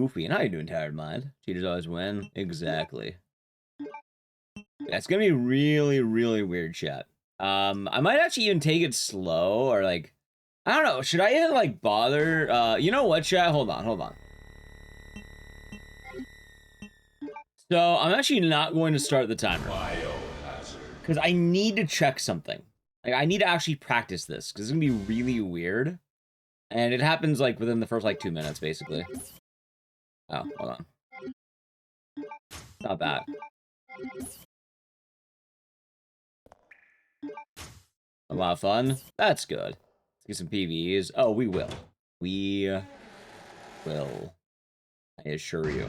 Goofy, and how you doing, tired mind? Cheaters always win. Exactly. Yeah, it's gonna be really, really weird, chat. I might actually even take it slow, or like, I don't know. Should I even like bother? You know what, chat? Hold on, hold on. So I'm actually not going to start the timer because I need to check something. Like, I need to actually practice this because it's gonna be really weird, and it happens like within the first like 2 minutes, basically. Oh, hold on. Not bad. A lot of fun. That's good. Let's get some PVs. Oh, we will. We will. I assure you.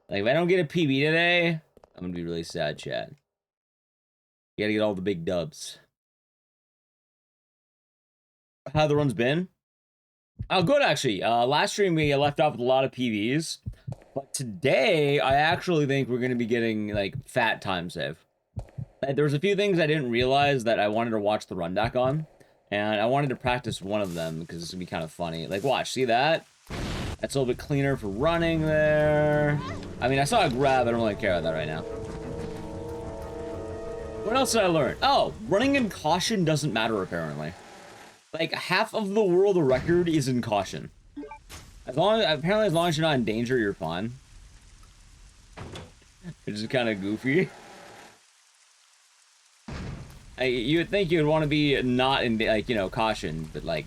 Like, if I don't get a PV today, I'm gonna be really sad, chat. You gotta get all the big dubs. How the run's been? Oh, good, actually. Last stream we left off with a lot of PVs. But today, I actually think we're gonna be getting, like, fat time save. There was a few things I didn't realize that I wanted to watch the run back on. And I wanted to practice one of them because it's gonna be kind of funny. Like, watch, see that? That's a little bit cleaner for running there. I mean, I saw a grab, I don't really care about that right now. What else did I learn? Oh, running in caution doesn't matter, apparently. Like, half of the world record is in caution. Apparently, as long as you're not in danger, you're fine. Which is kind of goofy. You would think you would want to be not in, like, you know, caution, but, like,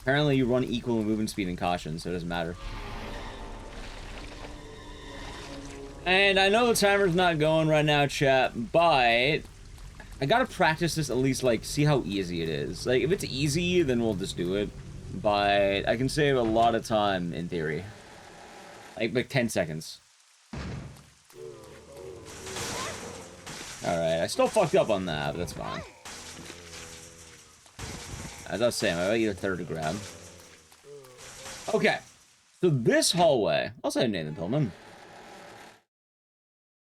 apparently you run equal in movement speed and caution, so it doesn't matter. And I know the timer's not going right now, chat, but I gotta practice this at least, like, see how easy it is. Like, if it's easy, then we'll just do it. But I can save a lot of time, in theory. Like 10 seconds. Alright, I still fucked up on that, but that's fine. As I was saying, I might get a third to grab. Okay. So this hallway... I'll say Nathan Pillman.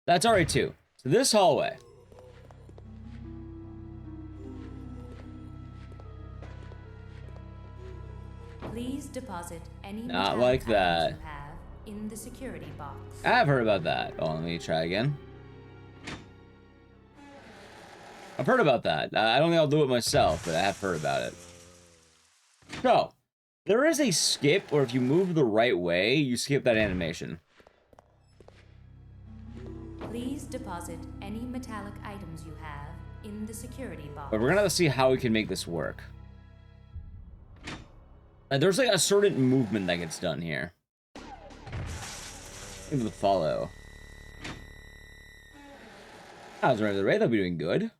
That's alright, too. So this hallway... Please deposit any not like that. You have in the security box. I have heard about that. Oh, let me try again. I've heard about that. I don't think I'll do it myself, but I have heard about it. So, there is a skip where if you move the right way, you skip that animation. Please deposit any metallic items you have in the security box. But we're gonna have to see how we can make this work. There's like a certain movement that gets done here. Maybe the follow. How's the rate? They'll be doing good.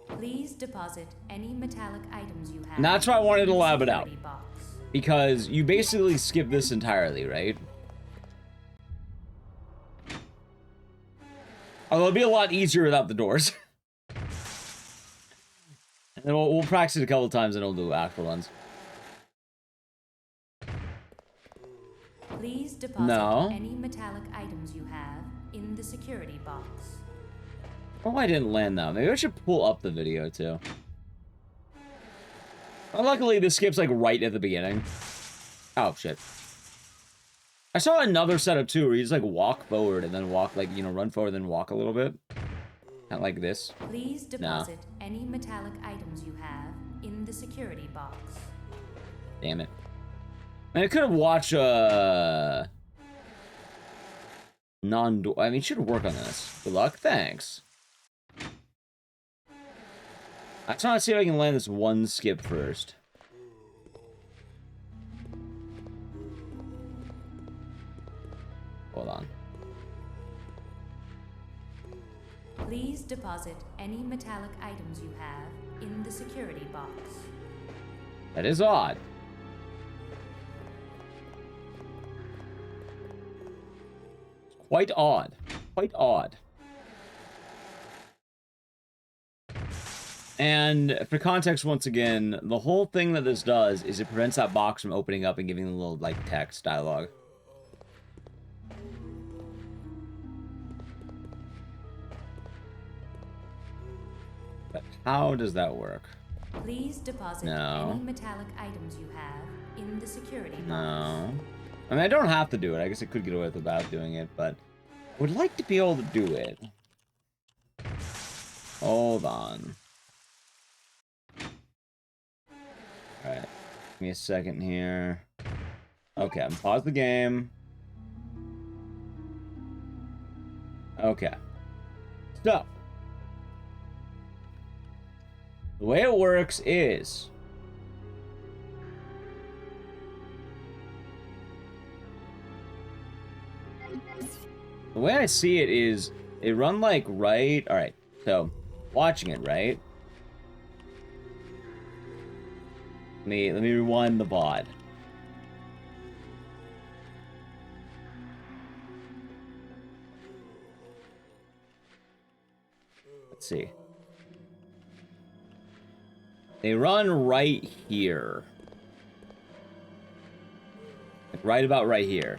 Please deposit any metallic items you have. And that's why I wanted to lab it out. Box. Because you basically skip this entirely, right? Although it'll be a lot easier without the doors. And we'll practice it a couple times and we'll do actual runs. Please deposit any metallic items you have in the security box. Oh, I didn't land that. Maybe I should pull up the video too. Well, luckily, this skips like right at the beginning. Oh shit! I saw another setup too, where you just like walk forward and then walk, like, you know, run forward then walk a little bit, not like this. Please deposit any metallic items you have in the security box. Damn it! Man, I could have watched non-door. I mean, should work on this. Good luck. Thanks. I'm trying to see if I can land this one skip first. Hold on. Please deposit any metallic items you have in the security box. That is odd. Quite odd. Quite odd. And for context, once again, the whole thing that this does is it prevents that box from opening up and giving a little, like, text dialogue. But how does that work? Please deposit any metallic items you have in the security box. No. I mean, I don't have to do it. I guess I could get away without doing it, but I would like to be able to do it. Hold on. Alright. Give me a second here. Okay, I'm pause the game. Okay. So. The way it works is... The way I see it is, they run like right... Alright, so, watching it, right? Let me rewind the VOD. Let's see. They run right here. Like right about right here.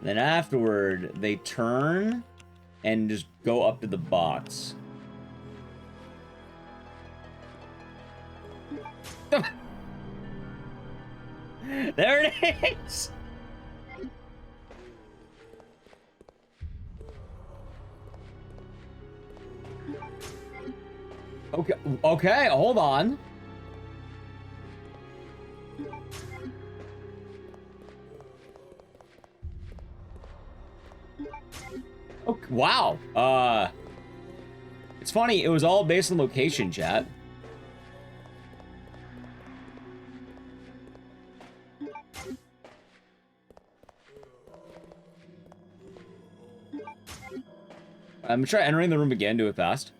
And then afterward, they turn and just go up to the box. There it is! Okay, hold on. Okay, wow. It's funny, it was all based on location, chat. I'm gonna try entering the room again, do it fast.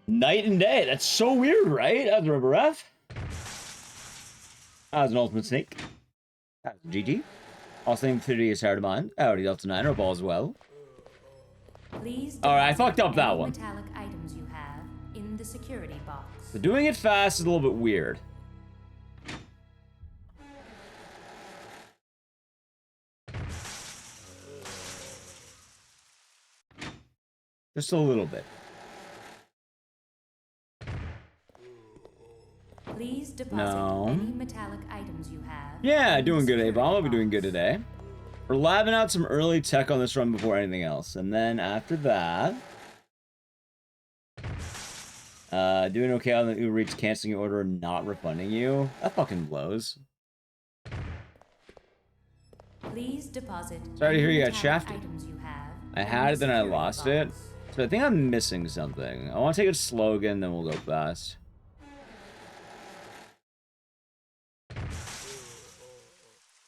Night and day, that's so weird, right? That's Rubber Ref. That was an ultimate snake. That's GG. Also, Infinity is hard to mind. Howdy, Delta 9, or ball as well. Please Alright, I fucked up that any one. metallic items you have in the security box. So doing it fast is a little bit weird. Just a little bit. Please deposit No. any metallic items you have. Yeah, in the doing good, security A-Bomb. I'll be doing box. good today. We're labbing out some early tech on this run before anything else. And then after that... doing okay on the Uber Eats canceling your order and not refunding you. That fucking blows. Please deposit Sorry to hear any you got metallic shafted. items you have I in had the it, then I security lost it. box. So I think I'm missing something. I want to take it slow again, then we'll go fast.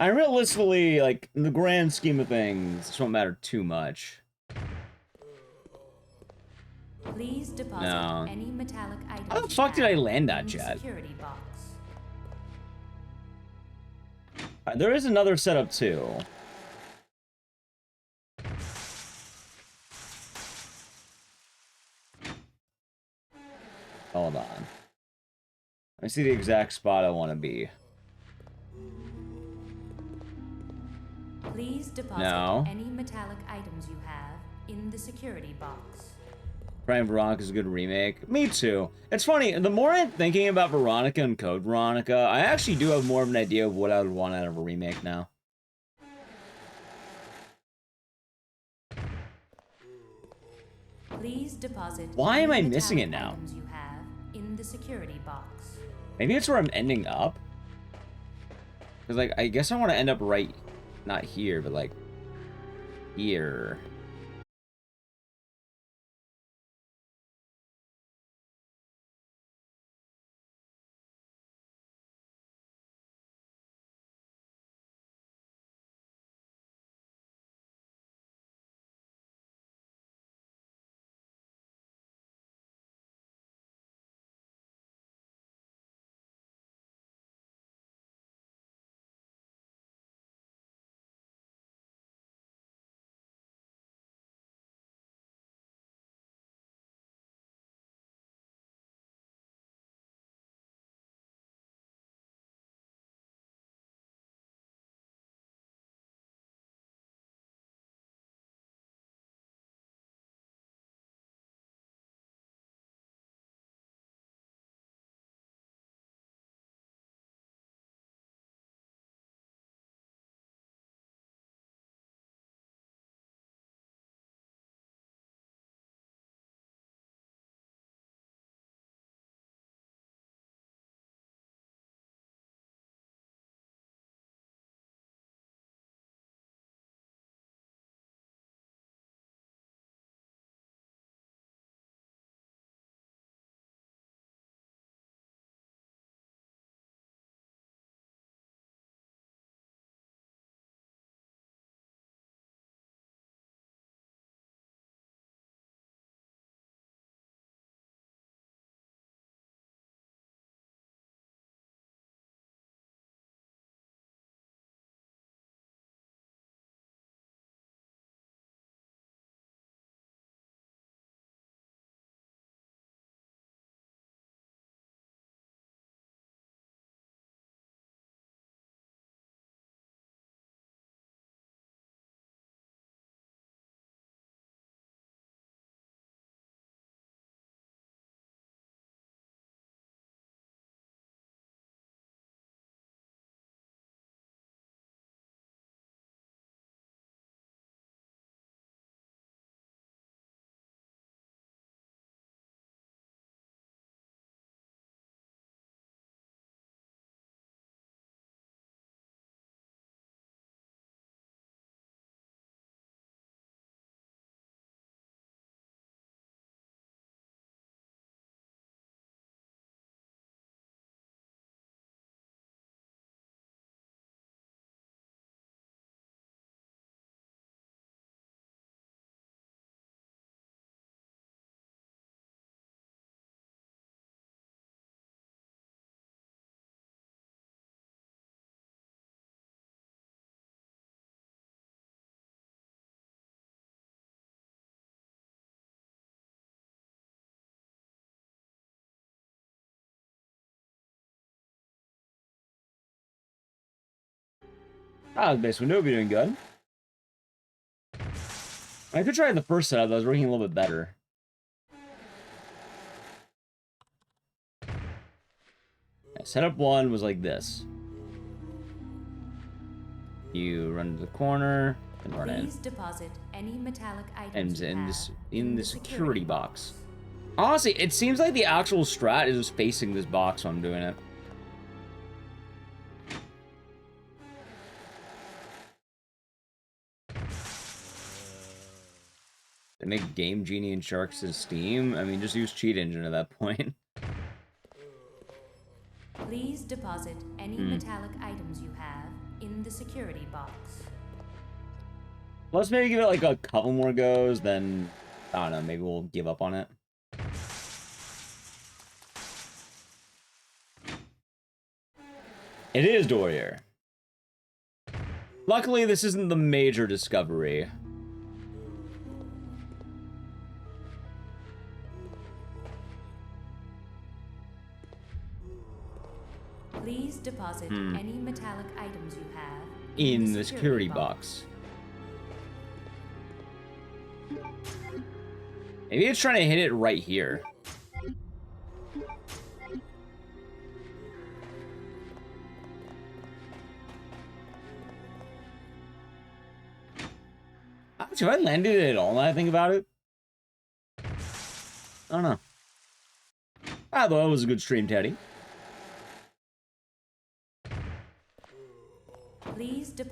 I realistically, like, in the grand scheme of things, this won't matter too much. Please deposit No. any metallic items How the you fuck did I have land that, in the chat? security box. There is another setup, too. Hold on. Let me see the exact spot I want to be. Please deposit No. any metallic items you have in the security box. Prime Veronica is a good remake. Me too. It's funny, the more I'm thinking about Veronica and Code Veronica, I actually do have more of an idea of what I would want out of a remake now. Please deposit Why am any I missing it metallic now? items you have in the security box. Maybe it's where I'm ending up? Because, like, I guess I want to end up right... Not here, but, like... Here. Ah, Base Window be doing good. I could try the first setup that was working a little bit better. Setup 1 was like this. You run to the corner and run in. Please deposit any metallic items And you in have the security box. Honestly, it seems like the actual strat is just facing this box when I'm doing it. They make Game Genie and Sharks in Steam? I mean, just use Cheat Engine at that point. Please deposit any metallic items you have in the security box. Let's maybe give it like a couple more goes, then, I don't know, maybe we'll give up on it. It is Dorier. Luckily, this isn't the major discovery. Please deposit any metallic items you have In the security box. Maybe it's trying to hit it right here. Have I landed it at all now I think about it? I don't know. I thought that was a good stream, Teddy.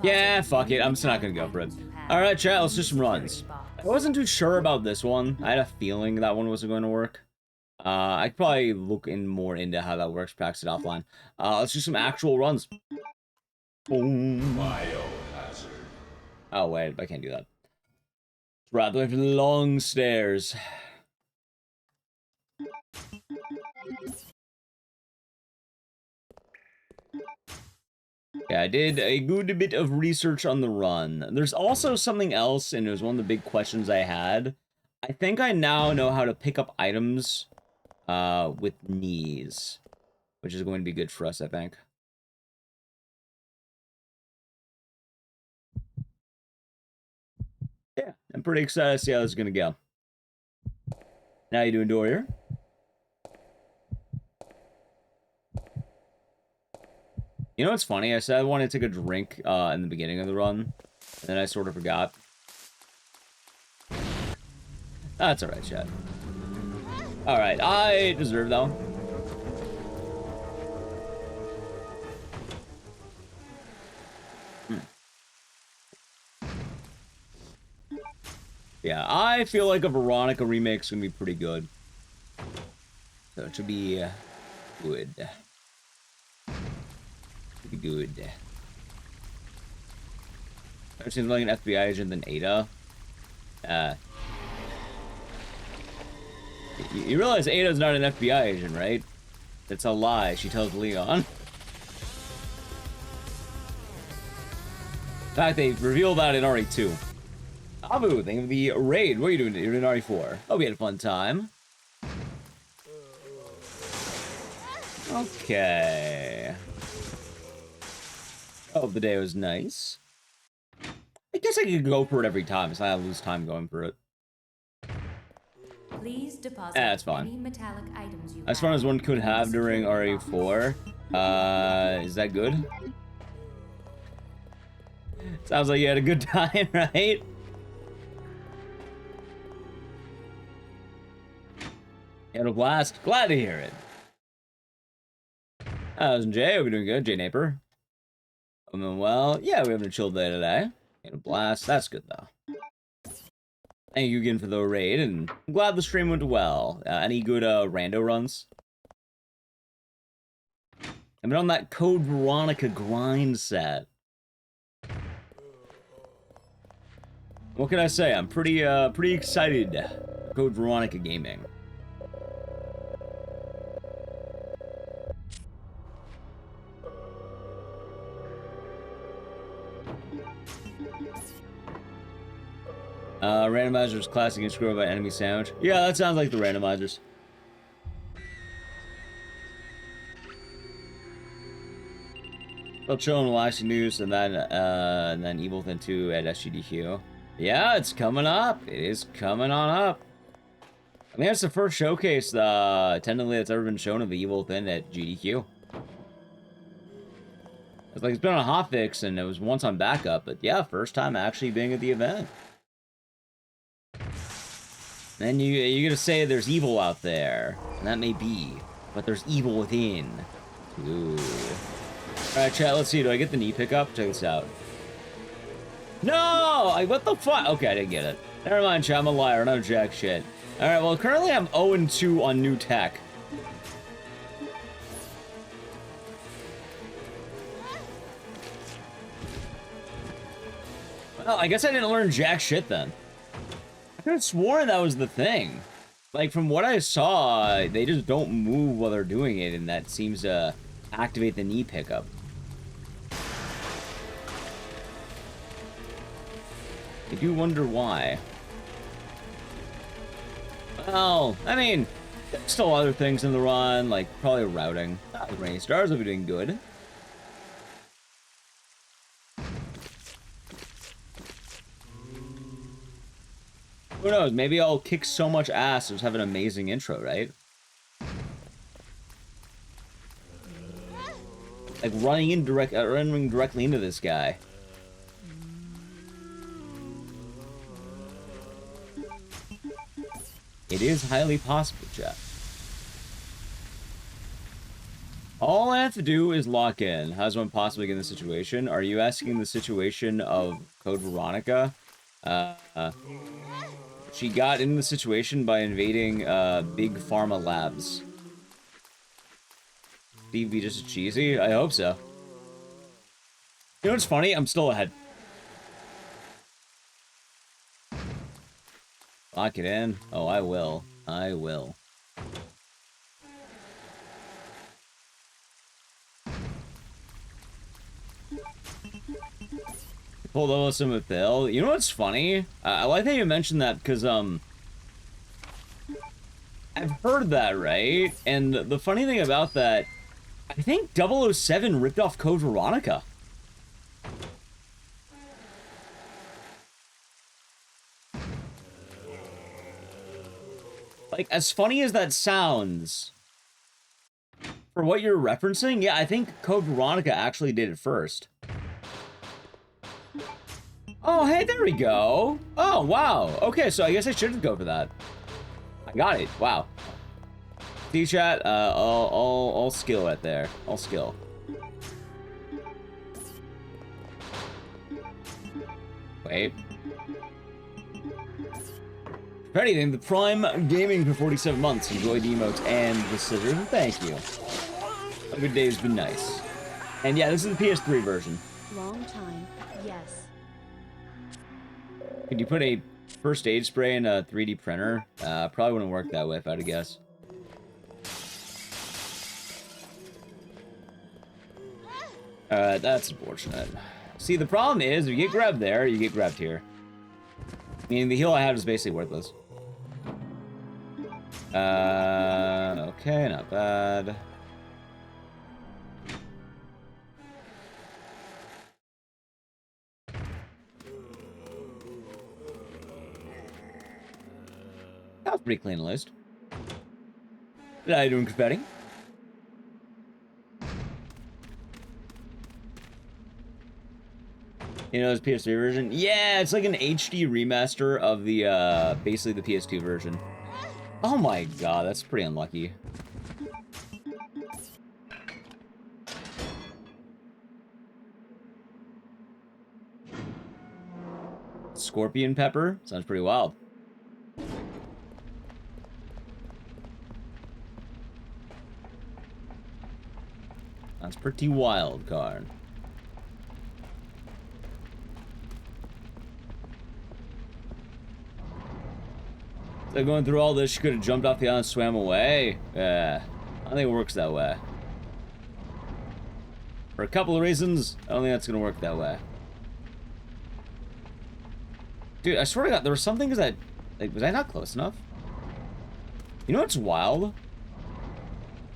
Yeah, fuck it. I'm just not gonna go for it. Alright, chat, let's do some runs. I wasn't too sure about this one. I had a feeling that one wasn't going to work. I could probably look more into how that works, practice it offline. Let's do some actual runs. Boom. Oh, wait, I can't do that. Rather way for the long stairs. Yeah, I did a good bit of research on the run. There's also something else, and it was one of the big questions I had. I think I now know how to pick up items with knees, which is going to be good for us, I think. Yeah, I'm pretty excited to see how this is going to go. Now you doing Dorier? You know what's funny? I said I wanted to take a drink in the beginning of the run, and then I sort of forgot. That's alright, chat. Alright, I deserve that one. Yeah, I feel like a Veronica remake is going to be pretty good. So it should be good. Should be good. Ever seems like an FBI agent than Ada. You realize Ada's not an FBI agent, right? That's a lie she tells Leon. In fact, they revealed that in RE2. Abu, thank you for the raid. What are you doing? You're in RE4. Oh, we had a fun time. Okay. Oh, the day was nice. I guess I could go for it every time, so I lose time going for it. Please deposit that's fine. any metallic items you as far as one could have during RE4, is that good? Sounds like you had a good time, right? You had a blast. Glad to hear it. How's Jay? Hope you're doing good. Jay Naper. I'm doing well. Yeah, we're having a chill day today. Had a blast. That's good, though. Thank you again for the raid, and I'm glad the stream went well. Any good rando runs? I've been on that Code Veronica grind set. What can I say? I'm pretty excited for Code Veronica gaming. Randomizers classic and screw by enemy sandwich. Yeah, that sounds like the randomizers. I'll chill in Elastic News and then Evil Within 2 at SGDQ. Yeah, it's coming up. It is coming on up. I mean, that's the first showcase, tentatively, that's ever been shown of the Evil Within at GDQ. It's like, it's been on a hotfix, and it was once on backup, but yeah, first time actually being at the event. Then you're gonna say there's evil out there, and that may be, but there's evil within. Ooh. Alright, chat, let's see, do I get the knee pickup? Check this out. No! What the fuck? Okay, I didn't get it. Never mind, chat, I'm a liar, not a jack shit. Alright, well, currently I'm 0-2 on new tech. Well, I guess I didn't learn jack shit then. I could have sworn that was the thing. Like, from what I saw, they just don't move while they're doing it, and that seems to activate the knee pickup. I do wonder why. Well, I mean, there's still other things in the run, like probably routing. With Rainy Stars will be doing good. Who knows? Maybe I'll kick so much ass and just have an amazing intro, right? Like running directly into this guy. It is highly possible, chat. All I have to do is lock in. How does one possibly get in this situation? Are you asking the situation of Code Veronica? She got in the situation by invading Big Pharma Labs. Steve be just cheesy? I hope so. You know what's funny? I'm still ahead. Lock it in. Oh, I will. I will. Pulled over some with Bill. You know what's funny? I like that you mentioned that because I've heard that, right? And the funny thing about that, I think 007 ripped off Code Veronica. Like, as funny as that sounds, for what you're referencing, yeah, I think Code Veronica actually did it first. Oh, hey, there we go. Oh, wow. Okay, so I guess I should go for that. I got it. Wow. See, chat, I'll skill right there. I'll skill. Wait. For anything, the Prime Gaming for 47 months. Enjoy the emotes and the scissors. Thank you. A good day has been nice. And yeah, this is the PS3 version. Long time, yes. Could you put a first aid spray in a 3D printer? Probably wouldn't work that way if I had to guess. That's unfortunate. See, the problem is, if you get grabbed there, you get grabbed here. Meaning the heal I have is basically worthless. Okay, not bad. That was pretty clean list. How you doing, confetti? You know, this PS3 version? Yeah, it's like an HD remaster of the, basically the PS2 version. Oh my god, that's pretty unlucky. Scorpion pepper? Sounds pretty wild. Sounds pretty wild, Karn. So going through all this, she could have jumped off the island and swam away. Yeah, I don't think it works that way. For a couple of reasons, I don't think that's gonna work that way. Dude, I swear to God, there were some things that, like, was I not close enough? You know what's wild?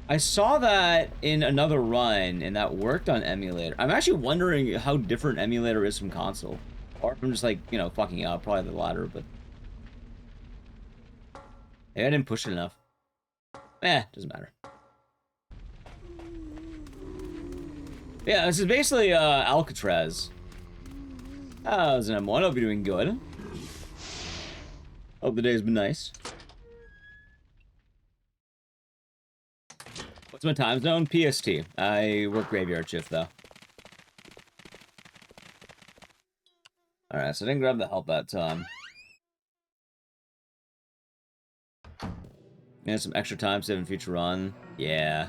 I saw that in another run, and that worked on emulator. I'm actually wondering how different emulator is from console. Or if I'm just like, you know, fucking up. Probably the latter, but... Maybe I didn't push it enough. Doesn't matter. Yeah, this is basically Alcatraz. How's an M1? Hope you're doing good. Hope the day's been nice. What's my time zone? PST. I work graveyard shift, though. Alright, so I didn't grab the help that time. Yeah, some extra time saving future run. Yeah.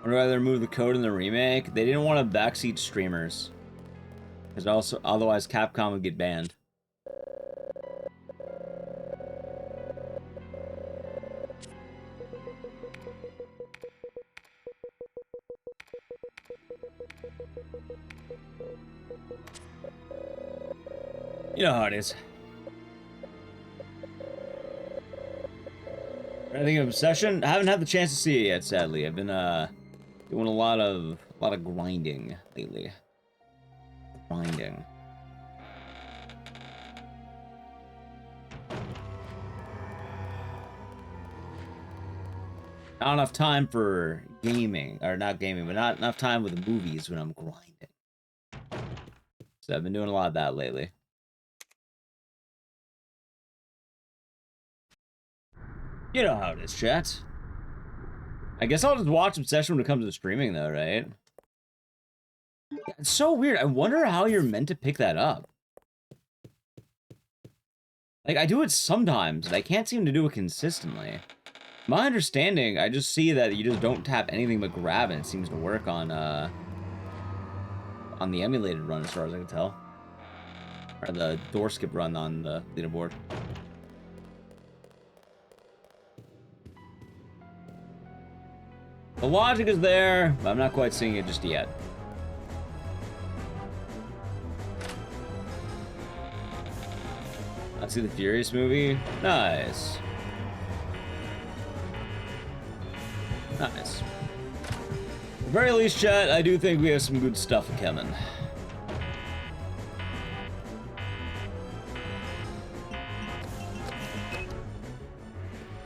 Wonder why they removed the code in the remake. They didn't want to backseat streamers. Because also, otherwise Capcom would get banned. You know how it is. Anything of Obsession? I haven't had the chance to see it yet, sadly. I've been doing a lot of grinding lately. Grinding. Not enough time for gaming, or not gaming, but not enough time with the movies when I'm grinding. So I've been doing a lot of that lately. You know how it is, chat. I guess I'll just watch Obsession when it comes to streaming, though, right? Yeah, it's so weird. I wonder how you're meant to pick that up. Like, I do it sometimes, and I can't seem to do it consistently. My understanding, I just see that you just don't tap anything but grab, and it seems to work on the emulated run, as far as I can tell. Or the door skip run on the leaderboard. The logic is there, but I'm not quite seeing it just yet. Let's see the Furious movie. Nice. Nice. At the very least, chat, I do think we have some good stuff coming.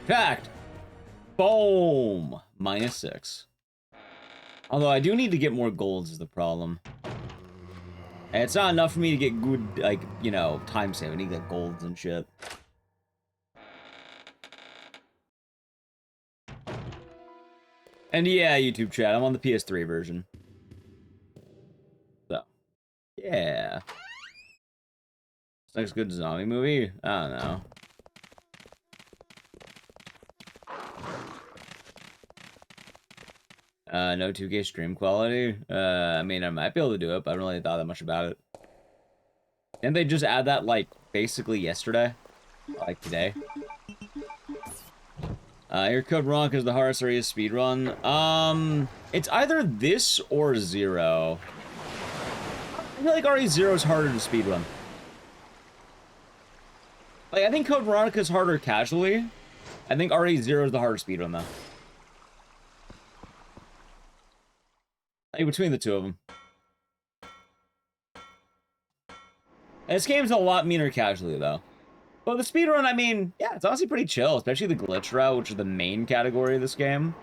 Fact. Boom. -6. Although I do need to get more golds is the problem. And it's not enough for me to get good, like, you know, time save. I need to get golds and shit. And yeah, YouTube chat, I'm on the PS3 version. So, yeah. Next good zombie movie? I don't know. No 2K stream quality. I mean, I might be able to do it, but I haven't really thought that much about it. Didn't they just add that, like, basically yesterday? Like, today? Your code Veronica is the hardest area speedrun. It's either this or 0. I feel like RE0 is harder to speedrun. Like, I think Code Veronica is harder casually. I think RE0 is the harder speedrun, though. Like, between the two of them. And this game's a lot meaner casually, though. But the speedrun, I mean, yeah, it's honestly pretty chill, especially the glitch route, which is the main category of this game.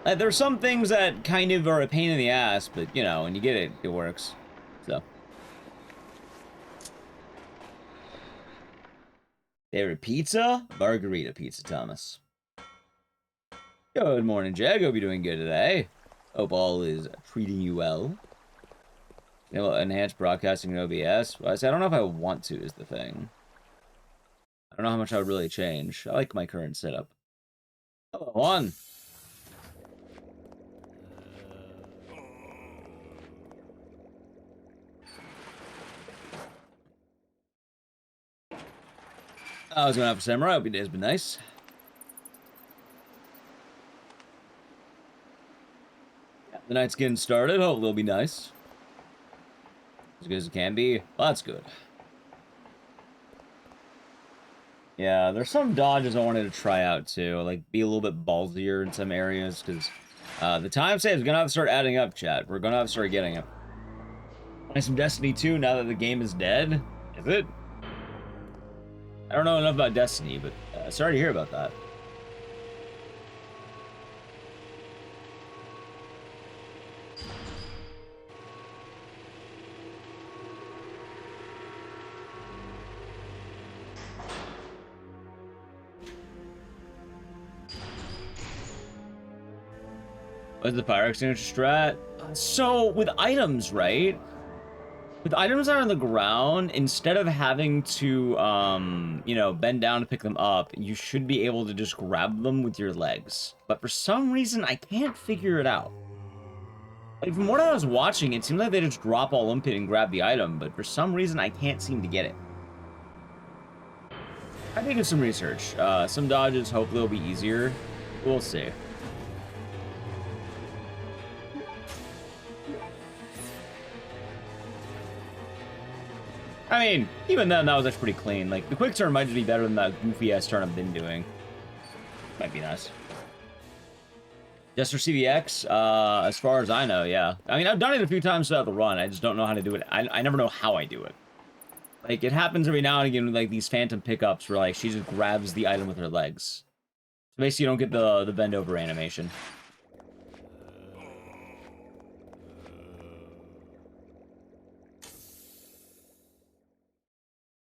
There's some things that kind of are a pain in the ass, but, you know, when you get it, it works. So. Favorite pizza? Margarita pizza, Thomas. Good morning, Jag. Hope you're doing good today. Hope all is treating you well. You know, enhanced broadcasting in OBS. Well, I don't know if I want to, is the thing. I don't know how much I would really change. I like my current setup. Hello, on. I was going out for Samurai. Hope your day's been nice. Yeah, the night's getting started. Hope it'll be nice. As good as it can be. Well, that's good. Yeah, there's some dodges I wanted to try out too, like be a little bit ballsier in some areas, because the time save is gonna have to start adding up, chat. We're gonna have to start getting it. Play some Destiny 2 now that the game is dead? Is it? I don't know enough about Destiny, but sorry to hear about that. What's the fire extinguisher strat? So, with items, right? With items that are on the ground, instead of having to, you know, bend down to pick them up, you should be able to just grab them with your legs. But for some reason, I can't figure it out. Like, from what I was watching, it seems like they just drop Olympian and grab the item, but for some reason, I can't seem to get it. I think it's some research. Some dodges hopefully will be easier. We'll see. I mean, even then, that was actually pretty clean. Like, the quick turn might just be better than that goofy-ass turn I've been doing. Might be nice. Just for CVX, as far as I know, yeah. I mean, I've done it a few times throughout the run. I just don't know how to do it. I never know how I do it. Like, it happens every now and again with, like, these phantom pickups where, like, she just grabs the item with her legs. So basically, you don't get the bend-over animation.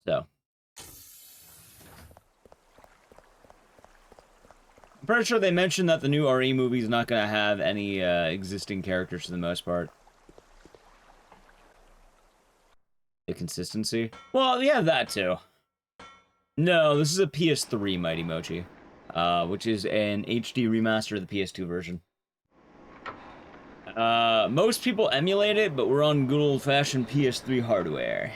So. I'm pretty sure they mentioned that the new RE movie is not going to have any existing characters for the most part. The consistency? Well, yeah, that too. No, this is a PS3 Mighty Mochi, which is an HD remaster of the PS2 version. Most people emulate it, but we're on good old-fashioned PS3 hardware.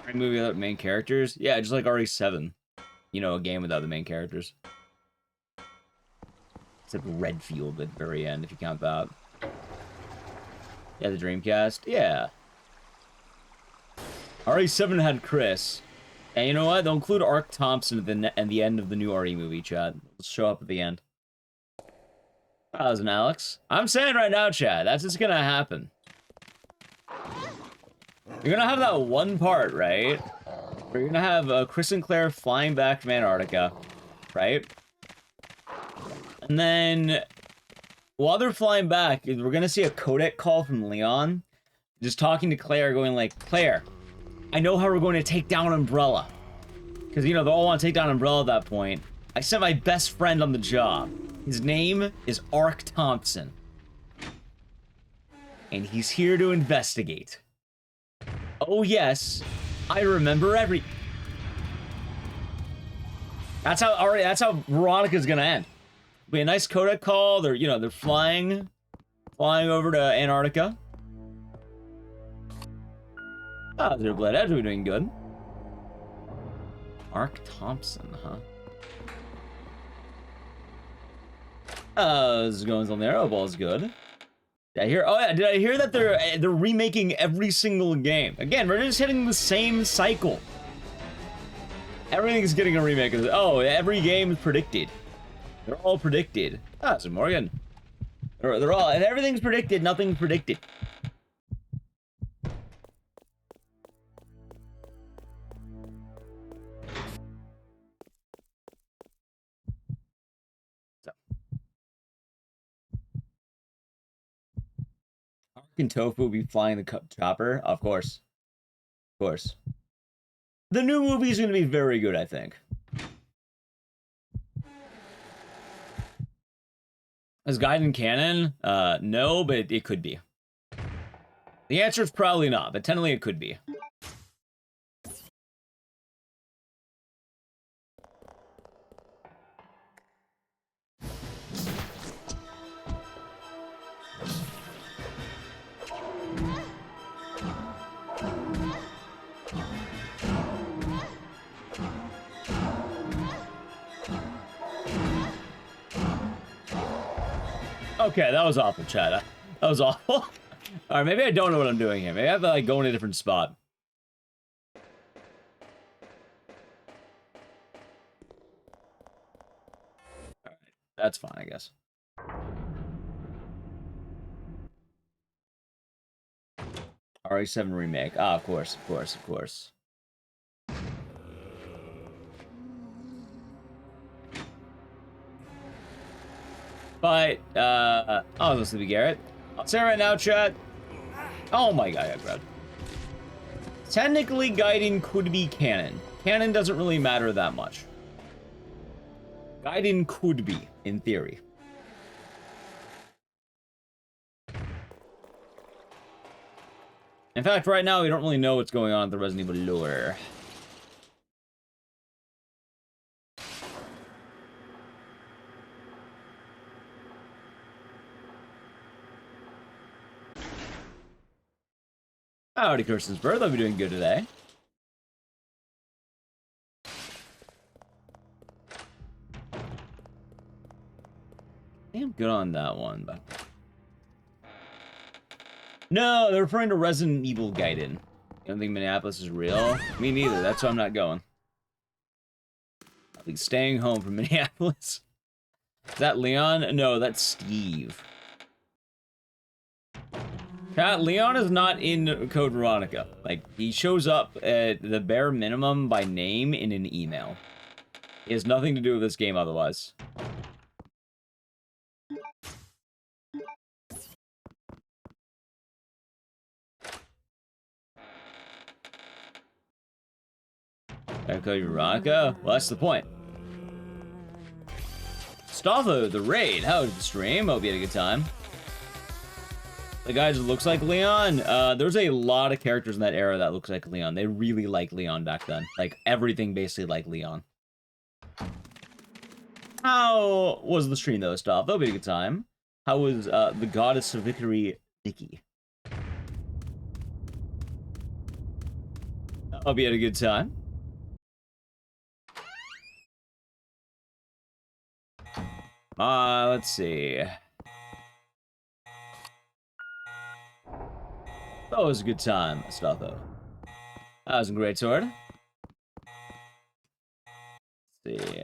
RE movie without main characters? Yeah, just like RE7. You know, a game without the main characters. Except Redfield at the very end, if you count that. Yeah, the Dreamcast. Yeah. RE7 had Chris. And you know what? They'll include Ark Thompson at the end of the new RE movie, chat. It'll show up at the end. That was an Alex. I'm saying right now, chat, that's just gonna happen. You're gonna have that one part, right? Where you're gonna have Chris and Claire flying back from Antarctica, right? And then, while they're flying back, we're gonna see a codec call from Leon, just talking to Claire, going like, Claire, I know how we're going to take down Umbrella. Because, you know, they all want to take down Umbrella at that point. I sent my best friend on the job. His name is Ark Thompson. And he's here to investigate. Oh yes, I remember every... That's how Veronica's gonna end. Be a nice codec call. They're, you know, they're flying over to Antarctica. Ah, they're Blood Edge, we're doing good. Ark Thompson, huh? This is going on there. Oh, ball's good. Did I hear? Oh yeah, did I hear that they're remaking every single game? Again, we're just hitting the same cycle. Everything's getting a remake. Oh, every game is predicted. They're all predicted. Ah, so Morgan. They're all, and everything's predicted, nothing's predicted. So. Can Tofu be flying the chopper? Of course. Of course. The new movie is going to be very good, I think. Is Gaiden canon? No, but it could be. The answer is probably not, but technically it could be. Okay, that was awful, chat. That was awful. Alright, maybe I don't know what I'm doing here. Maybe I have to, like, go in a different spot. That's fine, I guess. RE7 remake. Ah, of course, of course, of course. But, oh, this will be Garrett. I'll say right now, chat. Oh my god, I got grabbed. Technically, Gaiden could be canon. Canon doesn't really matter that much. Gaiden could be, in theory. In fact, right now, we don't really know what's going on with the Resident Evil lore. Howdy, Kirsten's birth. I'll be doing good today. Damn good on that one, but... No, they're referring to Resident Evil Gaiden. You don't think Minneapolis is real? Me neither. That's why I'm not going. I'll be staying home from Minneapolis. Is that Leon? No, that's Steve. Pat, Leon is not in Code Veronica. Like, he shows up at the bare minimum by name in an email. He has nothing to do with this game otherwise. Code Veronica? Well, that's the point. Stavo, the raid. How was the stream? Hope you had a good time. The guy just looks like Leon. There's a lot of characters in that era that looks like Leon. They really liked Leon back then. Like, everything basically like Leon. How was the stream, though, Stavo? That'll be a good time. How was the Goddess of Victory, Nikki? Hope you had a good time. Let's see. That was a good time, Stotho. That was a great sword. Let's see.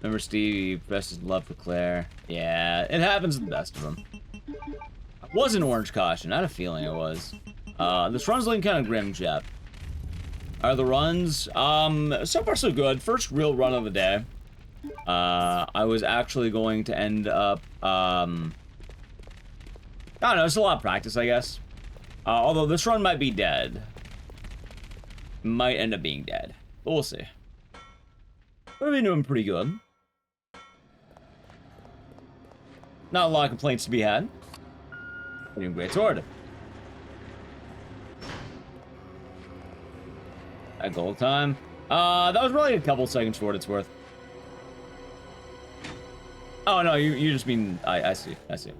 Remember Steve expressed his love for Claire? Yeah, it happens to the best of them. I was an orange caution. I had a feeling it was. This run's looking kind of grim, chap. Are the runs? So far so good. First real run of the day. I was actually going to end up, I don't know, it's a lot of practice, I guess. Although this run might be dead. Might end up being dead. But we'll see. We've been doing pretty good. Not a lot of complaints to be had. Doing great sword. At gold time. That was really a couple seconds for what it's worth. Oh no, you just mean I see. I see.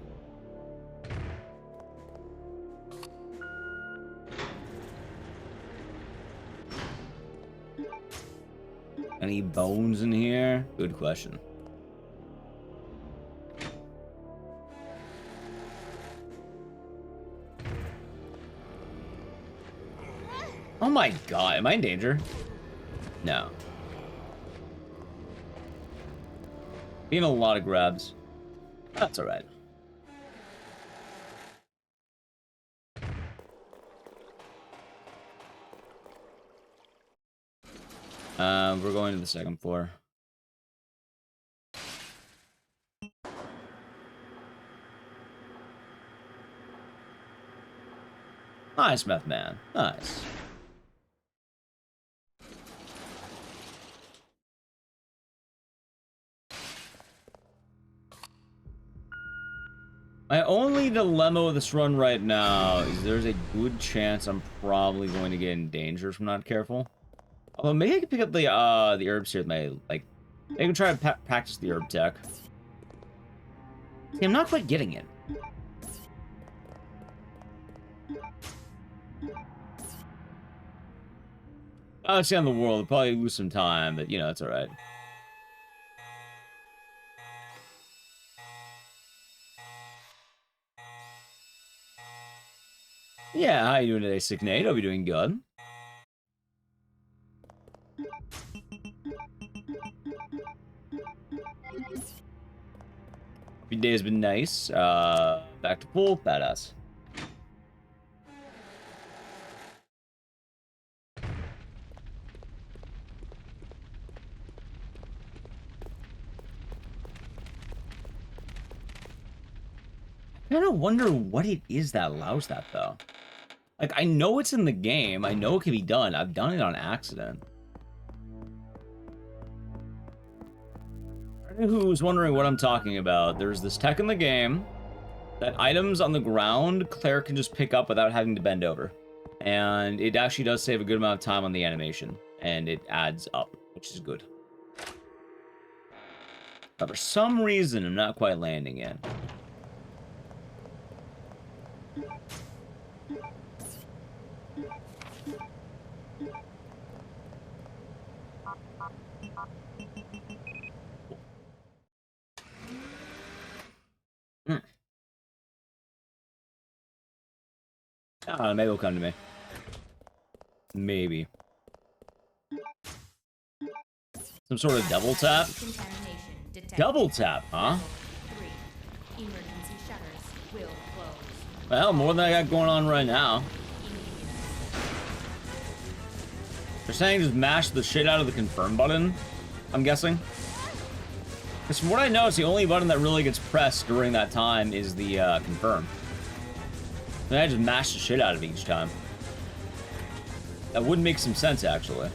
Any bones in here? Good question. Oh my god, am I in danger? No. Being a lot of grabs. That's alright. We're going to the second floor. Nice, Meth Man. Nice. My only dilemma with this run right now is there's a good chance I'm probably going to get in danger if I'm not careful. Although maybe I could pick up the herbs here with my, like, I can try to practice the herb tech. See, I'm not quite getting it. Oh, it's the end of the world. I'll probably lose some time, but, you know, it's alright. Yeah, how you doing today, Sick Nate? Hope you're doing good. Your day has been nice. Back to pool, badass. I kind of wonder what it is that allows that, though. Like, I know it's in the game. I know it can be done. I've done it on accident. Who's wondering what I'm talking about? There's this tech in the game that items on the ground Claire can just pick up without having to bend over. And it actually does save a good amount of time on the animation. And it adds up, which is good. But for some reason, I'm not quite landing in. Ah, maybe it'll come to me. Maybe. Some sort of double tap? Double tap, huh? Emergency shutters will close. Well, more than I got going on right now. They're saying just mash the shit out of the confirm button, I'm guessing. Because from what I know, it's the only button that really gets pressed during that time is the confirm. And I just mash the shit out of it each time. That would make some sense, actually.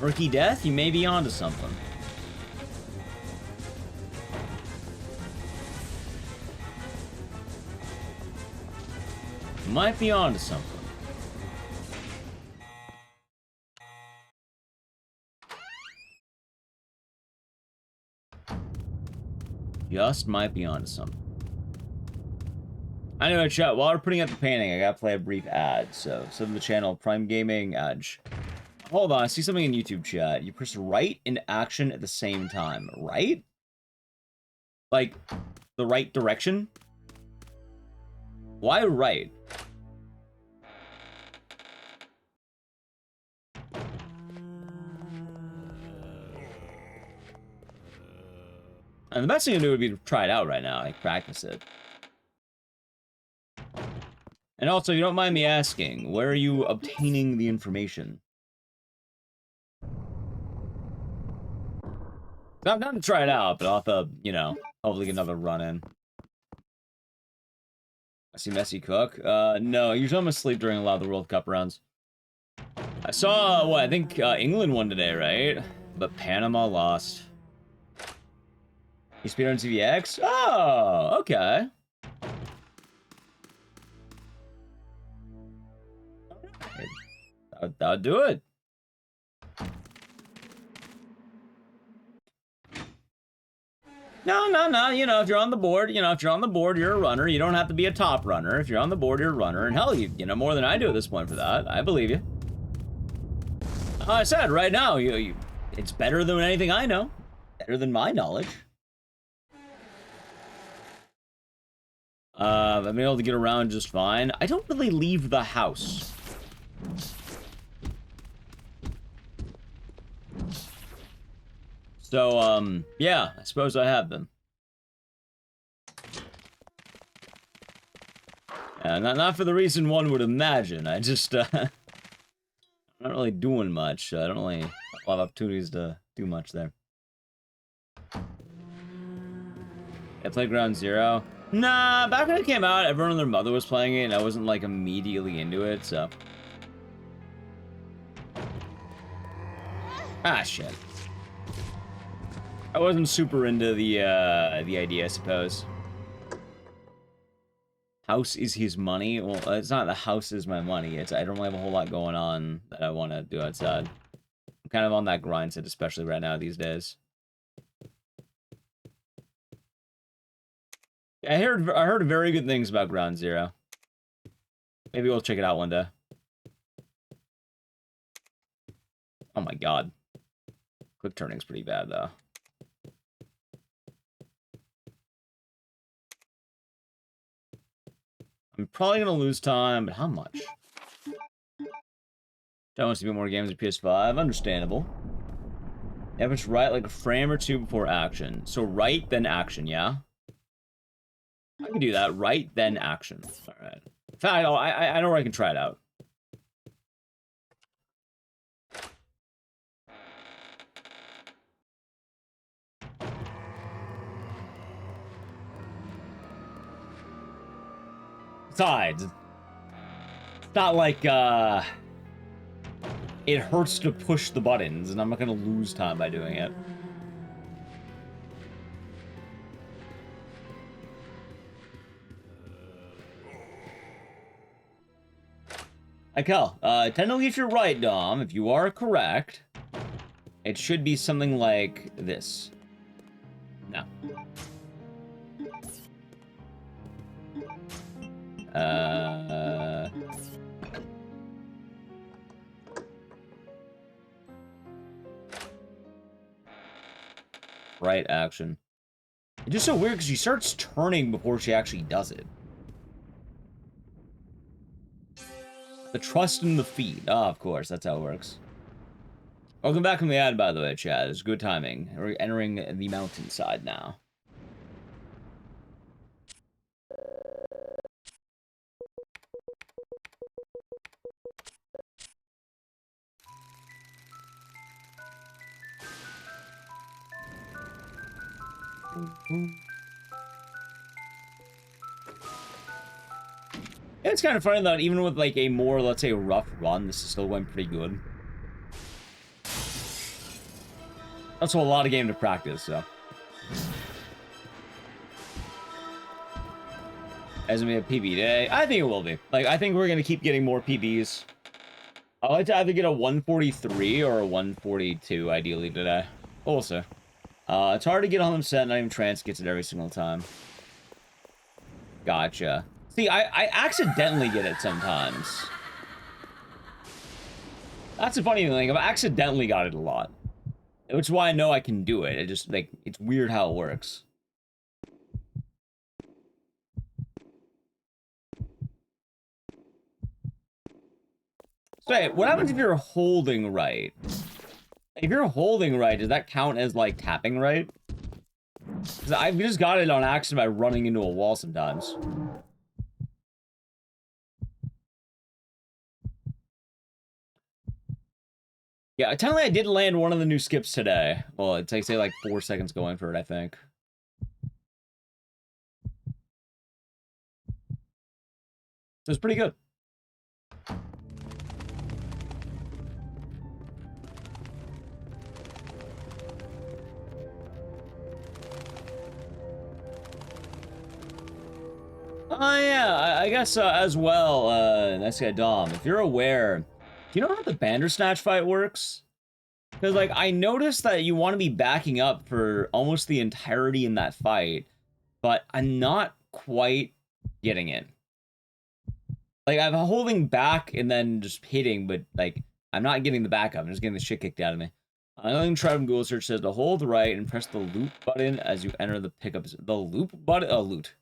Rookie Death, you may be onto something. Might be onto something. Just might be onto something. Anyway, chat, while we're putting up the painting, I gotta play a brief ad. So, sub to the channel, Prime Gaming, Edge. Hold on, I see something in YouTube chat. You press right and action at the same time. Right? Like, the right direction? Why right? And the best thing to do would be to try it out right now, like practice it. And also, you don't mind me asking, where are you obtaining the information? I'm down to try it out, but I'll have to, you know, hopefully get another run in. I see Messi cook. No, usually I'm asleep during a lot of the World Cup rounds. I saw, what, I think England won today, right? But Panama lost. You speedrun CVX? Oh, okay. That'll do it. No. You know, if you're on the board, you're a runner. You don't have to be a top runner. If you're on the board, you're a runner. And hell, you know more than I do at this point for that. I believe you. I said, right now, it's better than anything I know. Better than my knowledge. I've been able to get around just fine. I don't really leave the house. So, yeah, I suppose I have them. Not for the reason one would imagine. I just, I'm not really doing much. I don't really have a lot of opportunities to do much there. I played Ground Zero. Nah, back when it came out, everyone and their mother was playing it, and I wasn't, like, immediately into it, so. Ah, shit. I wasn't super into the idea, I suppose. House is his money? Well, it's not the house is my money. It's I don't really have a whole lot going on that I want to do outside. I'm kind of on that grind set, especially right now these days. I heard very good things about Ground Zero. Maybe we'll check it out one day. Oh my god. Quick turning's pretty bad though. I'm probably gonna lose time, but how much? That wants to be more games at PS5. Understandable. You have to write like a frame or two before action. So write, then action, yeah? I can do that. Write, then action. Alright. In fact, I know where I can try it out. Besides, it's not like, it hurts to push the buttons, and I'm not gonna lose time by doing it. Technically if you're right, Dom, if you are correct, it should be something like this. No. Right action. It's just so weird because she starts turning before she actually does it. The trust in the feet. Ah, of course, that's how it works. Welcome back from the ad, by the way, Chad. It's good timing. We're entering the mountainside now. It's kind of funny that even with like a more, let's say, rough run, this is still going pretty good. Also, a lot of game to practice, so. As it may have PB today, I think it will be. Like, I think we're gonna keep getting more PBs. I'd like to either get a 143 or a 142, ideally, today. Also. It's hard to get on them set, not even Trance gets it every single time. Gotcha. See, I accidentally get it sometimes. That's the funny thing, like, I've accidentally got it a lot. Which is why I know I can do it. It just, like, it's weird how it works. So, hey, what happens if you're holding right? If you're holding right, does that count as, like, tapping right? Because I've just got it on accident by running into a wall sometimes. Yeah, technically I did land one of the new skips today. Well, it takes, say, like 4 seconds going for it, I think. So it's pretty good. Oh, yeah, I guess as well, nice guy Dom, if you're aware, do you know how the Bandersnatch fight works? Because, like, I noticed that you want to be backing up for almost the entirety in that fight, but I'm not quite getting it. Like, I'm holding back and then just hitting, but, like, I'm not getting the backup. I'm just getting the shit kicked out of me. Another try from Google search says to hold right and press the loop button as you enter the pickup. The loop button? Oh, loot.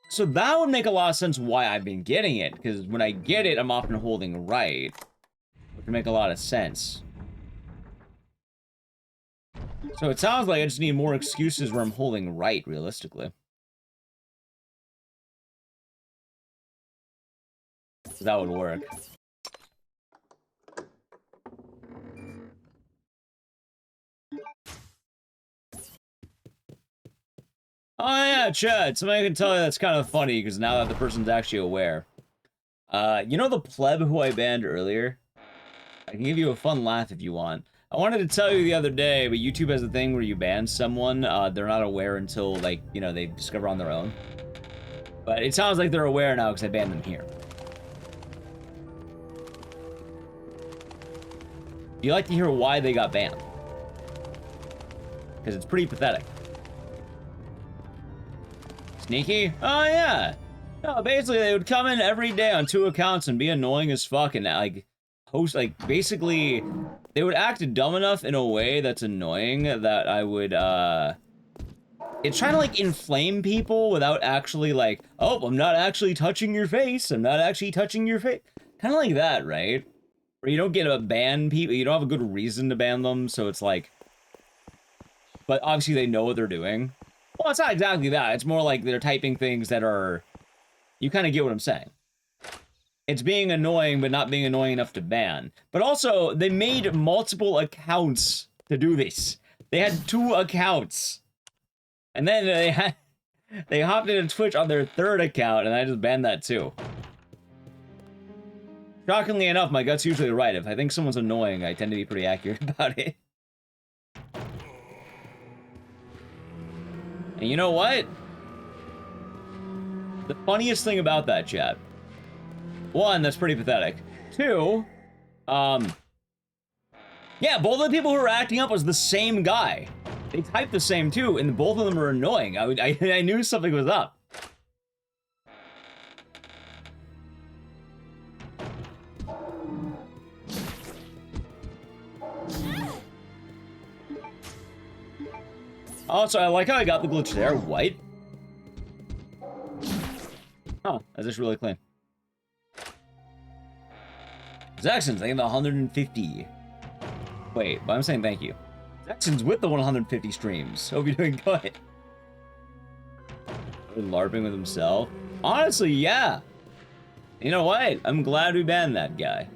So that would make a lot of sense why I've been getting it, because when I get it, I'm often holding right. Which would make a lot of sense. So it sounds like I just need more excuses where I'm holding right, realistically. So that would work. Oh yeah, Chad, something I can tell you that's kind of funny, because now that the person's actually aware. You know the pleb who I banned earlier? I can give you a fun laugh if you want. I wanted to tell you the other day, but YouTube has a thing where you ban someone, they're not aware until, like, you know, they discover on their own. But it sounds like they're aware now because I banned them here. Do you like to hear why they got banned? Because it's pretty pathetic. Sneaky? Oh, yeah. No, basically, they would come in every day on 2 accounts and be annoying as fuck and, like, post, like, basically, they would act dumb enough in a way that's annoying that I would, it's trying to like inflame people without actually like, oh, I'm not actually touching your face. I'm not actually touching your face. Kind of like that, right? Where you don't get a ban people, you don't have a good reason to ban them, so it's like, but obviously they know what they're doing. Well, it's not exactly that. It's more like they're typing things that are, you kind of get what I'm saying. It's being annoying, but not being annoying enough to ban. But also, they made multiple accounts to do this. They had 2 accounts. And then they hopped into Twitch on their 3rd account, and I just banned that too. Shockingly enough, my gut's usually right. If I think someone's annoying, I tend to be pretty accurate about it. And you know what? The funniest thing about that, chat. 1, that's pretty pathetic. 2, yeah, both of the people who were acting up was the same guy. They typed the same too, and both of them were annoying. I knew something was up. Also, I like how I got the glitch there. White. Huh, that's just really clean. Zaxxon's thank you the 150. Wait, but I'm saying thank you. Zaxxon's with the 150 streams. Hope you're doing good. LARPing with himself. Honestly, yeah. You know what? I'm glad we banned that guy.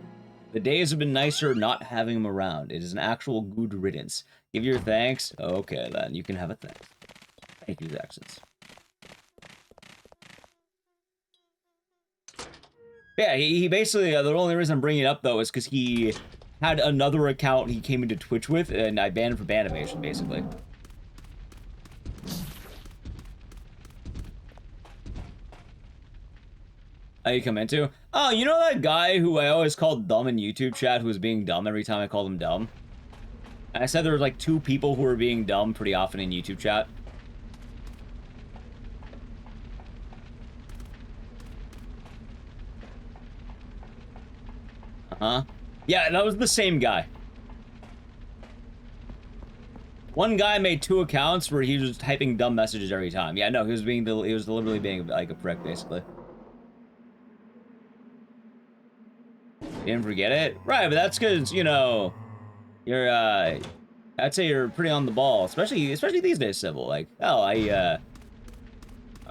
The days have been nicer not having him around. It is an actual good riddance. Give your thanks. Okay, then. You can have a thanks. Thank you, Zaxxons. Yeah, he basically, the only reason I'm bringing it up, though, is because he had another account he came into Twitch with, and I banned him for ban evasion, basically. How you come into? Oh, you know that guy who I always called dumb in YouTube chat who was being dumb every time I called him dumb? And I said there was like 2 people who were being dumb pretty often in YouTube chat. Uh-huh. Yeah, that was the same guy. One guy made 2 accounts where he was typing dumb messages every time. Yeah, no, he was deliberately being like a prick, basically. You didn't forget it? Right, but that's because, you know, you're, I'd say you're pretty on the ball, especially these days, Sybil. Like, oh, I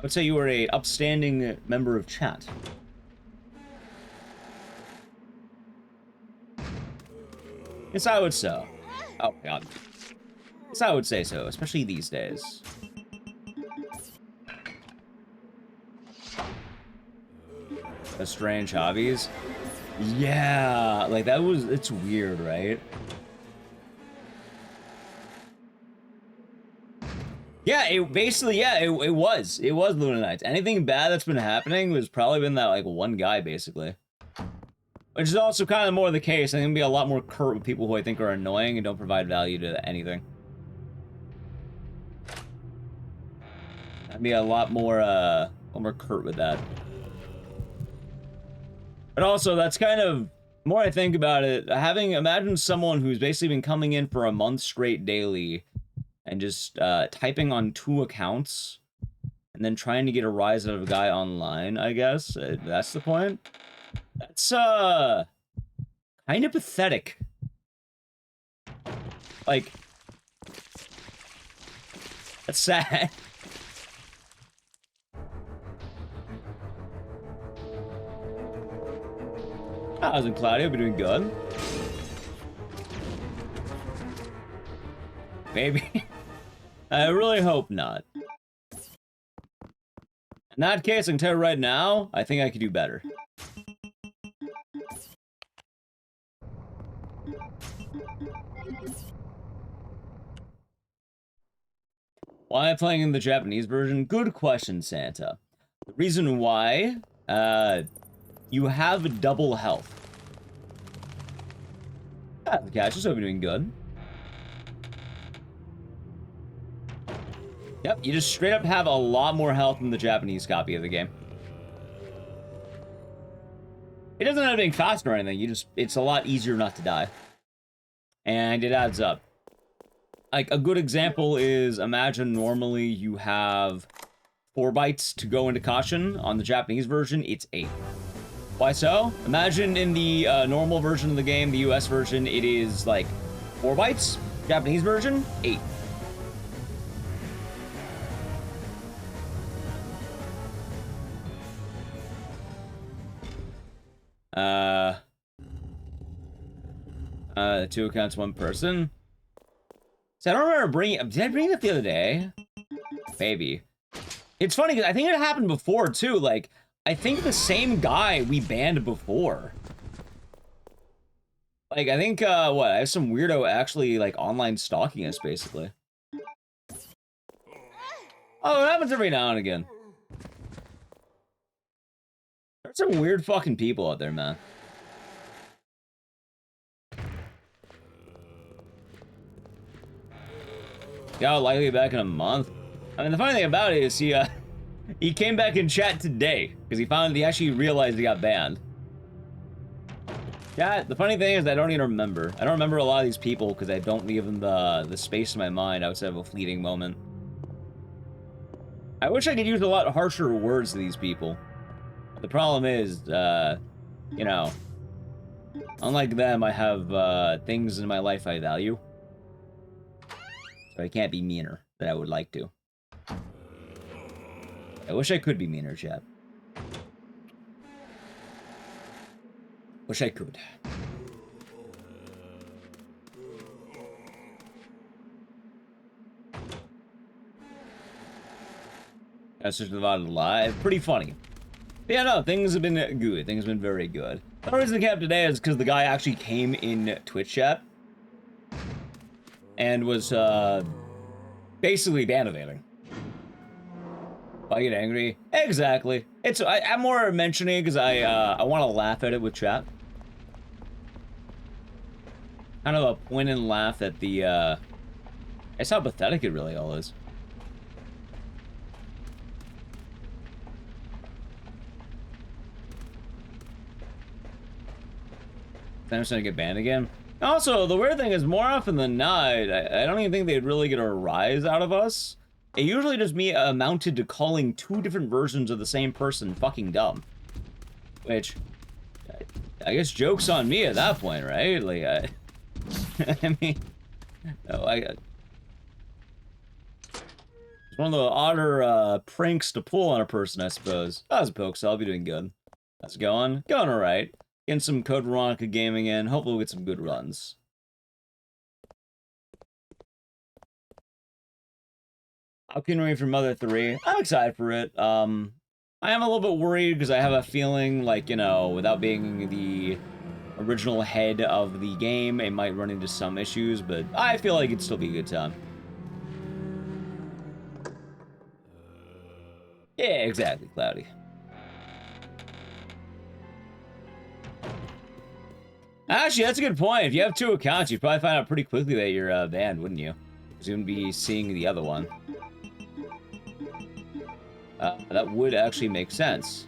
would say you were a upstanding member of chat. Yes, I would so. Oh, God. Yes, I would say so, especially these days. A strange hobbies? Yeah, like that was, it's weird, right? Yeah, it basically, yeah, it was Luna Nights. Anything bad that's been happening was probably been that, like, one guy, basically. Which is also kind of more the case. I think be a lot more curt with people who I think are annoying and don't provide value to anything. I'd be a lot more curt with that. But also, that's kind of, the more I think about it, imagine someone who's basically been coming in for a month straight daily and just typing on 2 accounts and then trying to get a rise out of a guy online, I guess. That's the point. That's, kind of pathetic. Like, that's sad. How's it, Claudia? Hope you're doing good. Maybe. I really hope not. In that case, I can tell you right now, I think I could do better. Why am I playing in the Japanese version? Good question, Santa. The reason why, you have double health. Ah, the catch is hope you're doing good. Yep, you just straight up have a lot more health than the Japanese copy of the game. It doesn't end up being faster or anything, it's a lot easier not to die. And it adds up. Like, a good example is, imagine normally you have 4 bytes to go into caution. On the Japanese version, it's 8. Why so? Imagine in the normal version of the game, the US version, it is like 4 bytes. Japanese version, 8. Two accounts, 1 person. So I don't remember bringing. Did I bring it up the other day? Maybe. It's funny because I think it happened before too. Like, I think the same guy we banned before. Like, I think what? I have some weirdo actually like online stalking us basically. Oh, it happens every now and again. There's some weird fucking people out there, man. Yeah, likely back in a month. I mean, the funny thing about it is he came back in chat today because he actually realized he got banned. Chat, the funny thing is I don't even remember. I don't remember a lot of these people because I don't leave them the space in my mind outside of a fleeting moment. I wish I could use a lot harsher words to these people. The problem is, you know, unlike them, I have things in my life I value. So I can't be meaner than I would like to. I wish I could be meaner, chat. Wish I could. That's just about live. Pretty funny. But yeah, no, things have been good. Things have been very good. The reason I kept today is because the guy actually came in Twitch chat and was basically ban-evading. I get angry. Exactly. I'm more mentioning because I want to laugh at it with chat. Kind of a point and laugh at the it's how pathetic it really all is. Then I'm starting to get banned again. Also, the weird thing is, more often than not, I don't even think they'd really get a rise out of us. It usually just amounted to calling 2 different versions of the same person fucking dumb. Which, I guess joke's on me at that point, right? Like, I mean, it's one of the odder pranks to pull on a person, I suppose. That was a poke, so I'll be doing good. How's it going? Going alright. Getting some Code Veronica gaming in. Hopefully we'll get some good runs. How can we from Mother 3? I'm excited for it. I am a little bit worried because I have a feeling like, you know, without being the original head of the game, it might run into some issues, but I feel like it'd still be a good time. Yeah, exactly, Cloudy. Actually, that's a good point. If you have 2 accounts, you'd probably find out pretty quickly that you're banned, wouldn't you? Because you wouldn't be seeing the other one. That would actually make sense.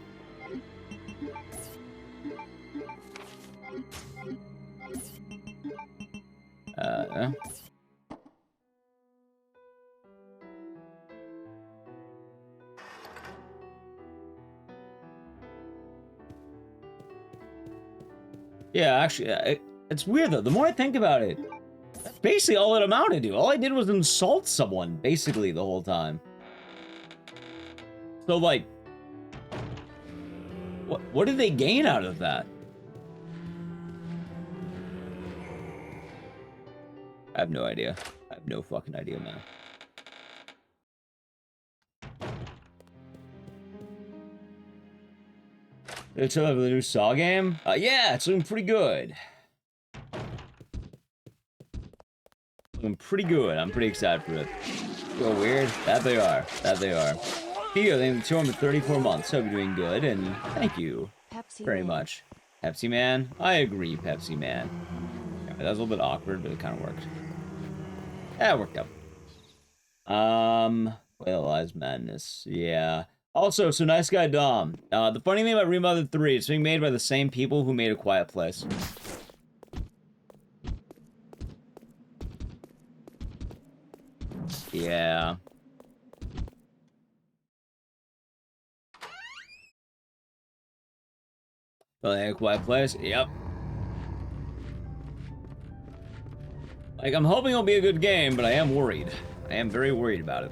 Yeah, actually, it's weird though. The more I think about it, that's basically all it amounted to. All I did was insult someone, basically, the whole time. So, like, what did they gain out of that? I have no idea. I have no fucking idea, man. It's the new Saw game? Yeah, it's looking pretty good. Looking pretty good. I'm pretty excited for it. So weird. That they are. That they are. Theo, thank you 234 months. Hope you're doing good, and thank you very much. Pepsi Man? I agree, Pepsi Man. Yeah, that was a little bit awkward, but it kind of worked. Yeah, it worked out. Well, Lies Madness. Yeah. Also, so Nice Guy Dom. The funny thing about Remothered 3, it's being made by the same people who made A Quiet Place. Yeah. Like, quiet place? Yep. Like, I'm hoping it'll be a good game, but I am worried. I am very worried about it.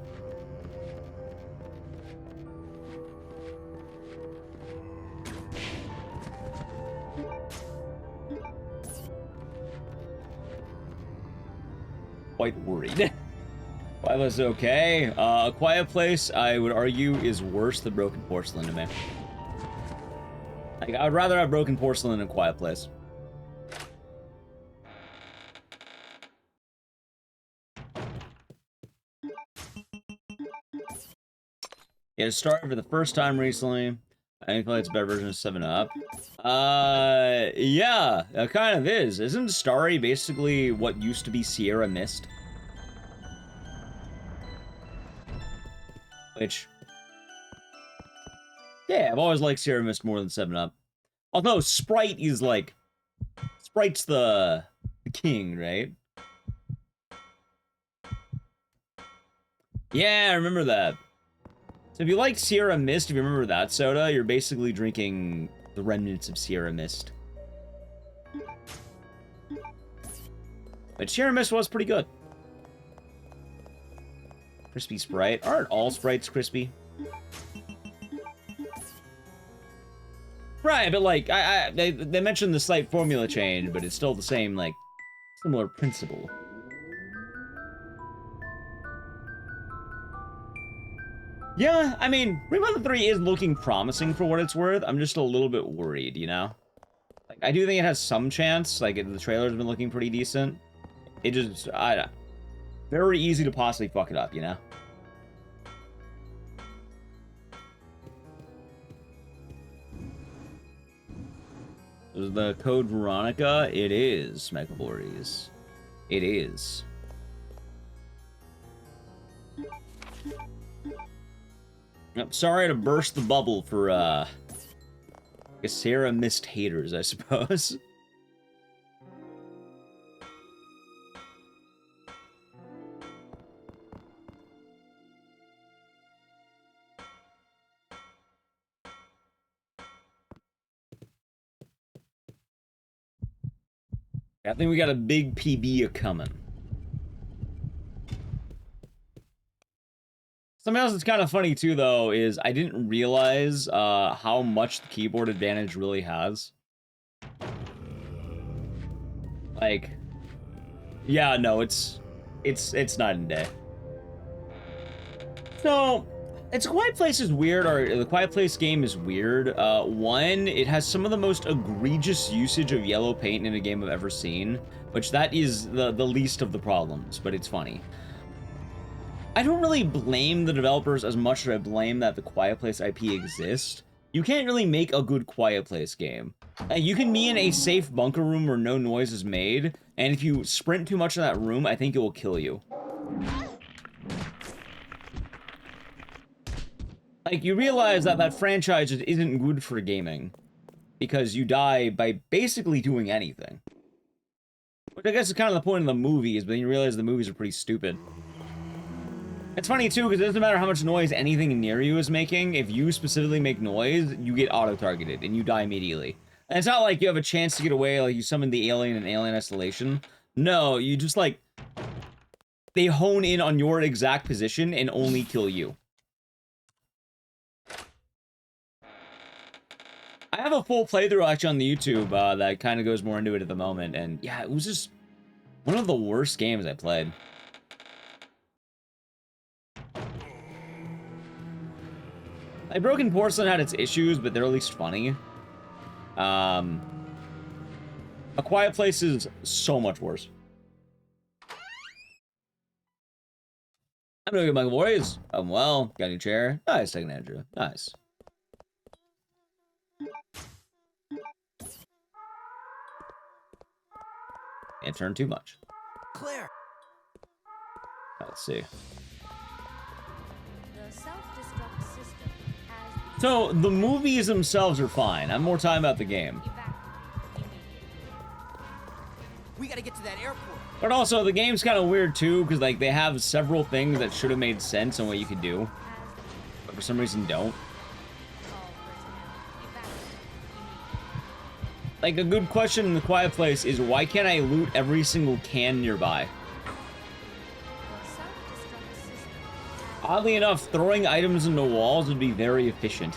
Quite worried. Quiet Place is okay. A Quiet Place, I would argue, is worse than Broken Porcelain to me. Like, I would rather have Broken Porcelain than a Quiet Place. Yeah, it started for the first time recently. I think it's a better version of 7-Up. Yeah, it kind of is. Isn't Starry basically what used to be Sierra Mist? Which, yeah, I've always liked Sierra Mist more than 7-Up. Although Sprite is like, Sprite's the king, right? Yeah, I remember that. So if you like Sierra Mist, if you remember that soda, you're basically drinking the remnants of Sierra Mist. But Sierra Mist was pretty good. Crispy Sprite. Aren't all Sprites crispy? Right, but like, they mentioned the slight formula change, but it's still the same, like, similar principle. Yeah, I mean, Rayman 3 is looking promising for what it's worth. I'm just a little bit worried, you know? Like, I do think it has some chance. Like, the trailer's been looking pretty decent. It just, I don't know. Very easy to possibly fuck it up, you know? Is the code Veronica? It is, McAvories. It is. I'm sorry to burst the bubble for, Sarah Mist haters, I suppose. I think we got a big PB a-coming. Something else that's kind of funny, too, though, is I didn't realize how much the keyboard advantage really has. Like, yeah, no, it's night and day. So, It's a Quiet Place is weird, or the Quiet Place game is weird. One, it has some of the most egregious usage of yellow paint in a game I've ever seen, which that is the least of the problems, but it's funny. I don't really blame the developers as much as I blame that the Quiet Place IP exists. You can't really make a good Quiet Place game. You can be in a safe bunker room where no noise is made, and if you sprint too much in that room, I think it will kill you. Like, you realize that that franchise just isn't good for gaming, because you die by basically doing anything. Which I guess is kind of the point of the movies, but then you realize the movies are pretty stupid. It's funny, too, because it doesn't matter how much noise anything near you is making. If you specifically make noise, you get auto-targeted, and you die immediately. And it's not like you have a chance to get away, like you summon the alien in Alien Isolation. No, you just, like... They hone in on your exact position and only kill you. I have a full playthrough, actually, on the YouTube that kind of goes more into it at the moment. And, yeah, it was just one of the worst games I played. Like, Broken Porcelain had its issues, but they're at least funny. A Quiet Place is so much worse. I'm doing good, Michael Boys. I'm well. Got a new chair. Nice, second Andrew. Nice. Can't turn too much. Claire. Let's see. The self-destruct system has So, the movies themselves are fine. I'm more talking about the game. evacuated immediately. We gotta get to that airport. But also, the game's kind of weird too, because like they have several things that should have made sense on what you could do, but for some reason don't. Like, a good question in the Quiet Place is, why can't I loot every single can nearby? Oddly enough, throwing items into walls would be very efficient.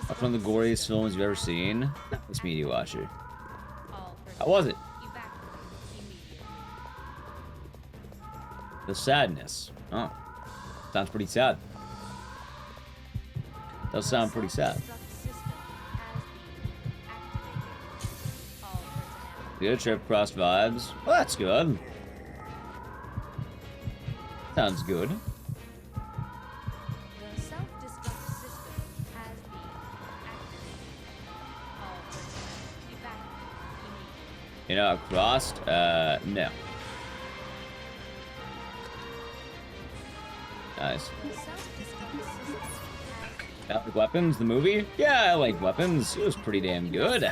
That's one of the goriest films you've ever seen. This Media Watcher. How was it? The sadness. Oh. Sounds pretty sad. Does sound pretty sad. Good trip cross vibes. Well, that's good. Sounds good. You know, crossed? No. Nice. I like Weapons, the movie? Yeah, I like Weapons. It was pretty damn good.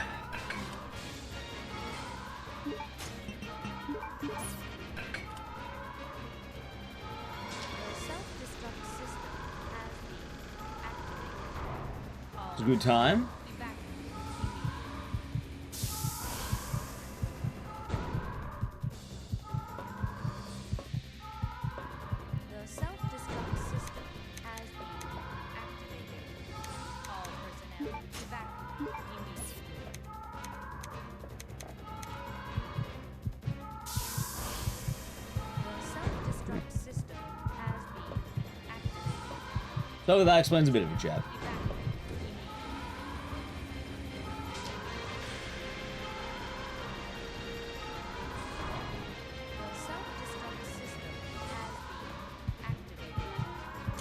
It's a good time. So that explains a bit of a jab.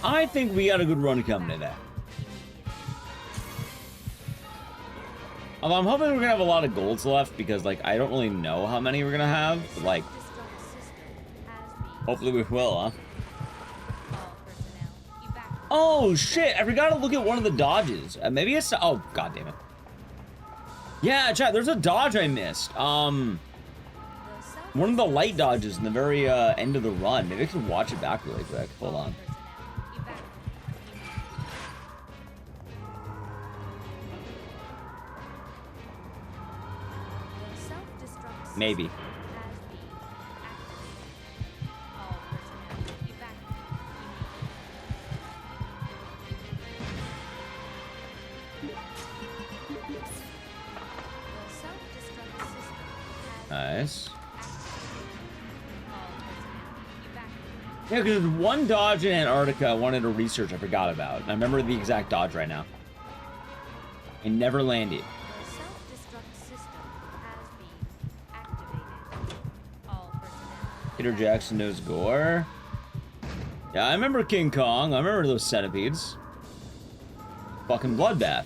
I think we got a good run coming today. Although I'm hoping we're gonna have a lot of golds left because, like, I don't really know how many we're gonna have. But, like, hopefully we will, huh? Oh shit! I forgot to look at one of the dodges. Maybe it's oh god damn it. Yeah, chat. There's a dodge I missed. One of the light dodges in the very end of the run. Maybe I could watch it back really quick. Hold on. Maybe. Nice. Yeah, because there's one dodge in Antarctica I wanted to research I forgot about. I remember the exact dodge right now. I never landed. Peter Jackson knows gore. Yeah, I remember King Kong. I remember those centipedes. Fucking bloodbath.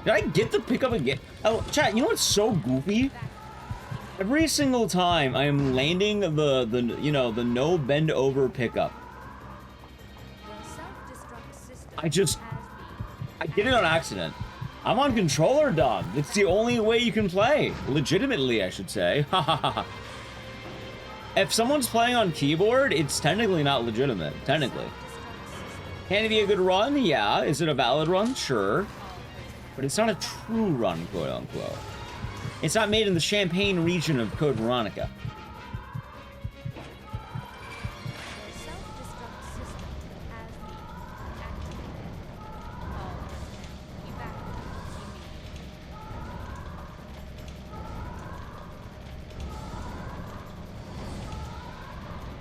Did I get the pickup again? Oh, chat, you know what's so goofy? Every single time I am landing the you know, the no bend over pickup. I did it on accident. I'm on controller, dog. It's the only way you can play. Legitimately, I should say. Ha ha ha. If someone's playing on keyboard, it's technically not legitimate. Technically. Can it be a good run? Yeah. Is it a valid run? Sure. But it's not a true run, quote unquote. It's not made in the Champagne region of Code Veronica.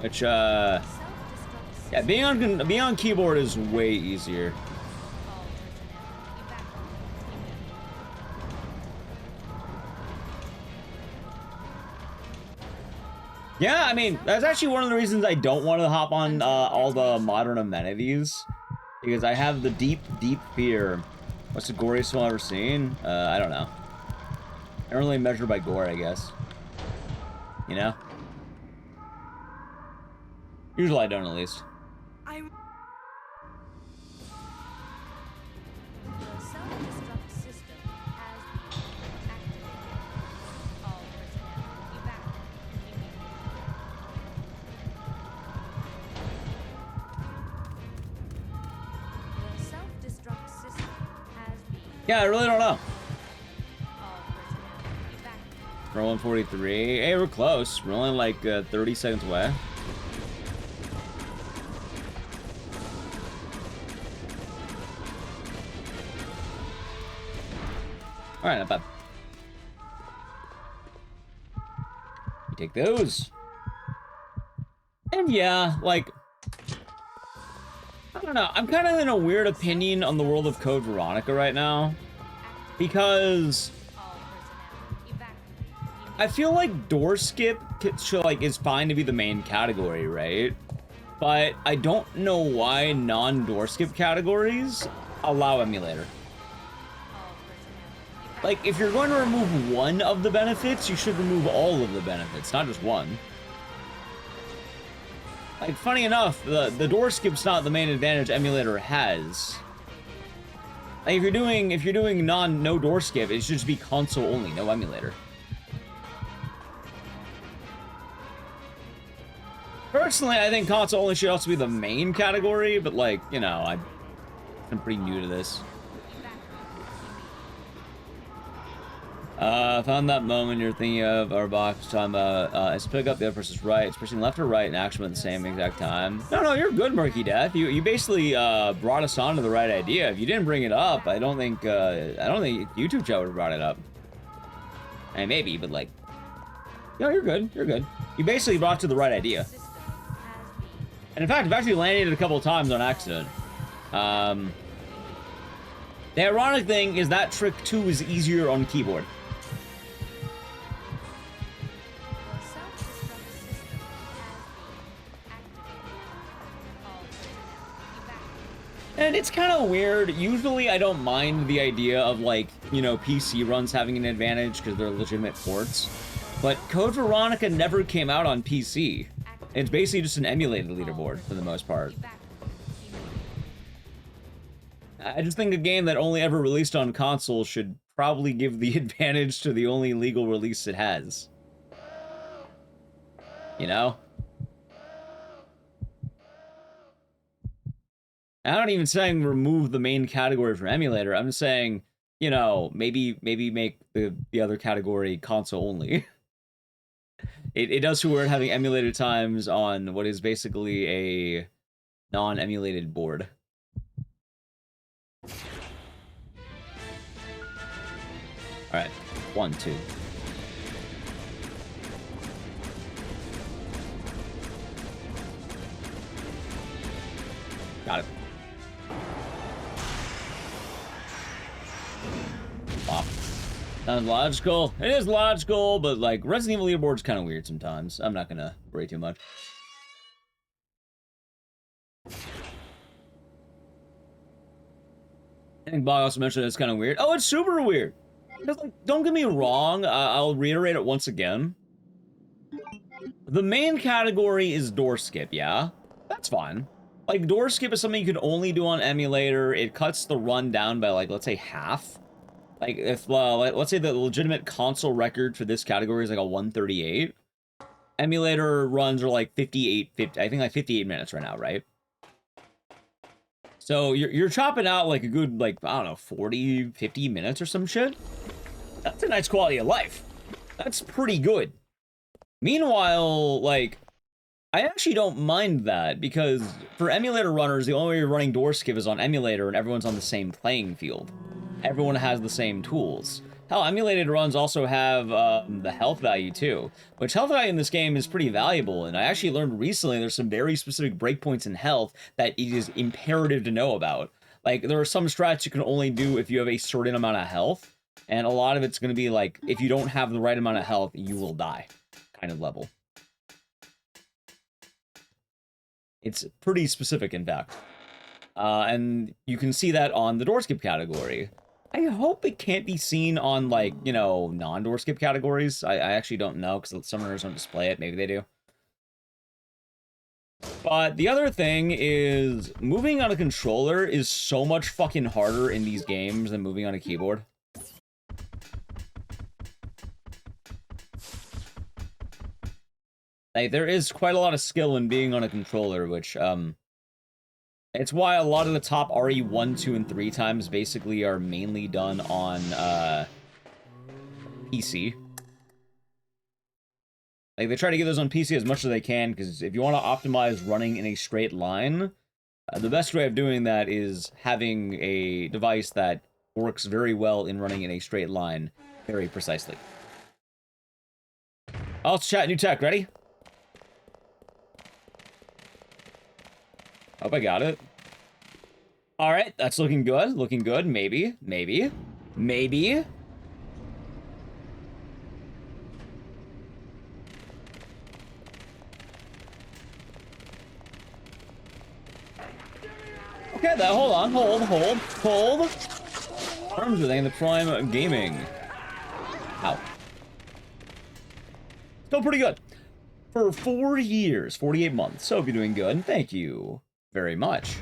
Which, yeah, being on keyboard is way easier. Yeah, I mean, that's actually one of the reasons I don't want to hop on all the modern amenities. Because I have the deep, deep fear. What's the goriest one I've ever seen? I don't know. I don't really measure by gore, I guess. You know? Usually I don't, at least. Yeah, I really don't know. All personnel evacuate. For 143. Hey, we're close. We're only like 30 seconds away. Alright, not bad. You take those. And yeah, like, I don't know. I'm kind of in a weird opinion on the world of Code Veronica right now. Because All personnel evacuate. I feel like door skip should, like, is fine to be the main category, right? But I don't know why non-door skip categories allow emulator. All personnel Like, if you're going to remove one of the benefits, you should remove all of the benefits, not just one. Like, funny enough, the door skip's not the main advantage emulator has. Like, if you're doing no door skip, it should just be console only, no emulator. Personally, I think console only should also be the main category, but like, you know, I'm pretty new to this. Found that moment you're thinking of, our box talking about, it's pick up the other person's right, it's pushing left or right and action at the same exact time. No, you're good, Murky Death. You basically, brought us on to the right idea. If you didn't bring it up, I don't think YouTube chat would have brought it up. And maybe, but like, no, you're good, You basically brought to the right idea. system has been And in fact, I've actually landed it a couple of times on accident. The ironic thing is that trick 2 is easier on keyboard. The self-destruct system has been activated. All personnel evacuate. And it's kind of weird. Usually I don't mind the idea of, like, you know, PC runs having an advantage because they're legitimate ports. But Code Veronica never came out on PC. It's basically just an emulated leaderboard for the most part. I just think a game that only ever released on console should probably give the advantage to the only legal release it has. You know? I'm not even saying remove the main category from emulator. I'm just saying, you know, maybe make the other category console only. It does feel weird having emulated times on what is basically a non-emulated board. Alright, 1, 2. Got it. Wow. Sounds logical. It is logical, but like Resident Evil leaderboard's kind of weird sometimes. I'm not gonna worry too much. I think Bog also mentioned it's kind of weird. Oh, it's super weird. Because, like, don't get me wrong. I'll reiterate it once again. The main category is door skip, yeah? That's fine. Like, door skip is something you can only do on emulator. It cuts the run down by, like, let's say half. Like, if, let's say the legitimate console record for this category is, like, a 138. Emulator runs are, like, 58 minutes right now, right? So, you're chopping out, like, a good, like, I don't know, 40, 50 minutes or some shit. That's a nice quality of life. That's pretty good. Meanwhile, like, I actually don't mind that, because for emulator runners, the only way you're running door skip is on emulator, and everyone's on the same playing field. Everyone has the same tools. Hell, emulated runs also have the health value too, which health value in this game is pretty valuable, and I actually learned recently there's some very specific breakpoints in health that it is imperative to know about. Like, there are some strats you can only do if you have a certain amount of health, and a lot of it's going to be like, if you don't have the right amount of health, you will die kind of level. It's pretty specific, in fact. And you can see that on the door skip category. I hope it can't be seen on, like, you know, non-door skip categories. I actually don't know, because some runners don't display it. Maybe they do. But the other thing is, moving on a controller is so much fucking harder in these games than moving on a keyboard. Like, there is quite a lot of skill in being on a controller, which, It's why a lot of the top RE1, 2, and 3 times basically are mainly done on PC. Like, they try to get those on PC as much as they can, because if you want to optimize running in a straight line, the best way of doing that is having a device that works very well in running in a straight line very precisely. Oh, let's chat new tech. Ready? Hope I got it. All right, that's looking good. Looking good. Maybe. Maybe. Maybe. Okay, that. Hold on. Hold. Arms within the Prime Gaming. Ow. Still pretty good. For 4 years, 48 months. So hope you're doing good. Thank you very much.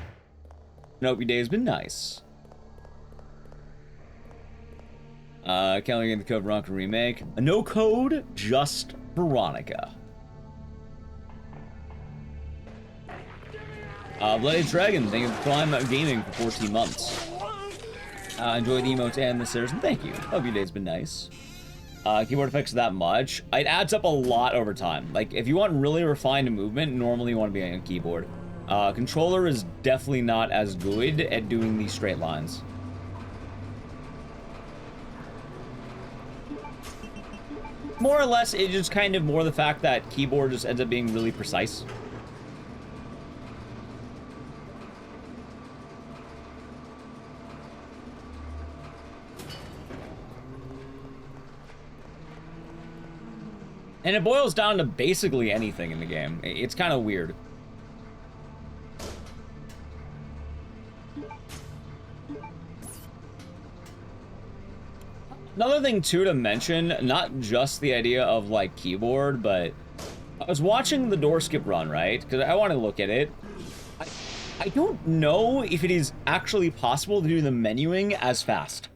And hope your day has been nice. Kelly in the Code Veronica remake. No code, just Veronica. Bloody Dragon, thank you for Prime Gaming for 14 months. Enjoy the emotes and the stairs, and thank you. Hope your day's been nice. Keyboard effects that much. It adds up a lot over time. Like, if you want really refined movement, normally you want to be on a keyboard. Controller is definitely not as good at doing these straight lines. More or less, it's just kind of more the fact that keyboard just ends up being really precise. And it boils down to basically anything in the game. It's kind of weird. Another thing, too, to mention, not just the idea of, like, keyboard, but I was watching the door skip run, right? Because I want to look at it. I don't know if it is actually possible to do the menuing as fast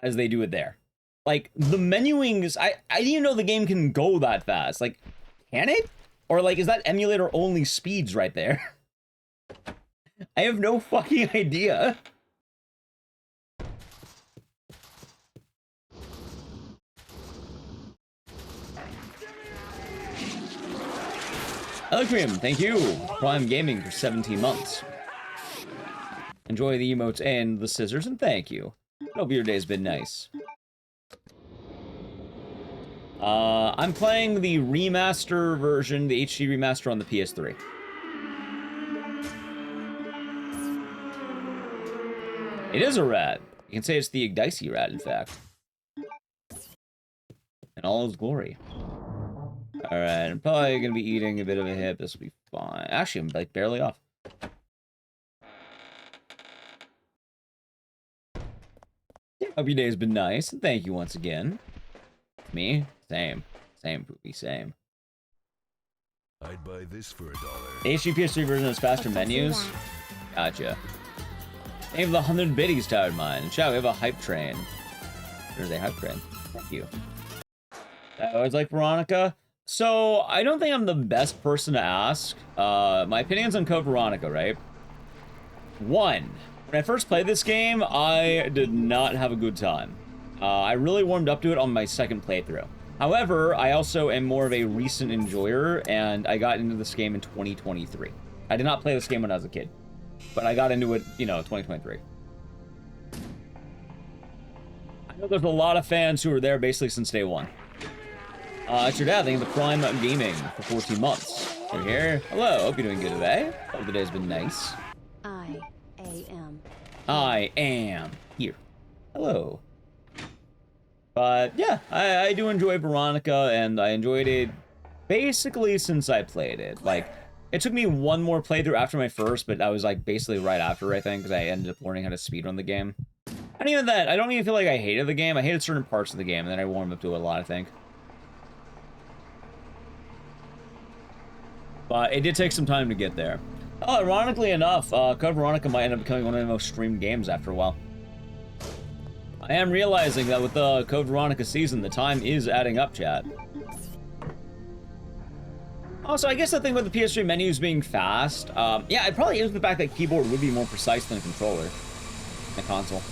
as they do it there. Like, the menuing is... I didn't even know the game can go that fast. Like, can it? Or, like, is that emulator only speeds right there? I have no fucking idea. Electrium, thank you. Prime Gaming for 17 months. Enjoy the emotes and the scissors, and thank you. Hope your day's been nice. I'm playing the remaster version, the HD remaster on the PS3. It is a rat. You can say it's the Igdicey rat, in fact. In all its glory. Alright, I'm probably gonna be eating a bit of a hip. This will be fine. Actually, I'm like barely off. Hope your day has been nice, and thank you once again. Me? Same. Same, Poopy, same. I'd buy this for $1. HD PS3 version has faster menus. Gotcha. Thank you for the 100 biddies, Tired Mind. Shout, we have a hype train. There's a hype train. Thank you. I always like Veronica. So, I don't think I'm the best person to ask. My opinions on Code Veronica, right? One, when I first played this game, I did not have a good time. I really warmed up to it on my second playthrough. However, I also am more of a recent enjoyer, and I got into this game in 2023. I did not play this game when I was a kid, but I got into it, you know, 2023. I know there's a lot of fans who are there basically since day one. It's your dad, thank you for Prime Gaming for 14 months. You're here. Hello, hope you're doing good today. Hope the day's been nice. I am here. Hello. But yeah, I do enjoy Veronica, and I enjoyed it basically since I played it. Like, it took me one more playthrough after my first, but I was like basically right after, I think, because I ended up learning how to speedrun the game. And even that, I don't even feel like I hated the game. I hated certain parts of the game, and then I warmed up to it a lot, I think. But it did take some time to get there. Oh, ironically enough, Code Veronica might end up becoming one of the most streamed games after a while. I am realizing that with the Code Veronica season, the time is adding up, chat. Also, I guess the thing with the PS3 menus being fast, yeah, it probably is the fact that keyboard would be more precise than a controller in a console.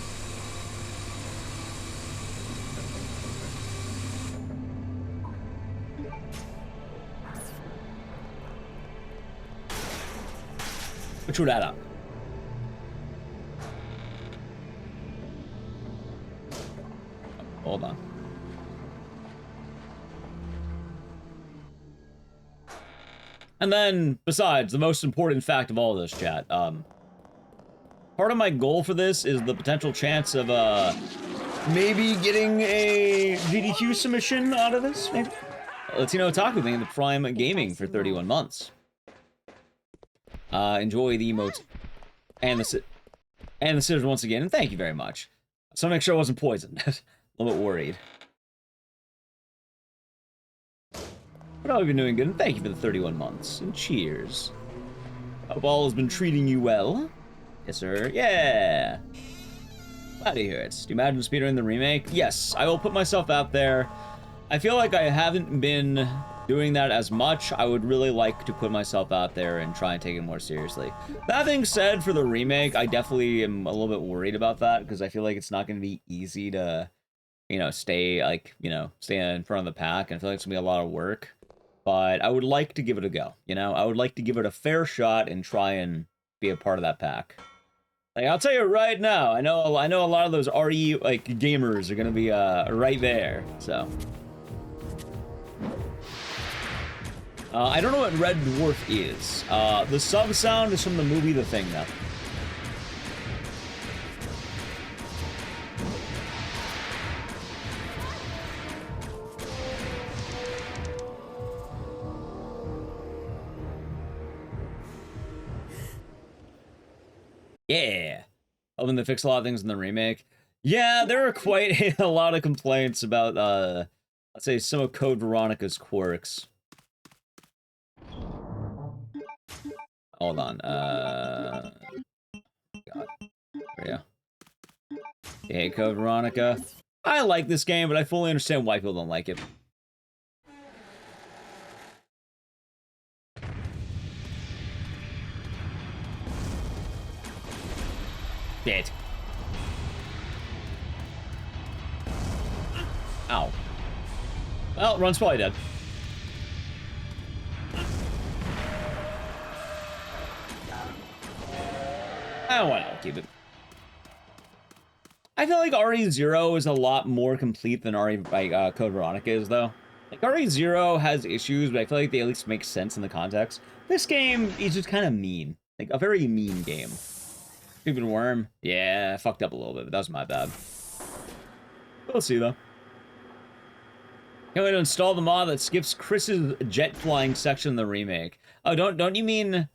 Which would add up. Hold on. And then, besides, the most important fact of all this, chat, part of my goal for this is the potential chance of, maybe getting a GDQ submission out of this, maybe? Latino Otaku being the Prime Gaming for 31 months. Enjoy the emotes and the scissors once again, and thank you very much. So make sure I wasn't poisoned. A little bit worried. But I've been doing good, and thank you for the 31 months, and cheers. Hope all has been treating you well. Yes, sir. Yeah! Glad to hear it. Do you imagine speedrunning the remake? Yes, I will put myself out there. I feel like I haven't been doing that as much. I would really like to put myself out there and try and take it more seriously. That being said, for the remake, I definitely am a little bit worried about that, because I feel like it's not going to be easy to, you know, stay in front of the pack, and I feel like it's going to be a lot of work. But I would like to give it a go, you know? I would like to give it a fair shot and try and be a part of that pack. Like, I'll tell you right now, I know a lot of those RE, like, gamers are gonna be, right there, so. I don't know what Red Dwarf is. The sub sound is from the movie The Thing, though. Yeah. Hoping to fix a lot of things in the remake. Yeah, there are quite a lot of complaints about, let's say, some of Code Veronica's quirks. Hold on, God. There we go. Hey, Code Veronica. I like this game, but I fully understand why people don't like it. Dead. Ow. Well, Run's probably dead. Oh, why not? Keep it. I feel like RE0 is a lot more complete than Code Veronica is, though. Like, RE0 has issues, but I feel like they at least make sense in the context. This game is just kind of mean. Like, a very mean game. Stupid worm. Yeah, I fucked up a little bit, but that was my bad. We'll see, though. Can't wait to install the mod that skips Chris's jet flying section in the remake. Oh, don't you mean...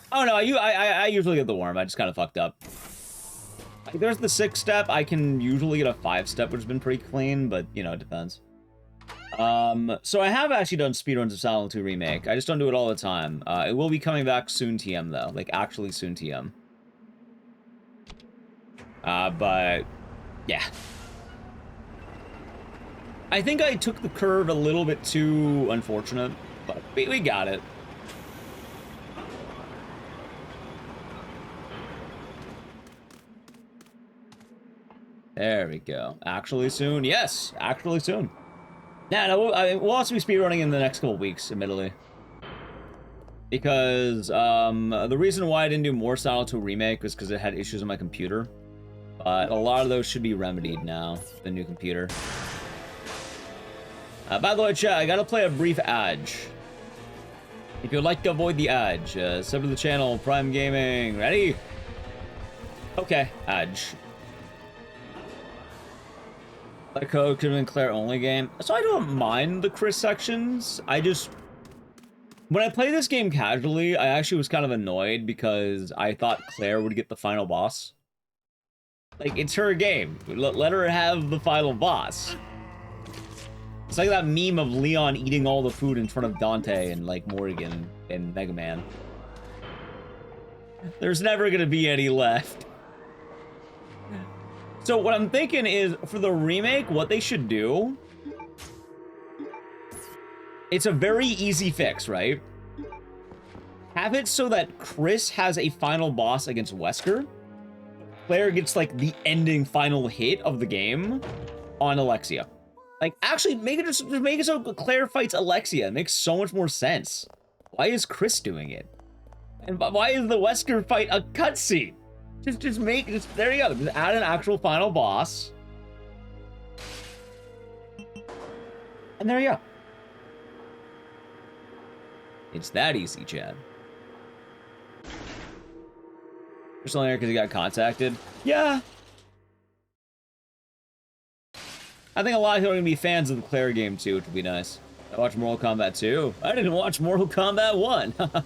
Oh, no, I usually get the worm. I just kind of fucked up. Like, there's the 6-step. I can usually get a 5-step, which has been pretty clean, but, you know, it depends. So I have actually done speedruns of Silent Hill 2 Remake. I just don't do it all the time. It will be coming back soon, TM, though. Like, actually soon, TM. But, yeah. I think I took the curve a little bit too unfortunate, but we got it. There we go. Actually soon? Yes, actually soon. Nah, no, we'll also be speedrunning in the next couple weeks, admittedly. Because, the reason why I didn't do more Silent Hill Remake was because it had issues on my computer. But a lot of those should be remedied now, the new computer. By the way, chat, I gotta play a brief ad. If you'd like to avoid the ad, sub to the channel, Prime Gaming. Ready? Okay, ad. That code could have been Claire only game. So I don't mind the Chris sections. I just... When I play this game casually, I actually was kind of annoyed because I thought Claire would get the final boss. Like, it's her game. Let her have the final boss. It's like that meme of Leon eating all the food in front of Dante and, like, Morrigan and Mega Man. There's never gonna be any left. So what I'm thinking is, for the remake, what they should do It's a very easy fix, right? Have it so that Chris has a final boss against Wesker. Claire gets like the ending final hit of the game on Alexia. Like, actually, just make it so Claire fights Alexia. It makes so much more sense. Why is Chris doing it? And why is the Wesker fight a cutscene? There you go. Just add an actual final boss. And there you go. It's that easy, Chad. Just only here because he got contacted. Yeah. I think a lot of people are going to be fans of the Claire game too, which would be nice. I watched Mortal Kombat 2. I didn't watch Mortal Kombat 1. I don't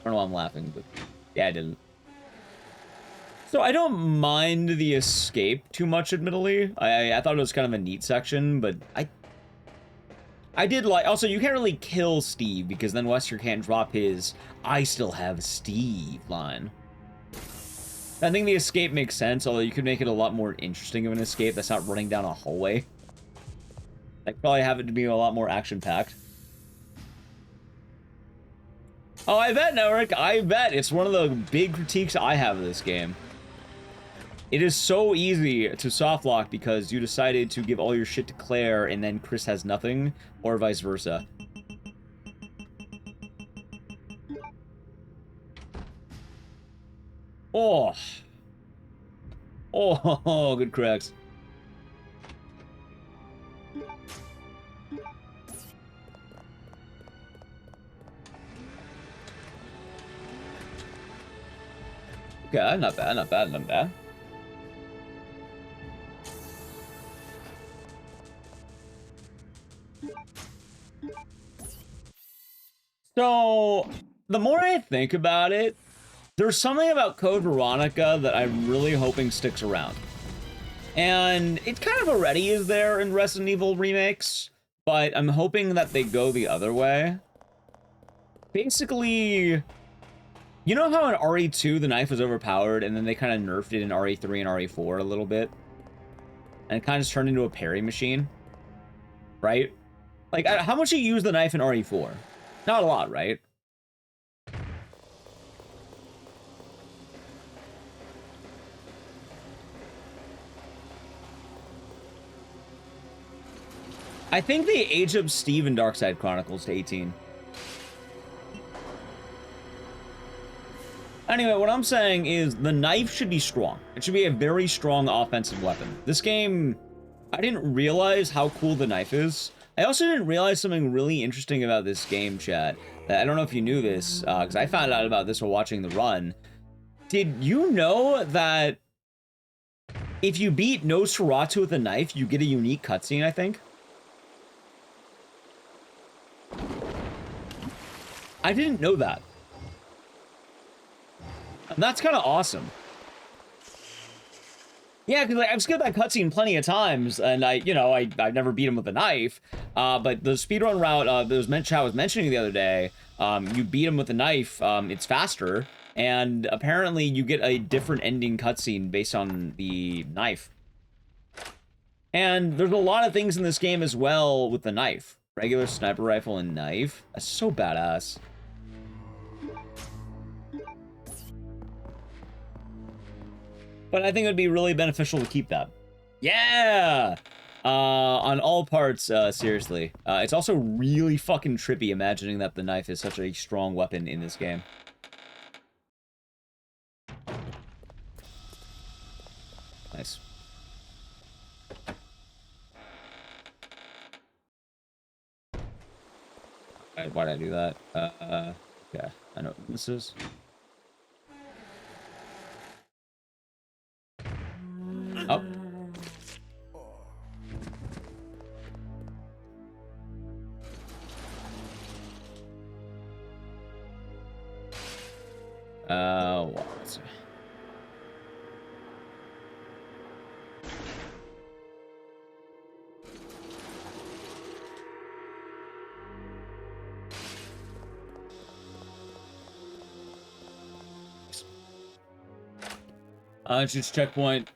know why I'm laughing, but yeah, I didn't. So I don't mind the escape too much, admittedly. I thought it was kind of a neat section, but I did like... Also, you can't really kill Steve, because then Wesker can't drop his "I still have Steve" line. I think the escape makes sense, although you could make it a lot more interesting of an escape that's not running down a hallway. Like, probably have it to be a lot more action-packed. Oh, I bet, Eric. I bet. It's one of the big critiques I have of this game. It is so easy to softlock because you decided to give all your shit to Claire and then Chris has nothing, or vice versa. Oh. Oh, good cracks. Okay, not bad, not bad, not bad. So, the more I think about it, there's something about Code Veronica that I'm really hoping sticks around. And it kind of already is there in Resident Evil remakes, but I'm hoping that they go the other way. Basically, you know how in RE2 the knife was overpowered and then they kind of nerfed it in RE3 and RE4 a little bit? And it kind of just turned into a parry machine? Right? Like, how much do you use the knife in RE4? Not a lot, right? I think they age up Steve in Darkside Chronicles to 18. Anyway, what I'm saying is the knife should be strong. It should be a very strong offensive weapon. This game, I didn't realize how cool the knife is. I also didn't realize something really interesting about this game, chat. That I don't know if you knew this, because I found out about this while watching the run. Did you know that if you beat Nosferatu with a knife, you get a unique cutscene, I think? I didn't know that. And that's kind of awesome. Yeah, because like, I've skipped that cutscene plenty of times, and I've never beat him with a knife. But the speedrun route Chat was mentioning the other day, you beat him with a knife, it's faster, and apparently you get a different ending cutscene based on the knife. And there's a lot of things in this game as well with the knife. Regular sniper rifle and knife. That's so badass. But I think it would be really beneficial to keep that. Yeah! On all parts, seriously. It's also really fucking trippy imagining that the knife is such a strong weapon in this game. Nice. Why did I do that? Okay, I know what this is. Oh. What? Just checkpoint.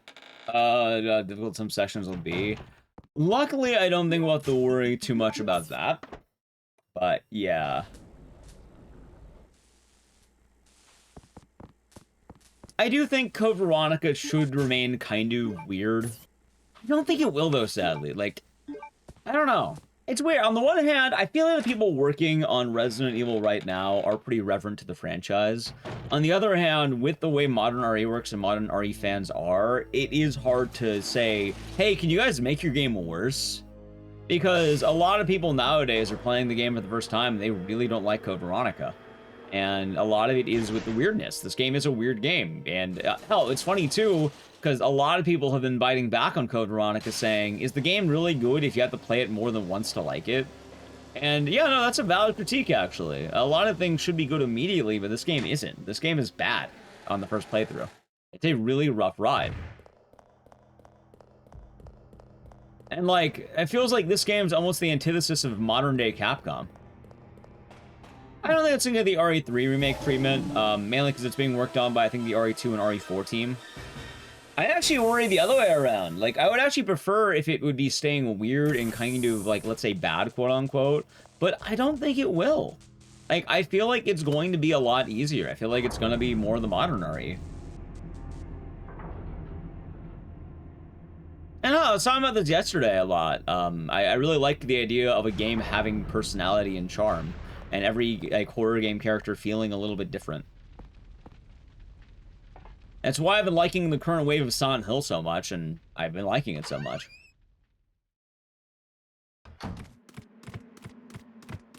Difficult some sections will be. Luckily, I don't think we'll have to worry too much about that. But yeah. I do think Code Veronica should remain kind of weird. I don't think it will though, sadly. Like, I don't know. It's weird. On the one hand, I feel like the people working on Resident Evil right now are pretty reverent to the franchise. On the other hand, with the way modern RE works and modern RE fans are, it is hard to say, hey, can you guys make your game worse? Because a lot of people nowadays are playing the game for the first time and they really don't like Code Veronica. And a lot of it is with the weirdness. This game is a weird game. And hell, it's funny too, because a lot of people have been biting back on Code Veronica saying, is the game really good if you have to play it more than once to like it? And yeah, no, that's a valid critique, actually. A lot of things should be good immediately, but this game isn't. This game is bad on the first playthrough. It's a really rough ride. And like, it feels like this game's almost the antithesis of modern-day Capcom. I don't think it's gonna get the RE3 remake treatment, mainly because it's being worked on by, I think, the RE2 and RE4 team. I actually worry the other way around. Like, I would actually prefer if it would be staying weird and kind of, like, let's say bad, quote-unquote, but I don't think it will. Like, I feel like it's going to be a lot easier. I feel like it's gonna be more the modern RE. And I was talking about this yesterday a lot. I really liked the idea of a game having personality and charm, and every like horror game character feeling a little bit different. That's why I've been liking the current wave of Silent Hill so much, and I've been liking it so much.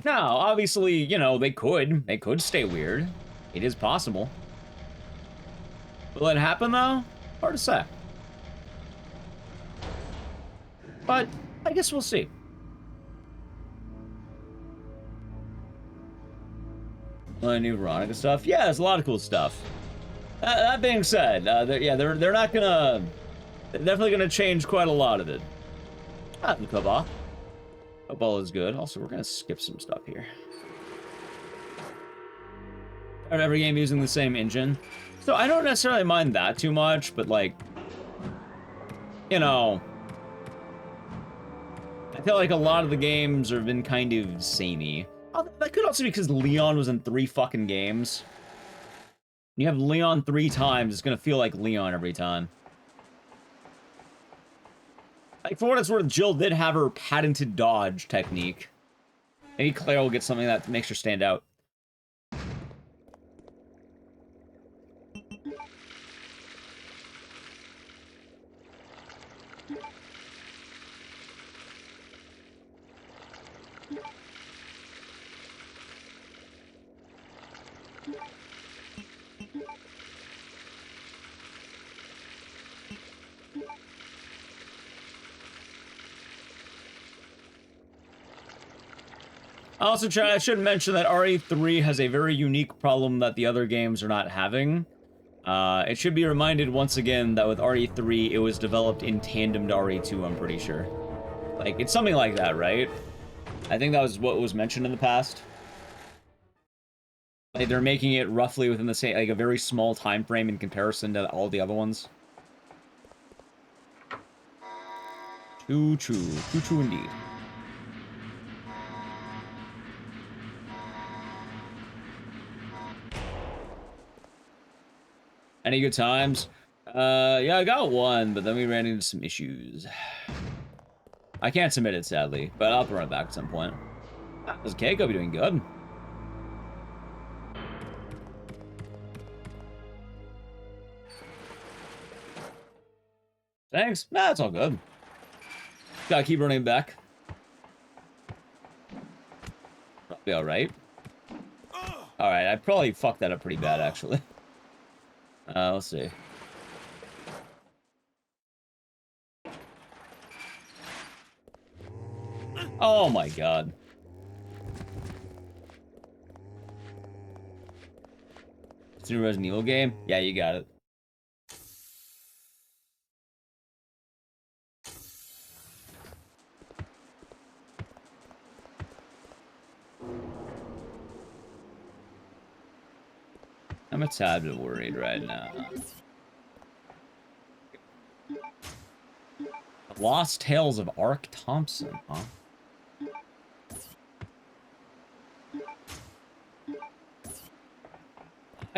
Now, obviously, you know, they could stay weird. It is possible. Will it happen though? Hard to say. But I guess we'll see. New Veronica stuff. Yeah, there's a lot of cool stuff. That being said, they're not gonna. They're definitely gonna change quite a lot of it. Ah, the Cobalt. Cobalt is good. Also, we're gonna skip some stuff here. Every game using the same engine, so I don't necessarily mind that too much. But like, you know, I feel like a lot of the games have been kind of samey. That could also be because Leon was in 3 fucking games. You have Leon 3 times, it's gonna feel like Leon every time. Like, for what it's worth, Jill did have her patented dodge technique. Maybe Claire will get something that makes her stand out. Also, I should mention that RE3 has a very unique problem that the other games are not having. It should be reminded once again that with RE3, it was developed in tandem to RE2, I'm pretty sure. Like, it's something like that, right? I think that was what was mentioned in the past. Like, they're making it roughly within the same, like, a very small time frame in comparison to all the other ones. Too true. Too true indeed. Any good times? Yeah, I got one, but then we ran into some issues. I can't submit it, sadly, but I'll run it back at some point. How's Keiko be doing good? Thanks. Nah, it's all good. Gotta keep running back. Probably alright. Alright, I probably fucked that up pretty bad, actually. Let's see. Oh my god. It's a new Resident Evil game? Yeah, you got it. I'm a tad bit worried right now. Lost Tales of Ark Thompson, huh?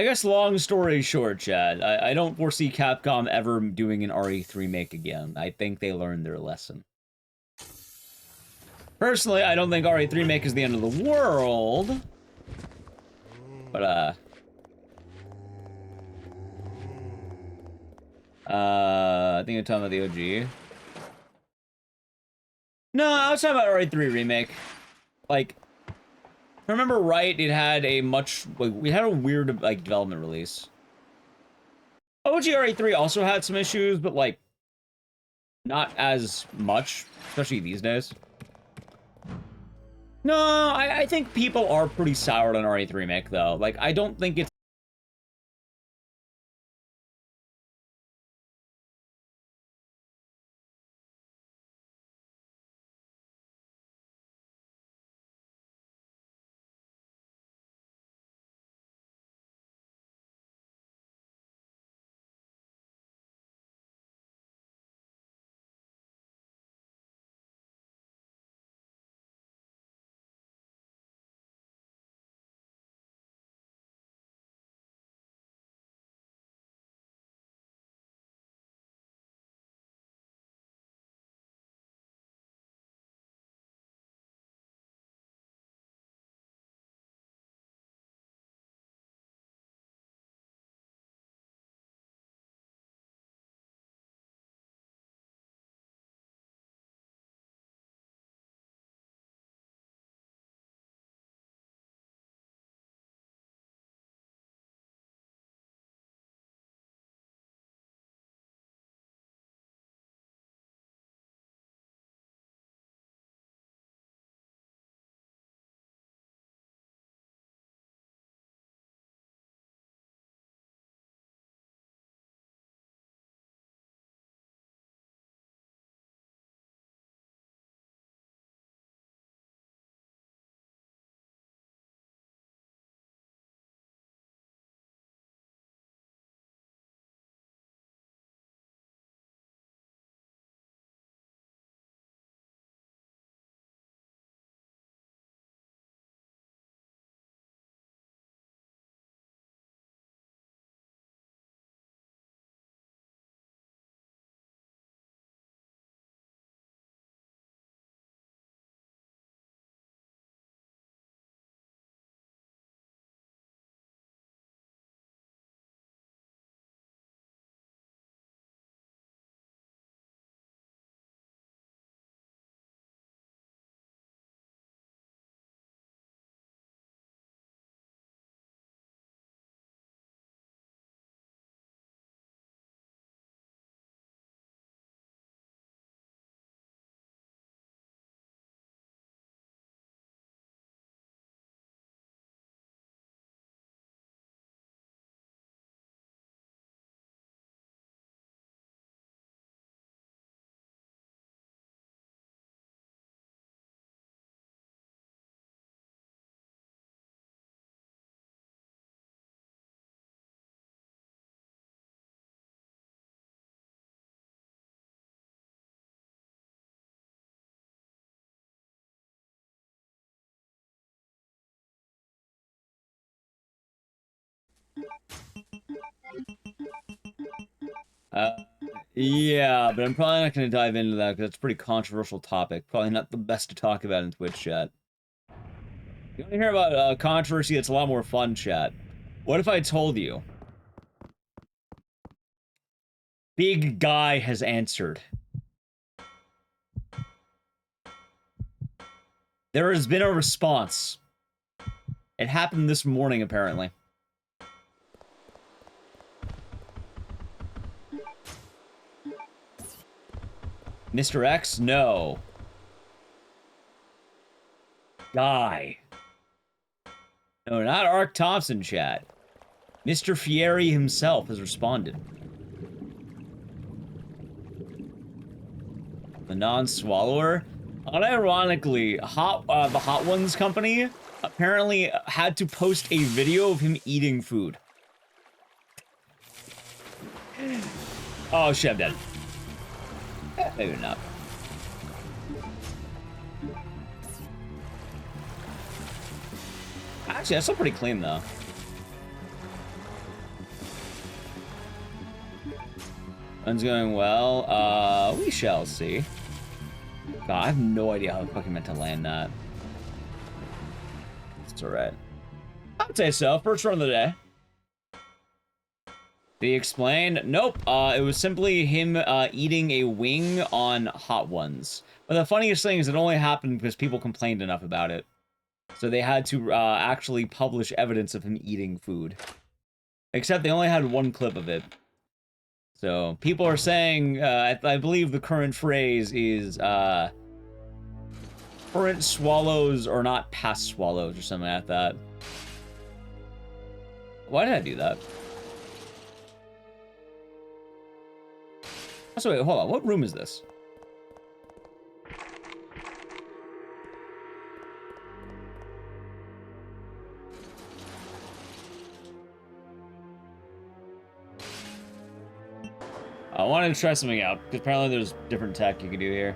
I guess long story short, Chad, I don't foresee Capcom ever doing an RE3 make again. I think they learned their lesson. Personally, I don't think RE3 make is the end of the world. But, I think I'm talking about the OG. No, I was talking about RE3 remake. Like, if I remember right, it had a much, like, we had a weird, like, development release. OG RE3 also had some issues, but, like, not as much, especially these days. No, I think people are pretty soured on RE3 remake, though. Like, I don't think it's yeah, but I'm probably not going to dive into that because it's a pretty controversial topic. Probably not the best to talk about in Twitch chat. You want to hear about controversy that's a lot more fun, chat? What if I told you? Big Guy has answered. There has been a response. It happened this morning, apparently. Mr. X? No. Guy. No, not Ark Thompson, chat. Mr. Fieri himself has responded. The non-swallower? Unironically, the Hot Ones company apparently had to post a video of him eating food. Oh shit, I'm dead. Maybe not. Actually, that's still pretty clean, though. Run's going well. We shall see. God, I have no idea how the fuck I meant to land that. It's alright. I'd say so. First run of the day. Did he explain? Nope. It was simply him eating a wing on Hot Ones. But the funniest thing is it only happened because people complained enough about it. So they had to actually publish evidence of him eating food. Except they only had one clip of it. So people are saying, I believe the current phrase is, current swallows are not past swallows or something like that. Why did I do that? So wait, hold on. What room is this? I wanted to try something out, because apparently there's different tech you can do here.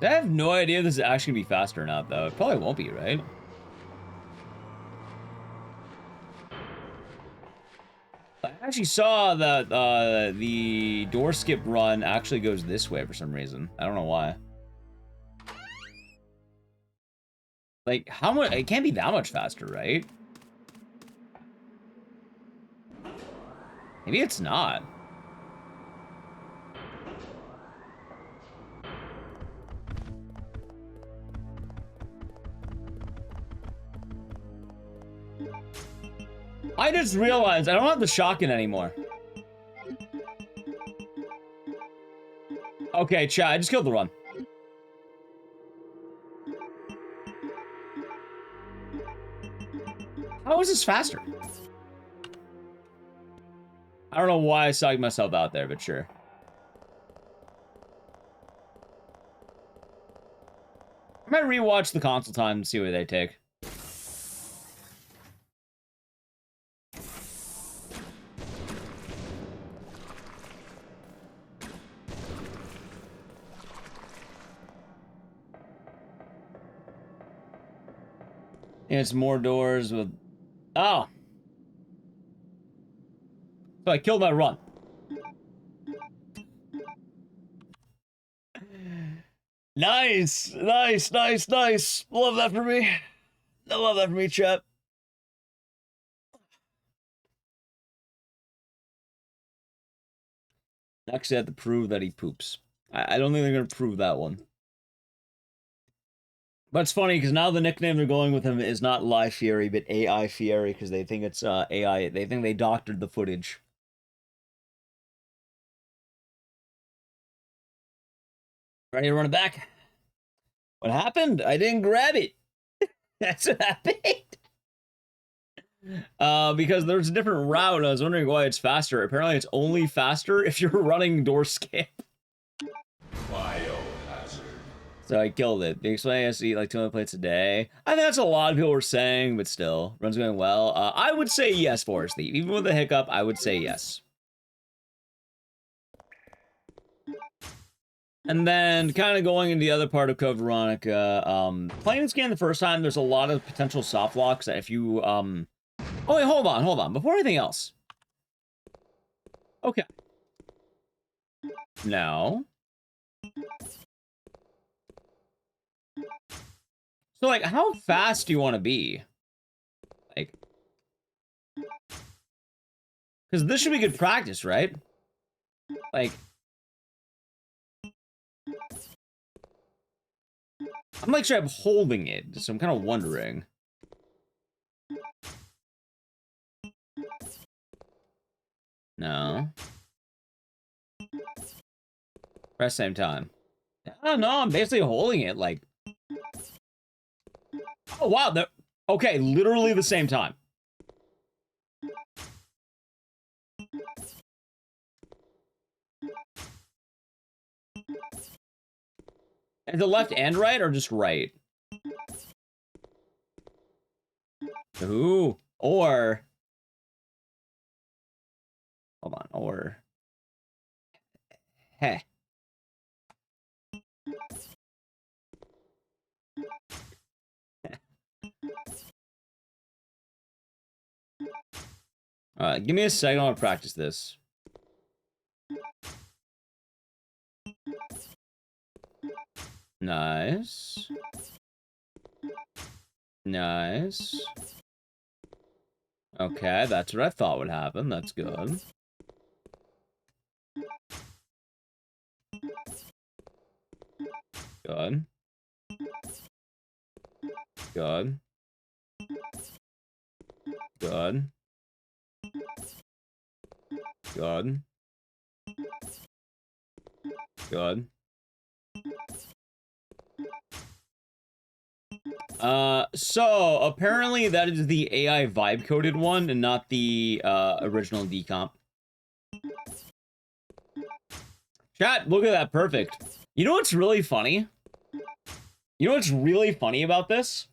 I have no idea if this is actually gonna be faster or not, though. It probably won't be, right? I actually saw that the door skip run actually goes this way for some reason. I don't know why. Like, how much? It can't be that much faster, right? Maybe it's not. I just realized I don't have the shotgun anymore. Okay, chat, I just killed the run. How is this faster? I don't know why I psyched myself out there, but sure. I might rewatch the console time and see what they take. It's more doors with... Oh! So I killed my run. Nice! Nice, nice, nice! Love that for me. I love that for me, chat. Next, I have to prove that he poops. I don't think they're going to prove that one. But it's funny, because now the nickname they're going with him is not Live Fury, but AI Fury, because they think it's AI. They think they doctored the footage. Ready to run it back? What happened? I didn't grab it. That's what happened. Because there's a different route, and I was wondering why it's faster. Apparently, it's only faster if you're running door skip. So I killed it. They explain I have to eat like 200 plates a day. I think that's a lot of people were saying, but still. Run's going well. I would say yes, Forest Thief. Even with a hiccup, I would say yes. And then, kind of going into the other part of Code Veronica, playing this game the first time, there's a lot of potential soft locks that if you, Oh, wait, hold on. Before anything else. Okay. No. So, like, how fast do you want to be? Like... Because this should be good practice, right? Like... I'm like sure I'm holding it, so I'm kind of wondering. No. Press same time. Oh no, I'm basically holding it like... Oh wow, okay, literally the same time. Is it left and right, or just right? Ooh, or... Hold on, or... Heh. Alright, give me a second. I want to practice this. Nice. Nice. Okay, that's what I thought would happen. That's good. Good. Good. Good. Good. Good. So apparently that is the AI vibe coded one and not the original decomp. Chat, look at that, perfect. You know what's really funny? You know what's really funny about this?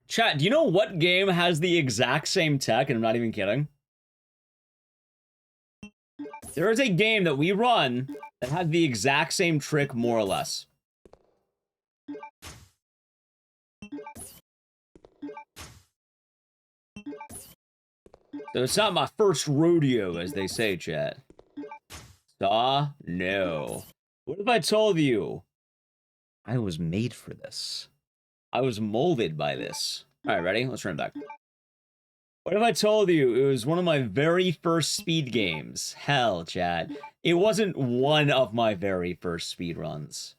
Chat, do you know what game has the exact same tech? And I'm not even kidding. There is a game that we run that has the exact same trick, more or less. So it's not my first rodeo, as they say, chat. Saw? No. What if I told you I was made for this? I was molded by this. All right, ready? Let's run it back. What if I told you it was one of my very first speed games? Hell, chat. It wasn't one of my very first speed runs.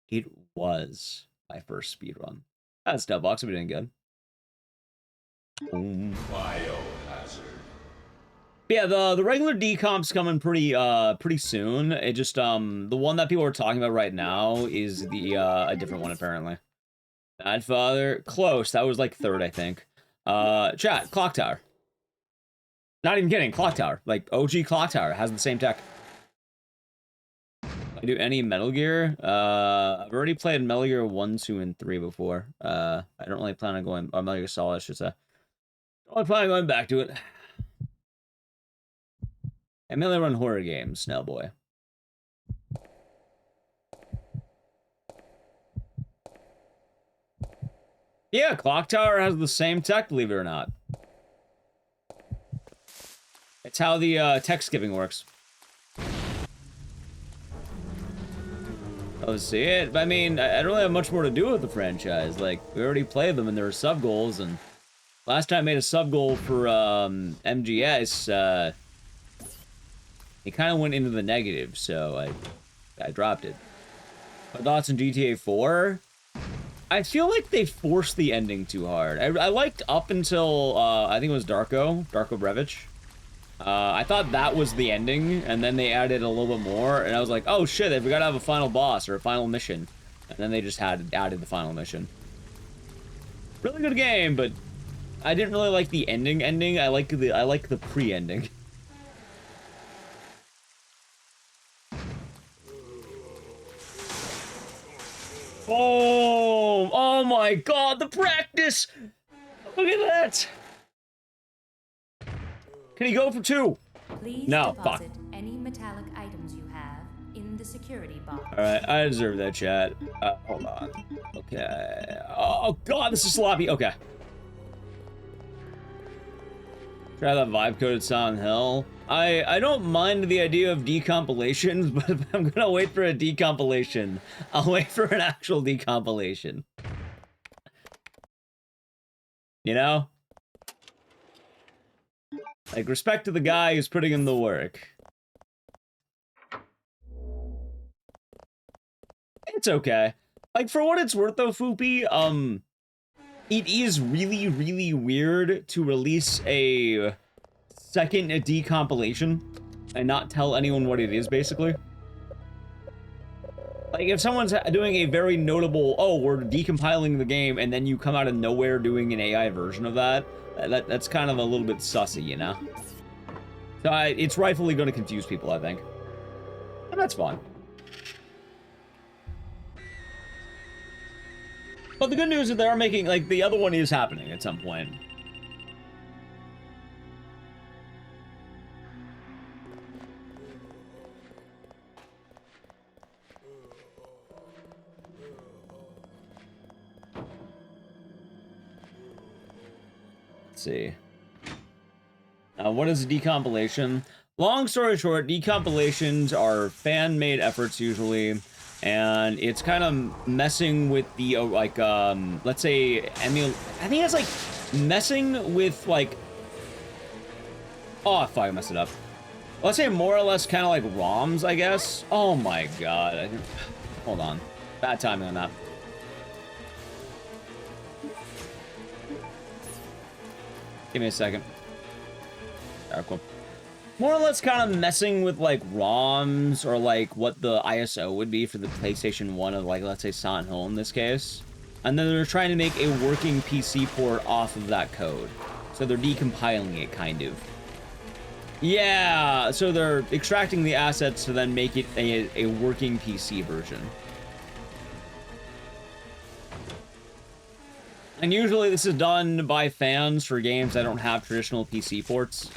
It was my first speed run. That's Dubbox. We did good. Biohazard. Yeah, the regular decomp's coming pretty soon. It just the one that people are talking about right now is the a different one apparently. Godfather, close. That was like third, I think. Chat, Clock Tower. Not even kidding, Clock Tower. Like OG Clock Tower has the same tech. I do any Metal Gear. I've already played Metal Gear 1, 2, and 3 before. I don't really plan on going. Metal Gear Solid, I should say. I don't plan on going back to it. I mainly run horror games, Snail Boy. Yeah, Clock Tower has the same tech, believe it or not. It's how the tech skipping works. Oh, see it? I mean, I don't really have much more to do with the franchise. Like, we already played them and there were sub goals, and last time I made a sub goal for MGS, it kind of went into the negative, so I dropped it. My thoughts on GTA 4? I feel like they forced the ending too hard. I liked up until, I think it was Darko Brevic. I thought that was the ending, and then they added a little bit more, and I was like, oh shit, we gotta have a final boss, or a final mission. And then they just added the final mission. Really good game, but I didn't really like the ending. I like the pre-ending. Oh my god, the practice! Look at that! Can he go for 2? Please No, deposit fuck. any metallic items you have in the security box. Alright, I deserve that, chat. Hold on. Okay. Oh god, this is sloppy. Okay. Try that vibe-coded Silent Hill. I don't mind the idea of decompilations, but if I'm gonna wait for a decompilation, I'll wait for an actual decompilation. You know? Like, respect to the guy who's putting in the work. It's okay. Like, for what it's worth, though, Foopy, it is really, really weird to release a second decompilation and not tell anyone what it is, basically. Like, if someone's doing a very notable, oh, we're decompiling the game, and then you come out of nowhere doing an AI version of that, that's kind of a little bit sussy, you know? So it's rightfully going to confuse people, I think. And that's fine. But the good news is they are making, like, the other one is happening at some point. Let's see. What is a decompilation? Long story short, decompilations are fan-made efforts usually, and it's kind of messing with the like let's say I think it's like messing with like oh fuck, I messed it up. Let's say more or less kind of like ROMs, I guess. Oh my god. Hold on. Bad timing on that. Give me a second. Alright, cool. More or less kind of messing with like ROMs or like what the ISO would be for the PlayStation 1 of like, let's say Silent Hill in this case. And then they're trying to make a working PC port off of that code. So they're decompiling it kind of. Yeah, so they're extracting the assets to then make it a working PC version. And usually this is done by fans for games that don't have traditional PC ports.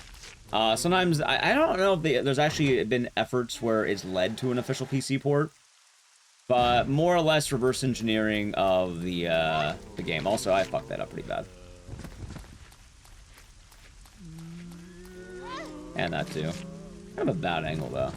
Sometimes, I don't know if there's actually been efforts where it's led to an official PC port. But more or less reverse engineering of the game. Also, I fucked that up pretty bad. And that too. Kind of a bad angle though.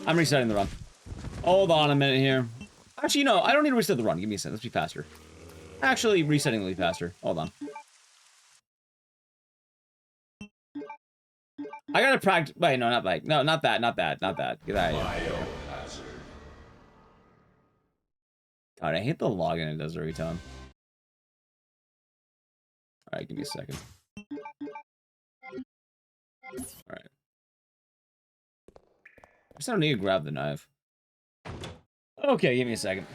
I'm resetting the run. Hold on a minute here. Actually, no, I don't need to reset the run. Give me a second. Let's be faster. Actually, resetting will be faster. Hold on. I gotta practice. Wait, no, not like. No, not that. Not that. Not that. Get out of here. God, I hate the login it does every time. Alright, give me a second. Alright. I just don't need to grab the knife. Okay, give me a second.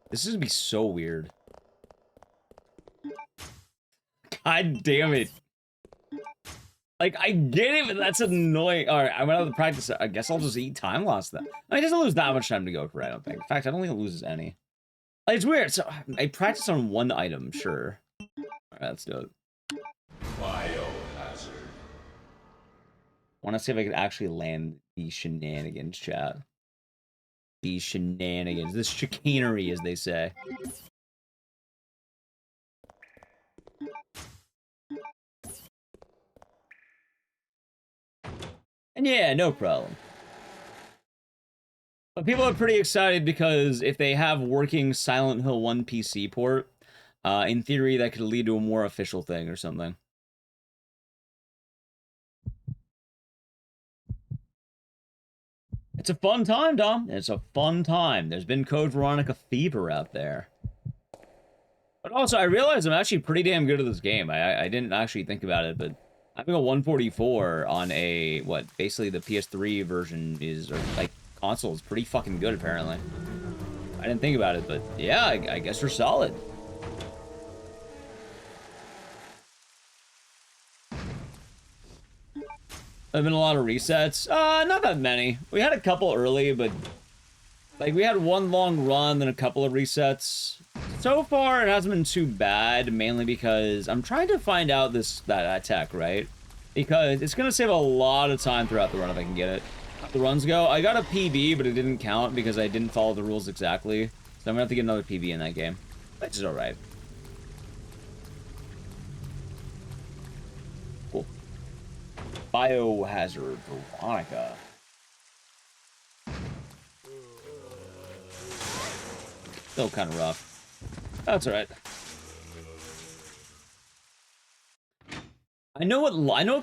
This is gonna be so weird. God damn it. Like, I get it, but that's annoying. Alright, I went out to practice. I guess I'll just eat time loss then. I mean, it doesn't lose that much time to go for it, I don't think. In fact, I don't think it loses any. Like, it's weird. So, I practice on one item, sure. Alright, let's do it. Biohazard. I want to see if I can actually land the shenanigans, chat. These shenanigans. This chicanery, as they say. And yeah, no problem. But people are pretty excited because if they have working Silent Hill 1 PC port, in theory, that could lead to a more official thing or something. It's a fun time, Dom. It's a fun time. There's been Code Veronica fever out there. But also, I realize I'm actually pretty damn good at this game. I didn't actually think about it, but having a 144 on a, what, basically the PS3 version is, or, like, console is pretty fucking good, apparently. I didn't think about it, but yeah, I guess we're solid. There've been a lot of resets. Not that many. We had a couple early, but like we had one long run, then a couple of resets. So far, it hasn't been too bad, mainly because I'm trying to find out that tech, right? Because it's gonna save a lot of time throughout the run if I can get it. The runs go. I got a PB, but it didn't count because I didn't follow the rules exactly. So I'm gonna have to get another PB in that game, which is alright. Cool. Biohazard Veronica. Still kind of rough. That's alright. I know what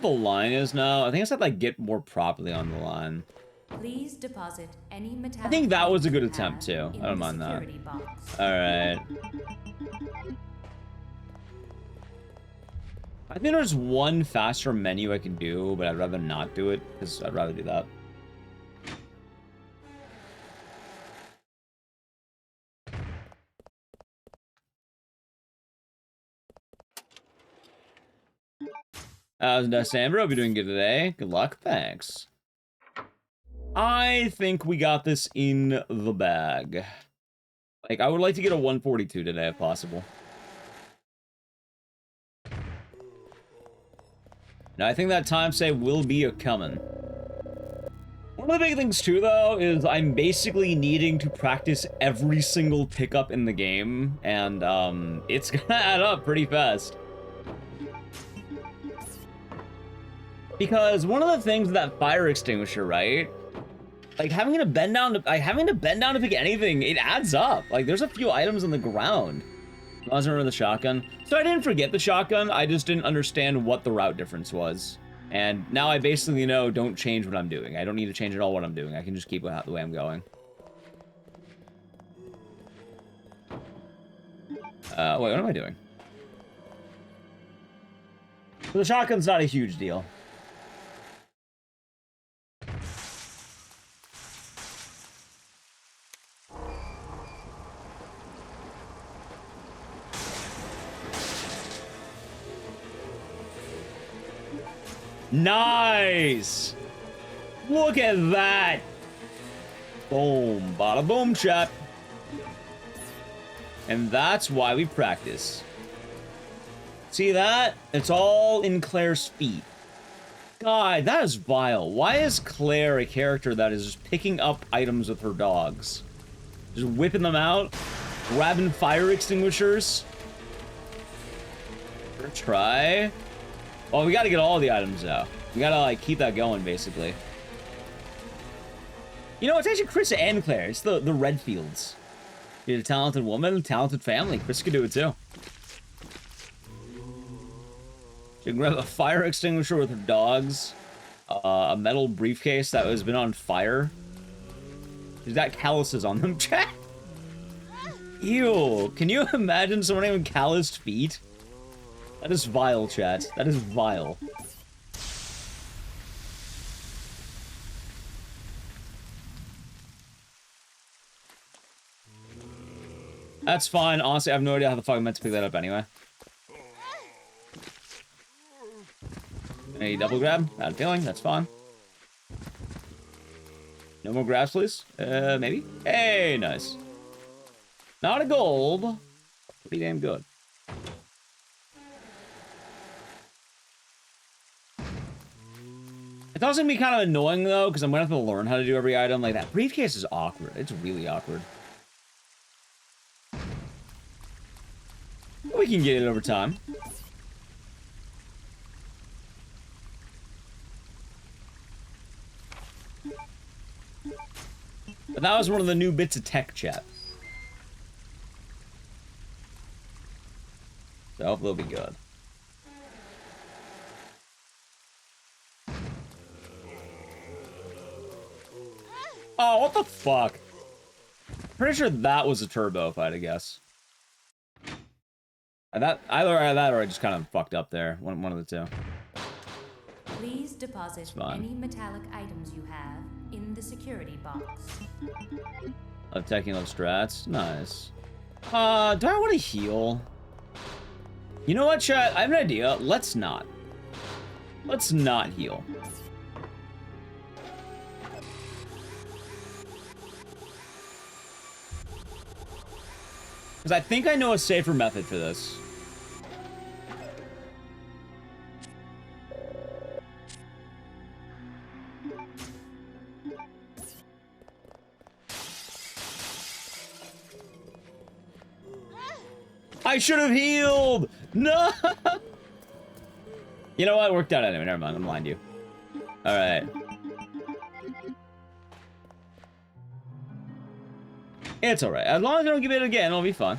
the line is now. I think I said like get more properly on the line. Please deposit any metallic. I think that was a good items you attempt, have too. in I don't the mind that. security box. Alright. I think there's one faster menu I can do, but I'd rather not do it, because I'd rather do that. How's December? Hope you're doing good today. Good luck. Thanks. I think we got this in the bag. Like, I would like to get a 142 today if possible. Now, I think that time save will be a coming. One of the big things, too, though, is I'm basically needing to practice every single pickup in the game, and, it's gonna add up pretty fast. Because one of the things with that fire extinguisher, right? Like, having to bend down to pick anything, it adds up. Like, there's a few items on the ground. I wasn't remember the shotgun. So I didn't forget the shotgun, I just didn't understand what the route difference was. And now I basically know don't change what I'm doing. I don't need to change at all what I'm doing. I can just keep the way I'm going. Wait, what am I doing? So the shotgun's not a huge deal. Nice! Look at that! Boom, bada boom, chat. And that's why we practice. See that? It's all in Claire's feet. God, that is vile. Why is Claire a character that is just picking up items with her dogs? Just whipping them out? Grabbing fire extinguishers? Try. Oh, we gotta get all the items out. We gotta, like, keep that going, basically. You know, it's actually Chris and Claire. It's the Redfields. You're a talented woman, talented family. Chris could do it, too. She can grab a fire extinguisher with her dogs. A metal briefcase that has been on fire. She's got calluses on them. Chat! Ew. Can you imagine someone having calloused feet? That is vile, chat. That is vile. That's fine. Honestly, I have no idea how the fuck I'm meant to pick that up anyway. Any double grab? Bad feeling. That's fine. No more grabs, please. Maybe? Hey, nice. Not a gold. Pretty damn good. It's also gonna be kind of annoying, though, because I'm gonna have to learn how to do every item. Like, that briefcase is awkward. It's really awkward. We can get it over time. But that was one of the new bits of tech, chat. So hopefully it'll be good. Oh, what the fuck? Pretty sure that was a turbo, if I had to guess. Either that or I just kind of fucked up there. One of the two. Please deposit any metallic items you have in the security box. Of taking those strats. Nice. Do I want to heal? You know what, chat? I have an idea. Let's not. Let's not heal. Because I think I know a safer method for this. I should have healed! No! You know what? It worked out anyway. Never mind. I'm lying to you. Alright. It's alright. As long as I don't give it again, it'll be fun.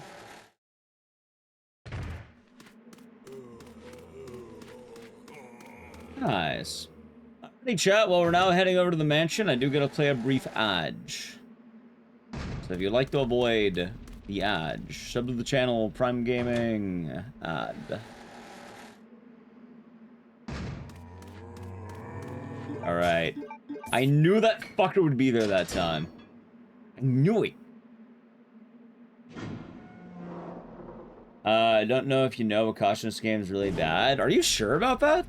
Nice. Hey chat, while we're now heading over to the mansion, I do get to play a brief ad. So if you'd like to avoid the ad, sub to the channel, Prime Gaming ad. Alright. I knew that fucker would be there that time. I knew it. I don't know if you know, but caution this game is really bad. Are you sure about that?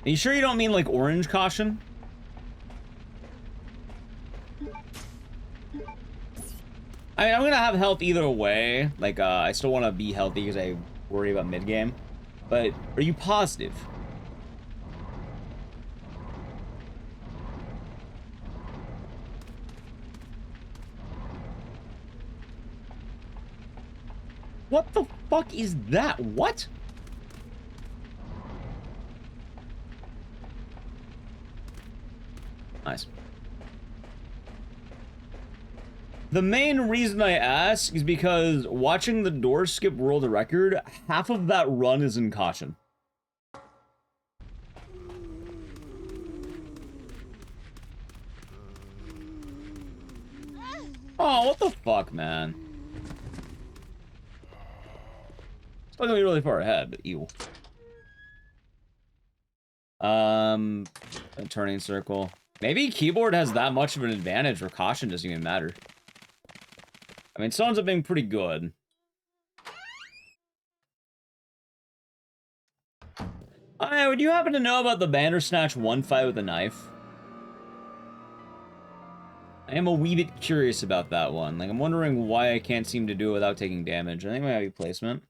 Are you sure you don't mean like orange caution? I mean, I'm gonna have health either way. Like, I still want to be healthy because I worry about mid-game. But, are you positive? What the fuck is that? What? Nice. The main reason I ask is because watching the door skip world record, half of that run is in caution. Oh, what the fuck, man? Still gonna be really far ahead, but ew. A turning circle. Maybe keyboard has that much of an advantage where caution doesn't even matter. I mean, it ends up being pretty good. Would you happen to know about the Bandersnatch 1 fight with a knife? I am a wee bit curious about that one. Like, I'm wondering why I can't seem to do it without taking damage. I think it might be placement.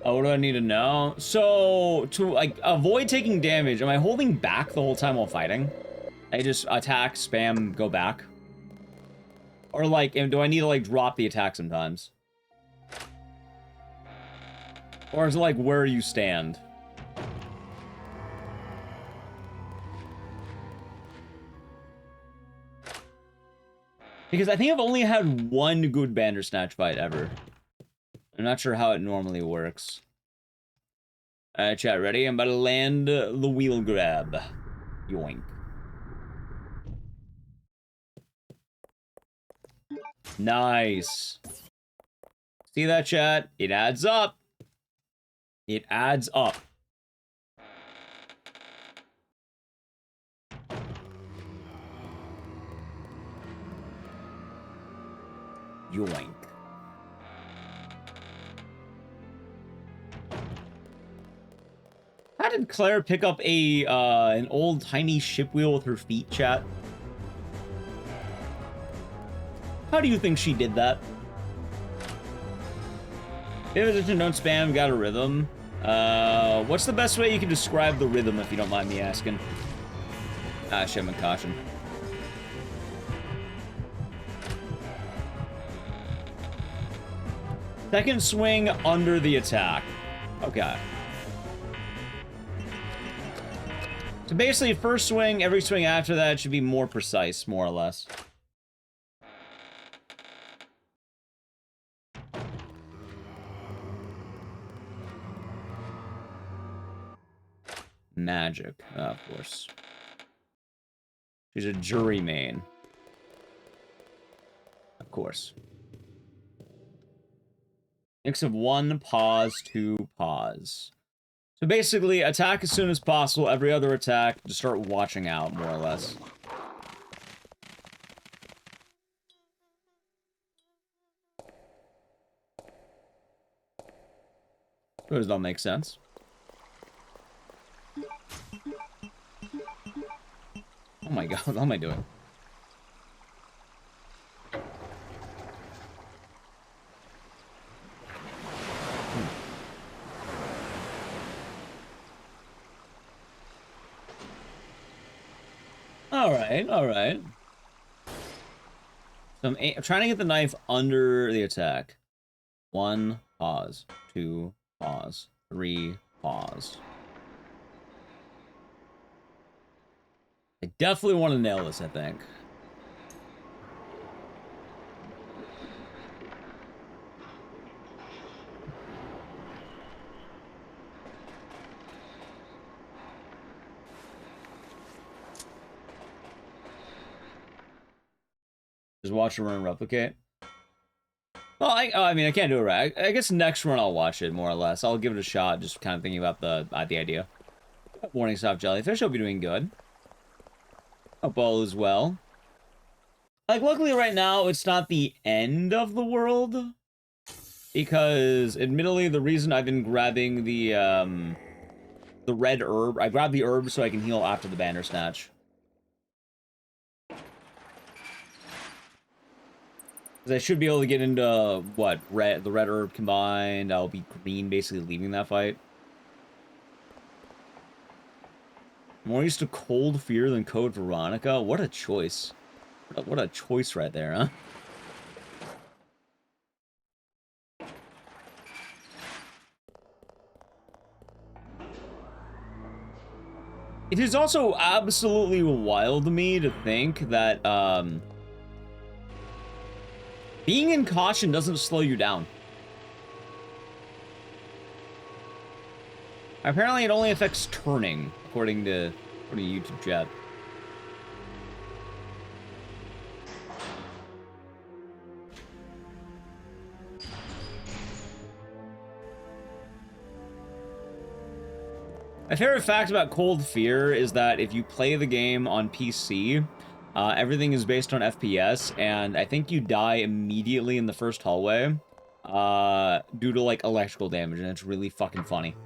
Oh, what do I need to know? So, to, like, avoid taking damage, am I holding back the whole time while fighting? I just attack, spam, go back? Or, like, do I need to, like, drop the attack sometimes? Or is it, like, where you stand? Because I think I've only had one good Bandersnatch fight ever. I'm not sure how it normally works. Alright, chat, ready? I'm about to land the wheel grab. Yoink. Nice. See that, chat? It adds up. It adds up. Yoink. How did Claire pick up a an old tiny ship wheel with her feet, chat? How do you think she did that? Position, don't spam, got a rhythm. What's the best way you can describe the rhythm, if you don't mind me asking? Ah, shit, I'm caution. Second swing under the attack. Okay. So basically, first swing, every swing after that should be more precise, more or less. Magic, of course. She's a jury main. Of course. Mix of 1, pause, 2, pause. So basically, attack as soon as possible, every other attack, just start watching out, more or less. Does that make sense? Oh my god, what am I doing? Alright, alright. So I'm trying to get the knife under the attack. 1, pause. 2, pause. 3, pause. I definitely want to nail this, I think. Just watch it run and replicate. Well, I mean, I can't do it right. I guess next run I'll watch it, more or less. I'll give it a shot, just kind of thinking about the idea. Morning soft jellyfish, hope you're doing good. Hope all is well. Like, luckily right now, it's not the end of the world. Because, admittedly, the reason I've been grabbing the red herb, I grabbed the herb so I can heal after the Bandersnatch. Because I should be able to get into, what, the red herb combined. I'll be green, basically leaving that fight. More used to Cold Fear than Code Veronica? What a choice. What a choice right there, huh? It is also absolutely wild to me to think that, being in caution doesn't slow you down. Apparently, it only affects turning, according to YouTube chat. My favorite fact about Cold Fear is that if you play the game on PC, everything is based on FPS, and I think you die immediately in the first hallway due to, like, electrical damage, and it's really fucking funny.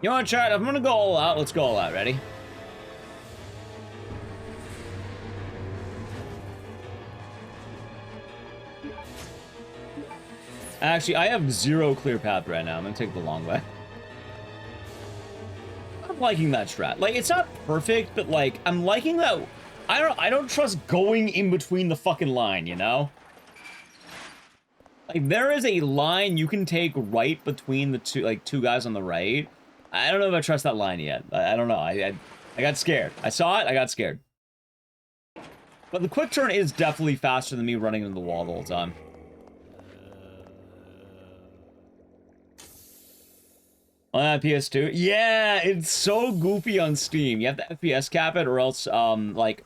You want to try it? I'm gonna go all out. Let's go all out. Ready? Actually, I have zero clear path right now. I'm gonna take the long way. I'm liking that strat. Like, it's not perfect, but, like, I'm liking that. I don't trust going in between the fucking line, you know? Like, there is a line you can take right between the two guys on the right. I don't know if I trust that line yet. I don't know. I got scared. I saw it, I got scared. But the quick turn is definitely faster than me running into the wall the whole time. On PS2? Yeah, it's so goofy on Steam. You have to FPS cap it, or else, like,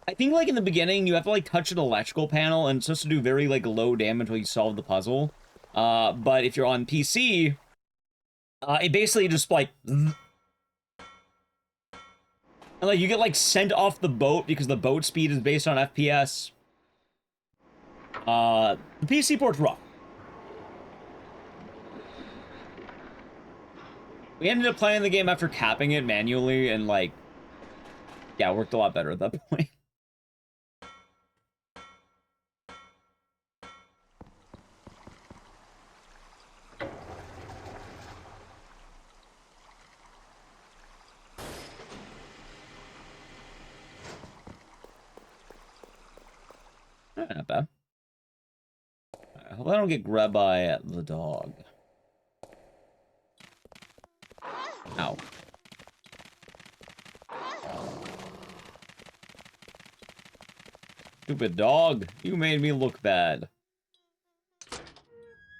I think, like, in the beginning, you have to, like, touch an electrical panel, and it's supposed to do very, like, low damage while you solve the puzzle. But if you're on PC, it basically just, like... And, like, you get, like, sent off the boat because the boat speed is based on FPS. The PC port's rough. We ended up playing the game after capping it manually, and, like... Yeah, it worked a lot better at that point. Not bad. I hope I don't get grabbed by the dog. Ow. Stupid dog. You made me look bad.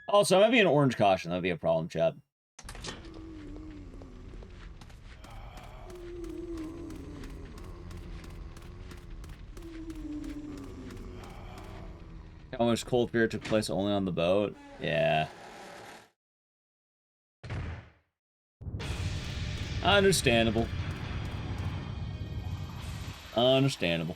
Also, I might be an orange caution. That'd be a problem, chat. How much Cold Fear took place only on the boat? Yeah. Understandable. Understandable.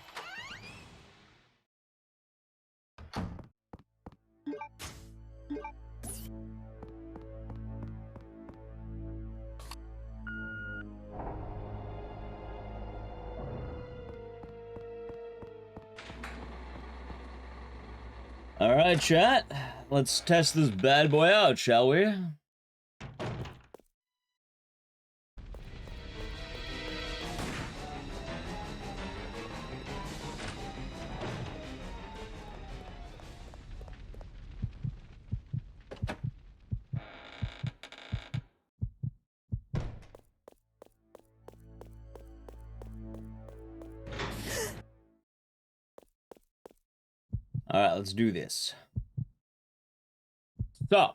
All right, chat. Let's test this bad boy out, shall we? All right, let's do this. So,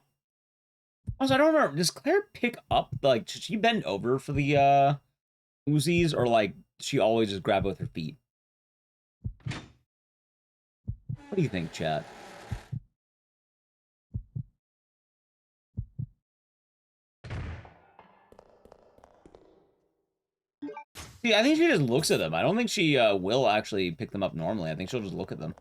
also, I don't remember. Does Claire pick up, like, should she bend over for the Uzis, or like she always just grab with her feet? What do you think, chat? See, I think she just looks at them. I don't think she will actually pick them up normally. I think she'll just look at them.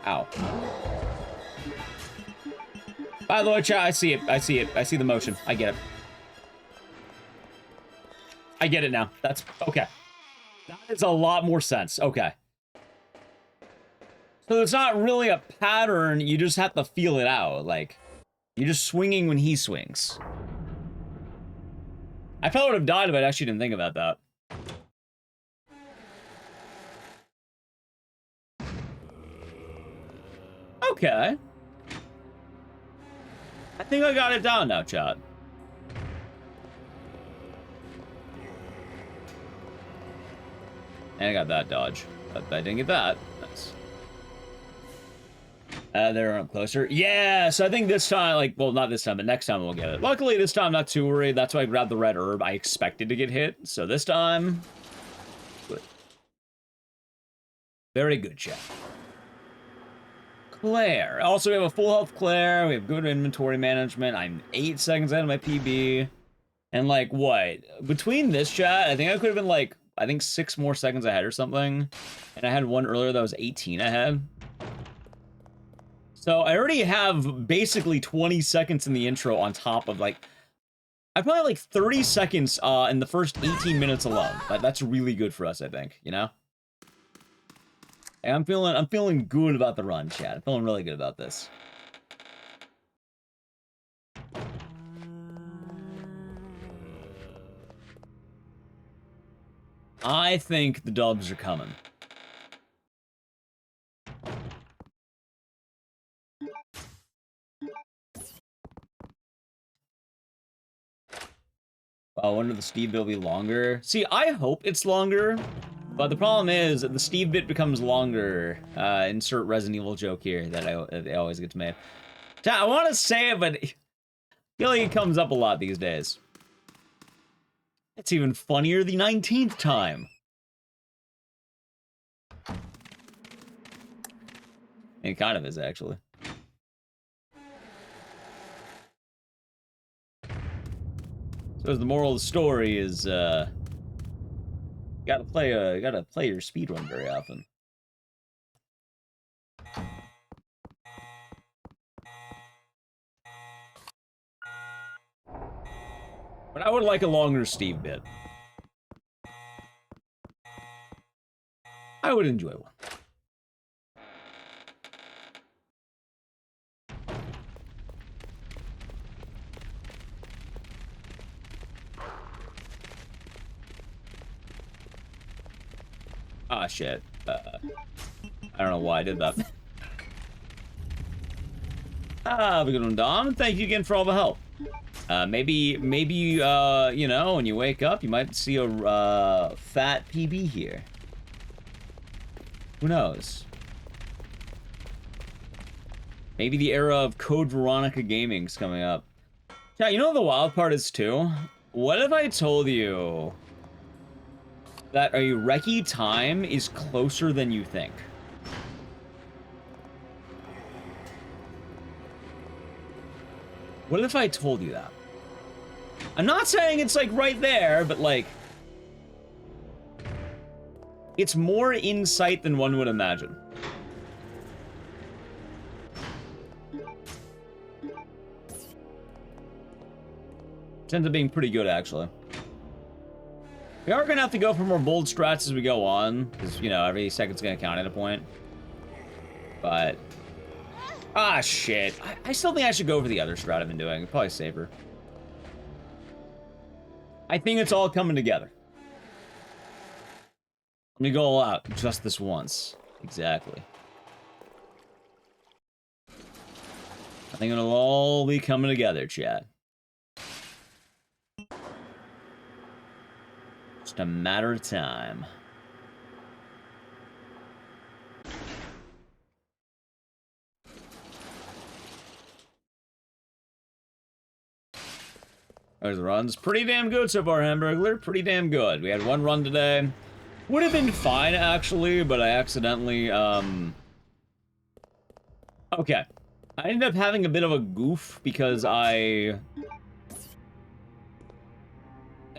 Ow. By the way, chat, I see it. I see it. I see the motion. I get it. I get it now. That's okay. That is a lot more sense. Okay. So it's not really a pattern. You just have to feel it out. Like, you're just swinging when he swings. I probably would have died if I actually didn't think about that. Okay. I think I got it down now, chat. And I got that dodge. But I didn't get that. Nice. They're closer. Yeah, so I think this time, like, well, not this time, but next time we'll get it. Luckily, this time, not too worried. That's why I grabbed the red herb. I expected to get hit. So this time, good. Very good, chat. Claire. Also, we have a full health Claire. We have good inventory management. I'm 8 seconds out of my PB. And, like, what? Between this chat, I think I could have been, like, I think 6 more seconds ahead or something. And I had one earlier that was 18 ahead. So I already have basically 20 seconds in the intro on top of, like, I probably like 30 seconds in the first 18 minutes alone. That's really good for us, I think, you know? And I'm feeling good about the run, chat. I'm feeling really good about this. I think the dubs are coming. I wonder if the Steve bit will be longer. See, I hope it's longer, but the problem is that the Steve bit becomes longer. Insert Resident Evil joke here that I always get to make. I want to say it, but I feel like it comes up a lot these days. It's even funnier the 19th time. It kind of is, actually. So the moral of the story is, you gotta play your speedrun very often. But I would like a longer Steve bit. I would enjoy one. Ah, shit. I don't know why I did that. Have a good one, Dom. Thank you again for all the help. Maybe, you know, when you wake up, you might see a fat PB here. Who knows? Maybe the era of Code Veronica gaming's coming up. Yeah, you know what the wild part is, too? What if I told you that a recce time is closer than you think? What if I told you that? I'm not saying it's, like, right there, but, like, it's more in sight than one would imagine. It ends up being pretty good, actually. We are gonna have to go for more bold strats as we go on, because, you know, every second's gonna count at a point. But... ah, shit. I still think I should go for the other strat I've been doing. It's probably safer. I think it's all coming together. Let me go all out just this once. Exactly. think it'll all be coming together, chat. Just a matter of time. There's the runs. Pretty damn good so far, Hamburglar. Pretty damn good. We had one run today. Would have been fine, actually, but I accidentally, Okay. I ended up having a bit of a goof because I've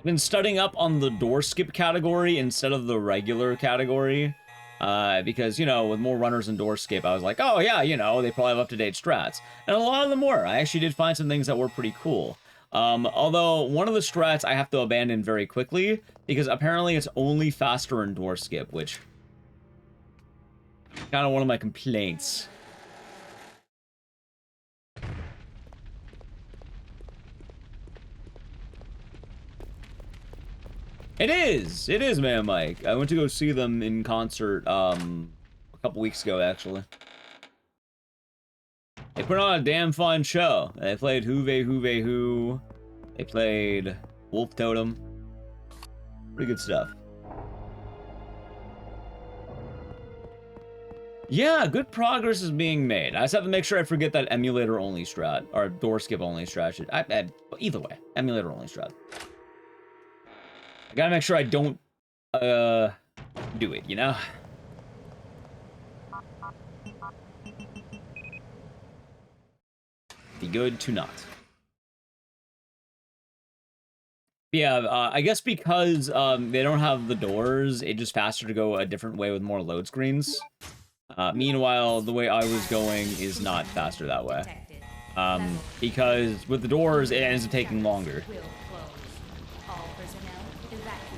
been studying up on the door skip category instead of the regular category. Because, you know, with more runners in door skip, I was like, oh yeah, you know, they probably have up-to-date strats. And a lot of them were. I actually did find some things that were pretty cool. Although one of the strats I have to abandon very quickly because apparently it's only faster in door skip, which kind of one of my complaints. It is, man, Mike. I went to go see them in concert, a couple weeks ago, actually. They put on a damn fine show. They played Who. They played Wolf Totem. Pretty good stuff. Yeah, good progress is being made. I just have to make sure I forget that emulator-only strat, or door skip-only strat. Either way, emulator-only strat. I gotta make sure I don't, do it, you know? Be good to not. Yeah, I guess because, they don't have the doors, it's just faster to go a different way with more load screens. Meanwhile, the way I was going is not faster that way. Because with the doors, it ends up taking longer.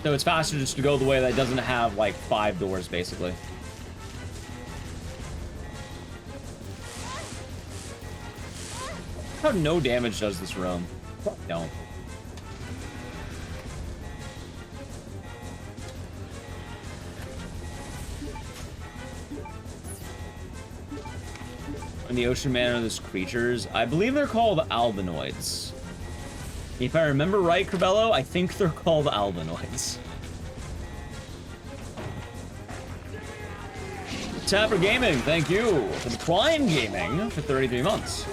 So it's faster just to go the way that doesn't have, like, 5 doors, basically. How no damage does this roam? Don't. In the ocean man are those creatures. I believe they're called albinoids. If I remember right, Crivello, I think they're called albinoids. Tapper Gaming, thank you for the Prime Gaming for 33 months.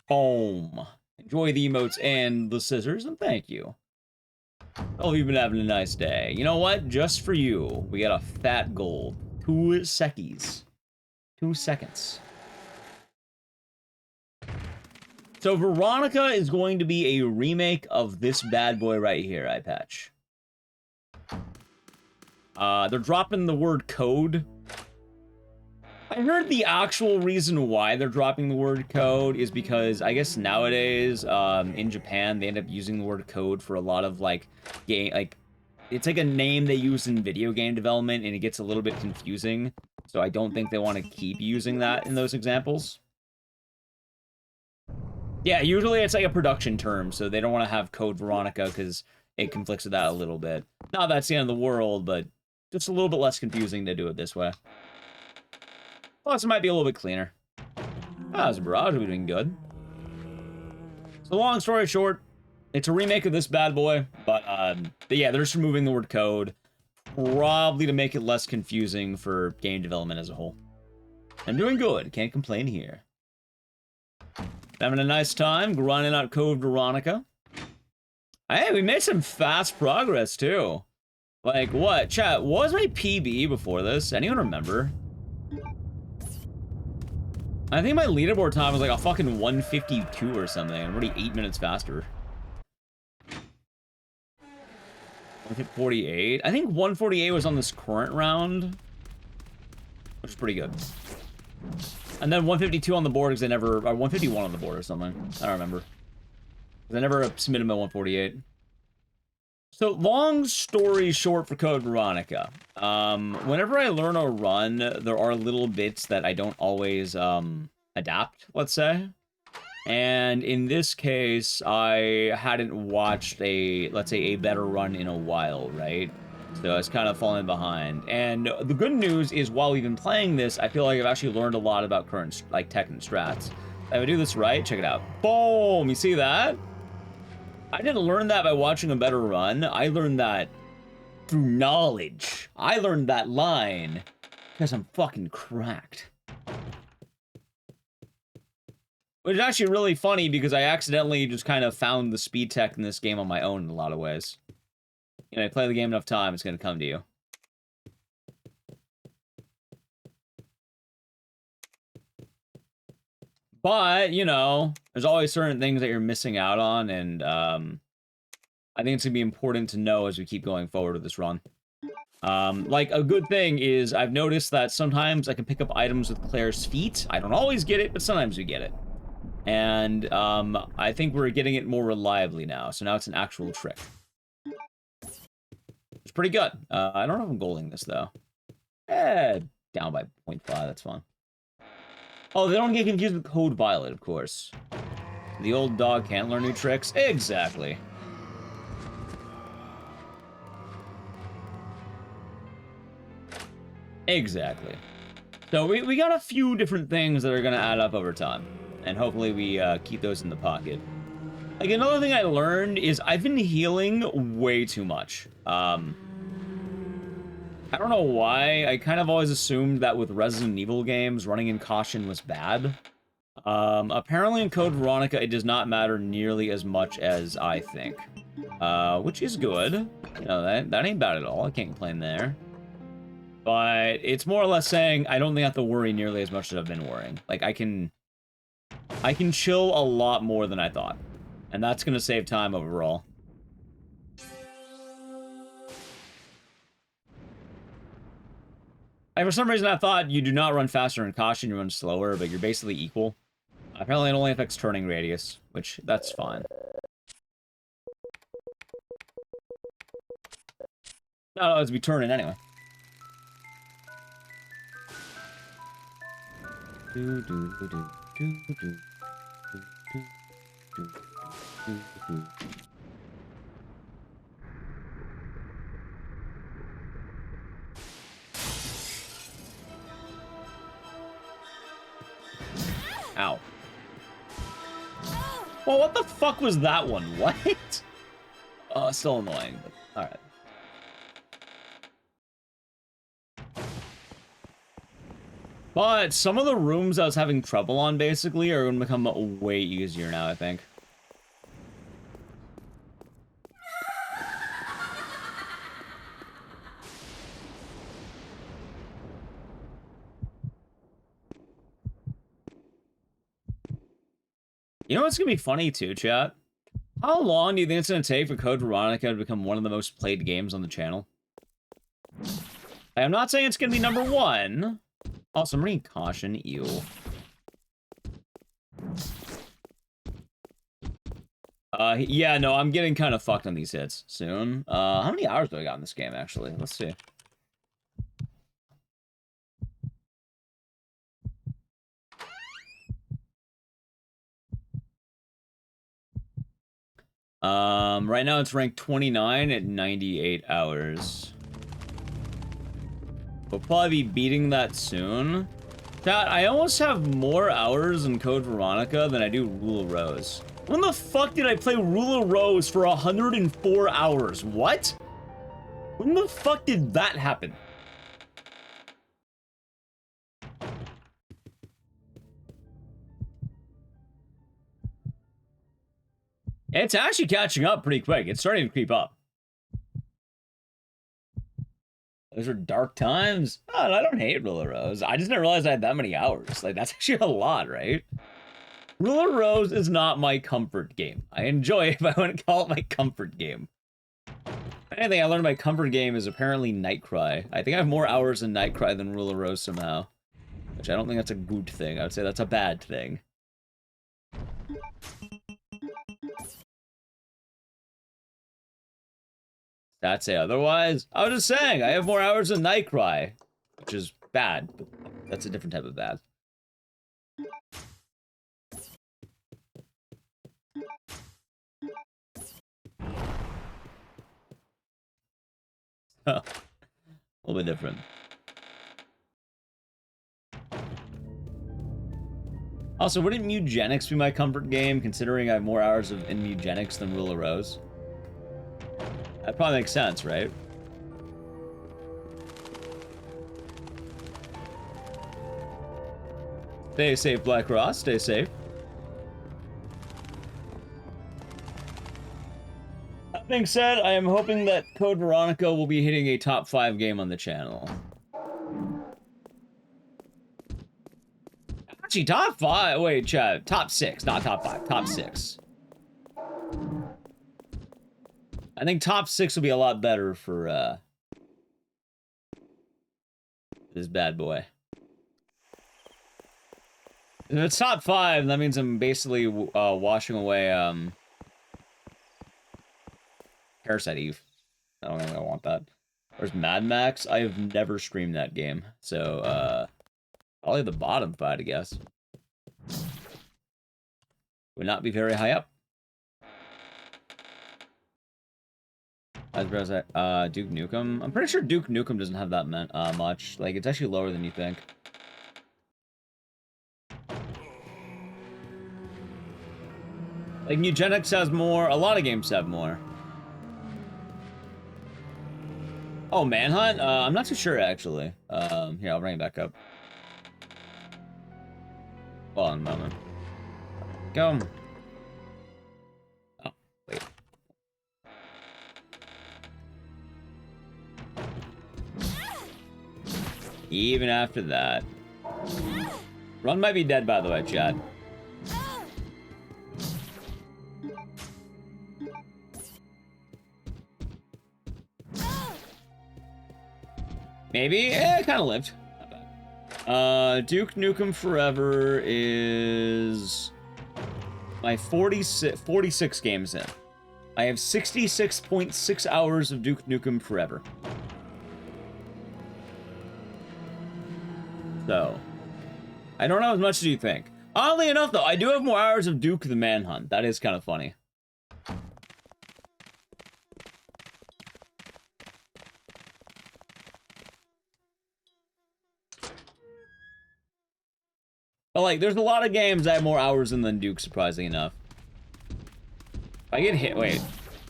Boom. Enjoy the emotes and the scissors, and thank you. Oh, you've been having a nice day. You know what? Just for you, we got a fat gold. 2 seconds. 2 seconds. So Veronica is going to be a remake of this bad boy right here, iPatch. They're dropping the word code. I heard the actual reason why they're dropping the word code is because I guess nowadays, in Japan, they end up using the word code for a lot of, like, it's like a name they use in video game development, and it gets a little bit confusing. So I don't think they want to keep using that in those examples. Yeah, usually it's like a production term, so they don't want to have Code Veronica because it conflicts with that a little bit. Not that's the end of the world, but just a little bit less confusing to do it this way. Plus, it might be a little bit cleaner. Ah, it's a barrage. We're doing good. So long story short, it's a remake of this bad boy, but yeah, they're just removing the word code, probably to make it less confusing for game development as a whole. I'm doing good. Can't complain here. Having a nice time grinding out Code Veronica. Hey, we made some fast progress, too. Like, what? Chat, what was my PB before this? Anyone remember? I think my leaderboard time was like a fucking 152 or something. I'm already 8 minutes faster. 148? I think 148 was on this current round. Which is pretty good. And then 152 on the board because I never... Or 151 on the board or something. I don't remember. Because I never submitted my 148. So, long story short for Code Veronica. Whenever I learn a run, there are little bits that I don't always adapt, let's say. And in this case, I hadn't watched let's say, a better run in a while, right? So it's kind of falling behind. And the good news is while we've been playing this, I feel like I've actually learned a lot about current, like, tech and strats. If I do this right, check it out. Boom! You see that? I didn't learn that by watching a better run. I learned that through knowledge. I learned that line because I'm fucking cracked. Which is actually really funny because I accidentally just kind of found the speed tech in this game on my own in a lot of ways. You know, you play the game enough time, it's going to come to you. But, you know, there's always certain things that you're missing out on, and I think it's going to be important to know as we keep going forward with this run. Like, a good thing is I've noticed that sometimes I can pick up items with Claire's feet. I don't always get it, but sometimes we get it. And I think we're getting it more reliably now, so now it's an actual trick. It's pretty good. I don't know if I'm golding this, though. Down by 0.5, that's fine. Oh, they don't get confused with Code Violet, of course. The old dog can't learn new tricks? Exactly. Exactly. So we got a few different things that are going to add up over time. And hopefully we keep those in the pocket. Like, another thing I learned is I've been healing way too much. I don't know why. I kind of always assumed that with Resident Evil games, running in caution was bad. Apparently in Code Veronica, it does not matter nearly as much as I think. Which is good. You know, that ain't bad at all. I can't complain there. But it's more or less saying I don't think I have to worry nearly as much as I've been worrying. Like, I can chill a lot more than I thought. And that's going to save time overall. And for some reason, I thought you do not run faster in caution, you run slower, but you're basically equal. Apparently, it only affects turning radius, which, that's fine. No, it's be turning anyway. Do, do, do, do, do, do, do, do, do, do. Ow. Well, what the fuck was that one? What? Oh, still annoying, but alright. But some of the rooms I was having trouble on, basically, are going to become way easier now, I think. You know what's going to be funny, too, chat? How long do you think it's going to take for Code Veronica to become one of the most played games on the channel? I'm not saying it's going to be #1. Also, I'm reading caution. Ew. Yeah, no, I'm getting kind of fucked on these hits soon. How many hours do I got in this game, actually? Let's see. Right now it's ranked 29 at 98 hours. We'll probably be beating that soon. Chat, I almost have more hours in Code Veronica than I do Rule of Rose. When the fuck did I play Rule of Rose for 104 hours? What? When the fuck did that happen? It's actually catching up pretty quick. It's starting to creep up. Those are dark times. Oh, I don't hate Rule of Rose. I just didn't realize I had that many hours. Like, that's actually a lot, right? Rule of Rose is not my comfort game. I enjoy it, but I wouldn't call it my comfort game. Anything I learned my comfort game is apparently Nightcry. I think I have more hours in Nightcry than Rule of Rose somehow. Which I don't think that's a good thing. I would say that's a bad thing. That's it. Otherwise, I was just saying, I have more hours than Nightcry. Which is bad, but that's a different type of bad. A little bit different. Also, wouldn't Eugenics be my comfort game, considering I have more hours in Eugenics than Rule of Rose? That probably makes sense, right? Stay safe, Black Ross. Stay safe. That being said, I am hoping that Code Veronica will be hitting a top 5 game on the channel. Actually, top 5? Wait, chat. Top 6, not top 5. Top 6. I think top 6 will be a lot better for, this bad boy. If it's top 5, that means I'm basically, washing away, Parasite Eve. I don't think I want that. Where's Mad Max? I have never streamed that game. So, probably the bottom 5, I guess. Would not be very high up. Duke Nukem. I'm pretty sure Duke Nukem doesn't have that much. Like, it's actually lower than you think. Like, Eugenics has more. A lot of games have more. Oh, Manhunt? I'm not too sure, actually. Here, I'll bring it back up. Hold on a moment. Go. Oh, wait. Even after that. Run might be dead, by the way, Chad. Maybe? Yeah, it kind of lived. Not bad. Duke Nukem Forever is my 46 games in. I have 66.6 hours of Duke Nukem Forever. So, I don't know as much as you think. Oddly enough, though, I do have more hours of Duke the Manhunt. That is kind of funny. But, like, there's a lot of games I have more hours in than Duke, surprisingly enough. If I get hit... Wait.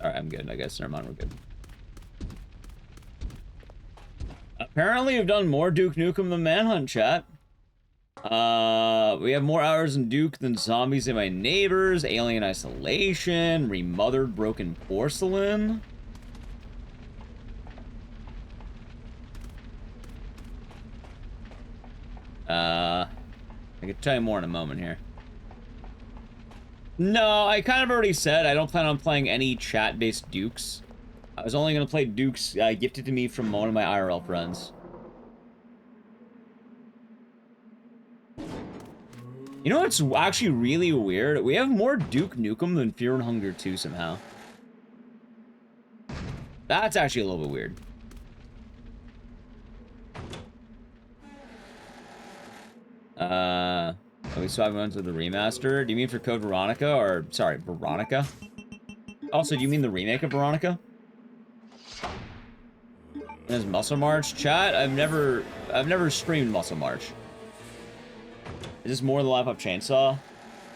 Alright, I'm good, I guess. Never mind, we're good. Apparently, we've done more Duke Nukem than Manhunt, chat. We have more hours in Duke than Zombies and My Neighbors, Alien Isolation, Remothered Broken Porcelain. I can tell you more in a moment here. No, I kind of already said I don't plan on playing any chat-based Dukes. I was only going to play Dukes gifted to me from one of my IRL friends. You know what's actually really weird? We have more Duke Nukem than Fear and Hunger 2 somehow. That's actually a little bit weird. Are we swapping on to the remaster? Do you mean for Code Veronica or, sorry, Veronica? Also, do you mean the remake of Veronica? And is Muscle March? Chat, I've never streamed Muscle March. Is this more than Life Up Chainsaw?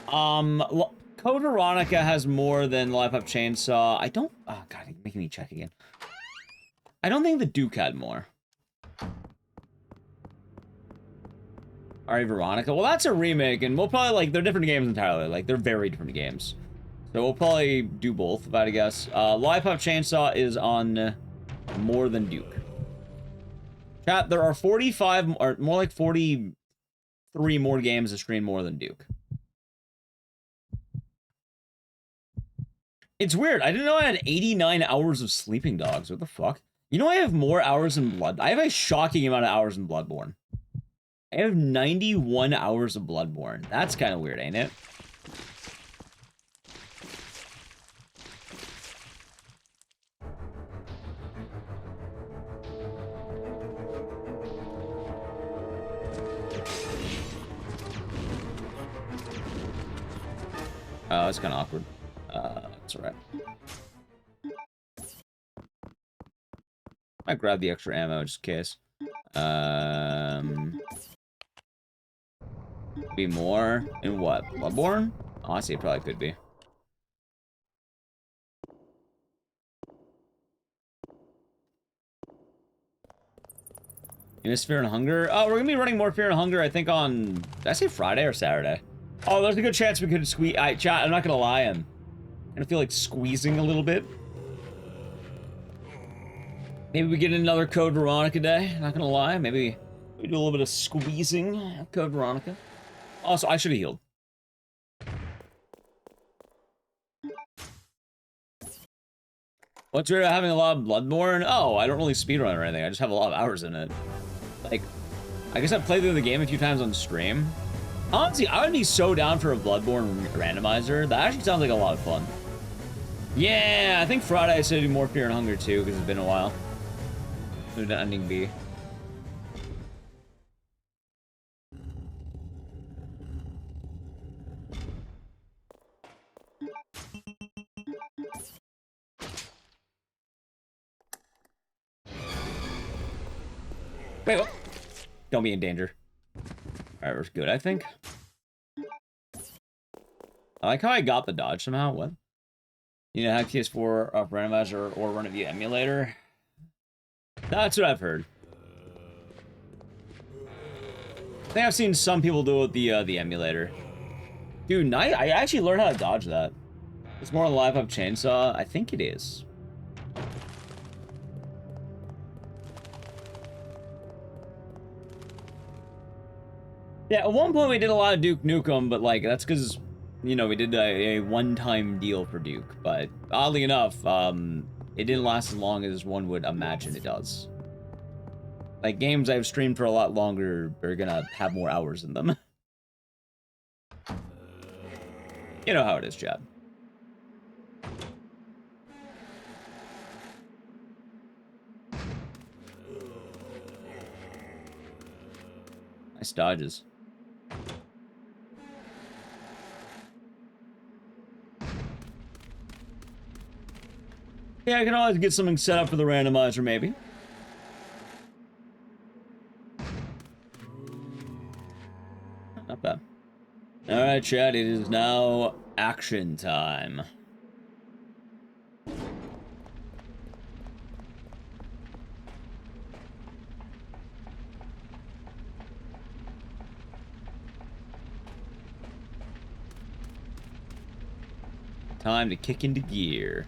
Code Veronica has more than Life Up Chainsaw. I don't, oh god, you're making me check again. I don't think the Duke had more. Alright, Veronica. Well, that's a remake, and we'll probably, like, they're different games entirely. Like, they're very different games. So we'll probably do both, if I had to guess. Life Up Chainsaw is on more than Duke. Chat, there are 45, or more like 43 more games to stream more than Duke. It's weird. I didn't know I had 89 hours of Sleeping Dogs. What the fuck? You know I have more hours in Blood. I have a shocking amount of hours in Bloodborne. I have 91 hours of Bloodborne. That's kind of weird, ain't it? Oh, it's kind of awkward. It's alright. Might grab the extra ammo just in case. Be more in what? Bloodborne? Honestly, it probably could be. You miss Fear and Hunger? Oh, we're gonna be running more Fear and Hunger, I think, on... Did I say Friday or Saturday? Oh, there's a good chance we could squeeze... Chat, I'm not gonna lie, I'm gonna feel like squeezing a little bit. Maybe we get another Code Veronica day, not gonna lie. Maybe we do a little bit of squeezing of Code Veronica. Also, I should have healed. What's weird about having a lot of Bloodborne? Oh, I don't really speedrun or anything. I just have a lot of hours in it. Like, I guess I've played through the game a few times on stream. Honestly, I would be so down for a Bloodborne randomizer. That actually sounds like a lot of fun. Yeah, I think Friday I said do more Fear and Hunger too, because it's been a while. Do the ending B. Wait, what? Don't be in danger. Alright, we're good, I think. I like how I got the dodge somehow. What? You know, hack PS4 off randomizer or run it via emulator? That's what I've heard. I think I've seen some people do it with the emulator. Dude, I actually learned how to dodge that. It's more on the live up chainsaw. I think it is. Yeah, at one point we did a lot of Duke Nukem, but like that's because, you know, we did a one-time deal for Duke. But oddly enough, it didn't last as long as one would imagine it does. Like games I've streamed for a lot longer are gonna have more hours in them. You know how it is, Chad. Nice dodges. Yeah, I can always get something set up for the randomizer, maybe. Not bad. Alright, chat, it is now action time. Time to kick into gear.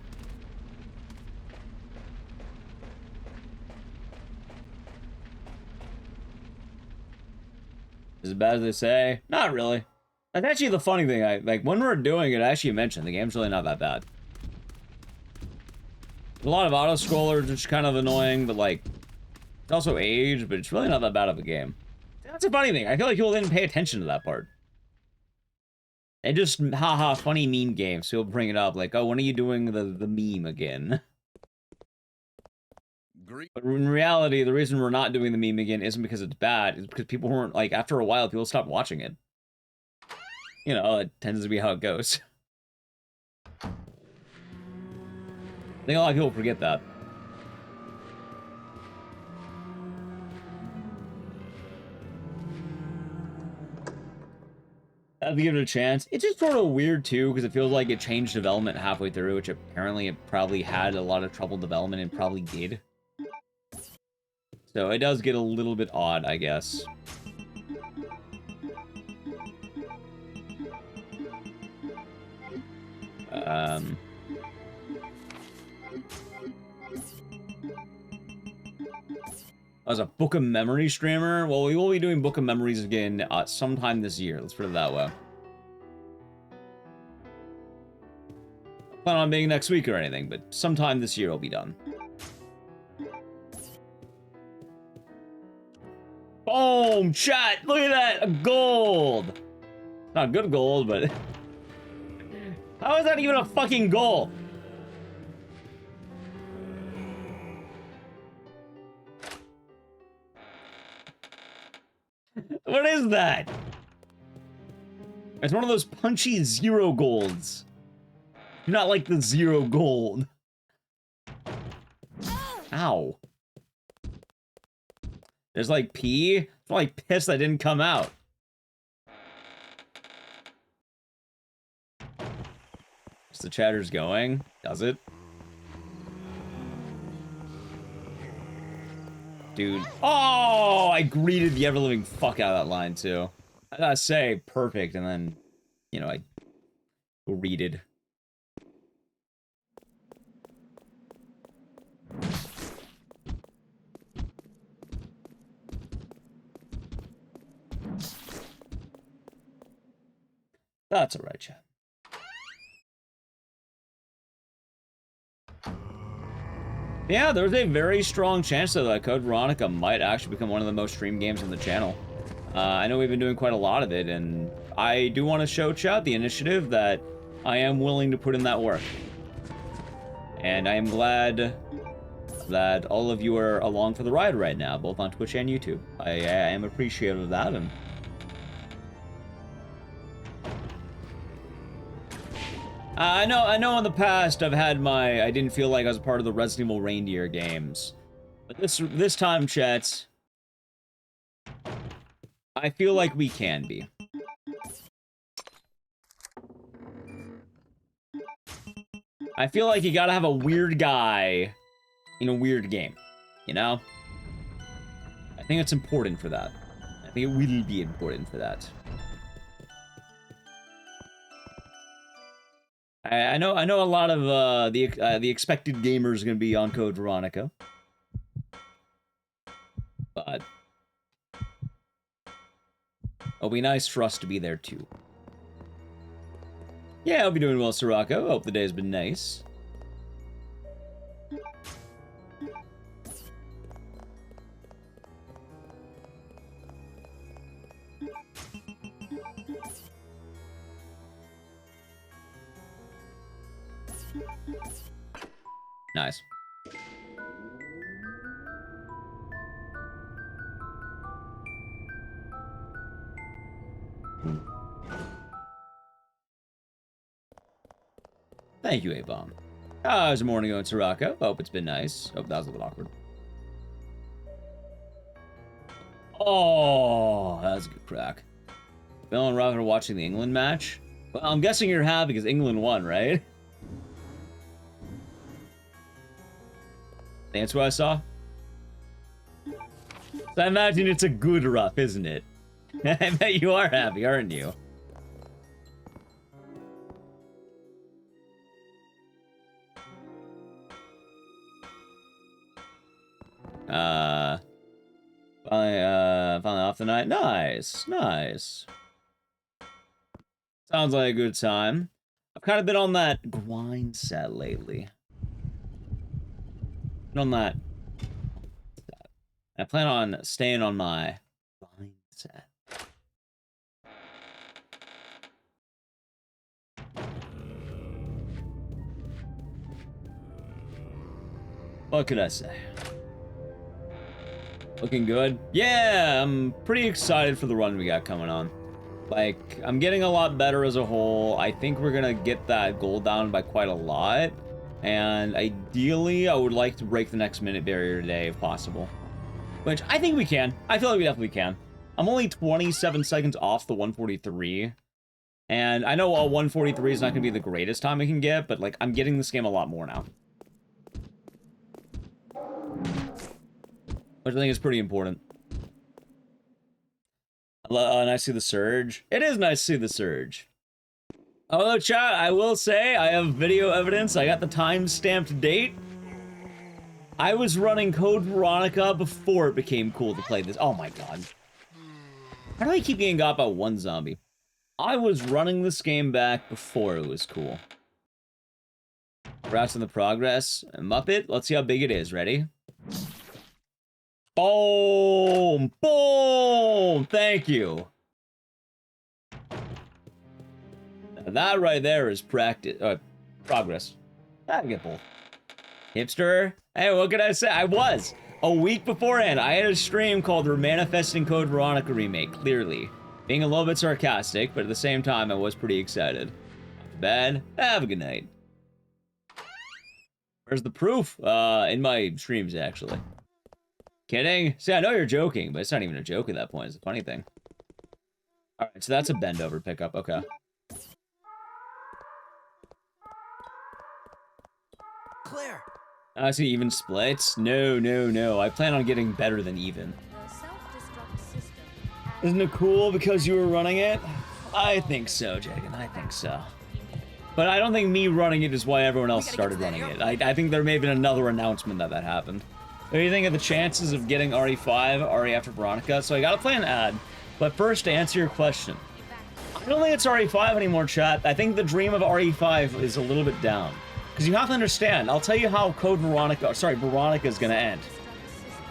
As bad as they say? Not really. That's actually the funny thing. Like when we're doing it, I actually mentioned the game's really not that bad. There's a lot of auto scrollers, which is kind of annoying, but like it's also age, but it's really not that bad of a game. That's a funny thing. I feel like people didn't pay attention to that part. They just haha funny meme games. People bring it up like, oh, when are you doing the meme again? But in reality, the reason we're not doing the meme again isn't because it's bad. It's because people weren't, like, after a while, people stopped watching it. You know, it tends to be how it goes. I think a lot of people forget that. I have to give it a chance. It's just sort of weird, too, because it feels like it changed development halfway through, which apparently it probably had a lot of trouble development and probably did. So it does get a little bit odd, I guess. As a Book of Memory streamer, well, we will be doing Book of Memories again sometime this year. Let's put it that way. I plan on being next week or anything, but sometime this year it'll be done. Boom! Chat! Look at that! A gold! Not good gold, but... How is that even a fucking goal? What is that? It's one of those punchy zero golds. Do not like the zero gold. Ow. There's like pee. It's like piss that didn't come out. Is the chatter's going? Does it? Dude. Oh, I greeted the ever-living fuck out of that line, too. I gotta say, perfect, and then, you know, I greeted. That's alright, chat. Yeah, there's a very strong chance that Code Veronica might actually become one of the most streamed games on the channel. I know we've been doing quite a lot of it, and I do want to show chat the initiative that I am willing to put in that work. And I am glad that all of you are along for the ride right now, both on Twitch and YouTube. I am appreciative of that, and I know in the past I've had I didn't feel like I was a part of the Resident Evil Reindeer games. But this time, chat, I feel like we can be. I feel like you gotta have a weird guy in a weird game, you know? I think it's important for that. I think it will be important for that. I know a lot of the expected gamers are gonna be on Code Veronica, but it'll be nice for us to be there too. Yeah, I'll be doing well, Sirocco. Hope the day's been nice. Nice. Thank you, A-Bomb. How's the morning going, Sirocco? Hope it's been nice. Hope that was a little awkward. Oh, that's a good crack. Bill and Rock are watching the England match? Well, I'm guessing you're happy because England won, right? That's what I saw. So I imagine it's a good rough, isn't it? I bet you are happy, aren't you? Finally off the night. Nice, nice. Sounds like a good time. I've kind of been on that grind set lately. Been on that. I plan on staying on my grind set. What could I say? Looking good? Yeah, I'm pretty excited for the run we got coming on. Like, I'm getting a lot better as a whole. I think we're gonna get that goal down by quite a lot. And ideally, I would like to break the next minute barrier today if possible. Which I think we can. I feel like we definitely can. I'm only 27 seconds off the 143. And I know 143 is not gonna be the greatest time I can get, but like, I'm getting this game a lot more now. Which I think is pretty important. Nice to see the surge. It is nice to see the surge. Although, chat, I will say, I have video evidence. I got the time-stamped date. I was running Code Veronica before it became cool to play this. Oh my god. How do I keep getting got by one zombie? I was running this game back before it was cool. Congrats on the progress. Muppet, let's see how big it is. Ready? Boom! Boom! Thank you. Now that right there is progress. I can get both. Hipster? Hey, what can I say? I was. A week beforehand, I had a stream called the Manifesting Code Veronica Remake, clearly. Being a little bit sarcastic, but at the same time, I was pretty excited. Not too bad. Have a good night. Where's the proof? In my streams, actually. Kidding? See, I know you're joking, but it's not even a joke at that point. It's a funny thing. All right, so that's a bend over pickup. Okay. Claire. I see even splits. No, no, no. I plan on getting better than even. The self-destruct system has Isn't it cool because you were running it? I think so, Jagan. I think so. But I don't think me running it is why everyone else started running it. I think there may have been another announcement that happened. What do you think of the chances of getting RE5, RE after Veronica? So I gotta play an ad. But first, to answer your question, I don't think it's RE5 anymore, chat. I think the dream of RE5 is a little bit down. Because you have to understand, I'll tell you how Veronica is gonna end.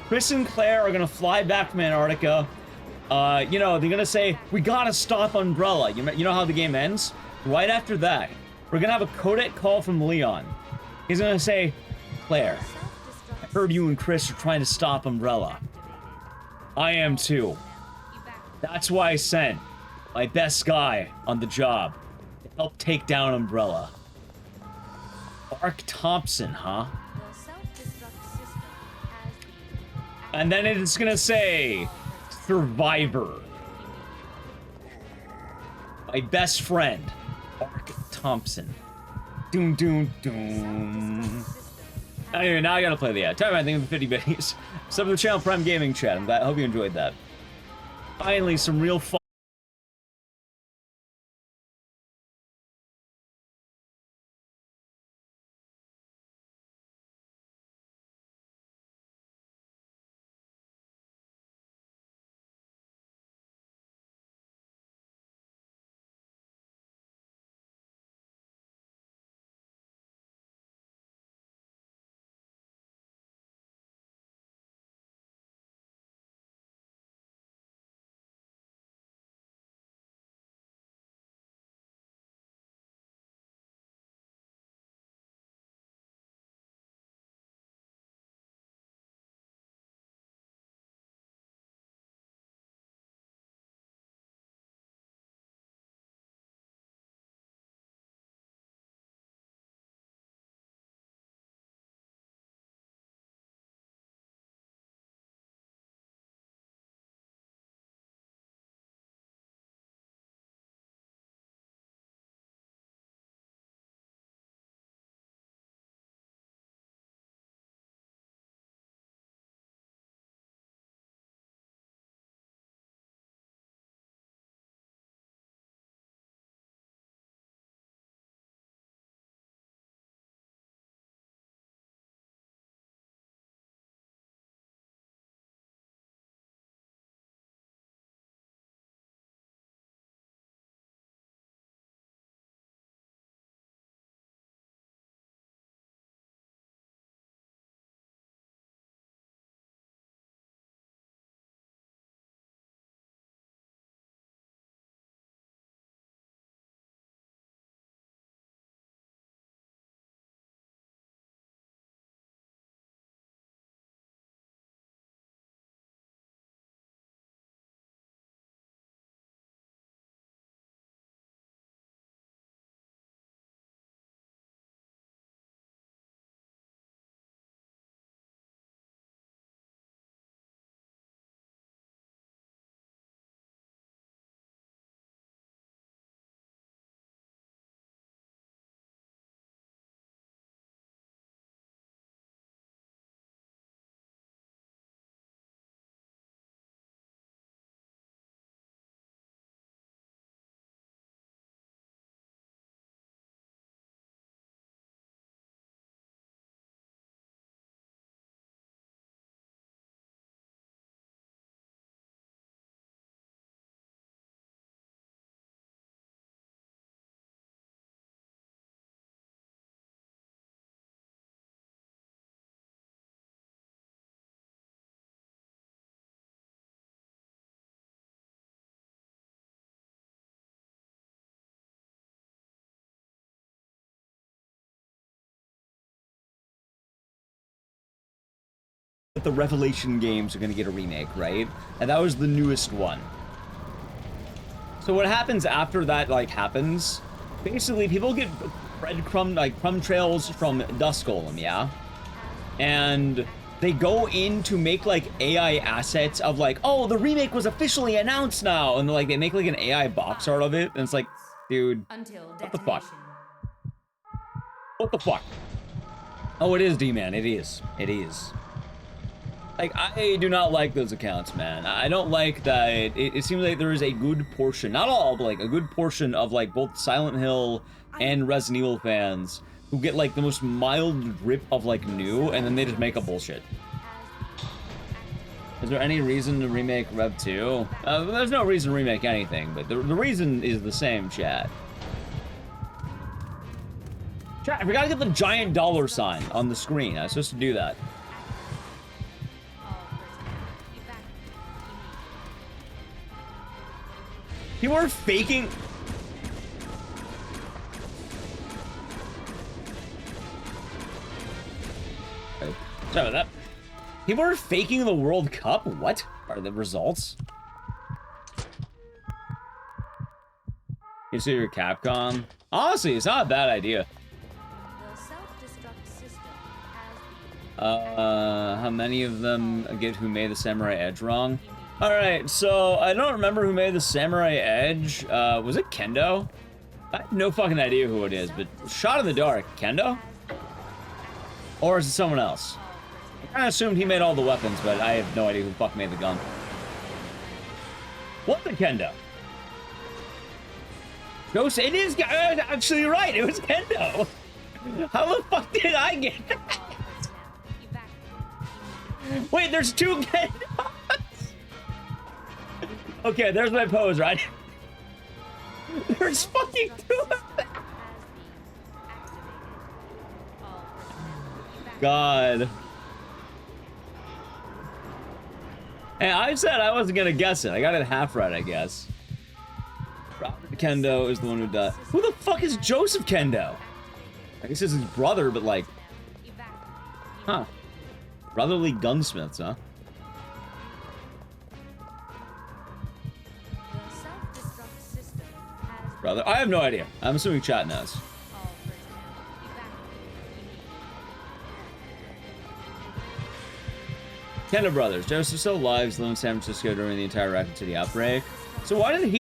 Chris and Claire are gonna fly back from Antarctica. You know, they're gonna say, we gotta stop Umbrella. You know how the game ends? Right after that, we're gonna have a codec call from Leon. He's gonna say, Claire, I heard you and Chris are trying to stop Umbrella. I am too. That's why I sent my best guy on the job to help take down Umbrella. Mark Thompson, huh? the self-destruct system has And then it's gonna say, Survivor. My best friend, Mark Thompson. Doom, doom, doom. Anyway, now I gotta play the ad. Tell me, I think of 50 biddies. Sub to the channel, Prime Gaming chat. I hope you enjoyed that. Finally, some real fun. The Revelation games are gonna get a remake, right? And that was the newest one. So what happens after that, happens, basically people get crumb trails from Dust Golem, yeah? And they go in to make like AI assets of like, oh, the remake was officially announced now, and like they make like an AI box art of it, and it's like, dude, Until what the fuck? detonation. What the fuck? Oh, it is D-Man. It is. It is. Like, I do not like those accounts, man. I don't like that. It seems like there is a good portion, not all, but like a good portion of like both Silent Hill and Resident Evil fans who get like the most mild grip of like new, and then they just make up bullshit. Is there any reason to remake Rev 2? There's no reason to remake anything, but the reason is the same, chat. Chat, I forgot to get the giant dollar sign on the screen. I was supposed to do that. People are faking. Sorry about that. People are faking the World Cup? What are the results? You see your Capcom? Honestly, it's not a bad idea. The self-destruct system has How many of them get Who Made the Samurai Edge wrong? Alright, so I don't remember who made the Samurai Edge. Was it Kendo? I have no fucking idea who it is, but shot in the dark. Kendo? Or is it someone else? I kind of assumed he made all the weapons, but I have no idea who the fuck made the gun. What the Kendo? Ghost, it is actually right, it was Kendo. How the fuck did I get that? Wait, there's two Kendos? Okay, there's my pose, right? There's fucking two of them. God. Hey, I said I wasn't gonna guess it. I got it half right, I guess. Robert Kendo is the one who died. Who the fuck is Joseph Kendo? I guess it's his brother, but like... Huh. Brotherly gunsmiths, huh? Brother, I have no idea. I'm assuming chat knows. Kendo brothers. Joseph still alive, lived in San Francisco during the entire Raccoon City outbreak. So why did he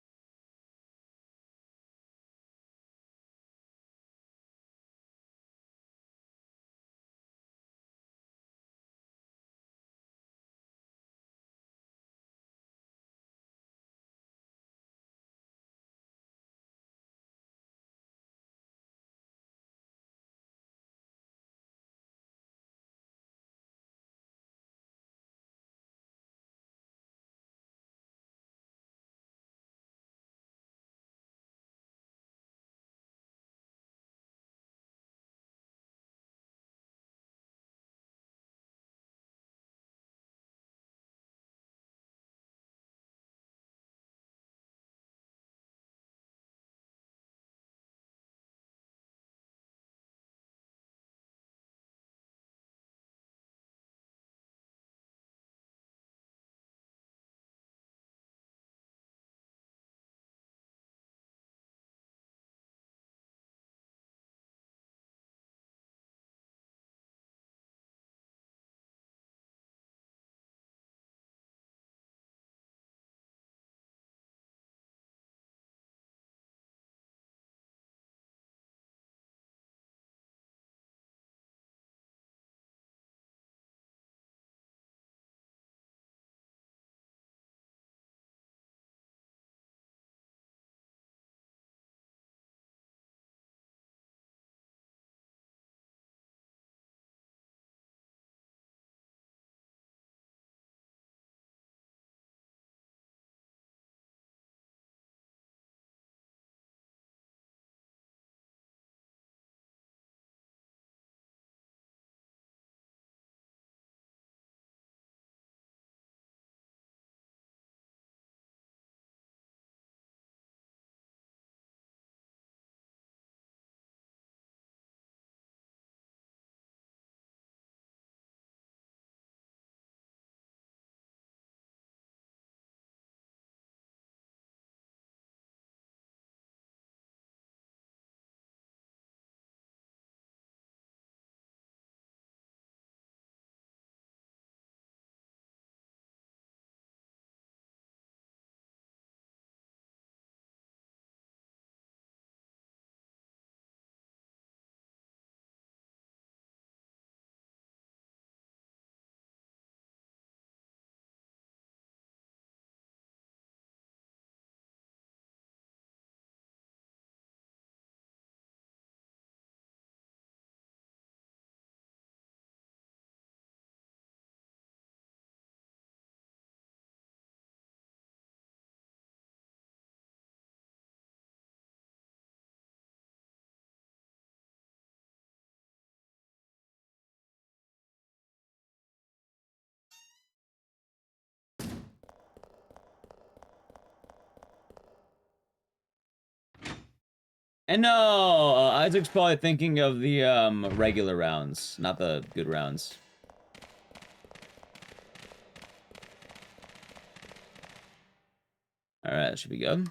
And no, Isaac's probably thinking of the regular rounds, not the good rounds. All right, that should be good.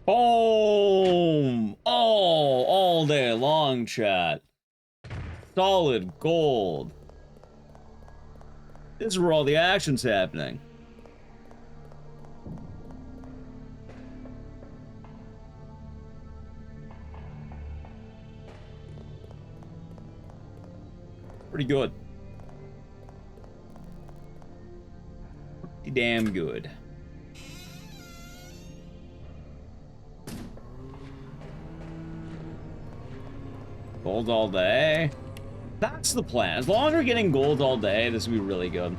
Boom! Oh, all day long, chat. Solid gold. This is where all the action's happening. Pretty good. Pretty damn good. Gold all day. That's the plan. As long as we're getting gold all day, this will be really good.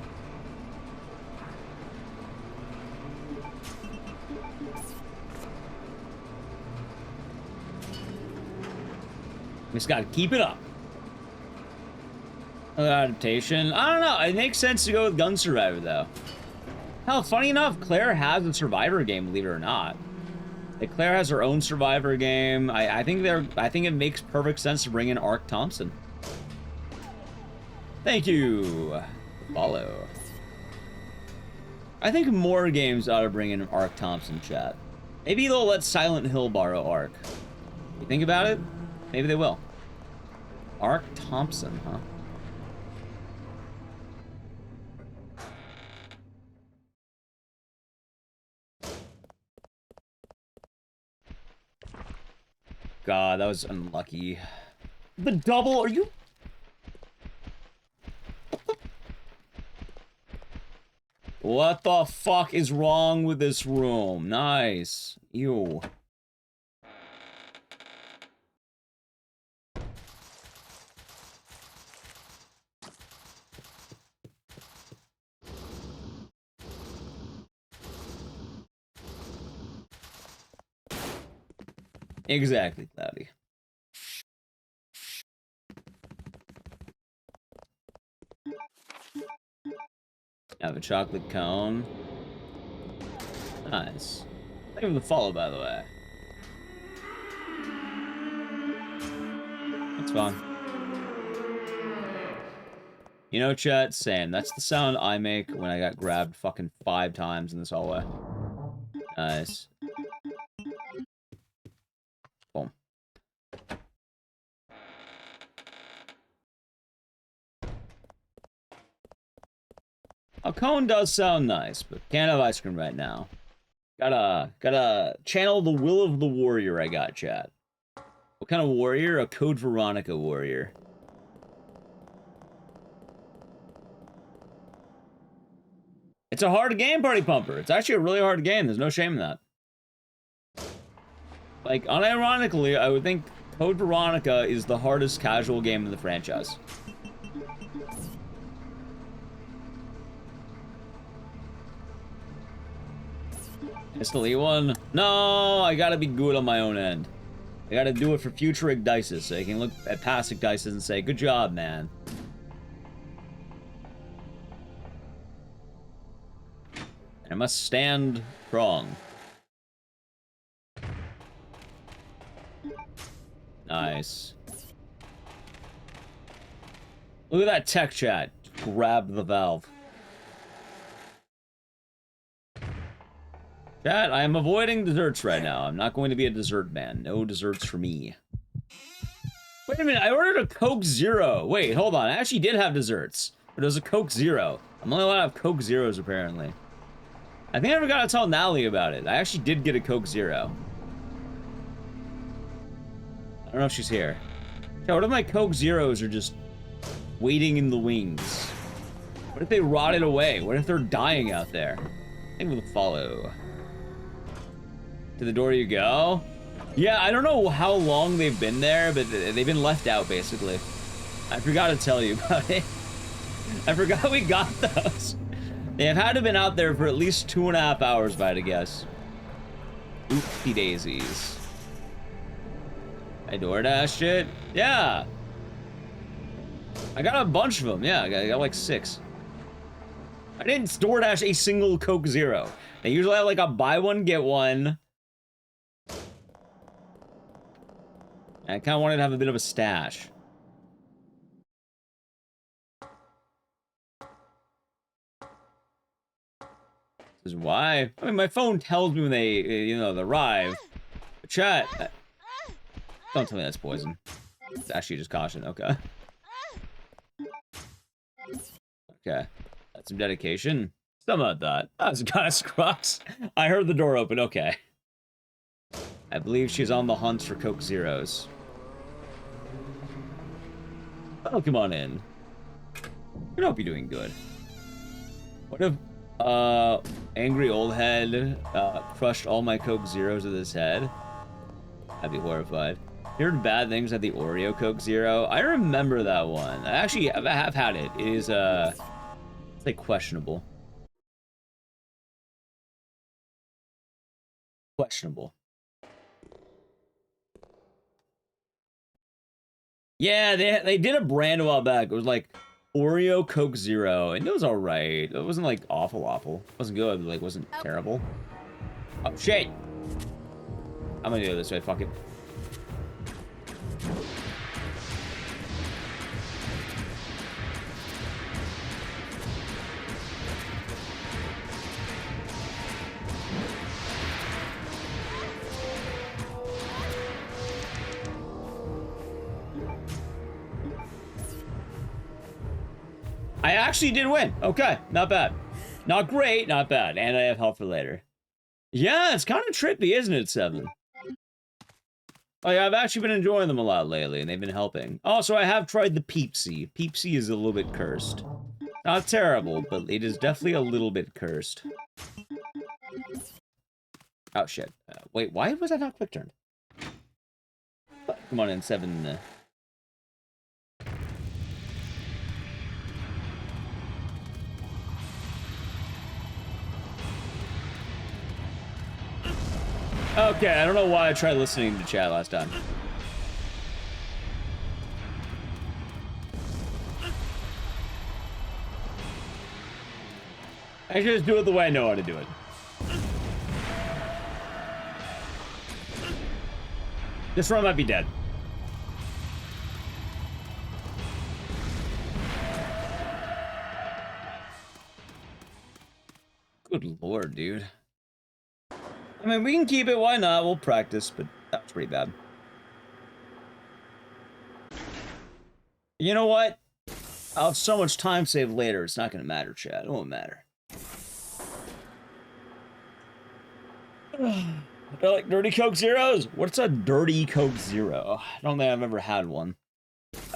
We just gotta keep it up. Adaptation. I don't know. It makes sense to go with Gun Survivor, though. Hell, funny enough, Claire has a Survivor game, believe it or not. Like, Claire has her own Survivor game. I think it makes perfect sense to bring in Ark Thompson. Thank you. Follow. I think more games ought to bring in Ark Thompson, chat. Maybe they'll let Silent Hill borrow Ark. You think about it? Maybe they will. Ark Thompson, huh? God, that was unlucky. The double, are you... What the fuck is wrong with this room? Nice. Ew. Exactly, Cloudy. I have a chocolate cone. Nice. Thank you for the follow, by the way. That's fine. You know, chat, same. That's the sound I make when I got grabbed fucking 5 times in this hallway. Nice. Boom. A cone does sound nice, but can't have ice cream right now. Gotta channel the will of the warrior I got, chat. What kind of warrior? A Code Veronica warrior. It's a hard game, Party Pumper. It's actually a really hard game. There's no shame in that. Like, unironically, I would think Code Veronica is the hardest casual game in the franchise. It's the lead one. No, I gotta be good on my own end. I gotta do it for future Igdices, so I can look at past Igdices and say, good job, man. I must stand strong. Nice. Look at that tech chat. Grab the valve. Chat, I am avoiding desserts right now. I'm not going to be a dessert man. No desserts for me. Wait a minute, I ordered a Coke Zero. Wait, hold on. I actually did have desserts. But it was a Coke Zero. I'm only allowed to have Coke Zeros, apparently. I think I forgot to tell Natalie about it. I actually did get a Coke Zero. I don't know if she's here. Yeah, what if my Coke Zeros are just waiting in the wings? What if they rotted away? What if they're dying out there? Maybe we'll follow. To the door you go? Yeah, I don't know how long they've been there, but they've been left out, basically. I forgot to tell you about it. I forgot we got those. They have had to have been out there for at least 2.5 hours, if I had to guess. Oopsie daisies. I DoorDashed it? Yeah. I got a bunch of them. Yeah, I got like 6. I didn't DoorDash a single Coke Zero. They usually have like a buy one, get one. I kind of wanted to have a bit of a stash. This is why. I mean, my phone tells me when they, you know, they arrive. But chat. Don't tell me that's poison. It's actually just caution. Okay. Okay. That's some dedication. Something like that. That's kind of scrubs. I heard the door open. Okay. I believe she's on the hunt for Coke Zeros. Oh, come on in. I hope you're doing good. What if, angry old head, crushed all my Coke Zeros with his head? I'd be horrified. Heard bad things at the Oreo Coke Zero. I remember that one. I actually have had it. It is, it's like questionable. Questionable. Yeah, they did a brand a while back. It was like Oreo Coke Zero, and it was alright. It wasn't like awful. It wasn't good, but like wasn't terrible. Oh shit! I'm gonna do it this way, fuck it. I actually did win. Okay, not bad. Not great, not bad. And I have help for later. Yeah, it's kind of trippy, isn't it, 7? Oh yeah, I've actually been enjoying them a lot lately, and they've been helping. Also, I have tried the Peepsy. Peepsy is a little bit cursed. Not terrible, but it is definitely a little bit cursed. Oh shit. Wait, why was I not quick turned? Come on in, 7. Okay, I don't know why I tried listening to chat last time. I should just do it the way I know how to do it. This run might be dead. Good lord, dude. I mean, we can keep it, why not? We'll practice, but that was pretty bad. You know what? I'll have so much time saved later, it's not gonna matter, chat. It won't matter. They're like dirty Coke Zeros? What's a dirty Coke Zero? I don't think I've ever had one.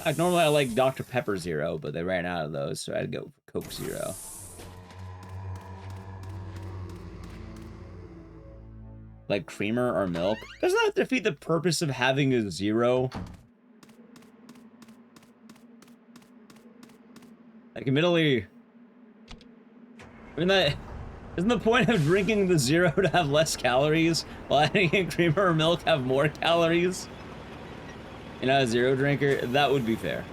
Normally I like Dr. Pepper Zero, but they ran out of those, so I had to go for Coke Zero. Like creamer or milk? Doesn't that defeat the purpose of having a zero? Like, admittedly, isn't the point of drinking the zero to have less calories, while adding in creamer or milk have more calories? You're not a zero drinker? That would be fair.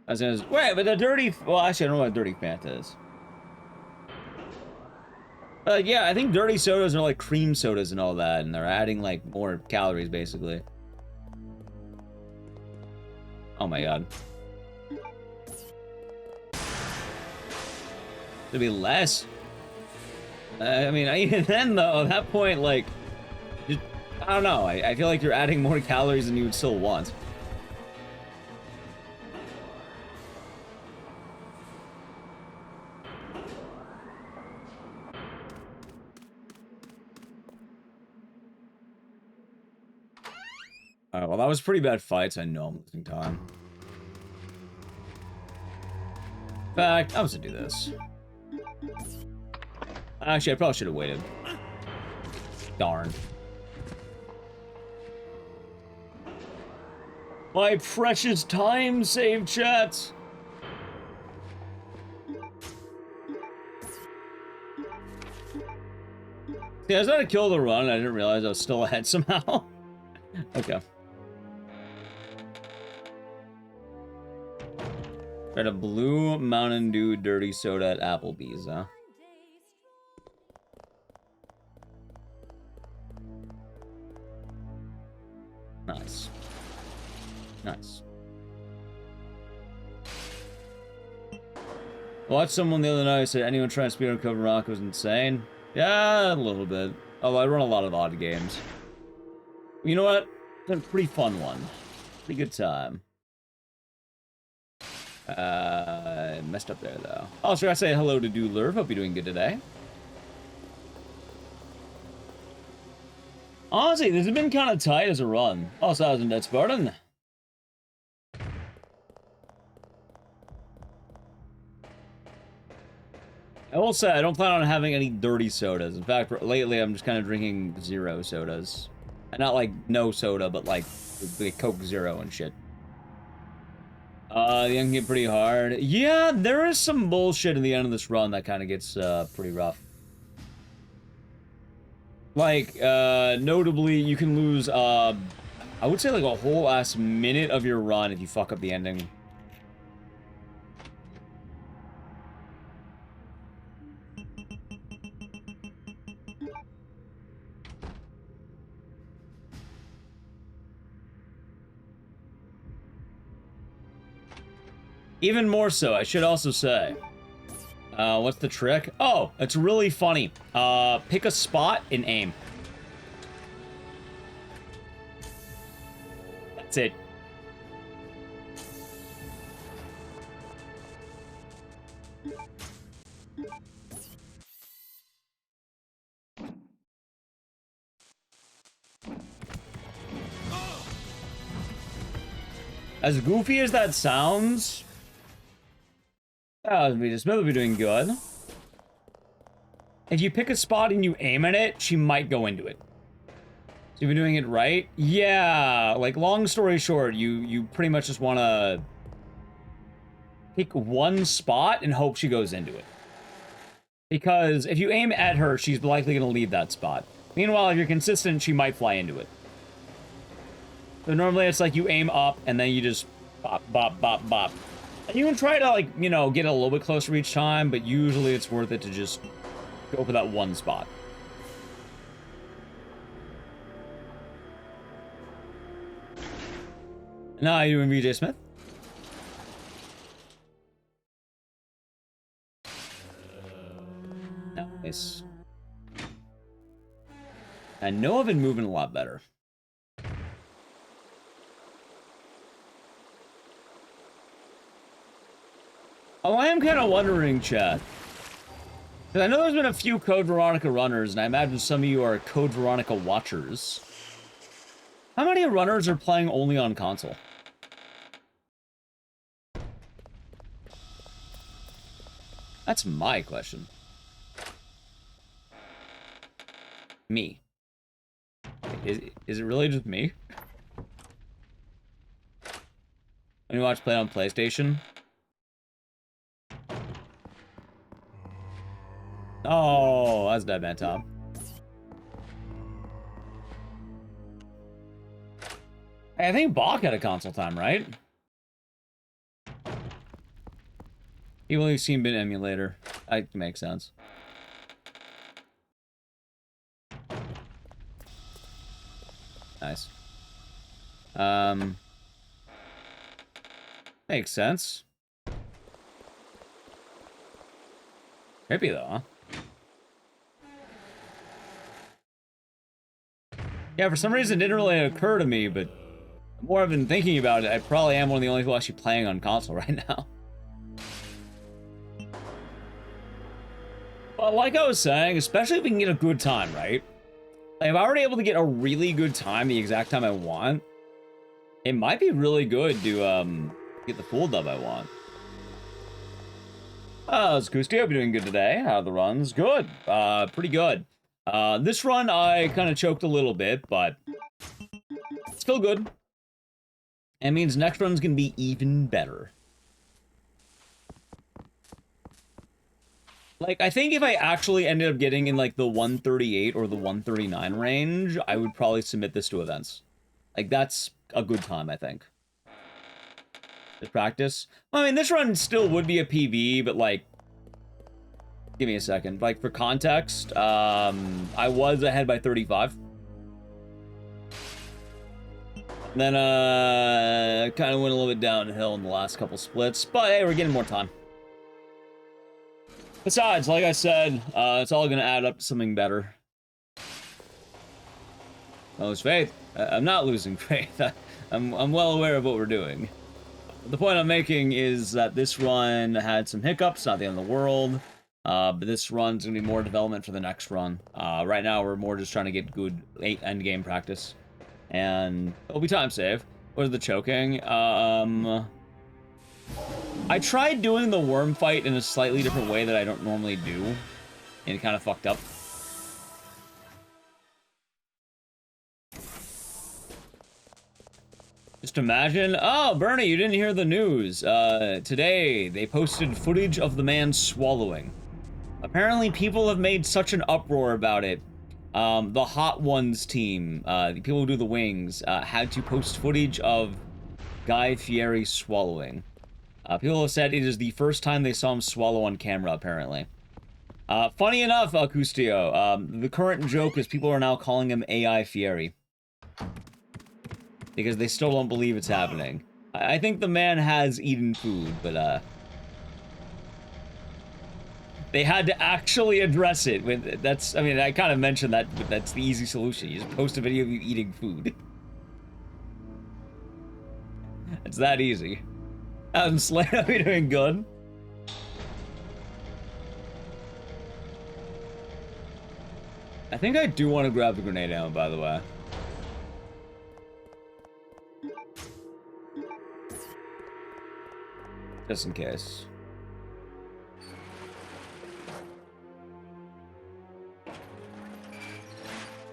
I was gonna, wait, but the dirty, well, actually, I don't know what dirty Fanta is. Yeah, I think dirty sodas are like cream sodas and all that, and they're adding like more calories, basically. Oh my god. There'd be less. I mean, even then, though, at that point, like, just, I don't know. I feel like you're adding more calories than you would still want. Alright, well, that was pretty bad fights. I know I'm losing time. In fact, I'm just gonna do this. Actually, I probably should have waited. Darn. My precious time save, chat. See, I was about to kill the run, and I didn't realize I was still ahead somehow. Okay. Tried a blue Mountain Dew dirty soda at Applebee's, huh? Nice. Nice. I watched someone the other night say anyone trying to speedrun Code Veronica was insane. Yeah, a little bit. Although I run a lot of odd games. You know what? It's a pretty fun one. Pretty good time. Messed up there, though. Oh, should I say hello to Doodler? Hope you're doing good today. Honestly, this has been kind of tight as a run. Also, I was in Dead Spartan. I will say, I don't plan on having any dirty sodas. In fact, lately I'm just kind of drinking zero sodas. And not like no soda, but like Coke Zero and shit. The end get pretty hard. Yeah, there is some bullshit in the end of this run that kind of gets pretty rough. Like, notably, you can lose, I would say like a whole ass minute of your run if you fuck up the ending. Even more so, I should also say. What's the trick? Oh, it's really funny. Pick a spot and aim. That's it. As goofy as that sounds, Smith will be doing good. If you pick a spot and you aim at it, she might go into it. So you've been doing it right? Yeah, like long story short, you pretty much just want to pick one spot and hope she goes into it. Because if you aim at her, she's likely going to leave that spot. Meanwhile, if you're consistent, she might fly into it. So normally it's like you aim up and then you just bop, bop, bop, bop. And you can try to, like, you know, get a little bit closer each time, but usually it's worth it to just go for that one spot. Now you and VJ Smith. Nice. I know I've been moving a lot better. Oh, I am kind of wondering, chat. Because I know there's been a few Code Veronica runners, and I imagine some of you are Code Veronica watchers. How many runners are playing only on console? That's my question. Me. Is it really just me? When you watch play on PlayStation? Oh, that's Dead Man Tom. Hey, I think Bach had a console time, right? You've only seen been emulator. That makes sense. Nice. Makes sense. Creepy though, huh? Yeah, for some reason it didn't really occur to me, but the more I've been thinking about it, I probably am one of the only people actually playing on console right now. But like I was saying, especially if we can get a good time, right? Like if I were able to get a really good time, the exact time I want, it might be really good to get the full dub I want. It's Kuski. Hope you're doing good today. How are the runs? Good. Pretty good. This run I kind of choked a little bit, but it's still good. And it means next run's gonna be even better. Like, I think if I actually ended up getting in, like, the 138 or the 139 range, I would probably submit this to events. Like, that's a good time, I think. To practice. Well, I mean, this run still would be a PB, but, like... Give me a second. Like, for context, I was ahead by 35. Then, kind of went a little bit downhill in the last couple splits, but hey, we're getting more time. Besides, like I said, it's all gonna add up to something better. I lose faith. I'm not losing faith. I'm well aware of what we're doing. The point I'm making is that this run had some hiccups, not the end of the world. But this run's gonna be more development for the next run. Right now, we're more just trying to get good end game practice. And it'll be time save. What is the choking? I tried doing the worm fight in a slightly different way that I don't normally do. And it kind of fucked up. Just imagine... Oh, Bernie, you didn't hear the news. Today, they posted footage of the man swallowing. Apparently, people have made such an uproar about it. The Hot Ones team, the people who do the wings, had to post footage of Guy Fieri swallowing. People have said it is the first time they saw him swallow on camera, apparently. Funny enough, Acustio, the current joke is people are now calling him AI Fieri. Because they still don't believe it's happening. I think the man has eaten food, but, they had to actually address it. That's, I mean, I kind of mentioned that, but that's the easy solution. You just post a video of you eating food. It's that easy. Adam Slade, are you doing good? I think I do want to grab the grenade ammo, by the way. Just in case.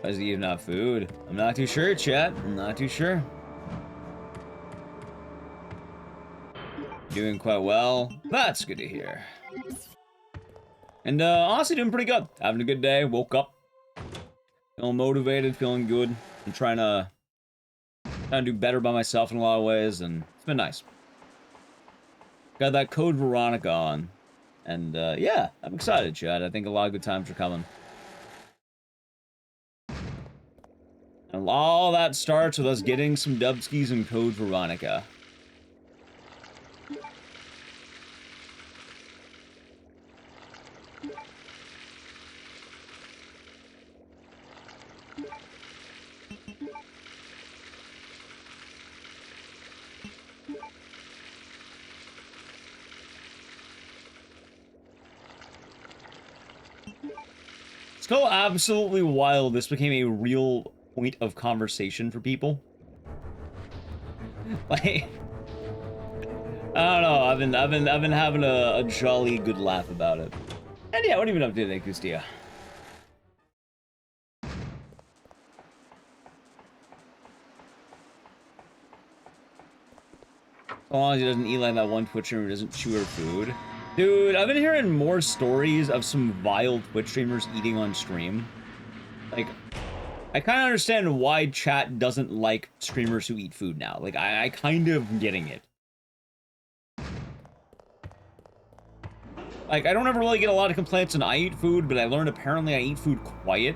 Why is he even not food? I'm not too sure, chat. I'm not too sure. Doing quite well. That's good to hear. And honestly doing pretty good. Having a good day. Woke up. Feeling motivated, feeling good. I'm trying to do better by myself in a lot of ways, and it's been nice. Got that code Veronica on. And yeah, I'm excited, chat. I think a lot of good times are coming. And all that starts with us getting some dubskis and code Veronica. So absolutely wild this became a real point of conversation for people. Like, I don't know, I've been having a jolly good laugh about it. And yeah, what have you been up to today, Kustia? As long as he doesn't eat like that one Twitch streamer who doesn't chew her food. Dude, I've been hearing more stories of some vile Twitch streamers eating on stream. Like, I kind of understand why chat doesn't like streamers who eat food now. Like, I kind of getting it. Like, I don't ever really get a lot of complaints when I eat food, but I learned apparently I eat food quiet.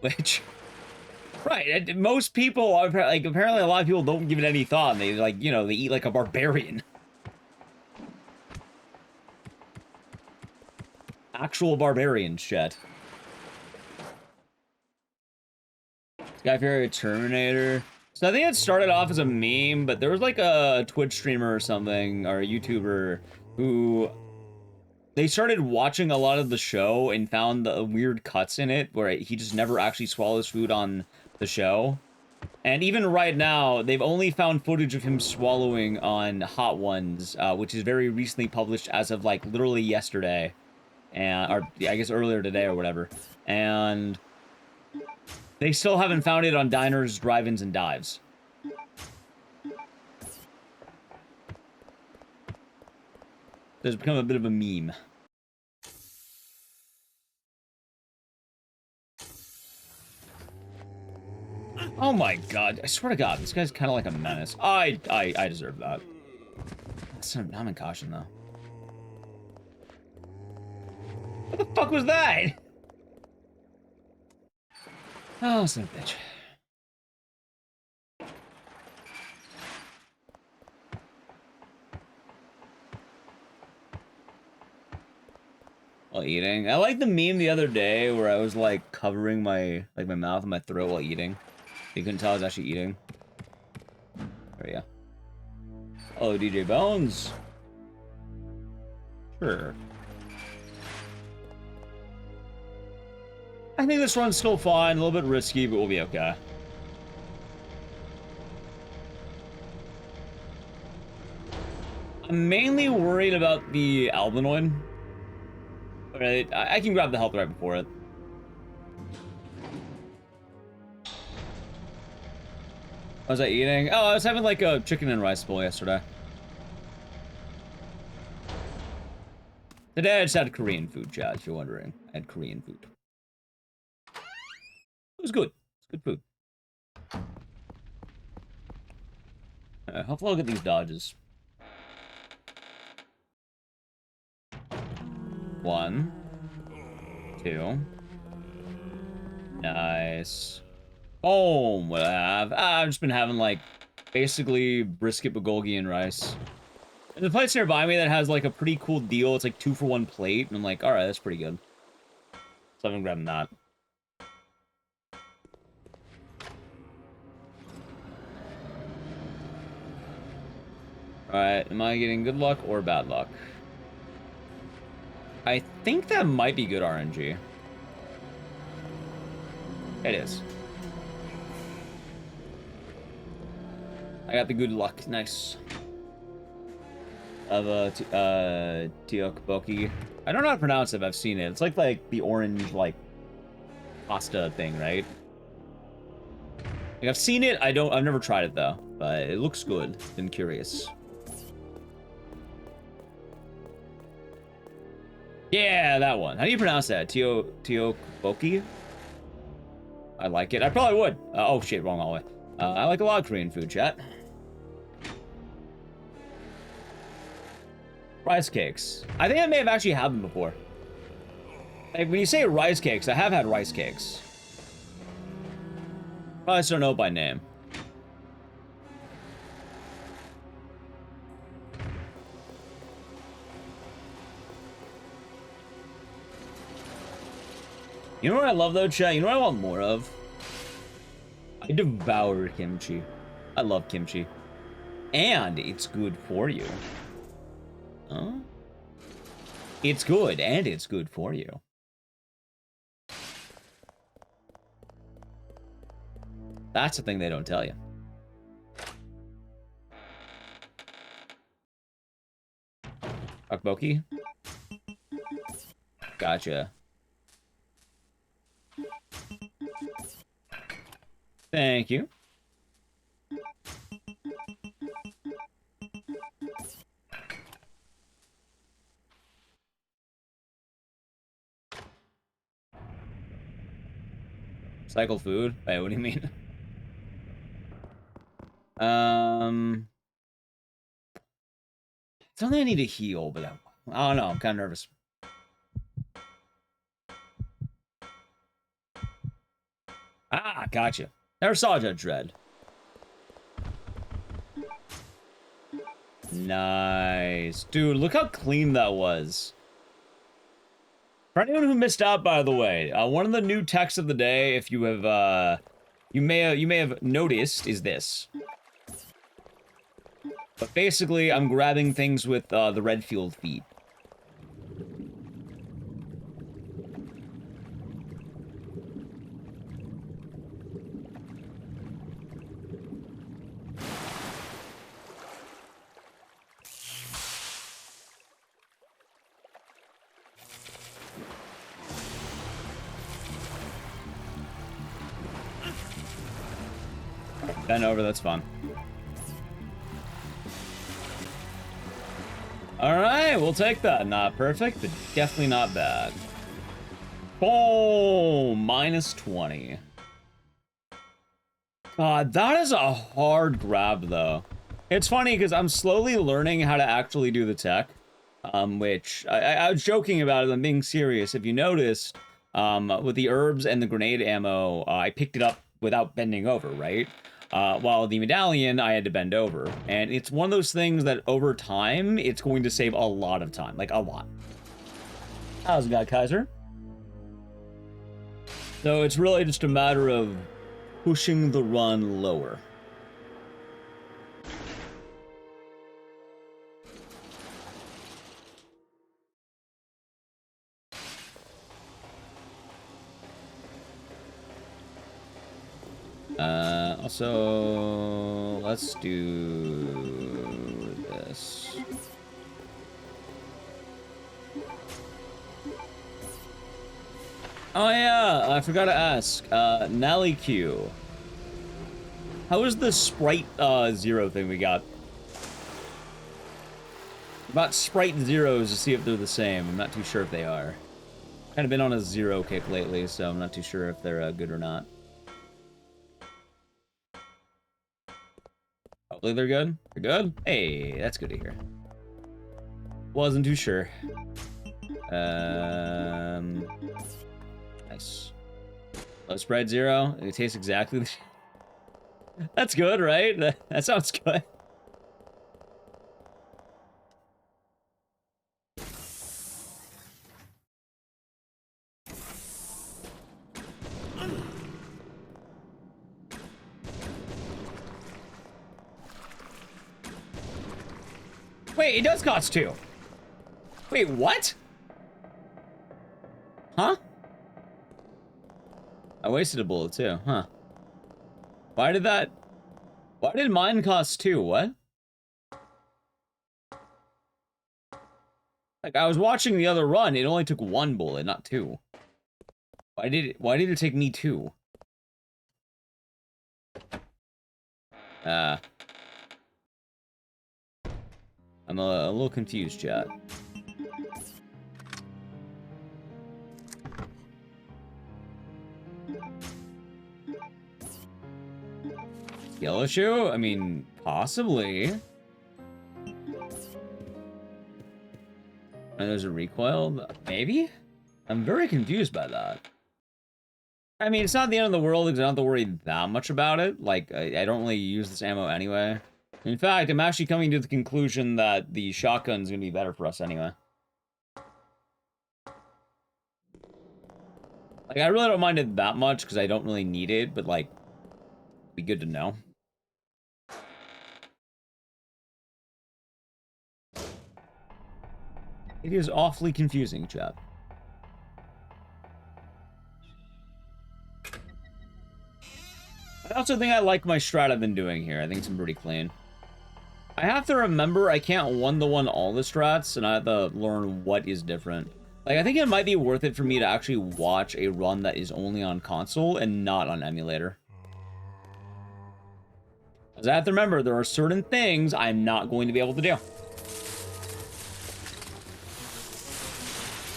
Which... Right, most people are, like, apparently a lot of people don't give it any thought, and they, like, you know, they eat like a barbarian. Actual barbarians, chat. Guy Fieri Terminator. So I think it started off as a meme, but there was like a Twitch streamer or something, or a YouTuber, who... They started watching a lot of the show and found the weird cuts in it, where he just never actually swallows food on the show. And even right now, they've only found footage of him swallowing on Hot Ones, which is very recently published as of, like, literally yesterday. And, or, I guess earlier today or whatever. And They still haven't found it on diners, drive-ins, and dives. It's become a bit of a meme. Oh my god, I swear to god, this guy's kind of like a menace. I deserve that. I'm in caution, though. What the fuck was that? Oh, son of a bitch. While eating. I like the meme the other day where I was like covering my mouth and my throat while eating. You couldn't tell I was actually eating. There we go. Oh, DJ Bones. Sure. I think this run's still fine, a little bit risky, but we'll be okay. I'm mainly worried about the Albinoid. Alright, I can grab the health right before it. What was I eating? Oh, I was having like a chicken and rice bowl yesterday. Today I just had Korean food, chat, if you're wondering. I had Korean food. It was good. It's good food. Hopefully I'll get these dodges. 1, 2. Nice. Boom. What I have? I've just been having like basically brisket, bulgogi, and rice. And the place nearby me that has like a pretty cool deal. It's like 2 for 1 plate, and I'm like, all right, that's pretty good. So I've been grabbing that. All right, am I getting good luck or bad luck? I think that might be good RNG. It is. I got the good luck. Nice. Of tteokbokki. I don't know how to pronounce it, but I've seen it. It's like the orange, like, pasta thing, right? Like, I've seen it. I've never tried it, though. But it looks good. Been curious. Yeah, that one. How do you pronounce that? Tteokbokki? I like it. I probably would. Oh, shit, wrong all the way. I like a lot of Korean food, chat. Rice cakes. I think I may have actually had them before. Like, when you say rice cakes, I have had rice cakes. Probably just don't know by name. You know what I love though, chat? You know what I want more of? I devour kimchi. I love kimchi. And it's good for you. Huh? It's good, and it's good for you. That's the thing they don't tell you. Tteokbokki? Gotcha. Thank you. Cycle food? Wait, what do you mean? It's something I need to heal, but I don't know. I'm kind of nervous. Ah, gotcha. Never saw Judge Dredd. Nice. Dude, look how clean that was. For anyone who missed out, by the way, one of the new texts of the day, if you have, you may have noticed, is this. But basically, I'm grabbing things with the Redfield feet. Bend over, that's fun. Alright, we'll take that. Not perfect, but definitely not bad. Boom! Minus 20. God, that is a hard grab, though. It's funny, because I'm slowly learning how to actually do the tech. Which, I was joking about it, I'm being serious. If you noticed, with the herbs and the grenade ammo, I picked it up without bending over, right? While the medallion, I had to bend over. And it's one of those things that over time, it's going to save a lot of time. Like, a lot. How's it going, Kaiser? So it's really just a matter of pushing the run lower. Also, let's do this. Oh yeah, I forgot to ask, Nelly Q. How is the Sprite, 0 thing we got? About Sprite Zeros to see if they're the same. I'm not too sure if they are. Kind of been on a 0 kick lately, so I'm not too sure if they're, good or not. Hopefully they're good. They're good? Hey, that's good to hear. Wasn't too sure. Nice. Low spread 0. It tastes exactly the That's good, right? That sounds good. Wait, it does cost 2. Wait, what? Huh? I wasted a bullet too, huh? Why did mine cost 2? What? Like, I was watching the other run, it only took 1 bullet, not 2. Why did it take me 2? I'm a little confused, chat. Yellow shoe? I mean, possibly. And there's a recoil? Maybe? I'm very confused by that. I mean, it's not the end of the world because I don't have to worry that much about it. Like, I don't really use this ammo anyway. In fact, I'm actually coming to the conclusion that the shotgun's gonna be better for us anyway. Like, I really don't mind it that much because I don't really need it, but, like, it'd be good to know. It is awfully confusing, chat. I also think I like my strat I've been doing here. I think it's pretty clean. I have to remember I can't one-to-one all the strats, and I have to learn what is different. Like, I think it might be worth it for me to actually watch a run that is only on console and not on emulator. Because I have to remember, there are certain things I'm not going to be able to do.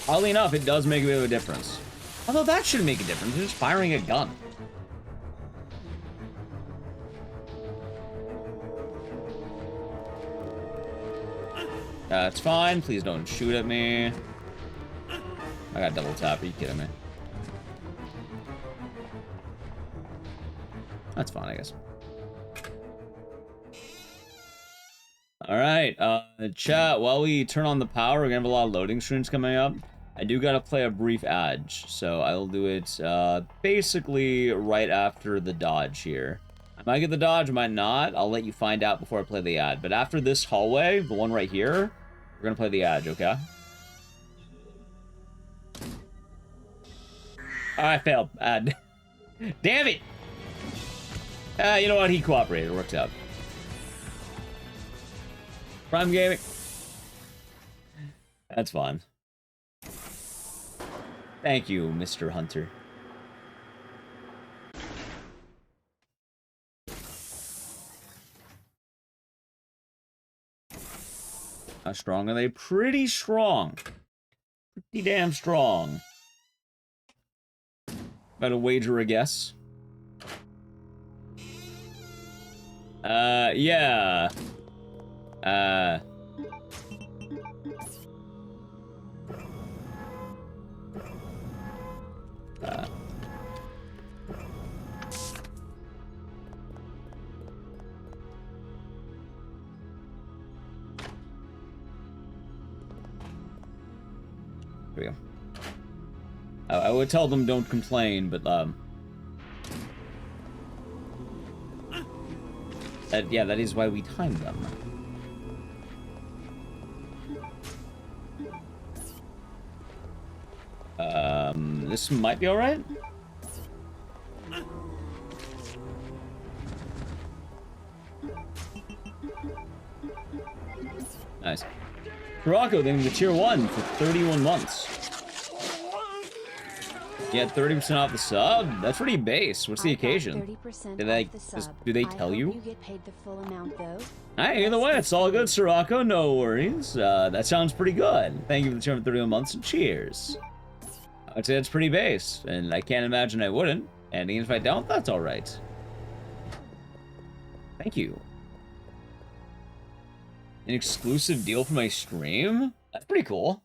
Oddly enough, it does make a bit of a difference. Although that shouldn't make a difference, you're just firing a gun. That's fine. Please don't shoot at me. I got double tap. Are you kidding me? That's fine, I guess. Alright, chat, while we turn on the power, we're gonna have a lot of loading screens coming up. I do gotta play a brief ad, so I'll do it, basically right after the dodge here. I might get the dodge, I might not. I'll let you find out before I play the ad. But after this hallway, the one right here, we're gonna play the ad, okay? Oh, I failed. Ad. Damn it! You know what? He cooperated. It works out. Prime Gaming. That's fine. Thank you, Mr. Hunter. How strong are they? Pretty strong. Pretty damn strong. About to wager a guess. Yeah. Here we go. I would tell them don't complain, but yeah, that is why we time them. This might be all right. Nice. Veronica, then the tier 1 for 31 months. You had 30% off the sub? That's pretty base. What's the occasion? Do they tell you? You get paid the full amount though. Hey, either way, it's all good, Sirocco. No worries. That sounds pretty good. Thank you for the term of 31 months and cheers. I'd say it's pretty base, and I can't imagine I wouldn't. And even if I don't, that's all right. Thank you. An exclusive deal for my stream? That's pretty cool.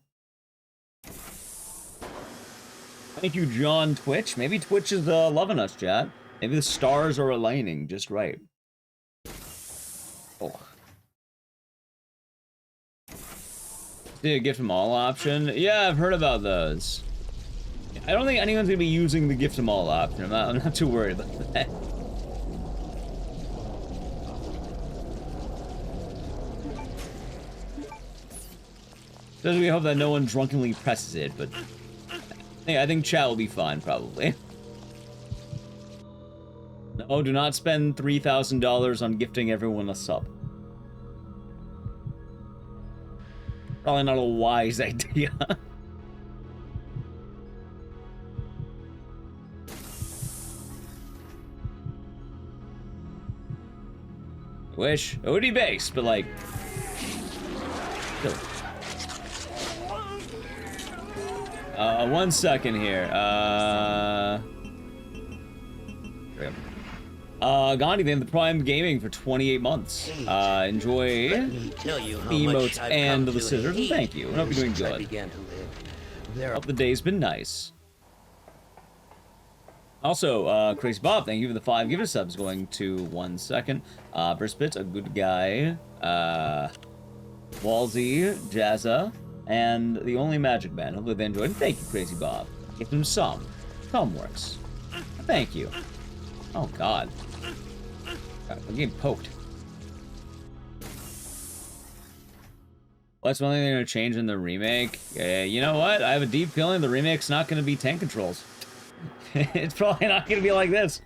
Thank you, John Twitch. Maybe Twitch is loving us, chat. Maybe the stars are aligning just right. Oh. See a gift them all option? Yeah, I've heard about those. I don't think anyone's gonna be using the gift them all option. I'm not too worried about that. Doesn't we hope that no one drunkenly presses it, but I think chat will be fine, probably. No, do not spend $3,000 on gifting everyone a sub. Probably not a wise idea. Wish. It would be base, but like... Still. 1 second here. Gandhi, then the Prime Gaming for 28 months. Enjoy emotes and the scissors, and thank you. I hope you're doing good. Hope the day's been nice. Also, Crazy Bob, thank you for the 5 gift subs. Going to 1 second. Brispit, a good guy. Walsy, Jazza, and the only Magic Man. Hopefully they enjoyed. Thank you, Crazy Bob. Give them some. Works. Thank you. Oh, God. I'm getting poked. What's one thing they're going to change in the remake? You know what? I have a deep feeling the remake's not going to be tank controls. It's probably not going to be like this.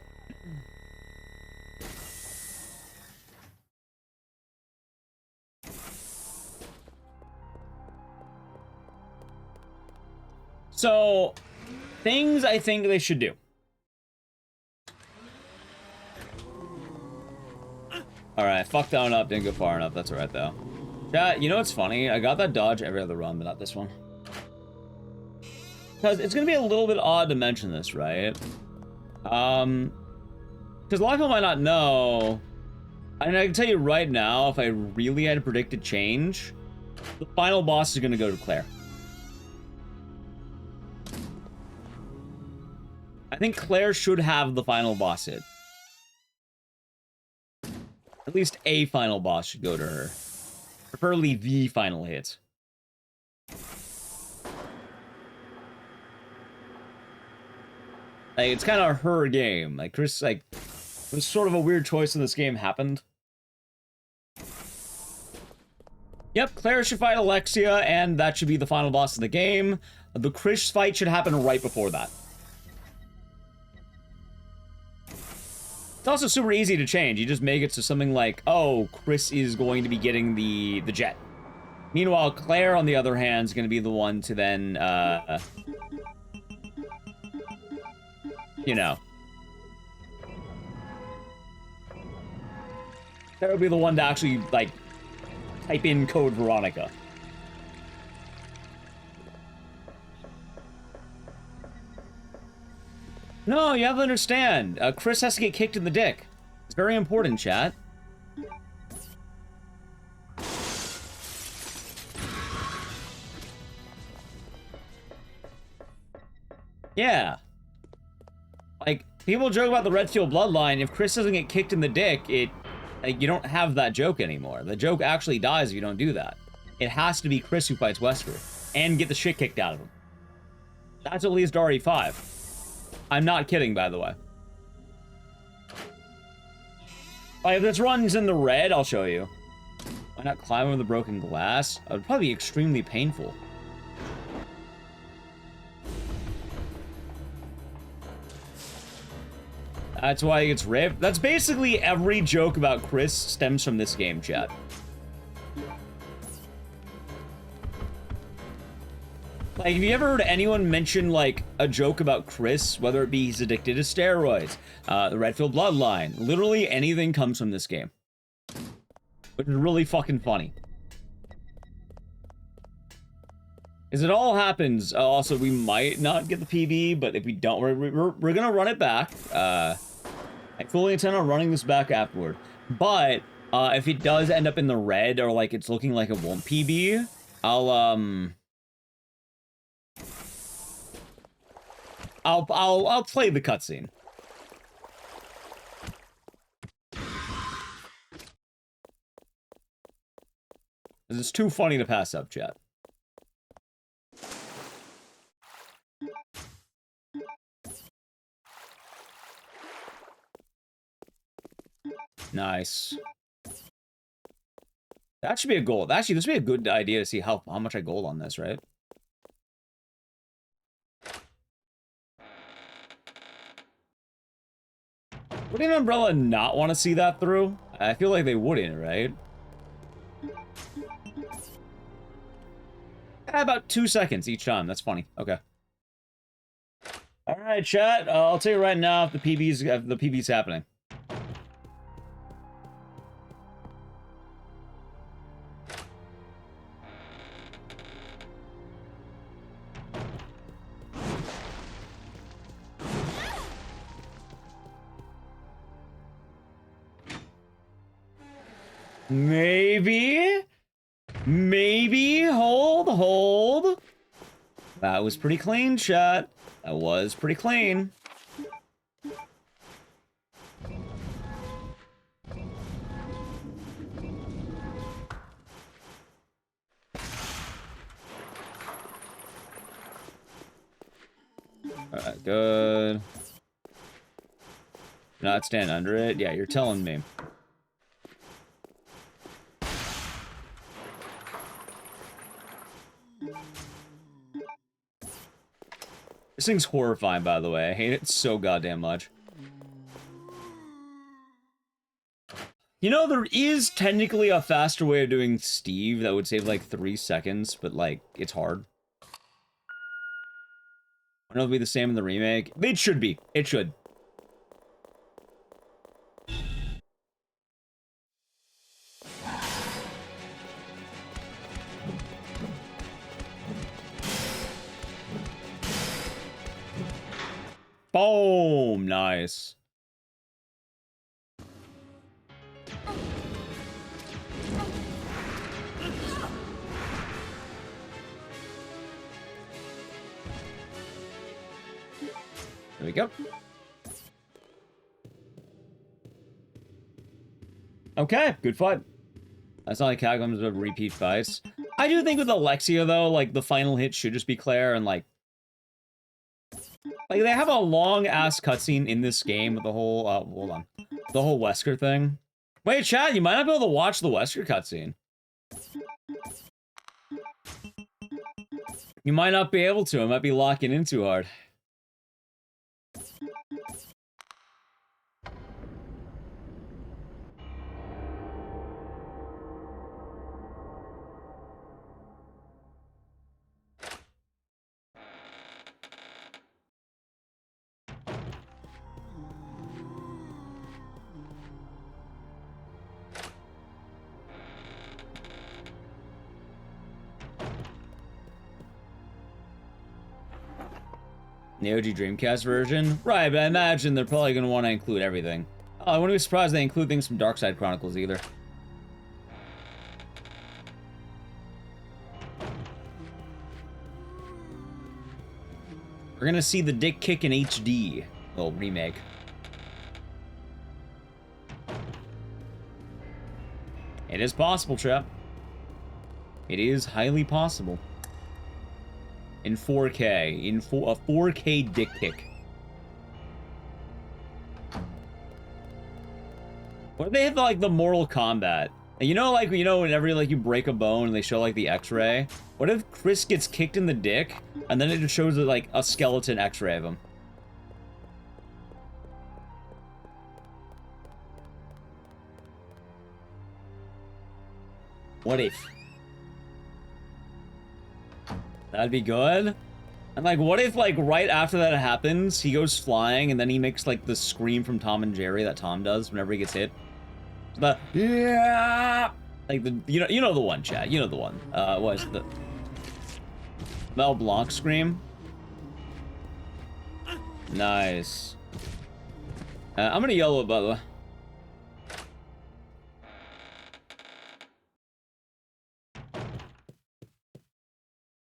So, things I think they should do. Alright, fucked that one up, didn't go far enough, that's alright though. Chat, you know what's funny? I got that dodge every other run, but not this one. Because it's gonna be a little bit odd to mention this, right? Because a lot of people might not know. And I can tell you right now, if I really had to predict a change, the final boss is gonna go to Claire. I think Claire should have the final boss hit. At least a final boss should go to her. Preferably the final hit. Like, it's kind of her game. Like, Chris, like, it was sort of a weird choice when this game happened. Yep, Claire should fight Alexia, and that should be the final boss of the game. The Chris fight should happen right before that. It's also super easy to change. You just make it so something like, oh, Chris is going to be getting the jet. Meanwhile, Claire, on the other hand, is going to be the one to then, you know. Claire would be the one to actually, like, type in code Veronica. No, you have to understand. Chris has to get kicked in the dick. It's very important, chat. Yeah. Like, people joke about the Redfield bloodline. If Chris doesn't get kicked in the dick, like, you don't have that joke anymore. The joke actually dies if you don't do that. It has to be Chris who fights Wesker and get the shit kicked out of him. That's at least RE5. I'm not kidding, by the way. Like, if this run's in the red, I'll show you. Why not climb over the broken glass? It would probably be extremely painful. That's why he gets ripped. That's basically every joke about Chris stems from this game, chat. Like, have you ever heard anyone mention, like, a joke about Chris, whether it be he's addicted to steroids, the Redfield bloodline, literally anything comes from this game. Which is really fucking funny. As it all happens, also, we might not get the PB, but if we don't, we're gonna run it back. I fully intend on running this back afterward. But, if it does end up in the red, or, like, it's looking like it won't PB, I'll play the cutscene. It's too funny to pass up, chat. Nice. That should be a goal. Actually, this would be a good idea to see how much I gold on this, right? Wouldn't Umbrella not want to see that through? I feel like they wouldn't, right? About 2 seconds each time. That's funny. Okay. All right, chat. I'll tell you right now if the PB's happening. Maybe, hold. That was pretty clean, chat. That was pretty clean. Alright, good. Not stand under it? Yeah, you're telling me. This thing's horrifying, by the way. I hate it so goddamn much. You know, there is technically a faster way of doing Steve that would save like 3 seconds, but like, it's hard. I don't know if it'll be the same in the remake. It should be. It should. Boom! Nice. There we go. Okay, good fight. That's not like Cataclysms of repeat fights. I do think with Alexia, though, like, the final hit should just be Claire, and, like, they have a long-ass cutscene in this game with the whole, hold on. The whole Wesker thing. Wait, chat, you might not be able to watch the Wesker cutscene. You might not be able to. It might be locking in too hard. The OG Dreamcast version? Right, but I imagine they're probably going to want to include everything. Oh, I wouldn't be surprised they include things from Dark Side Chronicles either. We're going to see the Dick Kick in HD. Little remake. It is possible, chap. It is highly possible. In 4K. In a 4K Dick Kick. What if they have, like, the Mortal Kombat? You know, like, whenever, like, you break a bone and they show, like, the X-ray? What if Chris gets kicked in the dick, and then it just shows, like, a skeleton X-ray of him? What if? That'd be good. And, like, what if, like, right after that happens, he goes flying, and then he makes, like, the scream from Tom and Jerry that Tom does whenever he gets hit? The, yeah! Like, the, you know the one, chat. You know the one. What is it? The Mel Blanc scream? Nice. I'm gonna yellow it, by the way.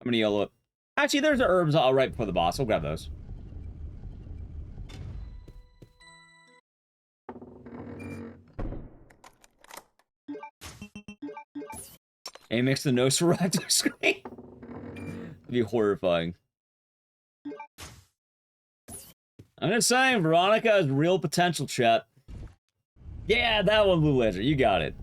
I'm gonna yellow it. Actually, there's the herbs right before the boss. We'll grab those. Amex the Nosferatu screen. It'd be horrifying. I'm just saying, Veronica has real potential, chat. Yeah, that one, Blue Laser. You got it.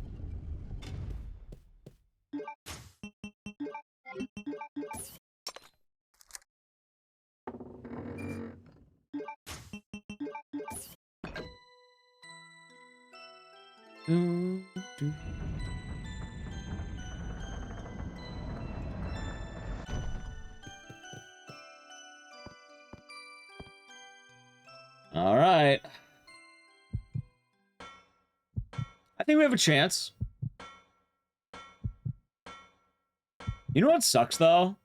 All right. I think we have a chance. You know what sucks, though?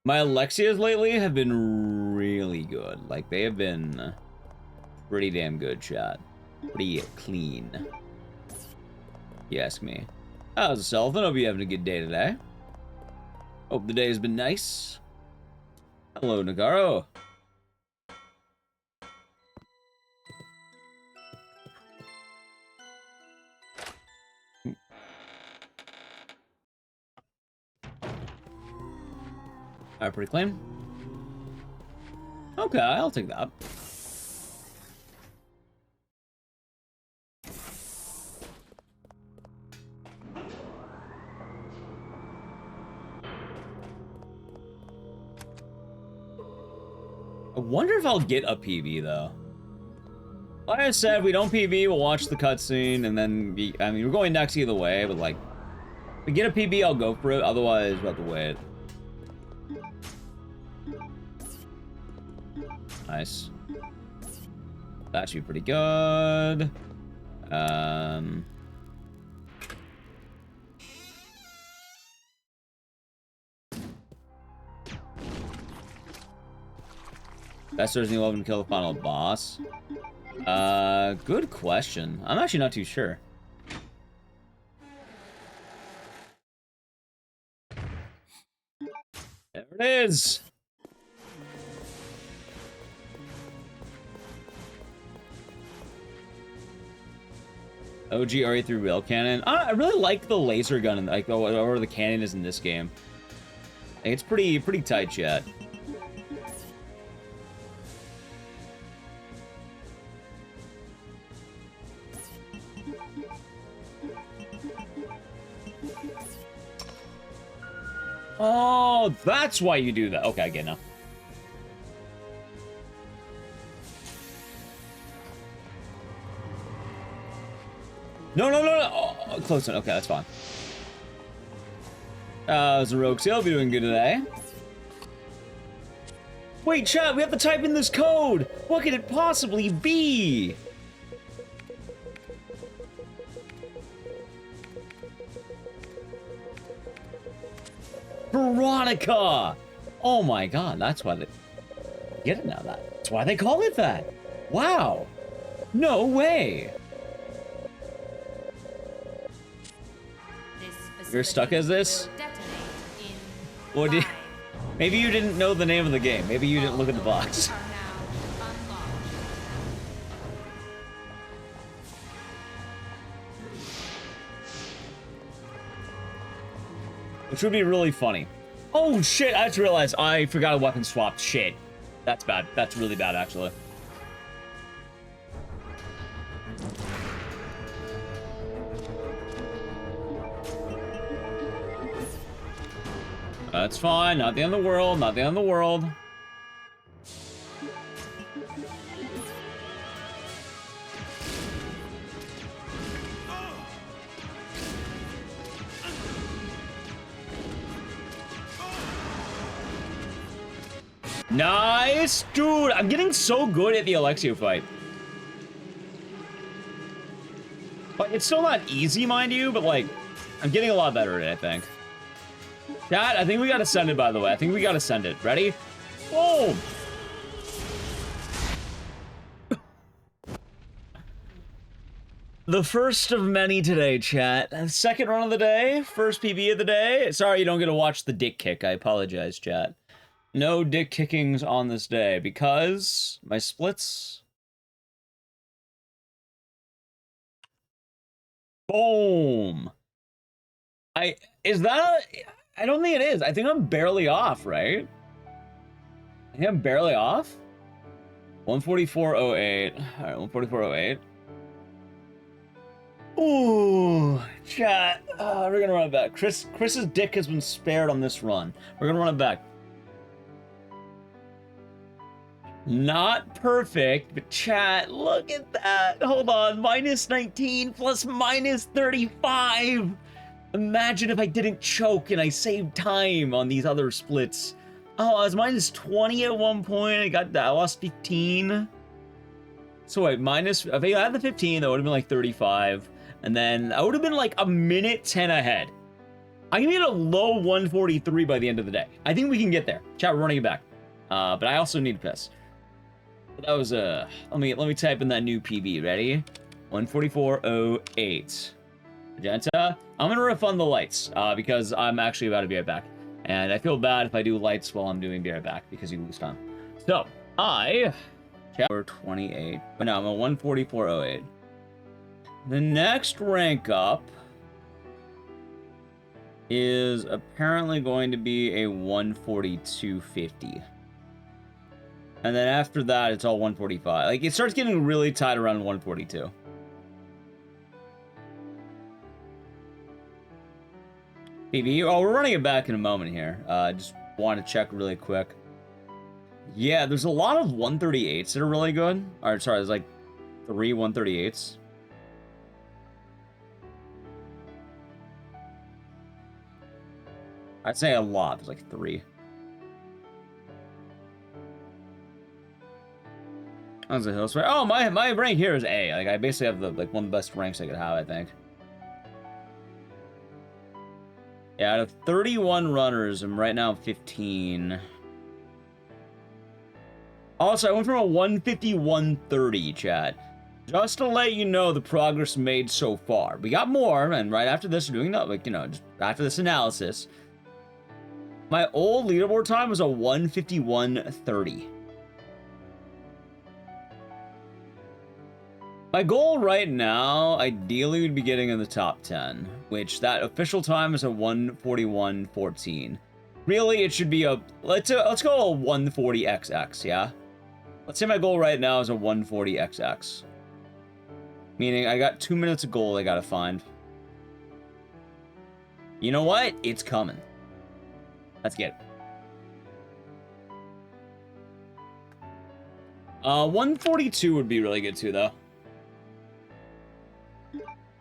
My Alexias lately have been really good. Like, they have been pretty damn good, chat. Pretty clean. You ask me. How's yourself? I hope you're having a good day today. Hope the day has been nice. Hello, Nagaro. Alright, pretty clean. Okay, I'll take that. I wonder if I'll get a PB, though. Like I said, if we don't PB, we'll watch the cutscene, and then I mean, we're going next either way, but, like, if we get a PB, I'll go for it. Otherwise, we'll have to wait. Nice. That should be pretty good. Best Resident Evil 11 to kill the final boss. Good question. I'm actually not too sure. There it is. OG RE3 rail cannon. I really like the laser gun and like or the cannon is in this game. It's pretty tight, chat. Oh, that's why you do that. Okay, I get it now. No. Oh, close one. Okay, that's fine. Zeroxy, I'll be doing good today. Wait, chat, we have to type in this code. What could it possibly be? Veronica! Oh my god, that's why they... get it now. That's why they call it that. Wow. No way. You're stuck as this? Or did, maybe you didn't know the name of the game. Maybe you didn't look at the box. Which would be really funny. Oh shit, I just realized I forgot a weapon swap. Shit. That's bad. That's really bad, actually. That's fine. Not the end of the world. Not the end of the world. Nice! Dude, I'm getting so good at the Alexio fight. But it's still not easy, mind you, but, like, I'm getting a lot better at it, I think. Chat, I think we gotta send it, by the way. I think we gotta send it. Ready? Boom! The first of many today, chat. Second run of the day. First PB of the day. Sorry you don't get to watch the dick kick. I apologize, chat. No dick kickings on this day because my splits. Boom. I don't think it is. I think I'm barely off, right? I think I'm barely off. 144.08. All right, 144.08. Ooh, chat. We're gonna run it back. Chris's dick has been spared on this run. We're gonna run it back. Not perfect, but chat, look at that. Hold on, minus 19 plus minus 35. Imagine if I didn't choke and I saved time on these other splits. Oh, I was minus 20 at one point. I lost 15. So wait, if I had the 15, that would have been like 35. And then I would have been like a minute 10 ahead. I can get a low 143 by the end of the day. I think we can get there. Chat, we're running it back. But I also need to piss. That was let me type in that new PB. Ready? 144.08. Magenta. I'm gonna refund the lights because I'm actually about to be right back, and I feel bad if I do lights while I'm doing be right back because you lose time. So chapter 28. But no, I'm a 144.08. The next rank up is apparently going to be a 142.50. And then after that, it's all 145. Like, it starts getting really tight around 142. PB, oh, we're running it back in a moment here. Just want to check really quick. Yeah, there's a lot of 138s that are really good. Alright, sorry, there's like 3 138s. I'd say a lot. There's like 3. How's the hill sweat? Oh, my rank here is A. Like, I basically have the one of the best ranks I could have, I think. Yeah, out of 31 runners, I'm right now 15. Also, I went from a 151.30, chat. Just to let you know the progress made so far. We got more, and right after this, we're doing that, like, you know, just after this analysis. My old leaderboard time was a 151.30. My goal right now, ideally, would be getting in the top 10, which that official time is a 141.14. Really, it should be a let's go a 140xx, yeah. Let's say my goal right now is a 140xx, meaning I got 2 minutes of gold I gotta find. You know what? It's coming. Let's get it. 142 would be really good too, though.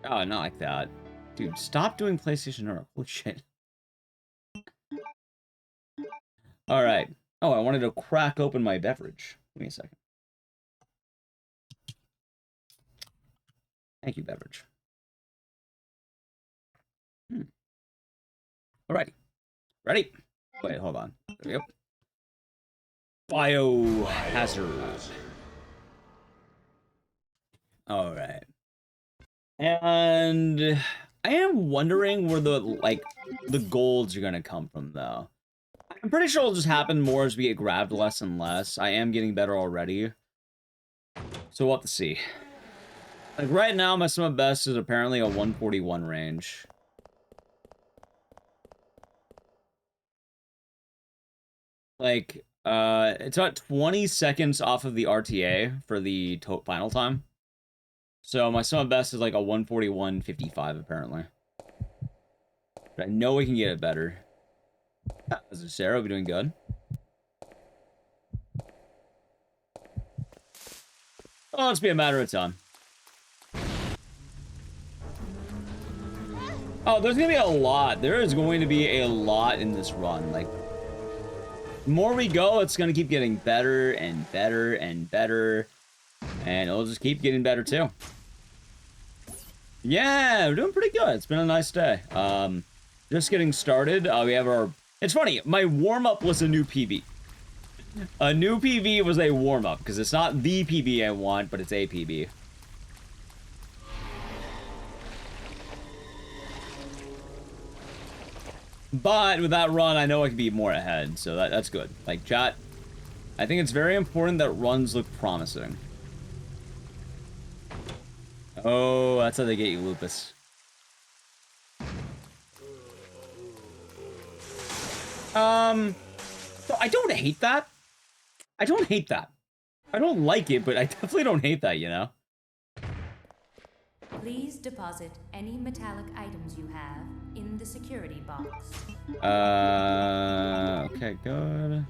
Oh, not like that. Dude, stop doing PlayStation Earth. Holy shit. Alright. Oh, I wanted to crack open my beverage. Give me a second. Thank you, beverage. Alrighty. Ready? Wait, hold on. There we go. Biohazard. All right. And I am wondering where the golds are gonna come from though. I'm pretty sure it'll just happen more as we get grabbed less and less. I am getting better already. So we'll have to see. Like right now, my summit best is apparently a 141 range. Like, it's about 20 seconds off of the RTA for the final time. So my summit best is like a 141.55 apparently. But I know we can get it better. This is Sarah, we're doing good. Oh, it's be a matter of time. Oh, there's gonna be a lot. There is going to be a lot in this run. Like, the more we go, it's gonna keep getting better and better and better. And it'll just keep getting better too. Yeah, we're doing pretty good. It's been a nice day. Just getting started. We have our... It's funny, my warm-up was a new PB. A new PB was a warm-up, because it's not the PB I want, but it's a PB. But with that run, I know I can be more ahead, so that's good. Like, chat, I think it's very important that runs look promising. Oh, that's how they get you, Lupus. So I don't hate that. I don't hate that. I don't like it, but I definitely don't hate that, you know? Please deposit any metallic items you have in the security box. Okay, good.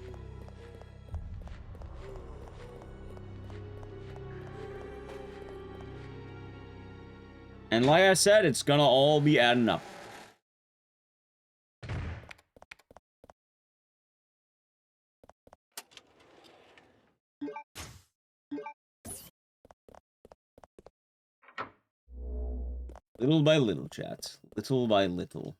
And like I said, it's gonna all be adding up. Little by little, chat. Little by little.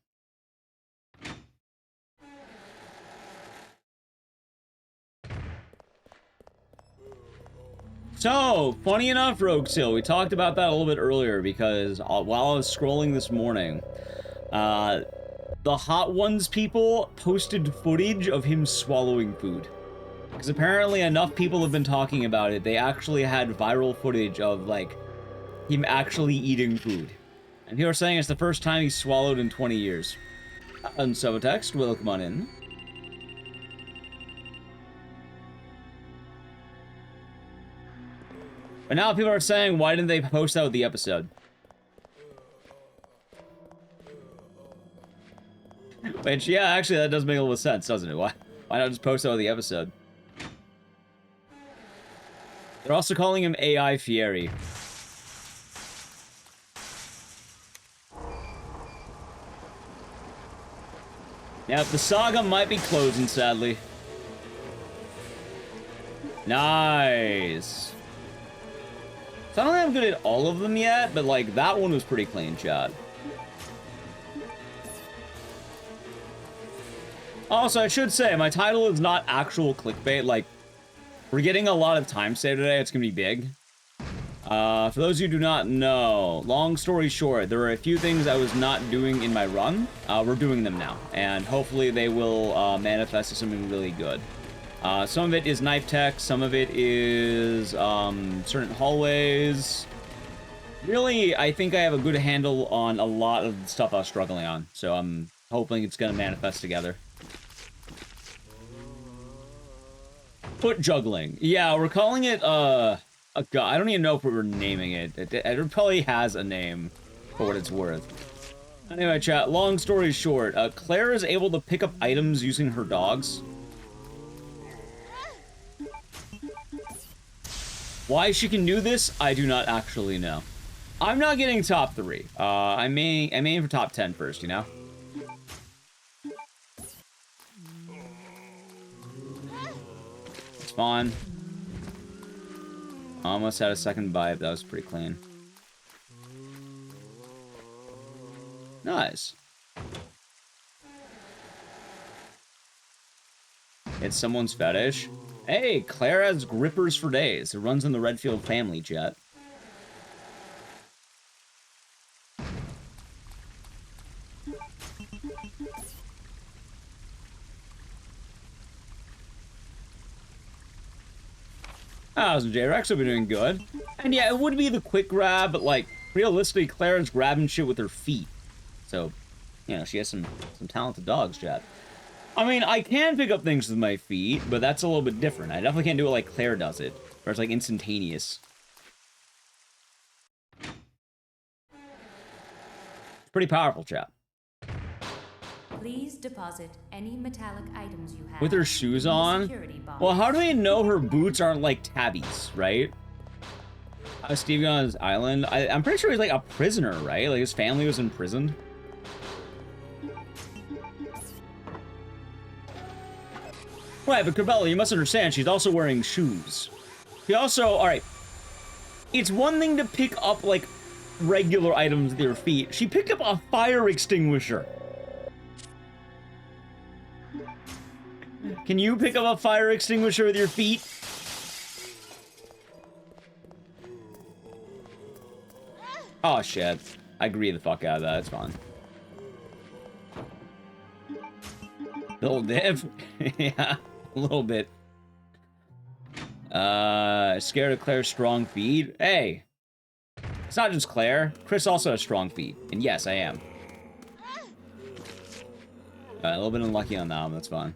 So, funny enough, Rogue Seal, we talked about that a little bit earlier because while I was scrolling this morning, the Hot Ones people posted footage of him swallowing food. Because apparently enough people have been talking about it, they actually had viral footage of, like, him actually eating food. And people are saying it's the first time he's swallowed in 20 years. And Subtext, welcome on in. But now people are saying, why didn't they post out the episode? Which, yeah, actually, that does make a little sense, doesn't it? Why not just post out the episode? They're also calling him AI Fieri. Yep, the saga might be closing, sadly. Nice. So I don't think I'm good at all of them yet, but, like, that one was pretty clean, chat. Also, I should say, my title is not actual clickbait. Like, we're getting a lot of time saved today. It's gonna be big. For those of you who do not know, long story short, there are a few things I was not doing in my run. We're doing them now, and hopefully they will manifest as something really good. Some of it is knife tech, some of it is certain hallways. Really, I think I have a good handle on a lot of the stuff I was struggling on, so I'm hoping it's gonna manifest together. Foot juggling. Yeah, we're calling it, I don't even know if we're naming it. It probably has a name, for what it's worth. Anyway, chat, long story short, Claire is able to pick up items using her dogs. Why she can do this, I do not actually know. I'm not getting top 3. I'm aiming for top 10 first, you know? It's fine. Almost had a second bite, that was pretty clean. Nice. It's someone's fetish. Hey, Claire has grippers for days. It runs in the Redfield family jet. How's J-Rex will be doing good. And yeah, it would be the quick grab, but like, realistically, Claire's grabbing shit with her feet. So, you know, she has some talented dogs, chat. I mean, I can pick up things with my feet, but that's a little bit different. I definitely can't do it like Claire does it, where it's like instantaneous. It's pretty powerful, chat. Please deposit any metallic items you have With her shoes in the on? security box. Well, how do we know her boots aren't like tabbies, right? Stevie on his island. I'm pretty sure he's like a prisoner, right? Like his family was imprisoned. Right, but Cabela, you must understand, she's also wearing shoes. She also, alright. It's one thing to pick up, like, regular items with your feet. She picked up a fire extinguisher. Can you pick up a fire extinguisher with your feet? Oh, shit. I agree the fuck out of that. It's fine. Little div? Yeah, a little bit. Scared of Claire's strong feet? Hey! It's not just Claire. Chris also has strong feet. And yes, I am. A little bit unlucky on that one, that's fine.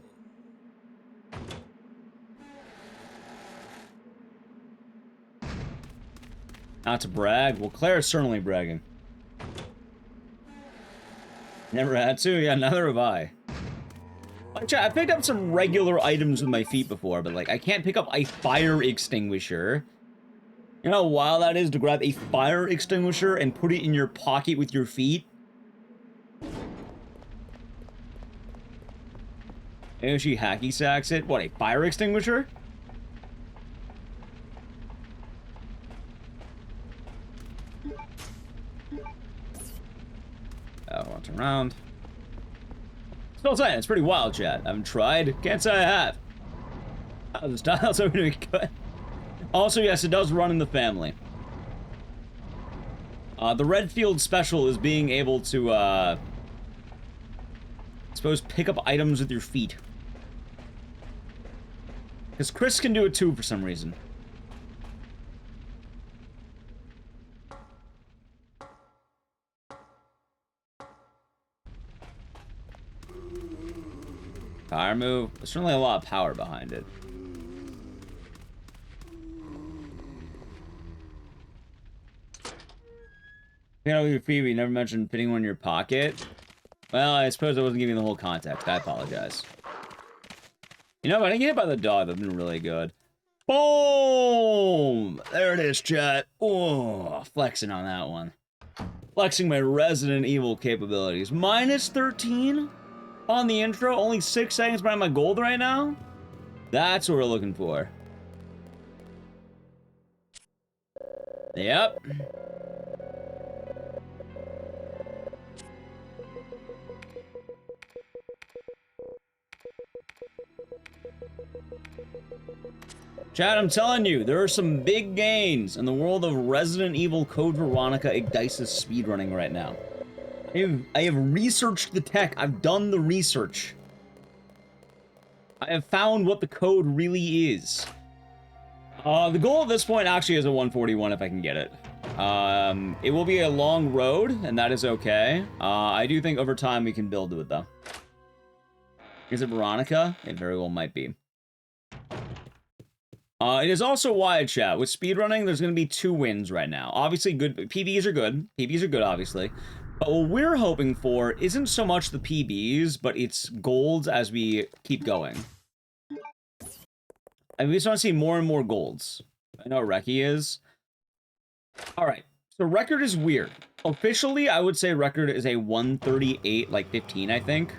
Not to brag. Well, Claire is certainly bragging. Never had to? Yeah, neither have I. Like, I picked up some regular items with my feet before, but, like, I can't pick up a fire extinguisher. You know how wild that is to grab a fire extinguisher and put it in your pocket with your feet? Maybe she hacky sacks it. What, a fire extinguisher? Once around. Still saying, it's pretty wild, chat. I haven't tried. Can't say I have. The styles are doing good. Also, yes, it does run in the family. The Redfield special is being able to, I suppose, pick up items with your feet. Because Chris can do it too for some reason. Power move. There's certainly a lot of power behind it. You know, your feet, you never mentioned putting one in your pocket. Well, I suppose I wasn't giving the whole context. I apologize. You know, if I didn't get hit by the dog, that'd been really good. Boom! There it is, chat. Oh, flexing on that one. Flexing my Resident Evil capabilities. Minus 13? On the intro, only 6 seconds behind my gold right now? That's what we're looking for. Yep. Chad, I'm telling you, there are some big gains in the world of Resident Evil Code Veronica Igdice's speedrunning right now. I have researched the tech. I've done the research. I have found what the code really is. The goal at this point actually is a 141 if I can get it. It will be a long road, and that is okay. I do think over time we can build to it, though. Is it Veronica? It very well might be. It is also wide, chat. With speedrunning, there's going to be 2 wins right now. Obviously, good PBs are good. PBs are good, obviously. But what we're hoping for isn't so much the PBs, but it's golds as we keep going. I mean, we just want to see more and more golds. I know what Reki is. Alright, so record is weird. Officially, I would say record is a 138, like 15, I think.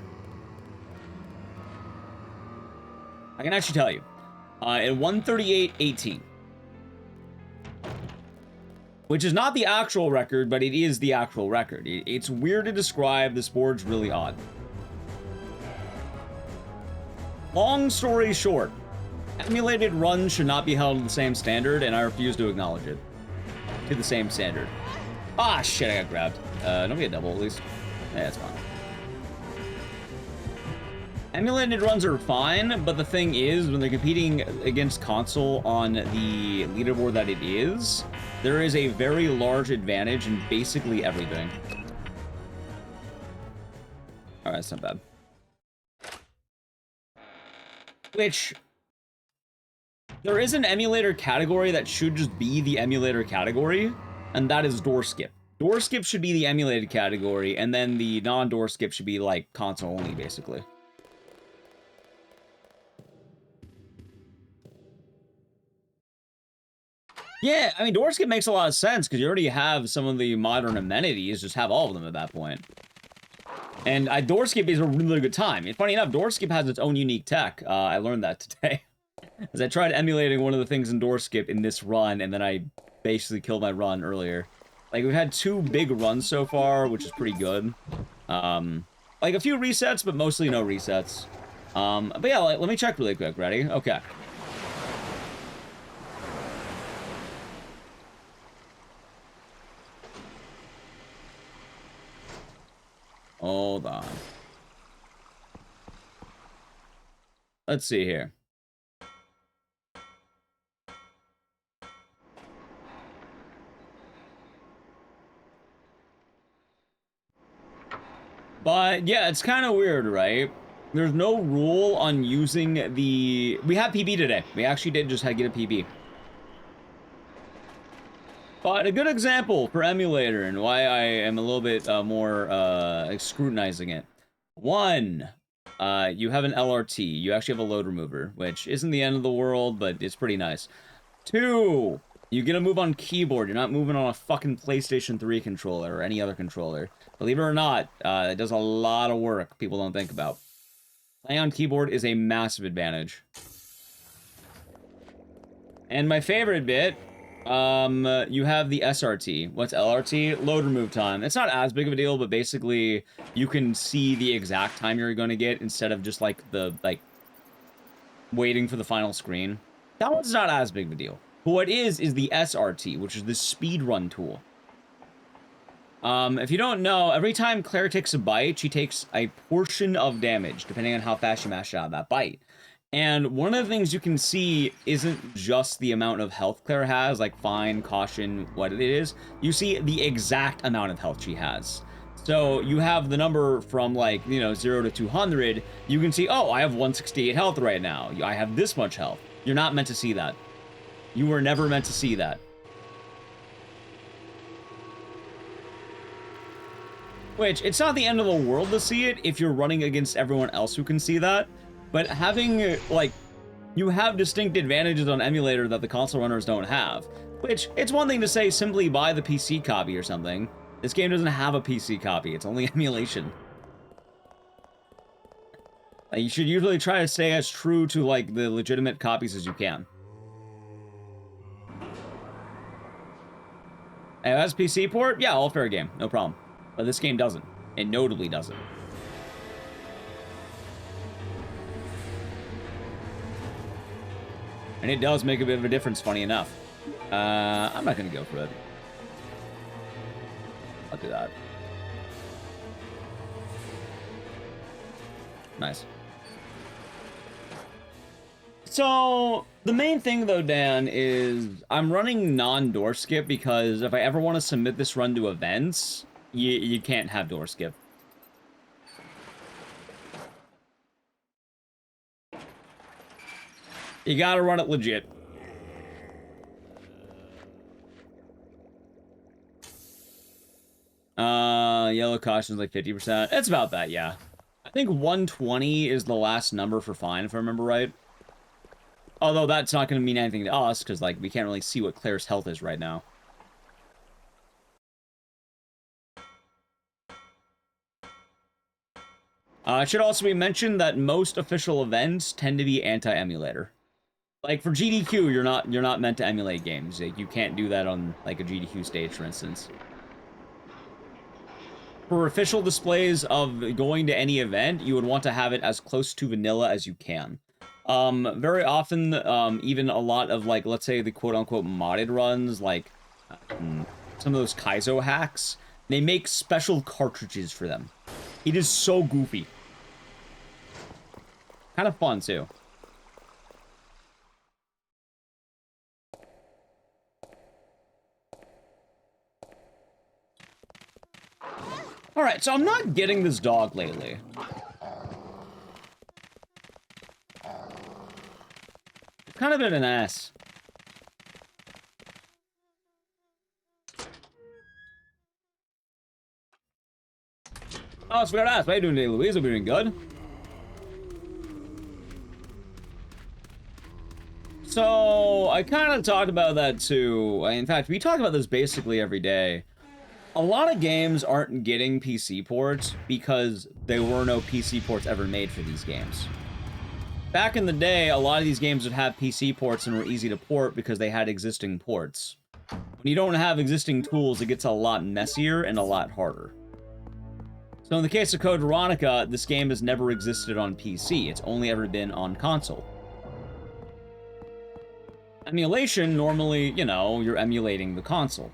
I can actually tell you. At 138.18. Which is not the actual record, but it is the actual record. It's weird to describe. This board's really odd. Long story short, Emulated runs should not be held to the same standard, and I refuse to acknowledge it. To the same standard. Ah, shit, I got grabbed. Don't be a double, at least. Yeah, that's fine. Emulated runs are fine, but the thing is, when they're competing against console on the leaderboard that it is, there is a very large advantage in basically everything. Alright, that's not bad. Which, there is an emulator category that should just be the emulator category, and that is door skip. Door skip should be the emulated category, and then the non-door skip should be like console only, basically. Yeah, I mean, door skip makes a lot of sense because you already have some of the modern amenities, just have all of them at that point. And door skip is a really good time. And funny enough, door skip has its own unique tech. I learned that today. As I tried emulating one of the things in door skip in this run, and then I basically killed my run earlier. Like, we've had 2 big runs so far, which is pretty good. Like, a few resets, but mostly no resets. But yeah, let me check really quick. Ready? Okay. Hold on. Let's see here. But yeah, it's kind of weird, right? There's no rule on using the... We have PB today. We actually did just get a PB. But a good example for emulator and why I am a little bit more scrutinizing it. 1, you have an LRT. You actually have a load remover, which isn't the end of the world, but it's pretty nice. 2, you get to move on keyboard. You're not moving on a fucking PlayStation 3 controller or any other controller. Believe it or not, it does a lot of work people don't think about. Playing on keyboard is a massive advantage. And my favorite bit... you have the SRT. What's LRT? Load remove time. It's not as big of a deal, but basically you can see the exact time you're going to get instead of just like waiting for the final screen. That one's not as big of a deal. But what is the SRT, which is the speedrun tool. If you don't know, every time Claire takes a bite, she takes a portion of damage, depending on how fast you mash out that bite. And one of the things you can see isn't just the amount of health Claire has, like fine, caution, what it is. You see the exact amount of health she has. So you have the number from like, 0 to 200. You can see, oh, I have 168 health right now. I have this much health. You're not meant to see that. You were never meant to see that. Which, it's not the end of the world to see it if you're running against everyone else who can see that. But having, like, you have distinct advantages on emulator that the console runners don't have. Which, it's one thing to say simply buy the PC copy or something. This game doesn't have a PC copy, it's only emulation. You should usually try to stay as true to, like, the legitimate copies as you can. And as PC port, yeah, all fair game, no problem. But this game doesn't. It notably doesn't. And it does make a bit of a difference, funny enough. I'm not going to go for it. I'll do that. Nice. So, the main thing, though, Dan, is I'm running non-door skip because if I ever want to submit this run to events, you can't have door skip. You gotta run it legit. Yellow caution's like 50%. It's about that, yeah. I think 120 is the last number for fine, if I remember right. Although that's not going to mean anything to us, because, like, we can't really see what Claire's health is right now. It should also be mentioned that most official events tend to be anti-emulator. Like, for GDQ, you're not meant to emulate games. Like, you can't do that on, like, a GDQ stage, for instance. For official displays of going to any event, you would want to have it as close to vanilla as you can. Very often, even a lot of, like, let's say the quote-unquote modded runs, like, some of those Kaizo hacks, they make special cartridges for them. It is so goofy. Kind of fun, too. Alright, so I'm not getting this dog lately. Kind of been an ass. Oh, it's weird ass. How you doing today, Louise? Hope you're doing good. So, I kind of talked about that too. In fact, we talk about this basically every day. A lot of games aren't getting PC ports because there were no PC ports ever made for these games. Back in the day, a lot of these games would have PC ports and were easy to port because they had existing ports. When you don't have existing tools, it gets a lot messier and a lot harder. So in the case of Code Veronica, this game has never existed on PC. It's only ever been on console. Emulation, normally, you know, you're emulating the console.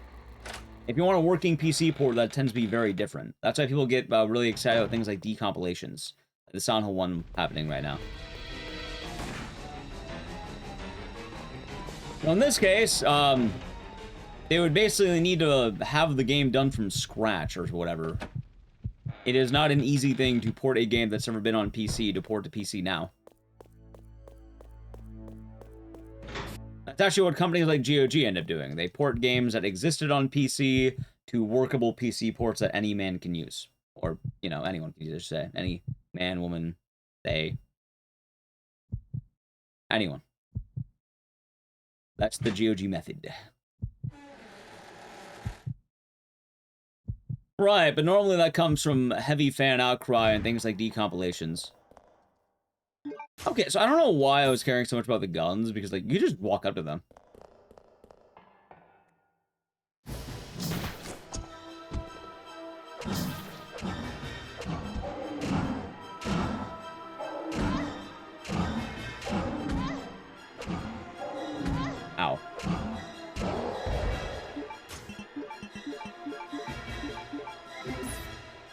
If you want a working PC port, that tends to be very different. That's why people get really excited about things like decompilations. The Sanho one happening right now. Well, in this case, they would basically need to have the game done from scratch or whatever. It is not an easy thing to port a game that's never been on PC to port to PC now. That's actually what companies like GOG end up doing. They port games that existed on PC to workable PC ports that any man can use. Or, you know, anyone can use, say. Any man, woman, they. Anyone. That's the GOG method. Right, but normally that comes from heavy fan outcry and things like decompilations. Okay, so I don't know why I was caring so much about the guns, because, like, you just walk up to them. Ow.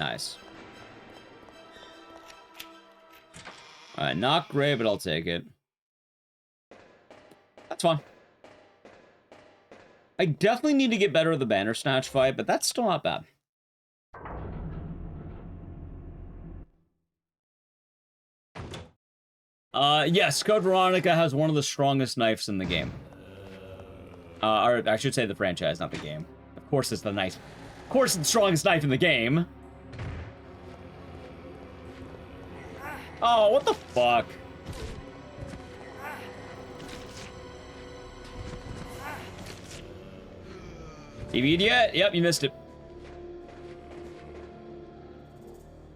Nice. Alright, not great, but I'll take it. That's fine. I definitely need to get better at the banner snatch fight, but that's still not bad. Yes, Code Veronica has one of the strongest knives in the game. Or I should say the franchise, not the game. Of course it's the knife. Of course it's the strongest knife in the game. Oh, what the fuck? TV'd yet? Yep, you missed it.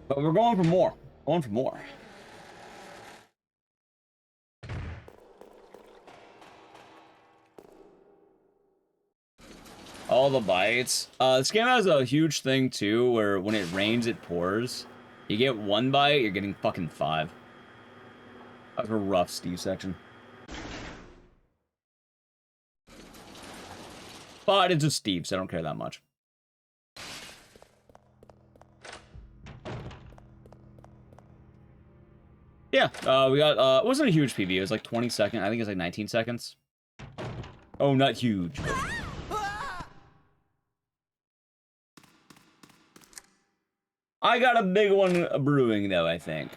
But we're going for more. Going for more. All the bites. This game has a huge thing, too, where when it rains, it pours. You get one bite, you're getting fucking 5. That was a rough Steve section. But it's just Steve, so I don't care that much. Yeah, we got, it wasn't a huge PB, it was like 20 seconds, I think it was like 19 seconds. Oh, not huge. I got a big one brewing, though, I think.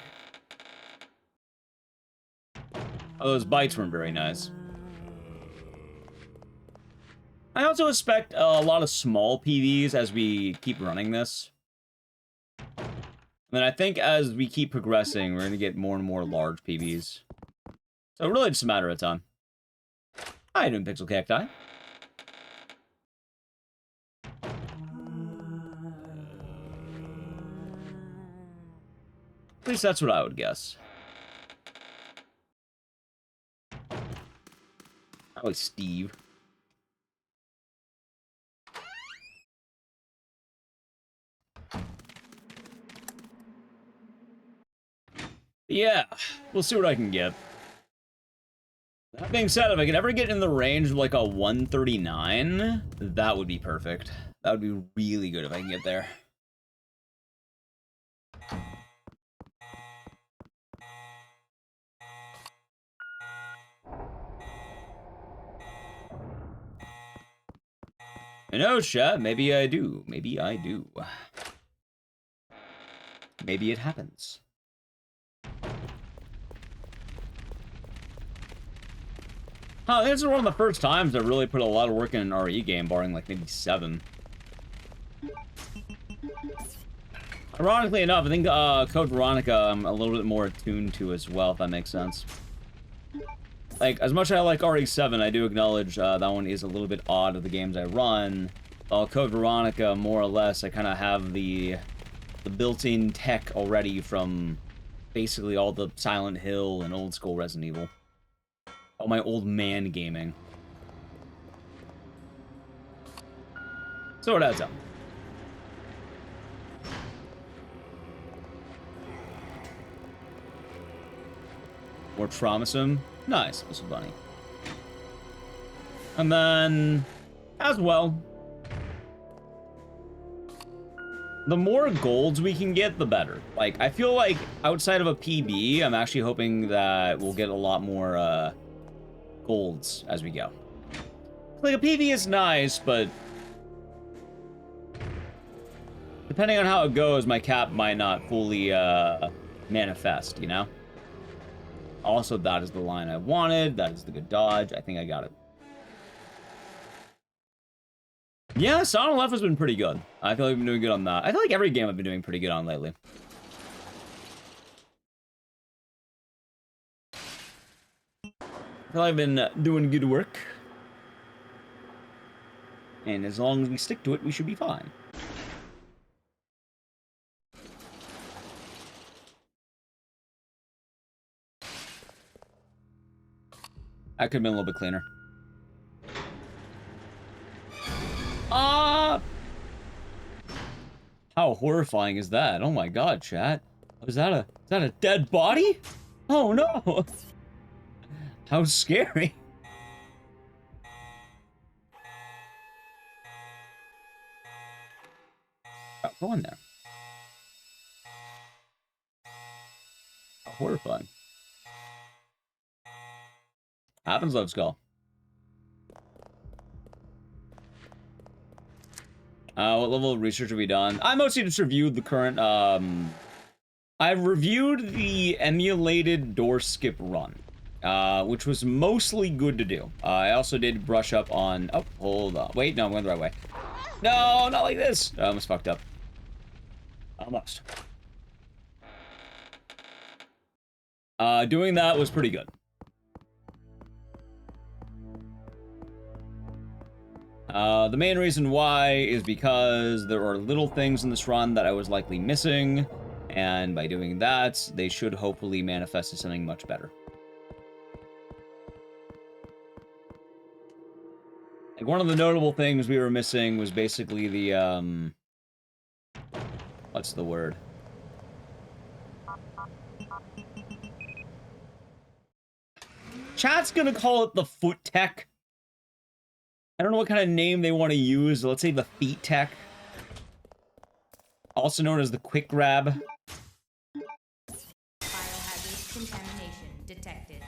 Oh, those bites weren't very nice. I also expect a lot of small PVs as we keep running this. And then I think as we keep progressing, we're going to get more and more large PVs. So really just a matter of time. How you doing, Pixel Cacti? At least that's what I would guess. Oh, Steve. Yeah, we'll see what I can get. That being said, if I could ever get in the range of like a 139, that would be perfect. That would be really good if I can get there. I know, chat. Maybe I do. Maybe I do. Maybe it happens. This is one of the first times I really put a lot of work in an RE game, barring like maybe 7. Ironically enough, I think Code Veronica I'm a little bit more attuned to as well, if that makes sense. Like, as much as I like RE7, I do acknowledge that one is a little bit odd of the games I run. While Code Veronica, more or less, I kind of have the built-in tech already from basically all the Silent Hill and old school Resident Evil. All my old man gaming. So it adds up. More Traumasim. Nice, Missile Bunny. And then, as well, the more golds we can get, the better. Like, I feel like outside of a PB, I'm actually hoping that we'll get a lot more golds as we go. Like, a PB is nice, but depending on how it goes, my cap might not fully manifest, you know? Also, that is the line I wanted. That is the good dodge. I think I got it. Yeah, Silent Left has been pretty good. I feel like I've been doing good on that. I feel like every game I've been doing pretty good on lately. I feel like I've been doing good work. And as long as we stick to it, we should be fine. That could have been a little bit cleaner. How horrifying is that? Oh my god, chat. Is that a dead body? Oh no! How scary. Oh, go on there. How horrifying. Happens, let's go. What level of research have we done? I mostly just reviewed the current, I've reviewed the emulated door skip run, which was mostly good to do. I also did brush up on, oh, hold on. Wait, no, I'm going the right way. No, not like this. I almost fucked up. Almost. Doing that was pretty good. The main reason why is because there are little things in this run that I was likely missing, and by doing that, they should hopefully manifest as something much better. Like, one of the notable things we were missing was basically the, what's the word? Chat's gonna call it the foot tech. I don't know what kind of name they want to use. Let's say the feet tech. Also known as the quick grab. Biohazard contamination detected.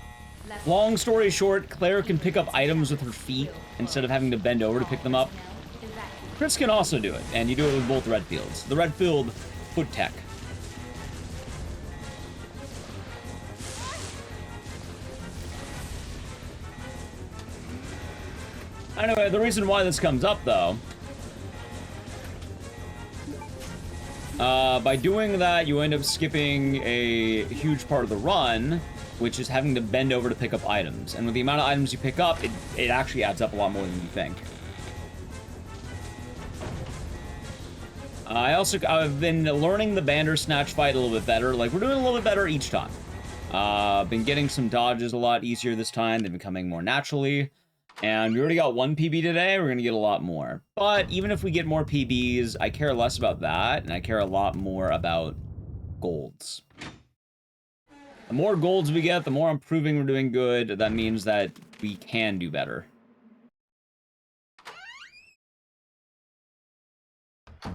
Long story short, Claire can pick up items with her feet instead of having to bend over to pick them up. Chris can also do it, and you do it with both Redfields. The Redfield foot tech. Anyway, the reason why this comes up, though, by doing that, you end up skipping a huge part of the run, which is having to bend over to pick up items. And with the amount of items you pick up, it actually adds up a lot more than you think. I've been learning the Bandersnatch fight a little bit better. Like, we're doing a little bit better each time. Been getting some dodges a lot easier this time. They've been coming more naturally. And we already got 1 PB today, we're gonna get a lot more. But even if we get more PBs, I care less about that, and I care a lot more about golds. The more golds we get, the more I'm proving we're doing good. That means that we can do better.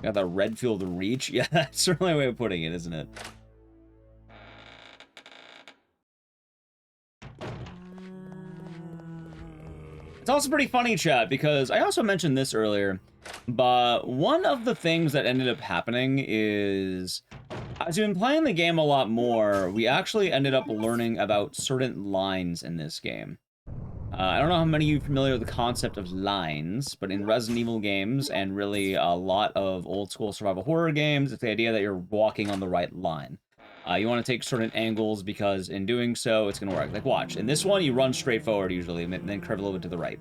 Got that red field reach. Yeah, that's certainly a way of putting it, isn't it? It's also pretty funny, chat, because I also mentioned this earlier, but one of the things that ended up happening is, as we've been playing the game a lot more, we actually ended up learning about certain lines in this game. I don't know how many of you are familiar with the concept of lines, but in Resident Evil games, and really a lot of old-school survival horror games, it's the idea that you're walking on the right line. You want to take certain angles, because in doing so, it's going to work. Like, watch. In this one, you run straight forward, usually, and then curve a little bit to the right.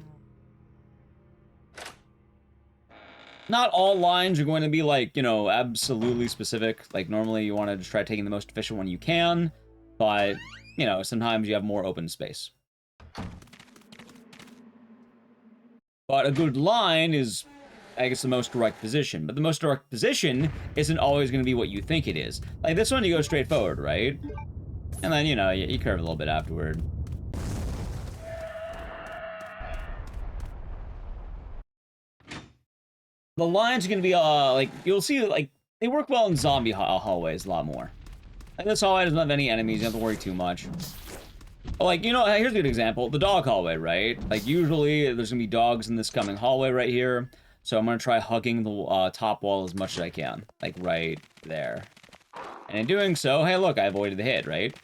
Not all lines are going to be, like, you know, absolutely specific. Like, normally you want to just try taking the most efficient one you can, but, you know, sometimes you have more open space. But a good line is, I guess, the most direct position. But the most direct position isn't always going to be what you think it is. Like, this one, you go straight forward, right? And then, you know, you curve a little bit afterward. The lines are going to be, like, you'll see, like, they work well in zombie hallways a lot more. Like, this hallway doesn't have any enemies, you don't have to worry too much. Like, you know, here's a good example. The dog hallway, right? Like, usually there's gonna be dogs in this coming hallway right here. So I'm gonna try hugging the top wall as much as I can. Like, right there. And in doing so, hey, look, I avoided the hit, right?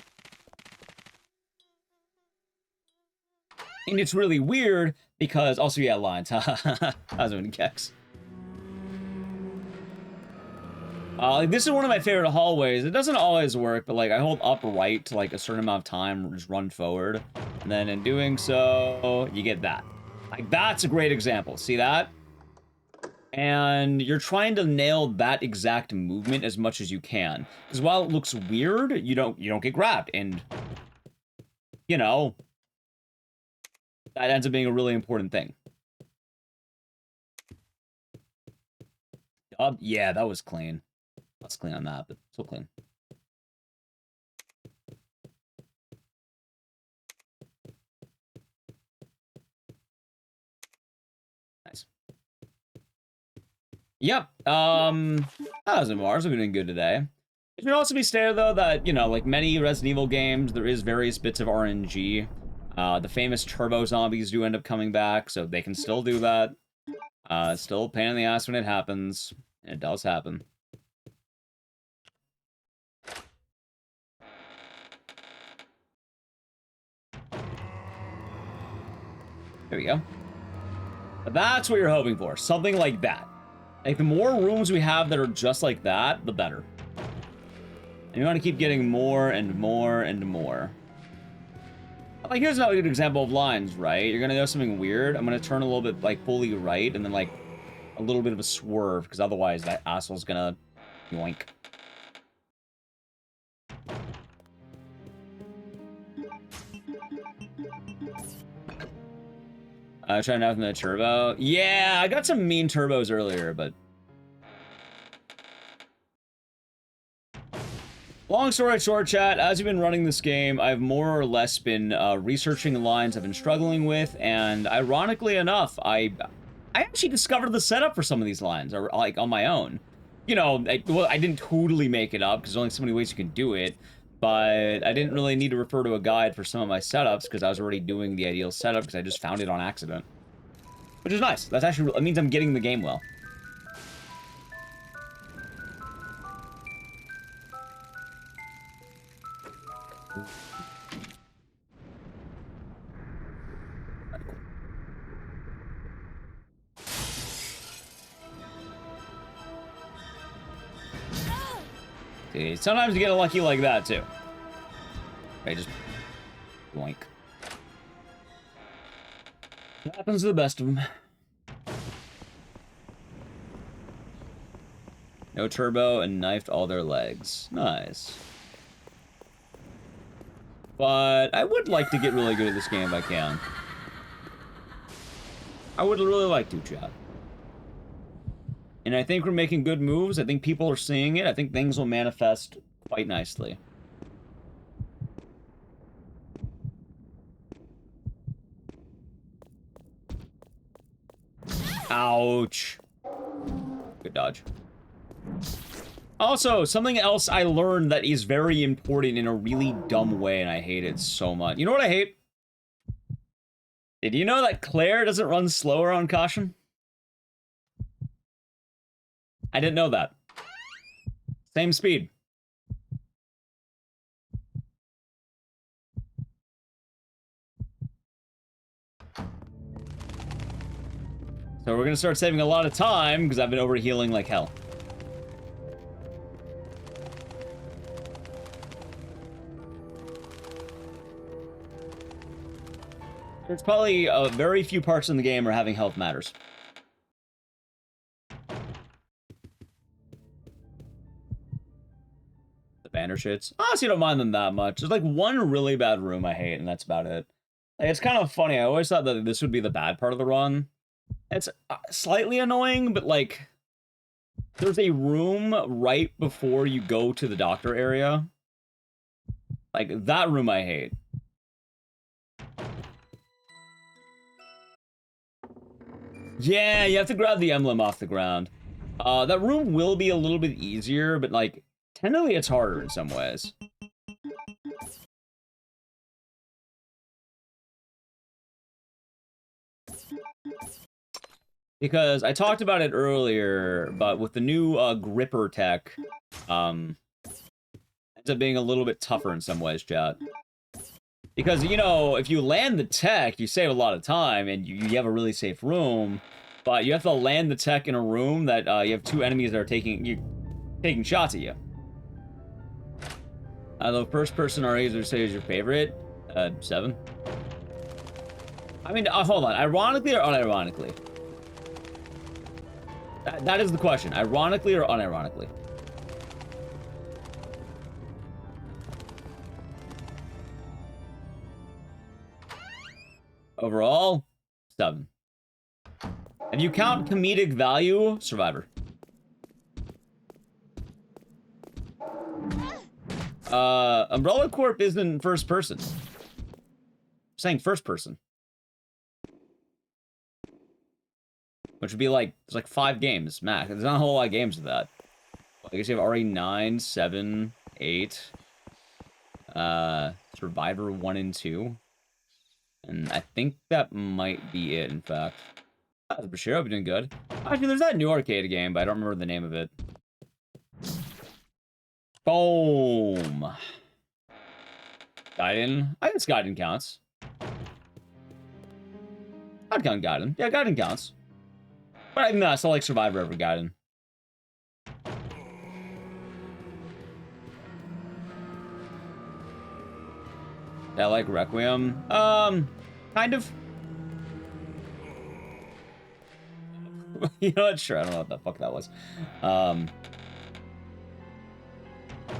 And it's really weird because, also, yeah, lines. I was doing Gex. Like, this is one of my favorite hallways. It doesn't always work, but, like, I hold up right to, like, a certain amount of time, just run forward. And then in doing so, you get that. Like, that's a great example. See that? And you're trying to nail that exact movement as much as you can. Because while it looks weird, you don't get grabbed. And, you know, that ends up being a really important thing. Yeah, that was clean. Let's clean on that, but still clean. Nice. Yep. How's it, Mars? We've been doing good today. It should also be stated, though, that, you know, like many Resident Evil games, there is various bits of RNG. The famous turbo zombies do end up coming back, so they can still do that. It's still a pain in the ass when it happens. And it does happen. There we go. But that's what you're hoping for. Something like that. Like, the more rooms we have that are just like that, the better. And you want to keep getting more and more and more. Like, here's another good example of lines, right? You're going to do something weird. I'm going to turn a little bit, like, fully right, and then, like, a little bit of a swerve, because otherwise that asshole's going to yoink. Trying out from the turbo. Yeah, I got some mean turbos earlier, but... Long story short, chat, as we've been running this game, I've more or less been researching the lines I've been struggling with, and ironically enough, I actually discovered the setup for some of these lines, or, like, on my own. You know, well, I didn't totally make it up, because there's only so many ways you can do it, but I didn't really need to refer to a guide for some of my setups, because I was already doing the ideal setup, because I just found it on accident. Which is nice. That's actually, it means I'm getting the game well. See, sometimes you get lucky like that, too. Okay, just... boink. It happens to the best of them. No turbo and knifed all their legs. Nice. But I would like to get really good at this game if I can. I would really like to, chat. And I think we're making good moves. I think people are seeing it. I think things will manifest quite nicely. Ouch. Good dodge. Also, something else I learned that is very important in a really dumb way, and I hate it so much. You know what I hate? Did you know that Claire doesn't run slower on caution? I didn't know that. Same speed. So we're gonna start saving a lot of time, because I've been overhealing like hell. There's probably very few parts in the game where having health matters. The banner shits. Honestly, I don't mind them that much. There's like one really bad room I hate, and that's about it. Like, it's kind of funny. I always thought that this would be the bad part of the run. It's slightly annoying, but like, there's a room right before you go to the doctor area. Like, that room I hate. Yeah, you have to grab the emblem off the ground. That room will be a little bit easier, but like, technically it's harder in some ways. Because I talked about it earlier, but with the new gripper tech, ends up being a little bit tougher in some ways, chat. Because, you know, if you land the tech, you save a lot of time, and you have a really safe room, but you have to land the tech in a room that you have two enemies that are taking shots at you. The first person RAs would say is your favorite? 7. I mean, hold on. Ironically or unironically? That is the question. Ironically or unironically? Overall, 7. If you count comedic value, Survivor. Umbrella Corp isn't first person. I'm saying first person. Which would be like, there's like 5 games, max. There's not a whole lot of games of that. I guess you have already 9, 7, 8. Survivor 1 and 2. And I think that might be it, in fact. Bashir, I've been doing good. Actually, there's that new arcade game, but I don't remember the name of it. Boom. Gaiden. I guess Gaiden counts. I'd count Gaiden. Yeah, Gaiden counts. But I think I still like Survivor over Gaiden. I like Requiem. Kind of. You know what? Sure, I don't know what the fuck that was.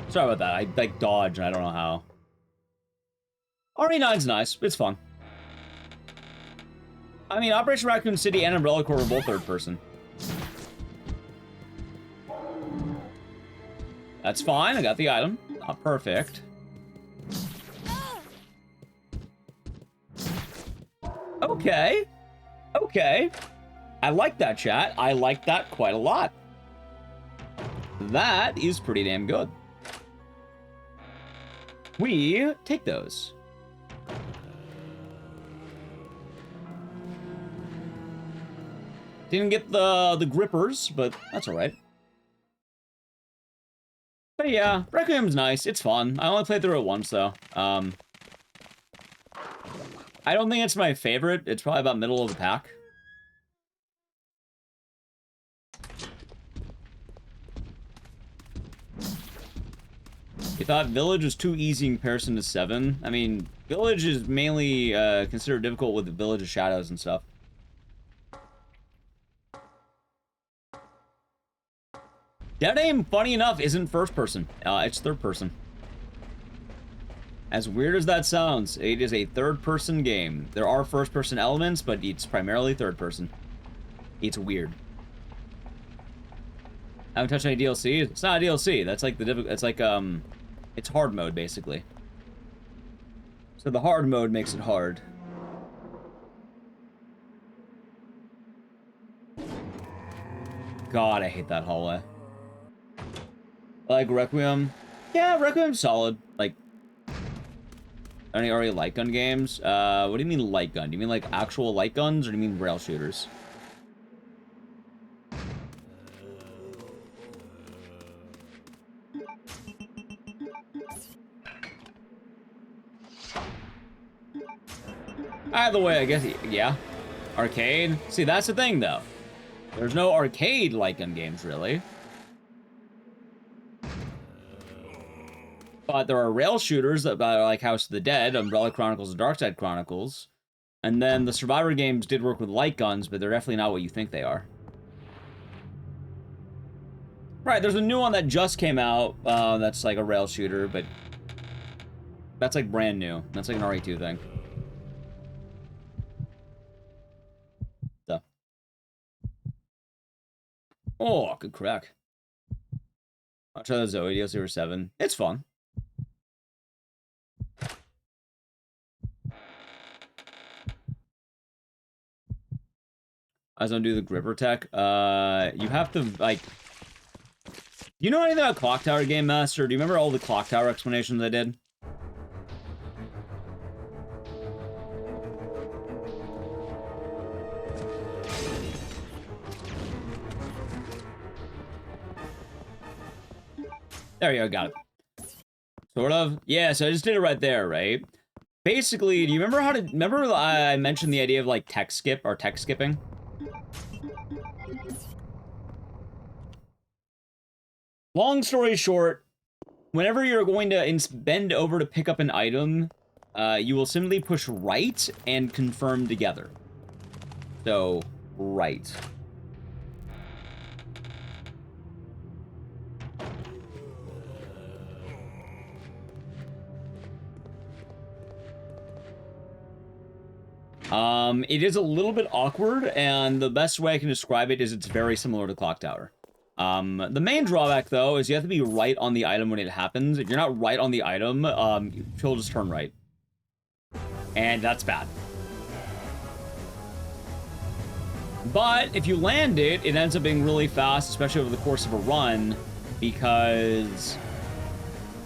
Sorry about that. I like dodge and I don't know how. RE9's nice. It's fun. I mean, Operation Raccoon City and Umbrella Corps were both third person. That's fine. I got the item. Not perfect. Okay. Okay. I like that, chat. I like that quite a lot. That is pretty damn good. We take those. Didn't get the grippers, but that's alright. But yeah, Requiem's nice. It's fun. I only played through it once, though. I don't think it's my favorite. It's probably about middle of the pack. You thought Village was too easy in comparison to 7? I mean, Village is mainly considered difficult with the Village of Shadows and stuff. Dead Aim, funny enough, isn't first person. It's third person. As weird as that sounds, it is a third person game. There are first person elements, but it's primarily third person. It's weird. I haven't touched any DLC. It's not a DLC. That's like it's like it's hard mode basically. So the hard mode makes it hard. God, I hate that hallway. Like Requiem. Yeah, Requiem's solid. Like, any already light gun games? What do you mean light gun? Do you mean like actual light guns, or do you mean rail shooters? Either way, I guess, yeah. Arcade? See, that's the thing, though. There's no arcade light gun games, really. But there are rail shooters that are like House of the Dead, Umbrella Chronicles, and Darkside Chronicles. And then the Survivor games did work with light guns, but they're definitely not what you think they are. Right, there's a new one that just came out that's like a rail shooter, but that's like brand new. That's like an RE2 thing. So. Oh, good crack. I'll try the Zoe DLC 7. It's fun. I was gonna do the gripper tech. You have to, like... You know anything about Clock Tower, Game Master? Do you remember all the Clock Tower explanations I did? There you go, got it. Sort of. Yeah, so I just did it right there, right? Basically, do you remember how to... Remember I mentioned the idea of, like, tech skip, or tech skipping? Long story short, whenever you're going to bend over to pick up an item, you will simply push right and confirm together. So, right. It is a little bit awkward, and the best way I can describe it is it's very similar to Clock Tower. The main drawback, though, is you have to be right on the item when it happens. If you're not right on the item, she'll just turn right. And that's bad. But if you land it, it ends up being really fast, especially over the course of a run, because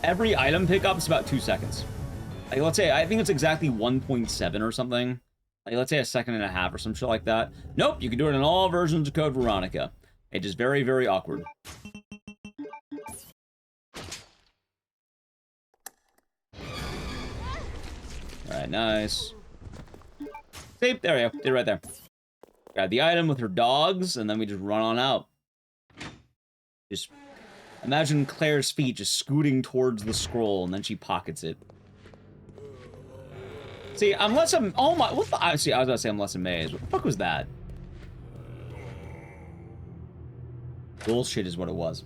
every item pickup is about 2 seconds. Like, let's say, I think it's exactly 1.7 or something. Like, let's say a second and a half or some shit like that. Nope, you can do it in all versions of Code Veronica. It's just very, very awkward. Alright, nice. See, there we go. Did it right there. Grab the item with her dogs, and then we just run on out. Just imagine Claire's feet just scooting towards the scroll, and then she pockets it. See, I'm less... Oh my... What the... See, I was about to say I'm less amazed. What the fuck was that? Bullshit is what it was.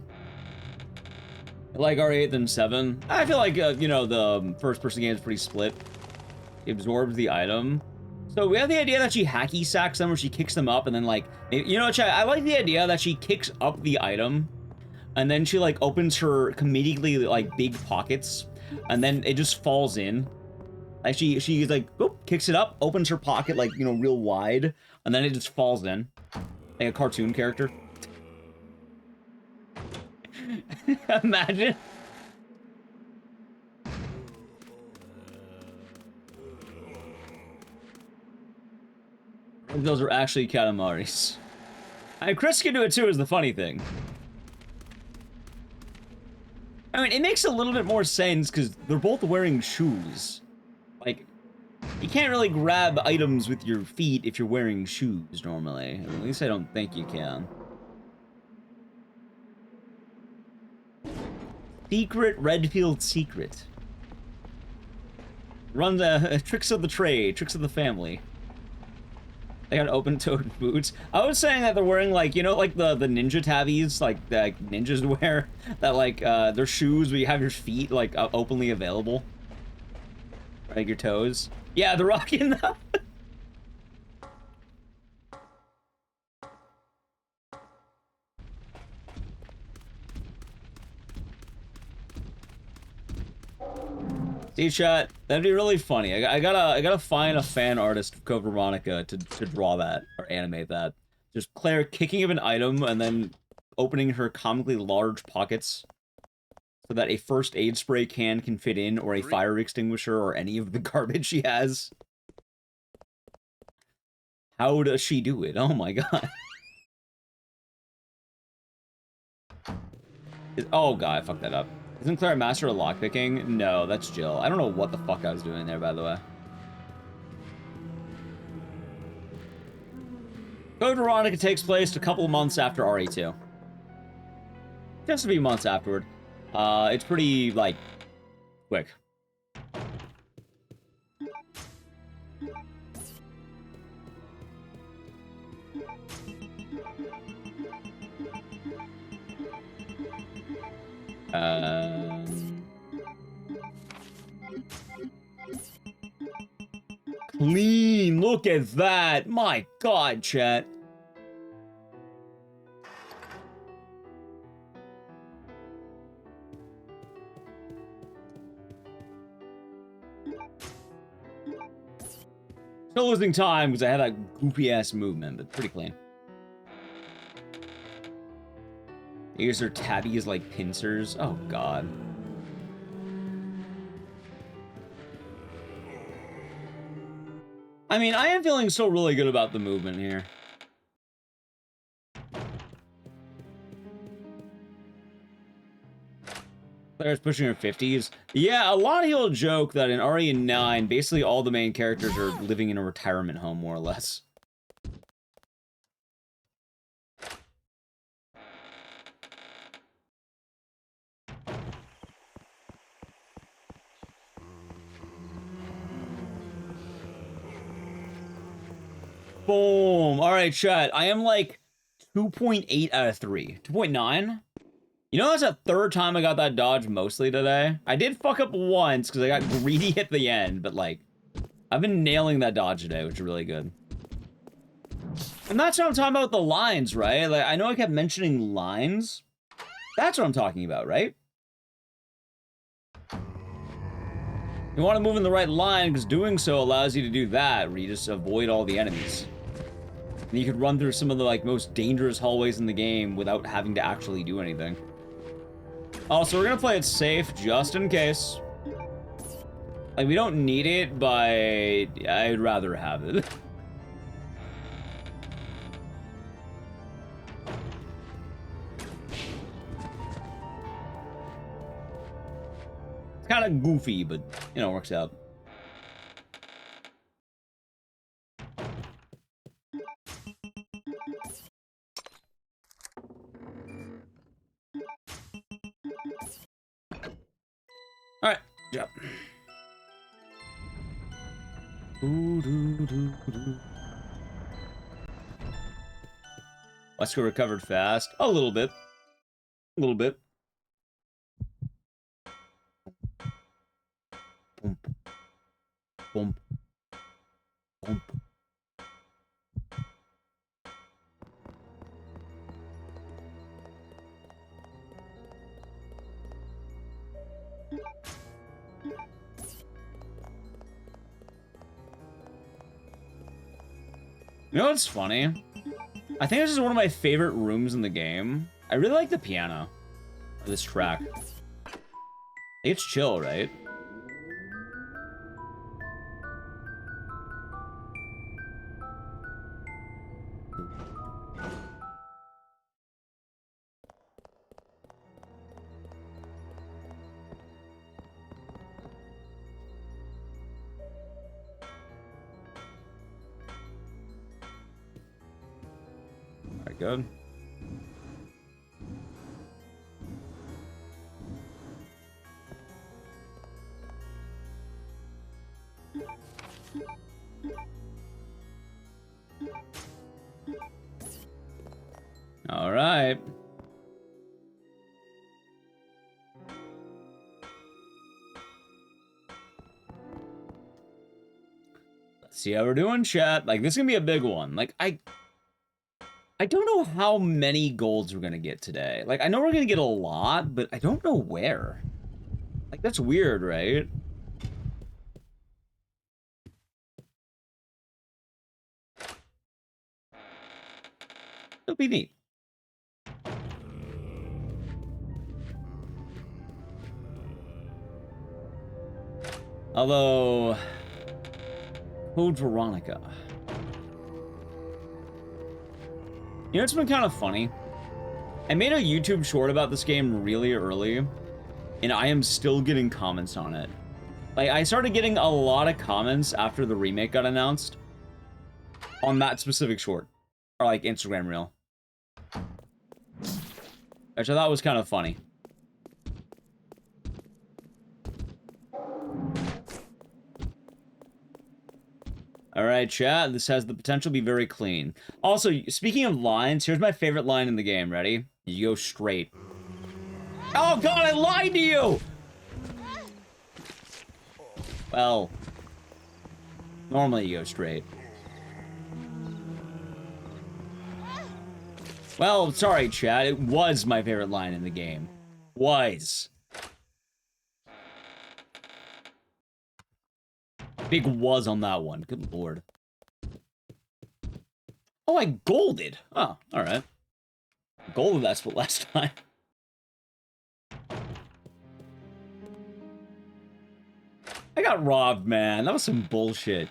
I like R8 than 7. I feel like, you know, the first-person game is pretty split. It absorbs the item. So we have the idea that she hacky sacks them, or she kicks them up, and then, like... You know, I like the idea that she kicks up the item, and then she, like, opens her comedically, like, big pockets, and then it just falls in. Like, she's like, whoop, kicks it up, opens her pocket, like, you know, real wide, and then it just falls in. Like a cartoon character. Imagine. Those are actually Katamaris. I mean, Chris can do it too, is the funny thing. I mean, it makes a little bit more sense because they're both wearing shoes. Like, you can't really grab items with your feet if you're wearing shoes normally. At least I don't think you can. Secret Redfield secret. Runs tricks of the trade, tricks of the family. They got open-toed boots. I was saying that they're wearing, like, you know, like the ninja tabbies, like that ninjas wear, that like they're shoes where you have your feet like openly available, like your toes. Yeah, they're rocking that. See, chat, that'd be really funny. I gotta find a fan artist of Code Veronica to draw that or animate that. Just Claire kicking of an item and then opening her comically large pockets so that a first aid spray can fit in, or a fire extinguisher, or any of the garbage she has. How does she do it? Oh my god. Oh god, I fucked that up. Isn't Claire a master of lockpicking? No, that's Jill. I don't know what the fuck I was doing there, by the way. Code Veronica takes place a couple of months after RE2. Just a few months afterward. It's pretty, like, quick. Clean, look at that. My god, chat. Still losing time because I have that goofy ass movement, but pretty clean. Here's her tabbies like pincers. Oh god. I mean, I am feeling still really good about the movement here. Claire's pushing her 50s. Yeah, a lot of people joke that in RE9, basically all the main characters are living in a retirement home, more or less. Boom. All right, chat. I am like 2.8 out of 3. 2.9? You know, that's the third time I got that dodge mostly today. I did fuck up once because I got greedy at the end, but like, I've been nailing that dodge today, which is really good. And that's what I'm talking about with the lines, right? Like, I know I kept mentioning lines. That's what I'm talking about, right? You want to move in the right line because doing so allows you to do that, where you just avoid all the enemies. And you could run through some of the like most dangerous hallways in the game without having to actually do anything. Also, we're gonna play it safe just in case. Like, we don't need it, but I'd rather have it. It's kind of goofy, but, you know, works out. Alright, jump. Wesker recovered fast. A little bit. A little bit. Boom. Boom. Boom. You know what's funny? I think this is one of my favorite rooms in the game. I really like the piano of this track. It's chill, right? Alright, good. All right. Let's see how we're doing, chat. Like, this is gonna be a big one. Like, I don't know how many golds we're gonna get today. Like, I know we're gonna get a lot, but I don't know where. Like, that's weird, right? It'll be neat. Although, Code Veronica. You know, it's been kind of funny. I made a YouTube short about this game really early, and I am still getting comments on it. Like, I started getting a lot of comments after the remake got announced on that specific short, or like Instagram reel, which I thought was kind of funny. All right, chat, this has the potential to be very clean. Also, speaking of lines, here's my favorite line in the game. Ready? You go straight. Oh god, I lied to you! Well, normally you go straight. Well, sorry, chat, it was my favorite line in the game. Was. Big was on that one. Good lord. Oh, I golded. Oh, alright. Golded that split last time. I got robbed, man. That was some bullshit.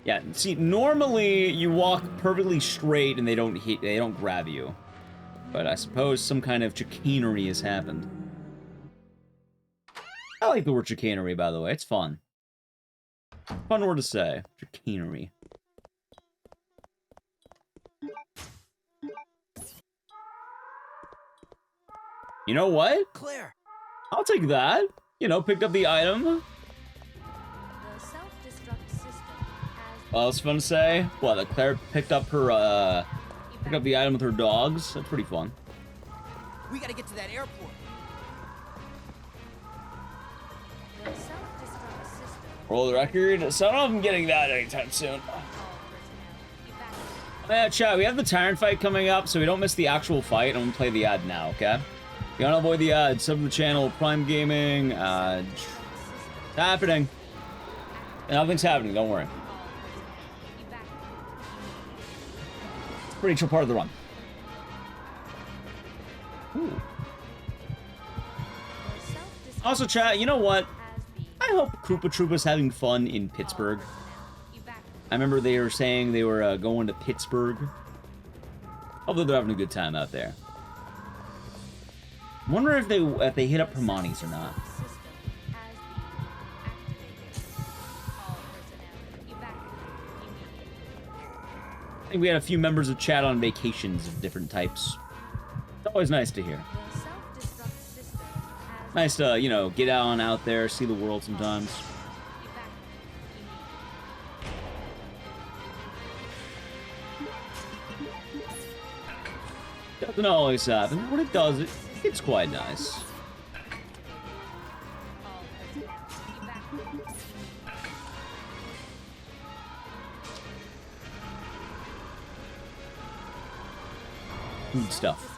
Yeah, see, normally you walk perfectly straight and they don't grab you. But I suppose some kind of chicanery has happened. I like the word chicanery, by the way. It's fun. Fun word to say. Chicanery. You know what? Claire. I'll take that. You know, picked up the item. The self-destruct system has Well, it's fun to say. Well, that Claire picked up her, picked up the item with her dogs. That's pretty fun. We gotta get to that airport. the self-destruct system. Roll the record. So I don't know if I'm getting that anytime soon. All personnel evacuate. Yeah, chat, we have the Tyrant fight coming up, so we don't miss the actual fight. I'm gonna play the ad now, okay? If you wanna avoid the ads, sub to the channel, Prime Gaming, it's happening. Nothing's happening, don't worry. Pretty chill part of the run. Ooh. Also, chat, you know what? I hope Koopa Troopa's having fun in Pittsburgh. I remember they were saying they were going to Pittsburgh. Hopefully they're having a good time out there. I wonder if they hit up Hermione's or not. I think we had a few members of chat on vacations of different types. It's always nice to hear. Nice to, you know, get out there, see the world sometimes. Doesn't always happen. When it does, it's quite nice. Good stuff.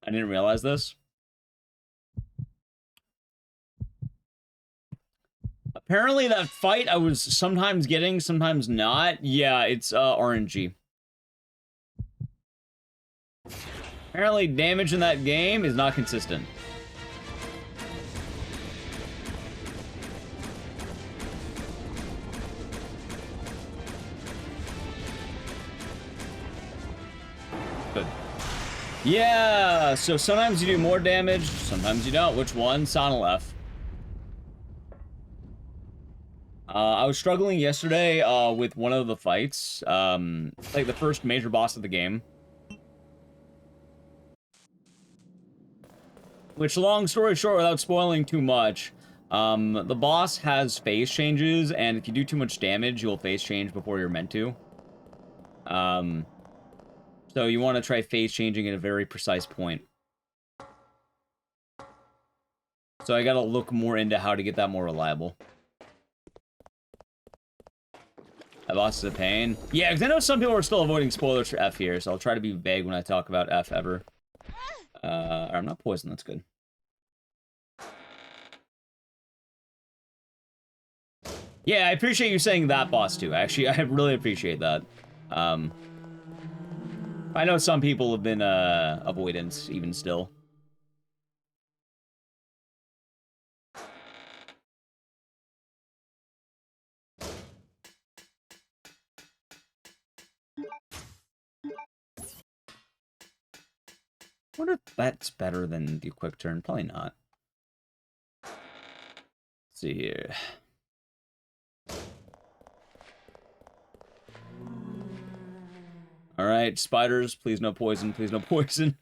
I didn't realize this. Apparently that fight I was sometimes getting, sometimes not. Yeah, it's RNG. Apparently damage in that game is not consistent. Good. Yeah, so sometimes you do more damage, sometimes you don't. Which one? Sonolef. I was struggling yesterday with one of the fights, like the first major boss of the game. Which, long story short, without spoiling too much, the boss has phase changes, and if you do too much damage, you'll phase change before you're meant to. So you want to try phase changing at a very precise point. So I gotta look more into how to get that more reliable. That boss is a pain. Yeah, because I know some people are still avoiding spoilers for F here, so I'll try to be vague when I talk about F ever. I'm not poisoned, that's good. Yeah, I appreciate you saying that boss too, actually. I really appreciate that. I know some people have been avoidance even still. I wonder if that's better than the quick turn. Probably not. Let's see here. Alright, spiders, please no poison, please no poison.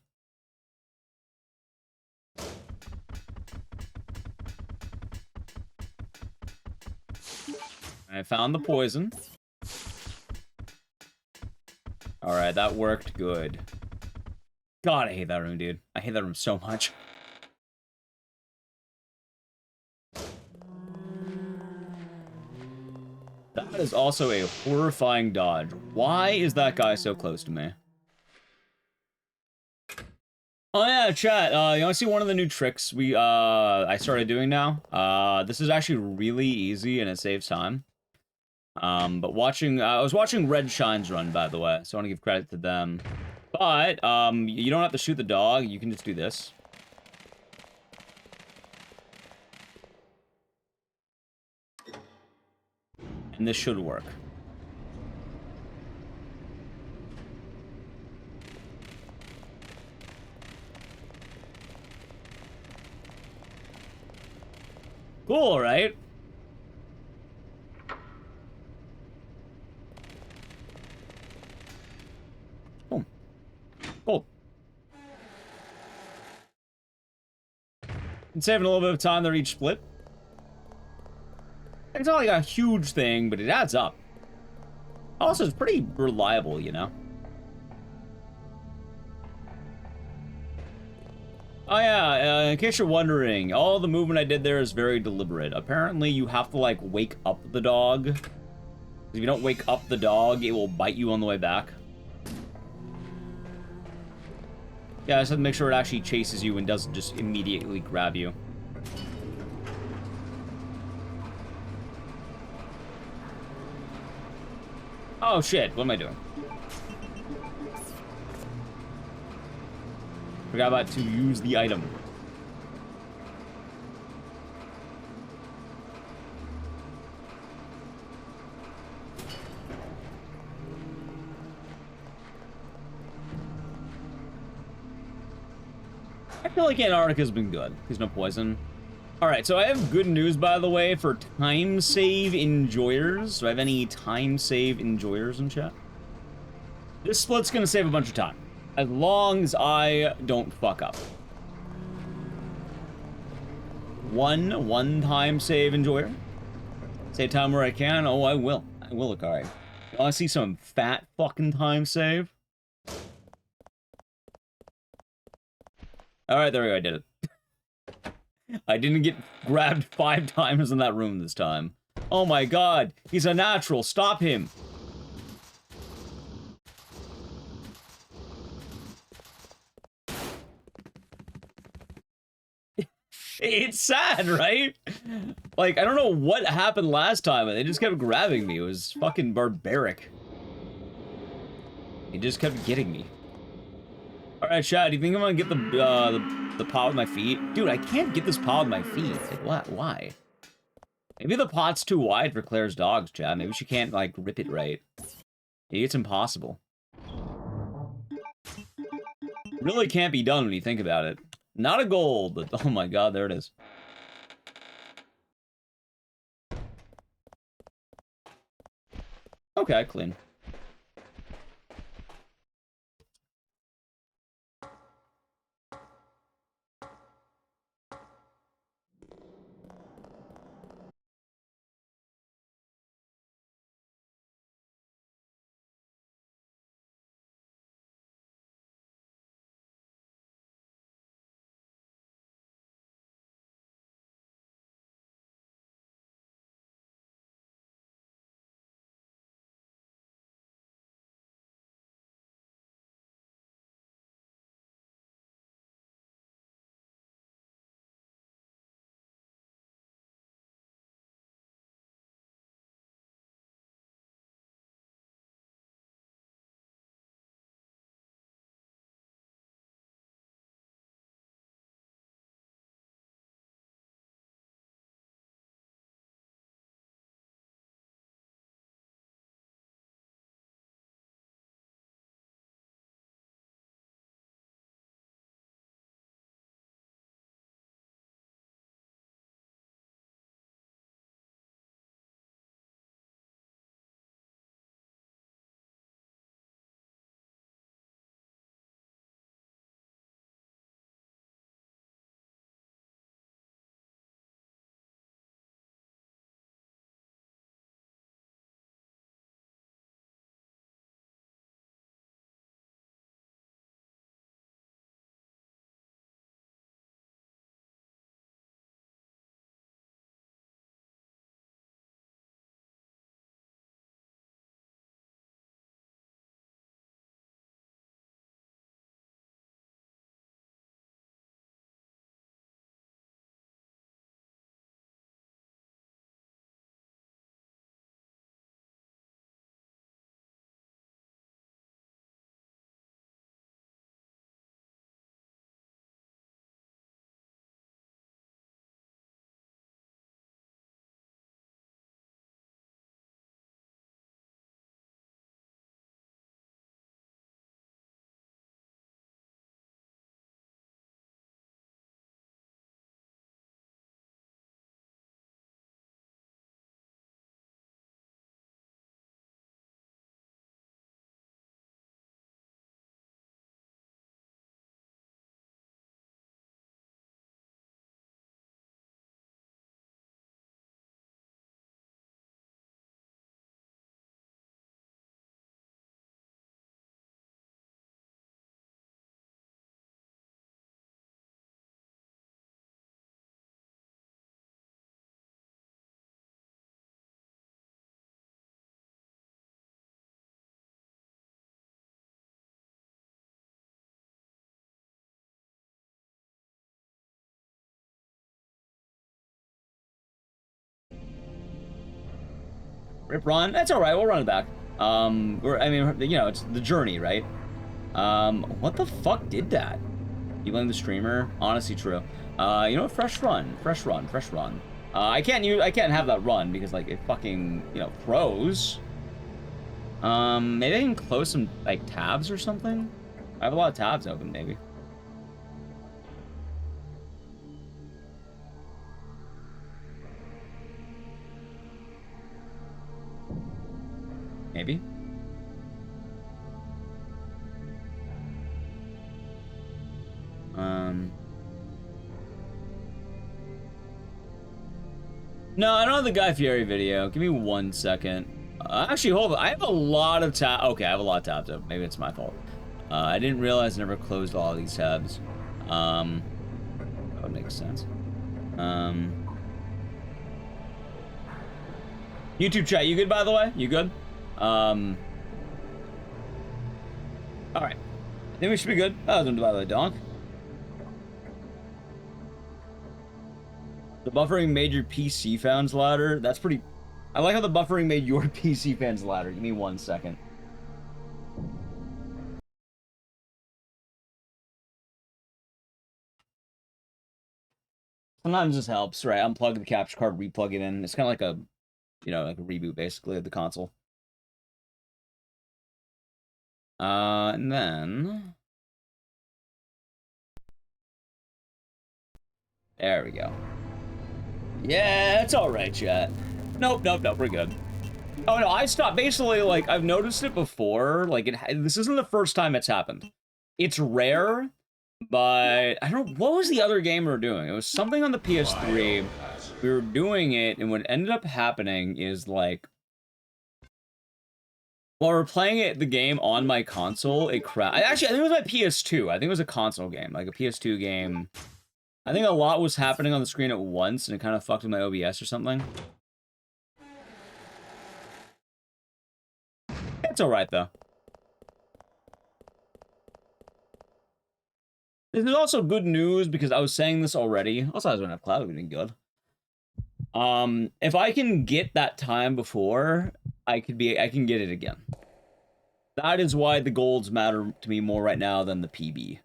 I found the poison. Alright, that worked good. God, I hate that room, dude. I hate that room so much. That is also a horrifying dodge. Why is that guy so close to me? Oh yeah, chat. You want to see one of the new tricks I started doing now? This is actually really easy and it saves time. But I was watching Red Shines run, by the way, so I want to give credit to them. But, you don't have to shoot the dog, you can just do this. And this should work. Cool, right? Boom. Cool. And saving a little bit of time there each split. It's not like a huge thing, but it adds up. Also, it's pretty reliable, you know? Oh yeah, in case you're wondering, all the movement I did there is very deliberate. Apparently, you have to, like, wake up the dog. If you don't wake up the dog, it will bite you on the way back. Yeah, I just have to make sure it actually chases you and doesn't just immediately grab you. Oh shit, what am I doing? Forgot about to use the item. I feel like Antarctica's been good. There's no poison. Alright, so I have good news, by the way, for time save enjoyers. Do I have any time save enjoyers in chat? This split's gonna save a bunch of time. As long as I don't fuck up. One time save enjoyer. Save time where I can. Oh, I will. I will, Akari. You wanna see some fat fucking time save? Alright, there we go, I did it. I didn't get grabbed 5 times in that room this time. Oh my god, he's a natural, stop him! It's sad, right? Like, I don't know what happened last time, and they just kept grabbing me. It was fucking barbaric. He just kept getting me. Alright, Chad, do you think I'm gonna get the pot with my feet? Dude, I can't get this pot with my feet. Like, what? Why? Maybe the pot's too wide for Claire's dogs, Chad. Maybe she can't, like, rip it right. Maybe it's impossible. Really can't be done when you think about it. Not a gold, but oh my god, there it is. Okay, clean. Rip run? That's alright, we'll run it back. I mean, you know, it's the journey, right? What the fuck did that? You blame the streamer? Honestly, true. You know what? Fresh run. I can't have that run because, like, it fucking, you know, froze. Maybe I can close some, like, tabs or something? I have a lot of tabs open, maybe. Maybe. No, I don't have the Guy Fieri video. Give me 1 second. Actually, hold on. I have a lot of tabs. Okay, I have a lot of tabs open. Maybe it's my fault. I didn't realize I never closed all of these tabs. That would make sense. YouTube chat, you good, by the way? You good? Alright. I think we should be good. That was by the way, Donk. The buffering made your PC fans louder. That's pretty... I like how the buffering made your PC fans louder. Give me 1 second. Sometimes this helps, right? Unplug the capture card, replug it in. It's kind of like a, you know, like a reboot, basically, of the console. And then... There we go. Yeah, it's alright, chat. Nope, we're good. Oh, no, I stopped. Basically, like, I've noticed it before. Like, this isn't the first time it's happened. It's rare, but I don't know. What was the other game we were doing? It was something on the PS3. We were doing it, and what ended up happening is, like, while we're playing the game on my console, it crashed. Actually, I think it was my PS2. I think it was a console game, like a PS2 game. I think a lot was happening on the screen at once, and it kind of fucked with my OBS or something. It's alright, though. This is also good news, because I was saying this already. Also, I was going to have cloud, it would have been good. If I can get that time before, I can get it again. That is why the golds matter to me more right now than the PB.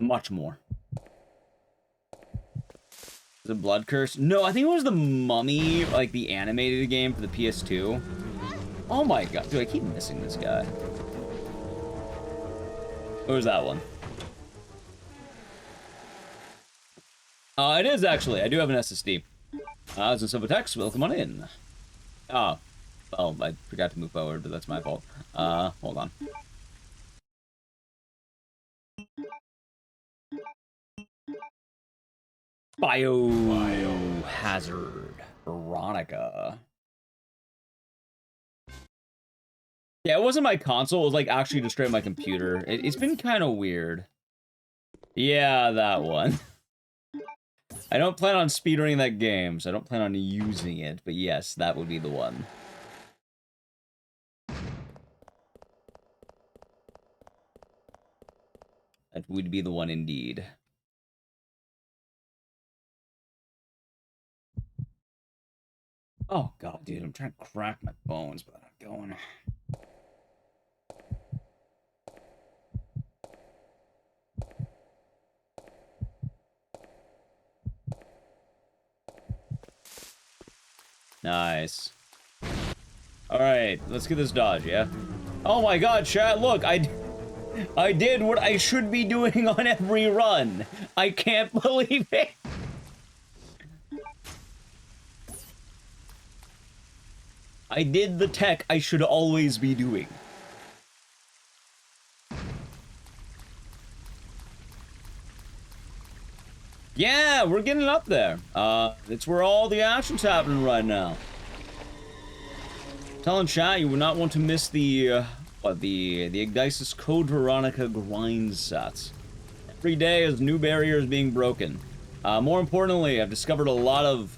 Much more. The Blood Curse? No, I think it was the Mummy, like the animated game for the PS2. Oh my god, dude, I keep missing this guy. What was that one? It is actually. I do have an SSD. As a Silver Text, welcome on in. Oh, well, I forgot to move forward, but that's my fault. Hold on. Biohazard. Veronica. Yeah, it wasn't my console. It was, like, actually just straight my computer. It's been kind of weird. Yeah, that one. I don't plan on speedrunning that game, so I don't plan on using it. But yes, that would be the one. That would be the one indeed. Oh god, dude, I'm trying to crack my bones, but I'm going. Nice. Alright, let's get this dodge, yeah? Oh my god, chat, look, I did what I should be doing on every run. I can't believe it. I did the tech I should always be doing. Yeah, we're getting up there. It's where all the action's happening right now. Telling chat you would not want to miss the Igdisis Code Veronica grind sets. Every day is new barriers being broken. More importantly, I've discovered a lot of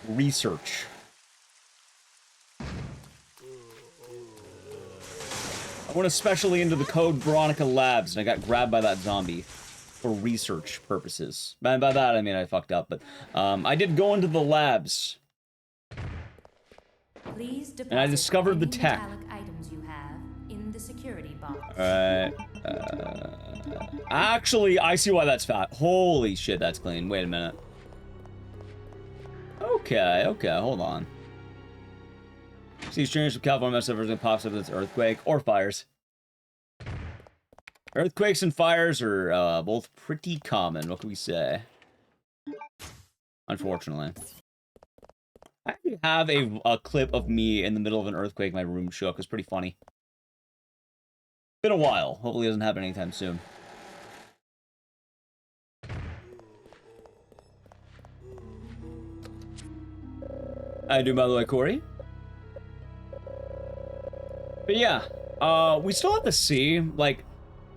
research. I went especially into the Code Veronica labs, and I got grabbed by that zombie for research purposes. By that, I mean I fucked up, but I did go into the labs. And I discovered the tech. Items you have in the security box. Alright. Actually, I see why that's fat. Holy shit, that's clean. Wait a minute. Okay, hold on. See strange from California mess everything pops up as earthquake or fires. Earthquakes and fires are both pretty common. What can we say? Unfortunately. I actually have a clip of me in the middle of an earthquake. My room shook. It was pretty funny. Been a while. Hopefully it doesn't happen anytime soon. I do, by the way, Corey. But yeah, we still have to see, like,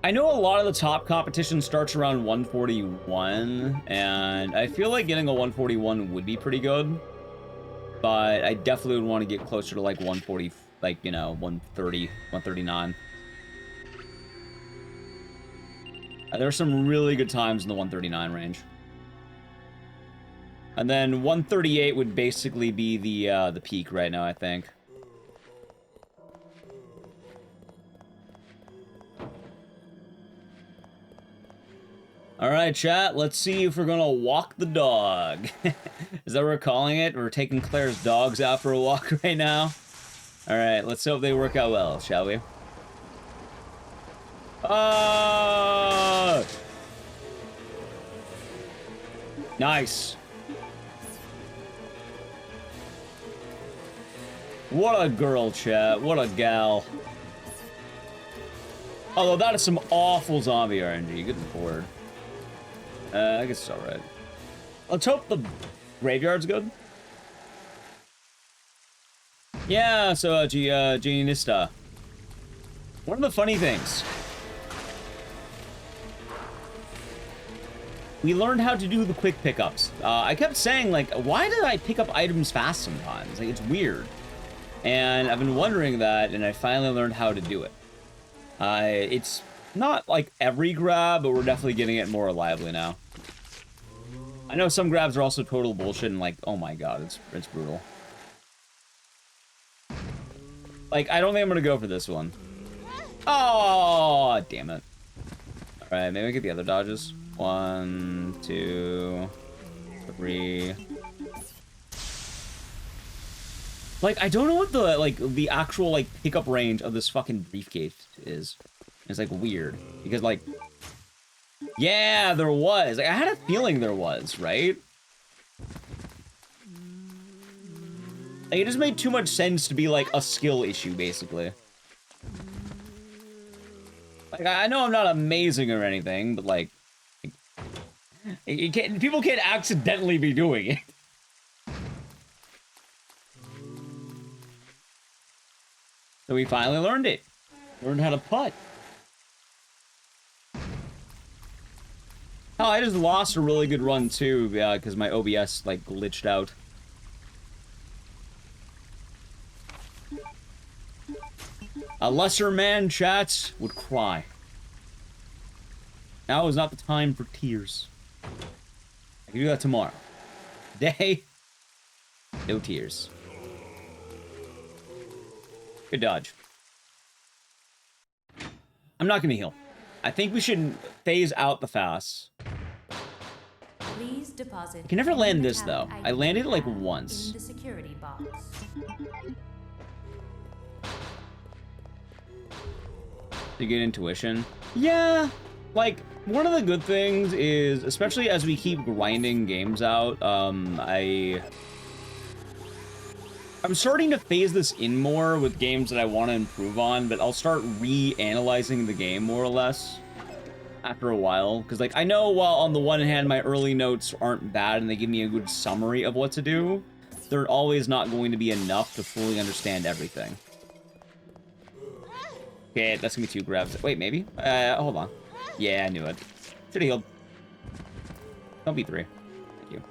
I know a lot of the top competition starts around 141, and I feel like getting a 141 would be pretty good, but I definitely would want to get closer to, like, 140, like, you know, 130, 139. There are some really good times in the 139 range. And then 138 would basically be the peak right now, I think. All right, chat, let's see if we're gonna walk the dog. Is that what we're calling it? We're taking Claire's dogs out for a walk right now. All right, let's hope they work out well, shall we? Nice. What a girl, chat. What a gal. Although that is some awful zombie RNG. Good lord. I guess it's alright. Let's hope the graveyard's good. Yeah, so, Gianista. One of the funny things. We learned how to do the quick pickups. I kept saying, like, why did I pick up items fast sometimes? Like, it's weird. And I've been wondering that, and I finally learned how to do it. It's not, like, every grab, but we're definitely getting it more reliably now. I know some grabs are also total bullshit, and, like, oh my god, it's brutal. Like, I don't think I'm gonna go for this one. Oh, damn it. Alright, maybe we get the other dodges. 1, 2, 3. Like, I don't know what the, like, the actual, like, pickup range of this fucking briefcase is. It's, like, weird. Because, like... Yeah, there was. Like, I had a feeling there was, right? Like, it just made too much sense to be, like, a skill issue, basically. Like, I know I'm not amazing or anything, but, like... people can't accidentally be doing it. So we finally learned it. Learned how to putt. Oh, I just lost a really good run, too, because my OBS, like, glitched out. A lesser man, chats, would cry. Now is not the time for tears. I can do that tomorrow. Today, no tears. Good dodge. I'm not gonna heal. I think we should phase out the fast. Please deposit. I can never land this though. I landed it like in once. the security box. To get intuition. Yeah, like one of the good things is, especially as we keep grinding games out, I'm starting to phase this in more with games that I want to improve on, but I'll start reanalyzing the game more or less after a while. Because, like, I know while on the one hand my early notes aren't bad and they give me a good summary of what to do, they're always not going to be enough to fully understand everything. Okay, that's gonna be 2 grabs. Wait, maybe? Hold on. Yeah, I knew it. Should've healed. Don't be 3. Thank you.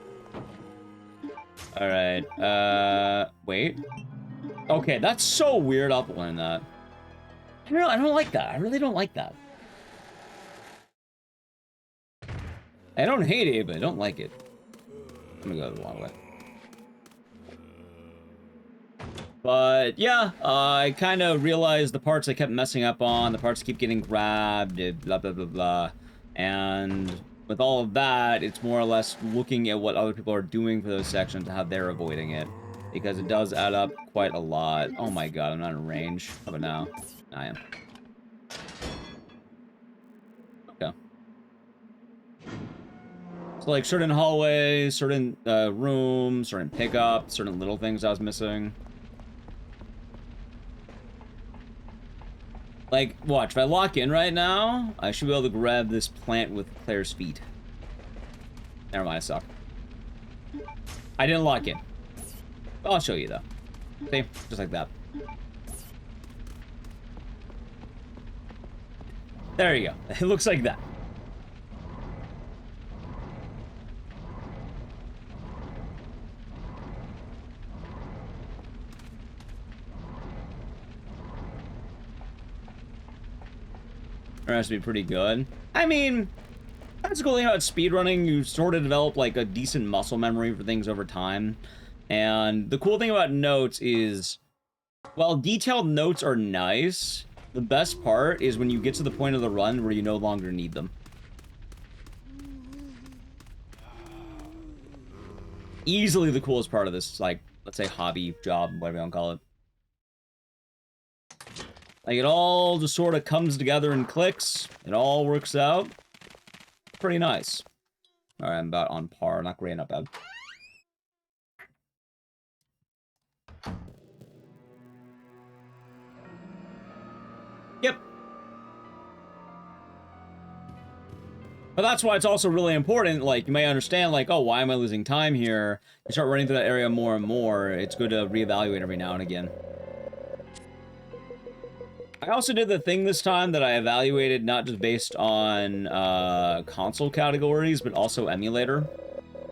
Alright, wait. Okay, that's so weird. I'll learn that. I don't like that. I really don't like that. I don't hate it, but I don't like it. I'm gonna go the long way. But, yeah, I kind of realized the parts I kept messing up on, the parts keep getting grabbed, blah, blah, blah, blah. And with all of that, it's more or less looking at what other people are doing for those sections and how they're avoiding it. Because it does add up quite a lot. Oh my god, I'm not in range. How about now? I am. Okay. So, like, certain hallways, certain rooms, certain pickups, certain little things I was missing. Like, watch, if I lock in right now, I should be able to grab this plant with Claire's feet. Never mind, I suck. I didn't lock in. I'll show you, though. See? Just like that. There you go. It looks like that. That has to be pretty good. I mean, That's the cool thing about speedrunning. You sort of develop like a decent muscle memory for things over time. And the cool thing about notes is, while detailed notes are nice, the best part is when you get to the point of the run where you no longer need them. Easily the coolest part of this, like, let's say hobby, job, whatever you want to call it. Like, it all just sort of comes together and clicks. It all works out. Pretty nice. Alright, I'm about on par. Not great, not bad. Yep. But that's why it's also really important, like, you may understand, like, oh, why am I losing time here? You start running through that area more and more, it's good to reevaluate every now and again. I also did the thing this time that I evaluated not just based on console categories, but also emulator.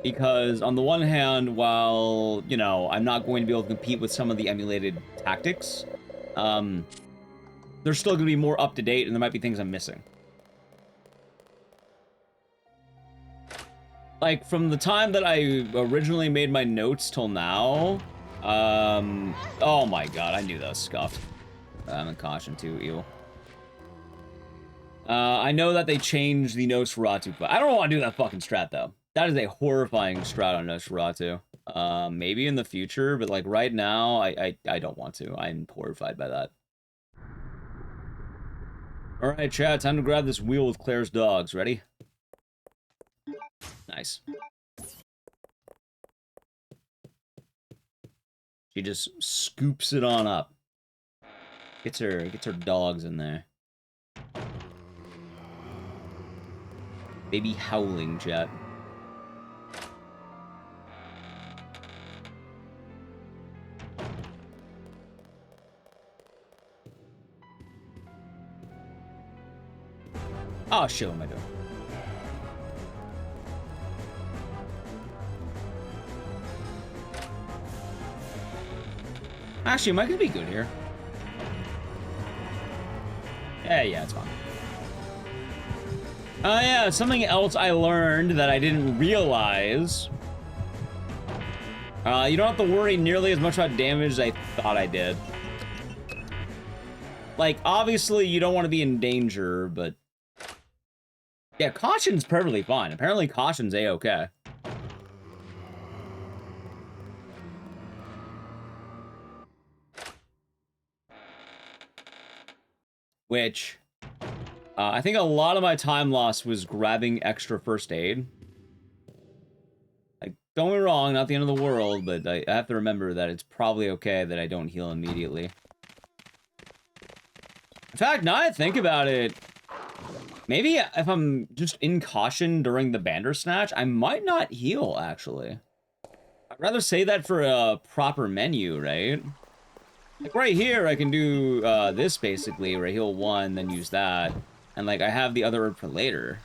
Because on the one hand, while, you know, I'm not going to be able to compete with some of the emulated tactics, they're still going to be more up-to-date, and there might be things I'm missing. Like, from the time that I originally made my notes till now, oh my god, I knew that was scuffed. I'm in caution too, ew. I know that they changed the Nosferatu, but I don't want to do that fucking strat, though. That is a horrifying strat on Nosferatu. Maybe in the future, but, like, right now, I don't want to. I'm horrified by that. Alright, chat, time to grab this wheel with Claire's dogs. Ready? Nice. She just scoops it on up. Gets her dogs in there. Baby howling, chat. Oh shit, what am I doing? Actually, am I gonna be good here? Yeah, it's fine. Yeah, something else I learned that I didn't realize. You don't have to worry nearly as much about damage as I thought I did. Like, obviously, you don't want to be in danger, but... yeah, caution's perfectly fine. Apparently, caution's a-okay. Which... I think a lot of my time loss was grabbing extra first aid. Like, don't get me wrong, not the end of the world, but I have to remember that it's probably okay that I don't heal immediately. In fact, now I think about it, maybe if I'm just in caution during the Bandersnatch, I might not heal, actually. I'd rather say that for a proper menu, right? Like, right here, I can do this, basically, where I heal one, then use that. And, like, I have the other herb for later.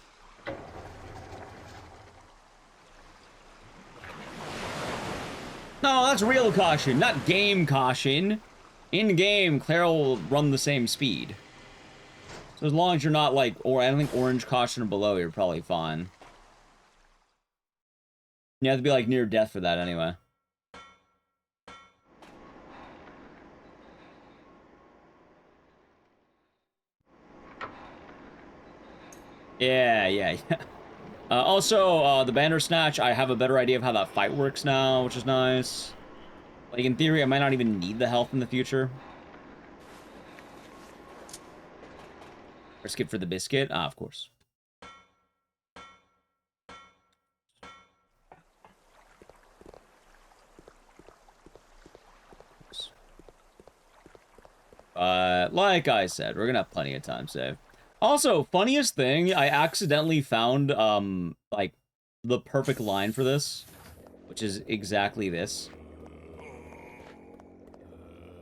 No, that's real caution, not game caution. In-game, Claire will run the same speed. So as long as you're not, like, or I don't think orange caution or below, you're probably fine. You have to be, like, near death for that anyway. Yeah. Also, the Bandersnatch, I have a better idea of how that fight works now, which is nice. Like, in theory, I might not even need the health in the future. Or skip for the biscuit? Ah, of course. Like I said, we're gonna have plenty of time saved. Also, funniest thing, I accidentally found, like, the perfect line for this, which is exactly this.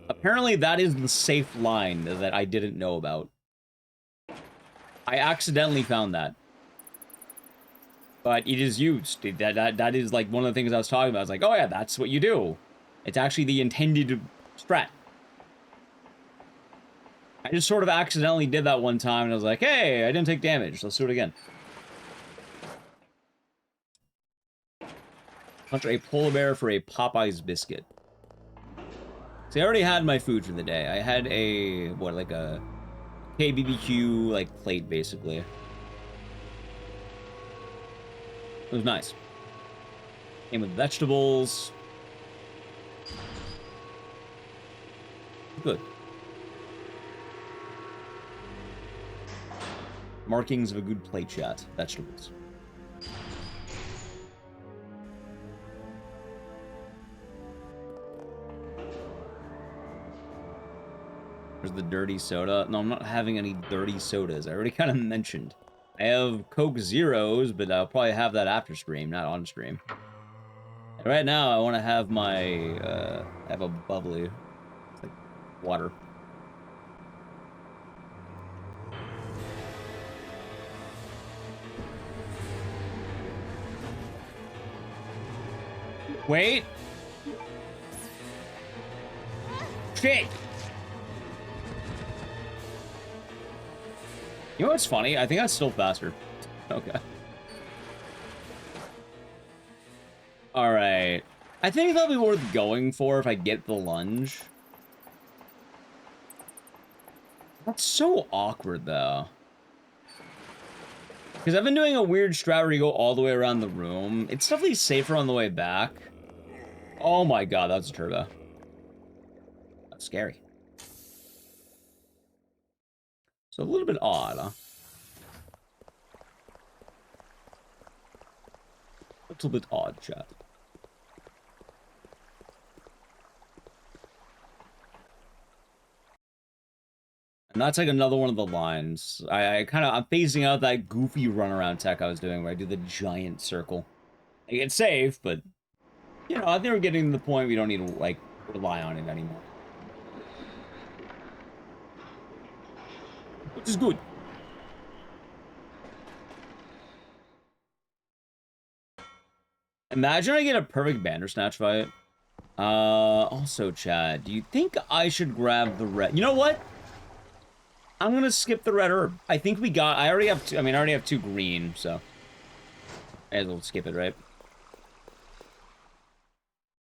Apparently, that is the safe line that I didn't know about. I accidentally found that. But it is used. That is, like, one of the things I was talking about. I was like, oh yeah, that's what you do. It's actually the intended strat. I just sort of accidentally did that one time, and I was like, hey, I didn't take damage. Let's do it again. Punch a polar bear for a Popeye's biscuit. See, I already had my food for the day. I had a, what, like a KBBQ, like, plate, basically. It was nice. Came with vegetables. Good. Markings of a good plate, chat. Vegetables. There's the dirty soda. No, I'm not having any dirty sodas. I already kind of mentioned. I have Coke Zeros, but I'll probably have that after stream, not on stream. And right now, I want to have my, I have a bubbly. It's like water. Wait. Shit. You know what's funny? I think that's still faster. Okay. Alright. I think that'll be worth going for if I get the lunge. That's so awkward, though. Because I've been doing a weird strat where you go all the way around the room. It's definitely safer on the way back. Oh my god, that's a turbo. That's scary. So a little bit odd, huh? A little bit odd, chat. And that's like another one of the lines. I'm phasing out that goofy runaround tech I was doing where I do the giant circle. Like, it's safe, but, you know, I think we're getting to the point we don't need to, like, rely on it anymore. Which is good. Imagine I get a perfect Bandersnatch fight. Also, Chad, do you think I should grab the red? You know what? I'm gonna skip the red herb. I think we got, I already have two, I already have 2 green, so. I as well skip it, right?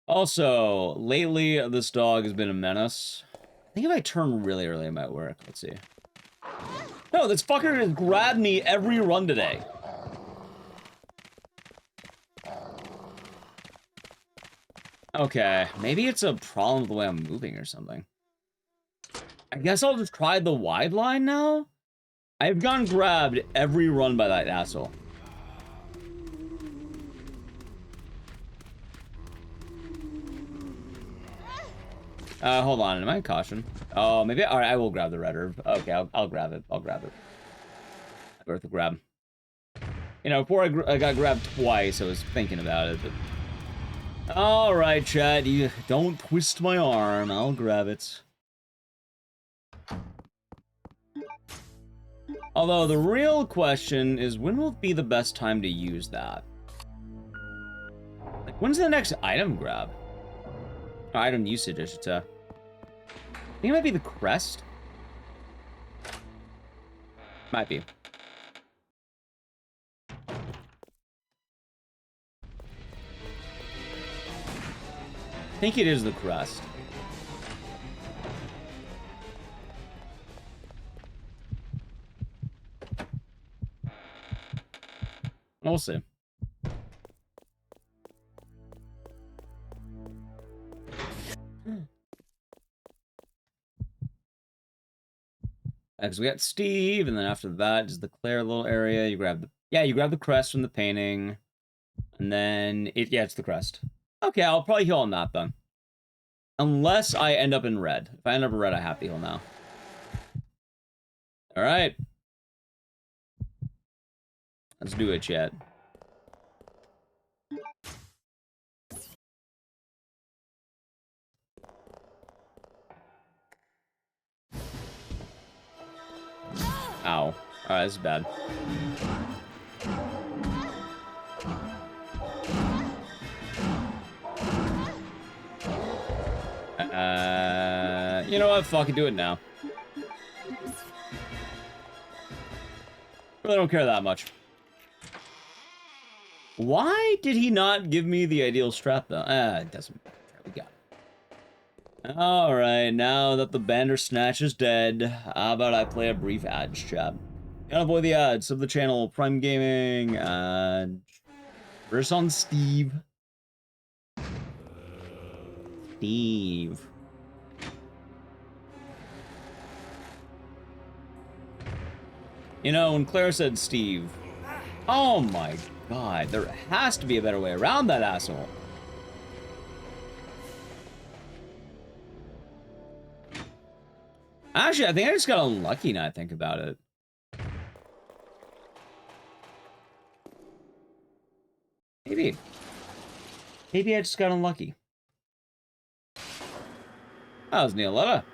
Also, lately, this dog has been a menace. I think if I turn really early, it might work. Let's see. No, this fucker has grabbed me every run today. Okay, maybe it's a problem with the way I'm moving or something. I guess I'll just try the wide line now? I've gotten grabbed every run by that asshole. Hold on, am I in caution? Oh, maybe, alright, I will grab the red herb. Okay, I'll grab it, I'll grab it. Worth a grab. You know, before I got grabbed twice, I was thinking about it, but... Alright, Chad, you don't twist my arm, I'll grab it. Although, the real question is, when will be the best time to use that? Like, when's the next item grab? Or item usage, I should say. I think it might be the crest. Might be. I think it is the crest. We'll see. Because we got Steve, and then after that is the Claire little area. You grab the, yeah, you grab the crest from the painting, and then it's the crest. Okay, I'll probably heal on that then. Unless I end up in red. If I end up in red, I have to heal now. All right. Let's do it, chat. Ow. Alright, this is bad. You know what? Fucking do it now. Really don't care that much. Why did he not give me the ideal strap, though? It doesn't matter. We got it. Alright, now that the Bandersnatch is dead, how about I play a brief ads chat? Gotta avoid the ads of the channel, Prime Gaming, and... First on Steve. Steve. You know, when Claire said Steve... Oh my god, there has to be a better way around that asshole. Actually, I think I just got unlucky now I think about it. Maybe. Maybe I just got unlucky. That was Neoletta.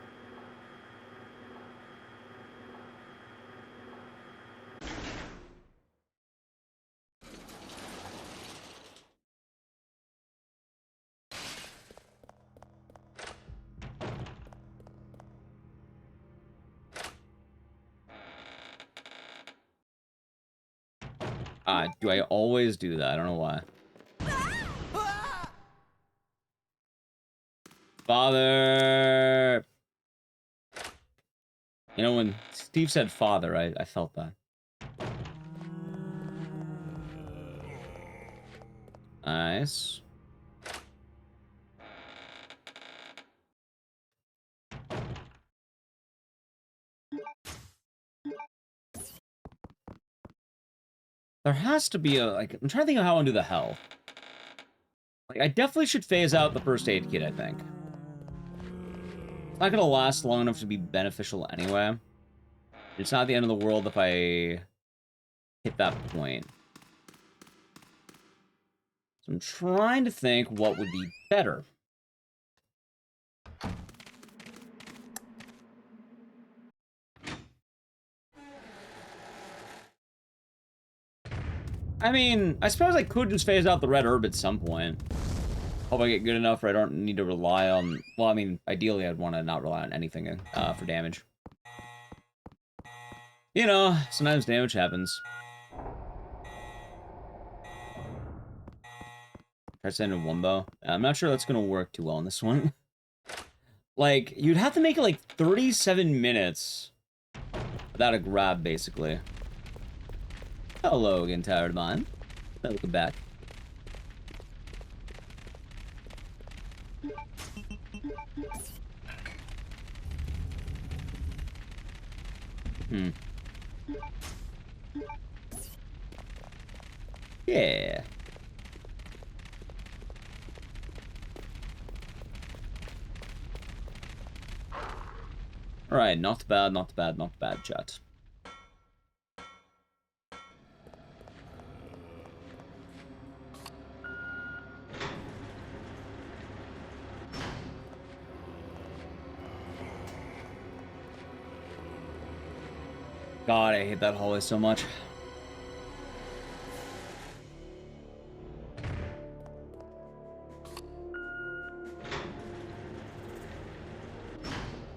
Do I always do that? I don't know why. Father! You know, when Steve said father, I felt that. Nice. There has to be a, like, I'm trying to think of how I want to do the health. Like, I definitely should phase out the first aid kit, I think. It's not gonna last long enough to be beneficial anyway. It's not the end of the world if I hit that point. So I'm trying to think what would be better. I mean, I suppose I could just phase out the red herb at some point. Hope I get good enough where I don't need to rely on... Well, I mean, ideally I'd want to not rely on anything for damage. You know, sometimes damage happens. Try sending one bow. I'm not sure that's going to work too well in this one. Like, you'd have to make it like 37 minutes without a grab, basically. Hello again, tired mind. Welcome back. Yeah. Alright, not bad, not bad, not bad, chat. God, I hate that hallway so much.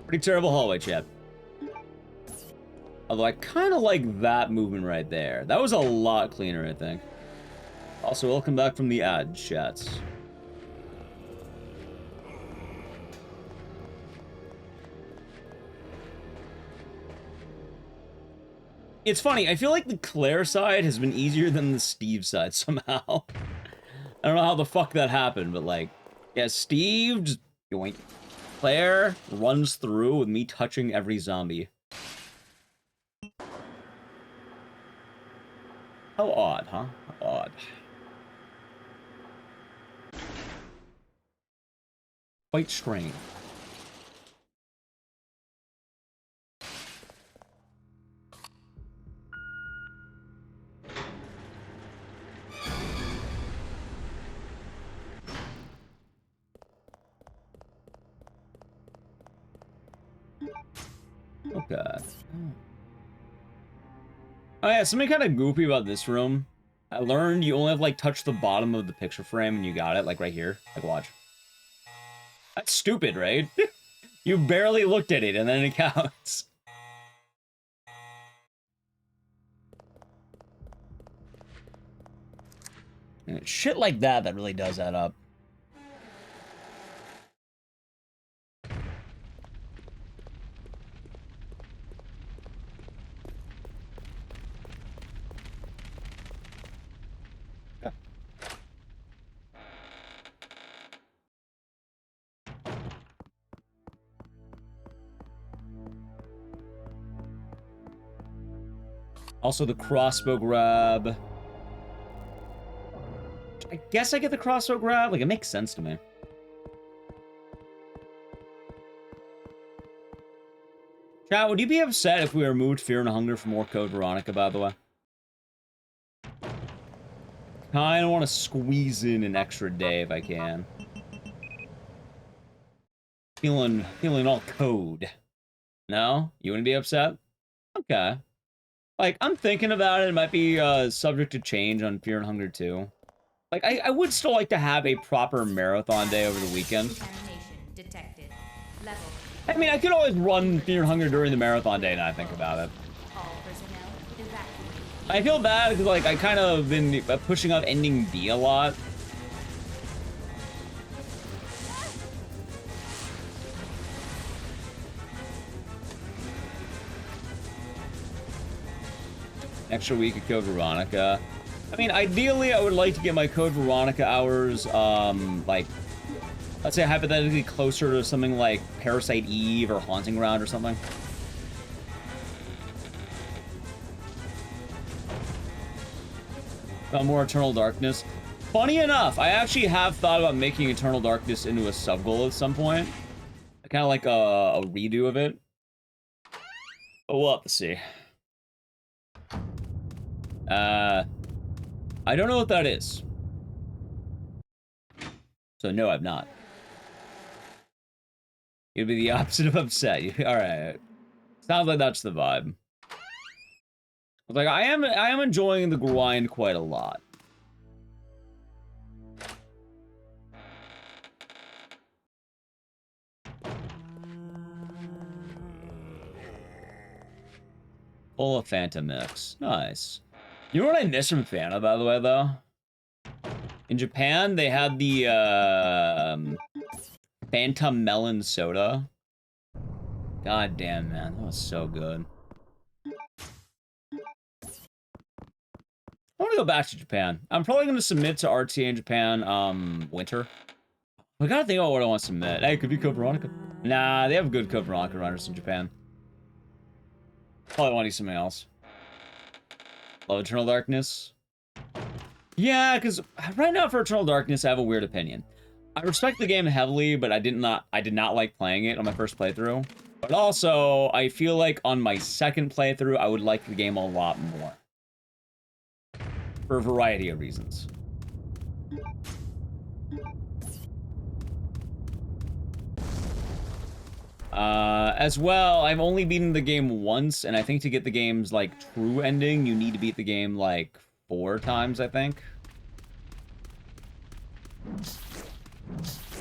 Pretty terrible hallway, chat. Although I kind of like that movement right there. That was a lot cleaner, I think. Also, welcome back from the ad chats. It's funny, I feel like the Claire side has been easier than the Steve side somehow. I don't know how the fuck that happened, but like, yeah, Steve just yoink. Claire runs through with me touching every zombie. How odd, huh? How odd. Quite strange. Okay. Oh yeah, something kind of goofy about this room. I learned you only have like touch the bottom of the picture frame and you got it, like right here. Like watch. That's stupid, right? You barely looked at it and then it counts. And it's shit like that that really does add up. Also the crossbow grab. I guess I get the crossbow grab. Like, it makes sense to me. Chat, would you be upset if we removed Fear and Hunger from more Code Veronica, by the way? Kinda want to squeeze in an extra day if I can. Feeling all code. No? You wouldn't be upset? Okay. Like, I'm thinking about it. It might be subject to change on Fear and Hunger 2. Like, I would still like to have a proper marathon day over the weekend. Detected. Level. I mean, I could always run Fear and Hunger during the marathon day, now I think about it. All personnel evacuated. I feel bad because, like, I kind of been pushing up ending B a lot. Extra week of Code Veronica. I mean, ideally, I would like to get my Code Veronica hours, like, let's say hypothetically closer to something like Parasite Eve or Haunting Ground or something. More Eternal Darkness. Funny enough, I actually have thought about making Eternal Darkness into a sub-goal at some point. Kind of like a redo of it. But we'll have to see. I don't know what that is. So no, I'm not. You'd be the opposite of upset. Alright. Sounds like that's the vibe. Like, I am enjoying the grind quite a lot. Full of Phantom Mix. Nice. You know what I miss from Fanta, by the way, though? In Japan, they had the, Phantom Melon Soda. God damn, man. That was so good. I want to go back to Japan. I'm probably going to submit to RTA in Japan, winter. I gotta think about what I want to submit. Hey, could be Code Veronica. Nah, they have good Code Veronica runners in Japan. Probably want to do something else. Love Eternal Darkness. Yeah, because right now for Eternal Darkness, I have a weird opinion. I respect the game heavily, but I did not like playing it on my first playthrough. But also, I feel like on my second playthrough, I would like the game a lot more. For a variety of reasons. As well, I've only beaten the game once, and I think to get the game's, like, true ending, you need to beat the game, like, 4 times, I think.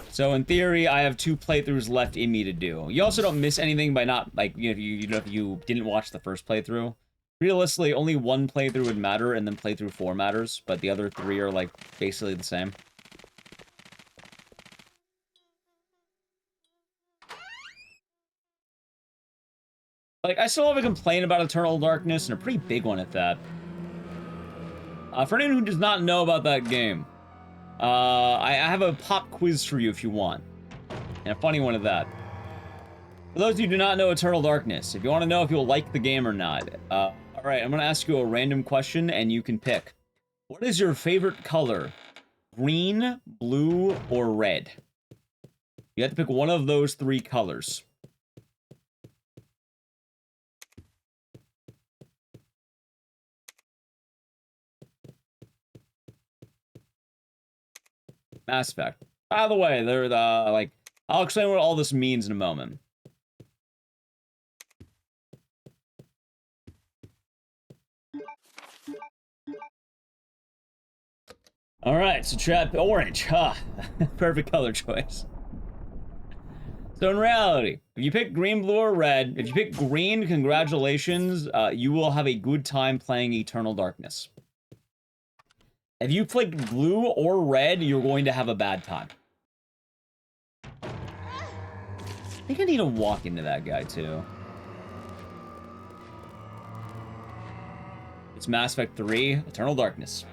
So, in theory, I have 2 playthroughs left in me to do. You also don't miss anything by not, like, you know, if you didn't watch the first playthrough. Realistically, only 1 playthrough would matter, and then playthrough 4 matters, but the other 3 are, like, basically the same. Like, I still have a complaint about Eternal Darkness, and a pretty big one at that. For anyone who does not know about that game, I have a pop quiz for you if you want. And a funny one at that. For those of you who do not know Eternal Darkness, if you want to know if you'll like the game or not, alright, I'm going to ask you a random question, and you can pick. What is your favorite color? Green, blue, or red? You have to pick one of those 3 colors. Mass Effect. By the way, they're the, like, I'll explain what all this means in a moment. Alright, so chat, orange, huh? Perfect color choice. So in reality, if you pick green, blue, or red, if you pick green, congratulations, you will have a good time playing Eternal Darkness. If you click blue or red, you're going to have a bad time. I think I need to walk into that guy, too. It's Mass Effect 3, Eternal Darkness.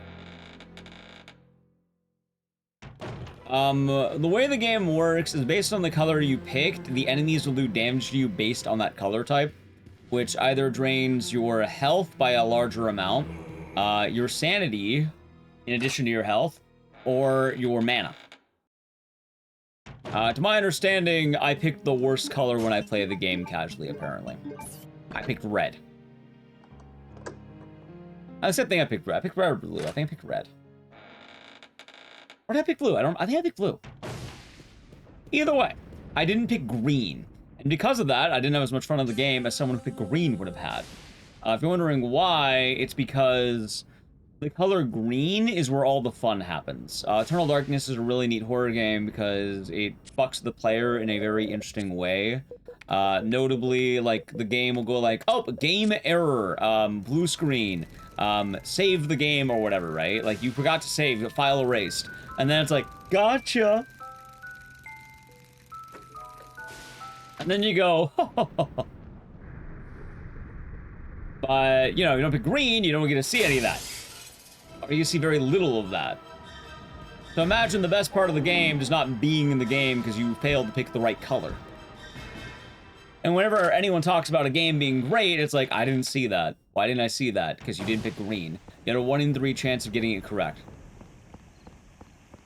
The way the game works is based on the color you picked, the enemies will do damage to you based on that color type, which either drains your health by a larger amount, your sanity, in addition to your health, or your mana. To my understanding, I picked the worst color when I play the game casually, apparently. I picked red. I said I picked red. I picked red or blue. I think I picked red. Or did I pick blue? I think I picked blue. Either way, I didn't pick green. And because of that, I didn't have as much fun of the game as someone who picked green would have had. If you're wondering why, it's because the color green is where all the fun happens. Eternal Darkness is a really neat horror game because it fucks the player in a very interesting way. Notably, like, the game will go like, oh, game error, blue screen, save the game or whatever, right? Like, you forgot to save, file erased. And then it's like, gotcha! And then you go, but, you know, you don't pick green, you don't get to see any of that. Or you see very little of that. So imagine the best part of the game is not being in the game because you failed to pick the right color. And whenever anyone talks about a game being great, it's like, I didn't see that. Why didn't I see that? Because you didn't pick green. You had a 1 in 3 chance of getting it correct.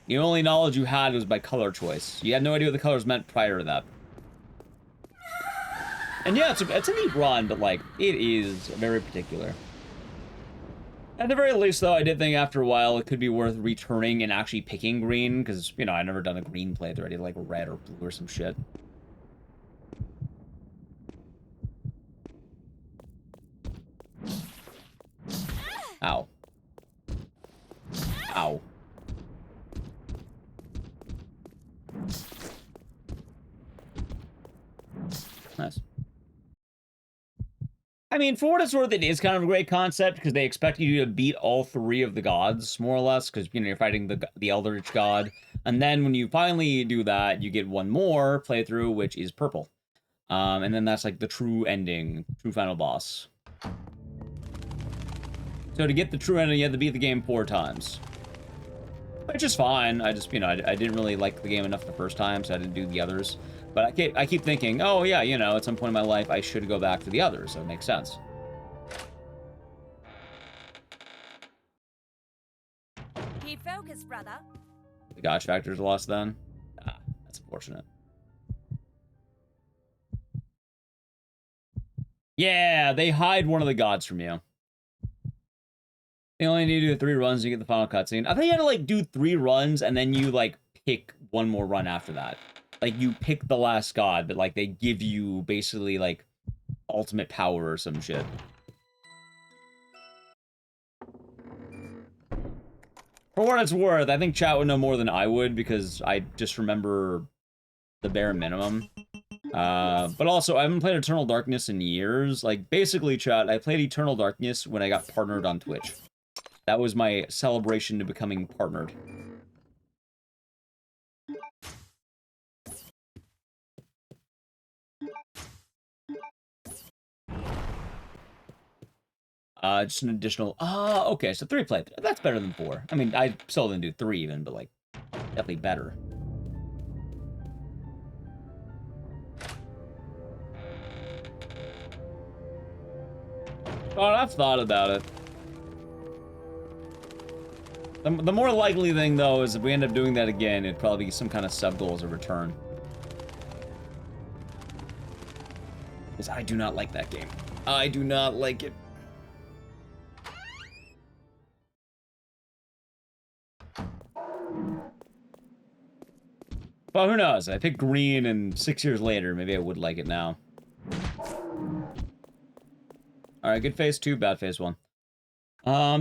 The only knowledge you had was by color choice. You had no idea what the colors meant prior to that. And yeah, it's a neat run, but, like, it is very particular. At the very least, though, I did think after a while it could be worth returning and actually picking green, because, you know, I'd never done a green playthrough. I did, like, red or blue or some shit. Ow. Ow. Nice. I mean, for what it's worth, it is kind of a great concept, because they expect you to beat all 3 of the gods, more or less, because, you know, you're fighting the Eldritch God. And then when you finally do that, you get one more playthrough, which is purple. And then that's, like, the true ending, true final boss. So to get the true ending, you have to beat the game 4 times. Which is fine. I just, you know, I didn't really like the game enough the first time, so I didn't do the others. But I keep thinking, oh yeah, you know, at some point in my life, I should go back to the others, so it makes sense. Keep focused, brother. The gotcha factor's lost then? Ah, that's unfortunate. Yeah, they hide one of the gods from you. You only need to do 3 runs to get the final cutscene. I think you had to, like, do 3 runs, and then you, like, pick one more run after that. Like, you pick the last god, but, like, they give you, basically, like, ultimate power or some shit. For what it's worth, I think chat would know more than I would, because I just remember the bare minimum. But also, I haven't played Eternal Darkness in years. Like, basically, chat, I played Eternal Darkness when I got partnered on Twitch. That was my celebration to becoming partnered. Just an additional... okay, so 3 playthroughs. That's better than 4. I mean, I still didn't do 3 even, but, like, definitely better. Oh, I've thought about it. The more likely thing, though, is if we end up doing that again, it'd probably be some kind of sub-goal as a return. Because I do not like that game. I do not like it. But who knows? I picked green, and 6 years later, maybe I would like it now. Alright, good phase 2, bad phase 1.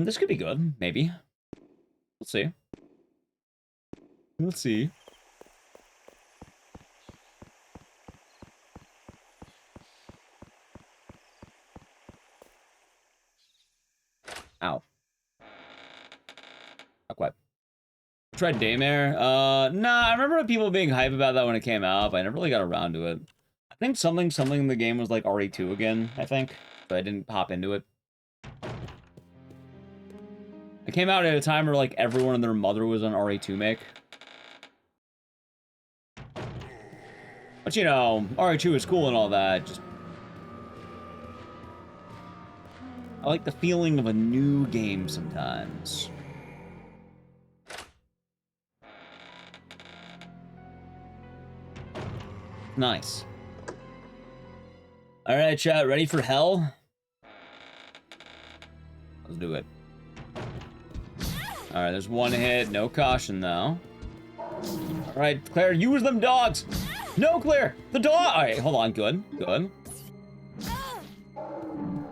This could be good, maybe. We'll see. We'll see. Ow. Not tried Daymare? Nah, I remember people being hype about that when it came out, but I never really got around to it. I think something in the game was like RE2 again, I think, but I didn't hop into it. It came out at a time where like everyone and their mother was on RE2 make. But you know, RE2 is cool and all that, just... I like the feeling of a new game sometimes. Nice. Alright, chat, ready for hell? Let's do it. Alright, there's one hit, no caution though. Alright, Claire, use them dogs! No, Claire! The dog! Alright, hold on, good, good.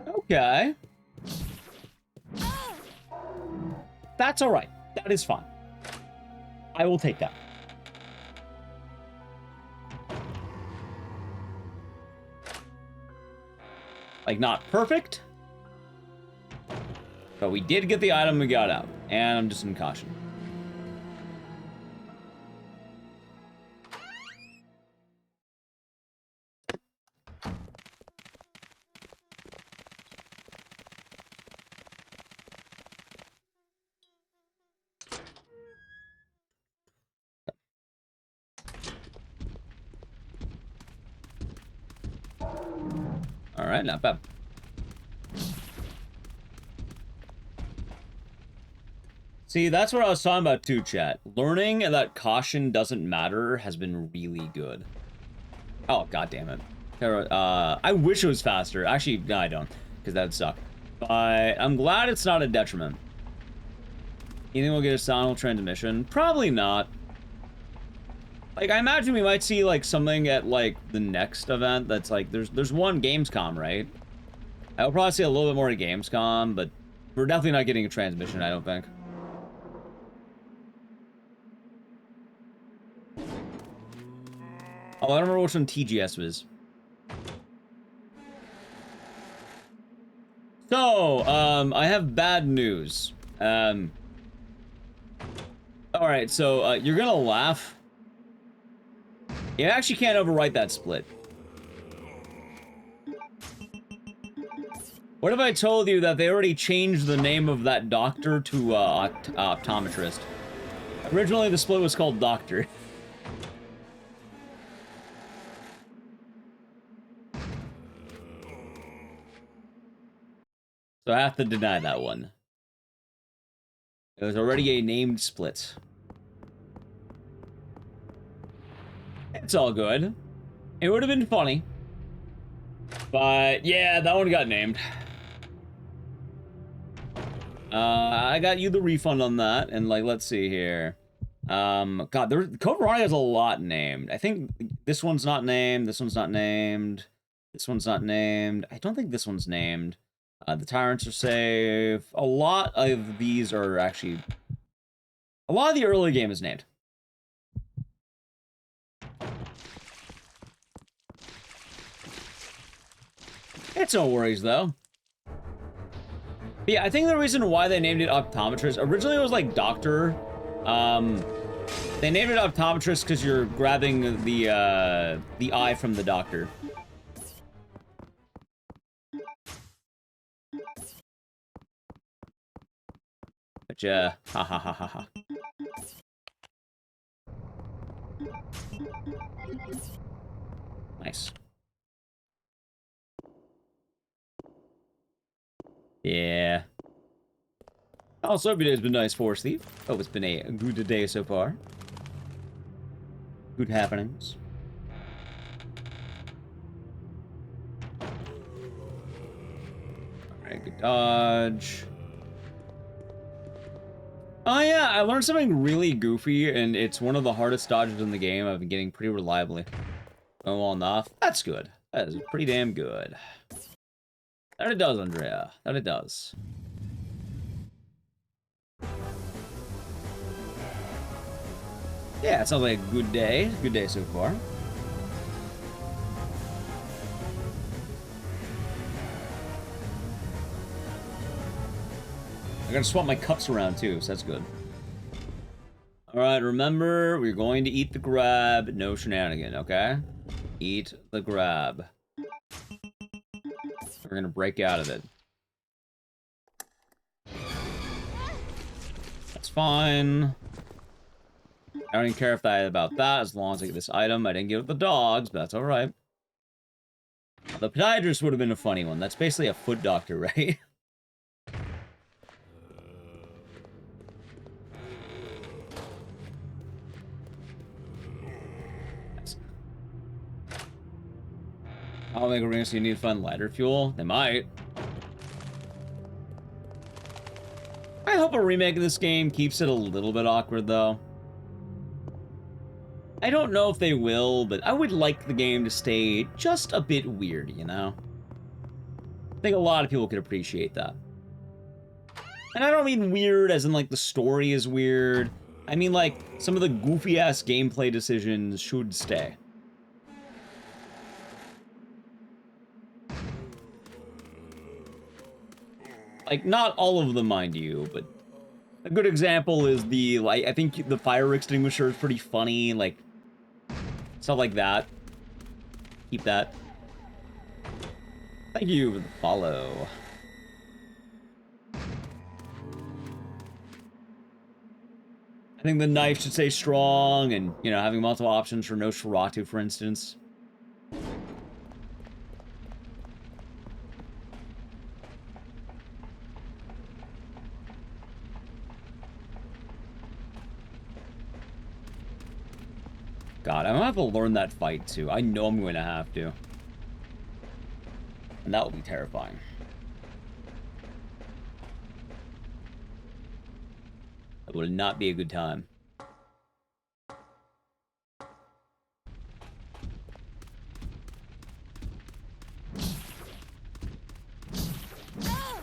Okay. That's alright. That is fine. I will take that. Like, not perfect. But we did get the item we got out. And I'm just in caution. Alright, not bad. See, that's what I was talking about too, chat. Learning that caution doesn't matter has been really good. Oh, god damn it. I wish it was faster. Actually, no, I don't, because that'd suck. But I'm glad it's not a detriment. You think we'll get a sound transmission? Probably not. Like, I imagine we might see, like, something at, like, the next event that's, like, there's one Gamescom, right? I'll probably see a little bit more at Gamescom, but we're definitely not getting a transmission, I don't think. Oh, I don't remember which one TGS was. So, I have bad news. Alright, so, you're gonna laugh. You actually can't overwrite that split. What if I told you that they already changed the name of that doctor to optometrist? Originally, the split was called Doctor. So I have to deny that one. It was already a named split. It's all good. It would have been funny. But, yeah, that one got named. I got you the refund on that, and, like, let's see here. God, Code Veronica has a lot named. I think this one's not named, this one's not named, this one's not named. I don't think this one's named. The Tyrants are safe. A lot of these are actually... A lot of the early game is named. It's no worries, though. But yeah, I think the reason why they named it Optometrist... Originally, it was like Doctor. They named it Optometrist because you're grabbing the eye from the doctor. But yeah, ha ha ha ha ha. Nice. Yeah. Also, hope your day's been nice, Force Thief. Hope it's been a good day so far. Good happenings. Alright, good dodge. Oh yeah, I learned something really goofy, and it's one of the hardest dodges in the game. I've been getting pretty reliably. Oh, well enough. That's good. That is pretty damn good. That it does, Andrea. That it does. Yeah, it sounds like a good day. Good day so far. I gotta swap my cups around too, so that's good. All right, remember, we're going to eat the grab. No shenanigan, okay? Eat the grab. We're gonna break out of it. That's fine. I don't even care if about that, as long as I get this item. I didn't give it the dogs, but that's alright. The podiatrist would have been a funny one. That's basically a foot doctor, right? I don't think we're gonna see you need to find lighter fuel. They might. I hope a remake of this game keeps it a little bit awkward, though. I don't know if they will, but I would like the game to stay just a bit weird, you know? I think a lot of people could appreciate that. And I don't mean weird as in, like, the story is weird. I mean, like, some of the goofy-ass gameplay decisions should stay. Like, not all of them, mind you, but a good example is the, like, I think the fire extinguisher is pretty funny, like, stuff like that. Keep that. Thank you for the follow. I think the knife should stay strong and, you know, having multiple options for Nosferatu, for instance. God, I'm gonna have to learn that fight too. I know I'm going to have to. And that will be terrifying. That would not be a good time.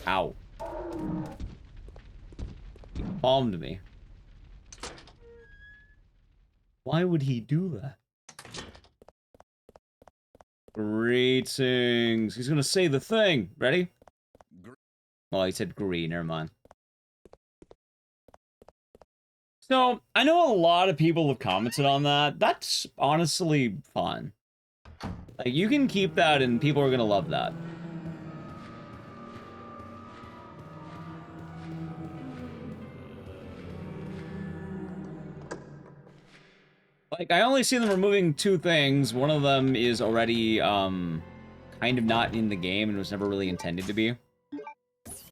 Ow. He palmed me. Why would he do that? Greetings. He's gonna say the thing. Ready? Oh, he said green. Never mind. So, I know a lot of people have commented on that. That's honestly fun. Like, you can keep that and people are gonna love that. Like, I only see them removing two things. One of them is already, kind of not in the game and was never really intended to be.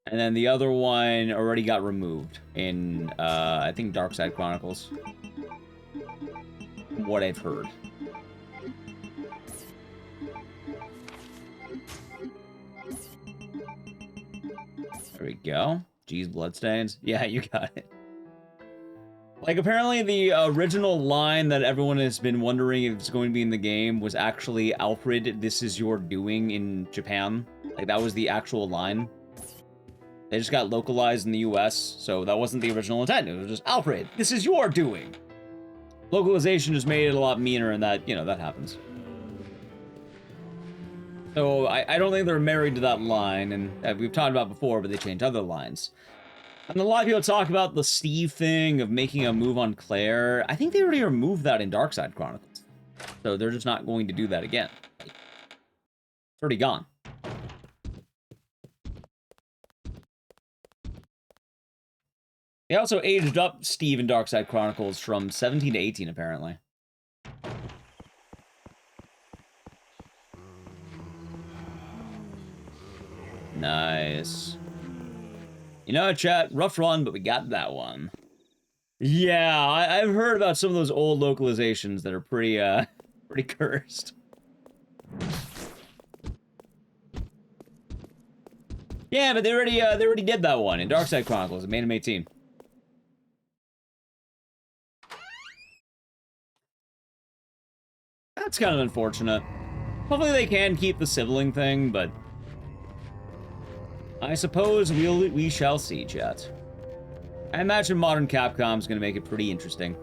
And then the other one already got removed in, I think Dark Side Chronicles. From what I've heard. There we go. Jeez, bloodstains. Yeah, you got it. Like, apparently the original line that everyone has been wondering if it's going to be in the game was actually, Alfred, this is your doing in Japan. Like, that was the actual line. They just got localized in the US, so that wasn't the original intent. It was just, Alfred, this is your doing. Localization just made it a lot meaner, and that, you know, that happens. So, I don't think they're married to that line, and we've talked about before, but they changed other lines. And a lot of people talk about the Steve thing of making a move on Claire. I think they already removed that in Dark Side Chronicles. So they're just not going to do that again. It's already gone. They also aged up Steve in Dark Side Chronicles from 17 to 18, apparently. Nice. You know, chat, rough run, but we got that one. Yeah, I've heard about some of those old localizations that are pretty, pretty cursed. Yeah, but they already did that one in Dark Side Chronicles. It made them 18. That's kind of unfortunate. Hopefully they can keep the sibling thing, but I suppose we shall see, chat. I imagine modern Capcom's gonna make it pretty interesting.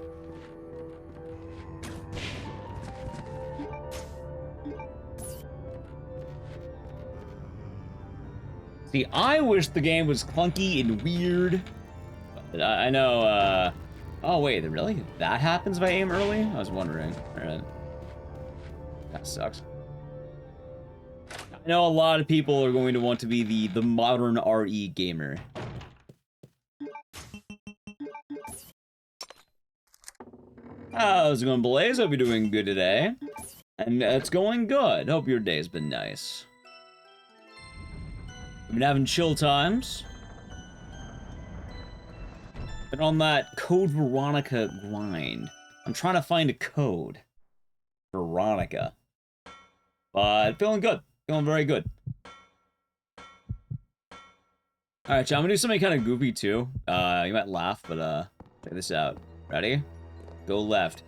See, I wish the game was clunky and weird. But I know, Oh, wait, really? That happens if I aim early? I was wondering. Alright. That sucks. I know a lot of people are going to want to be the modern RE gamer. How's it going, Blaze? Hope you're doing good today. And it's going good. Hope your day's been nice. We've been having chill times. Been on that Code Veronica grind. I'm trying to find a code. Veronica. But feeling good. Feeling very good. Alright, so I'm gonna do something kind of goofy too. You might laugh, but check this out. Ready? Go left.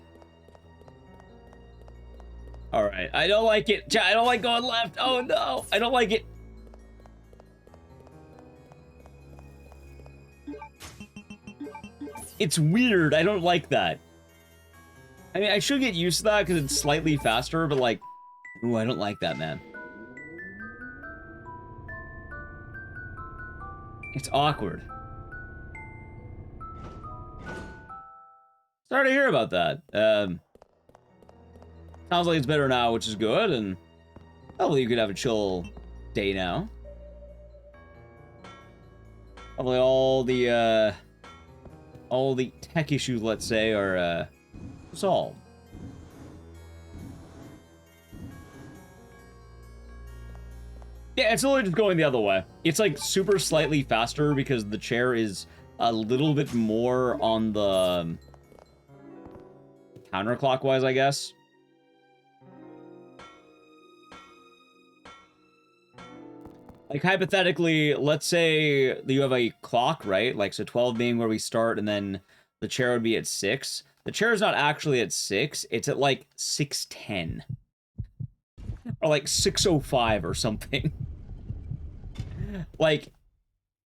Alright, I don't like it. I don't like going left. Oh no, I don't like it. It's weird. I don't like that. I mean, I should get used to that because it's slightly faster, but like, ooh, I don't like that, man. It's awkward. Sorry to hear about that. Sounds like it's better now, which is good, and hopefully you could have a chill day now. Hopefully all the tech issues, let's say, are solved. Yeah, it's literally just going the other way. It's like super slightly faster because the chair is a little bit more on the counterclockwise, I guess. Like, hypothetically, let's say that you have a clock, right? Like, so 12 being where we start, and then the chair would be at 6. The chair is not actually at 6. It's at, like, 6:10. Or, like, 6:05 or something. Like,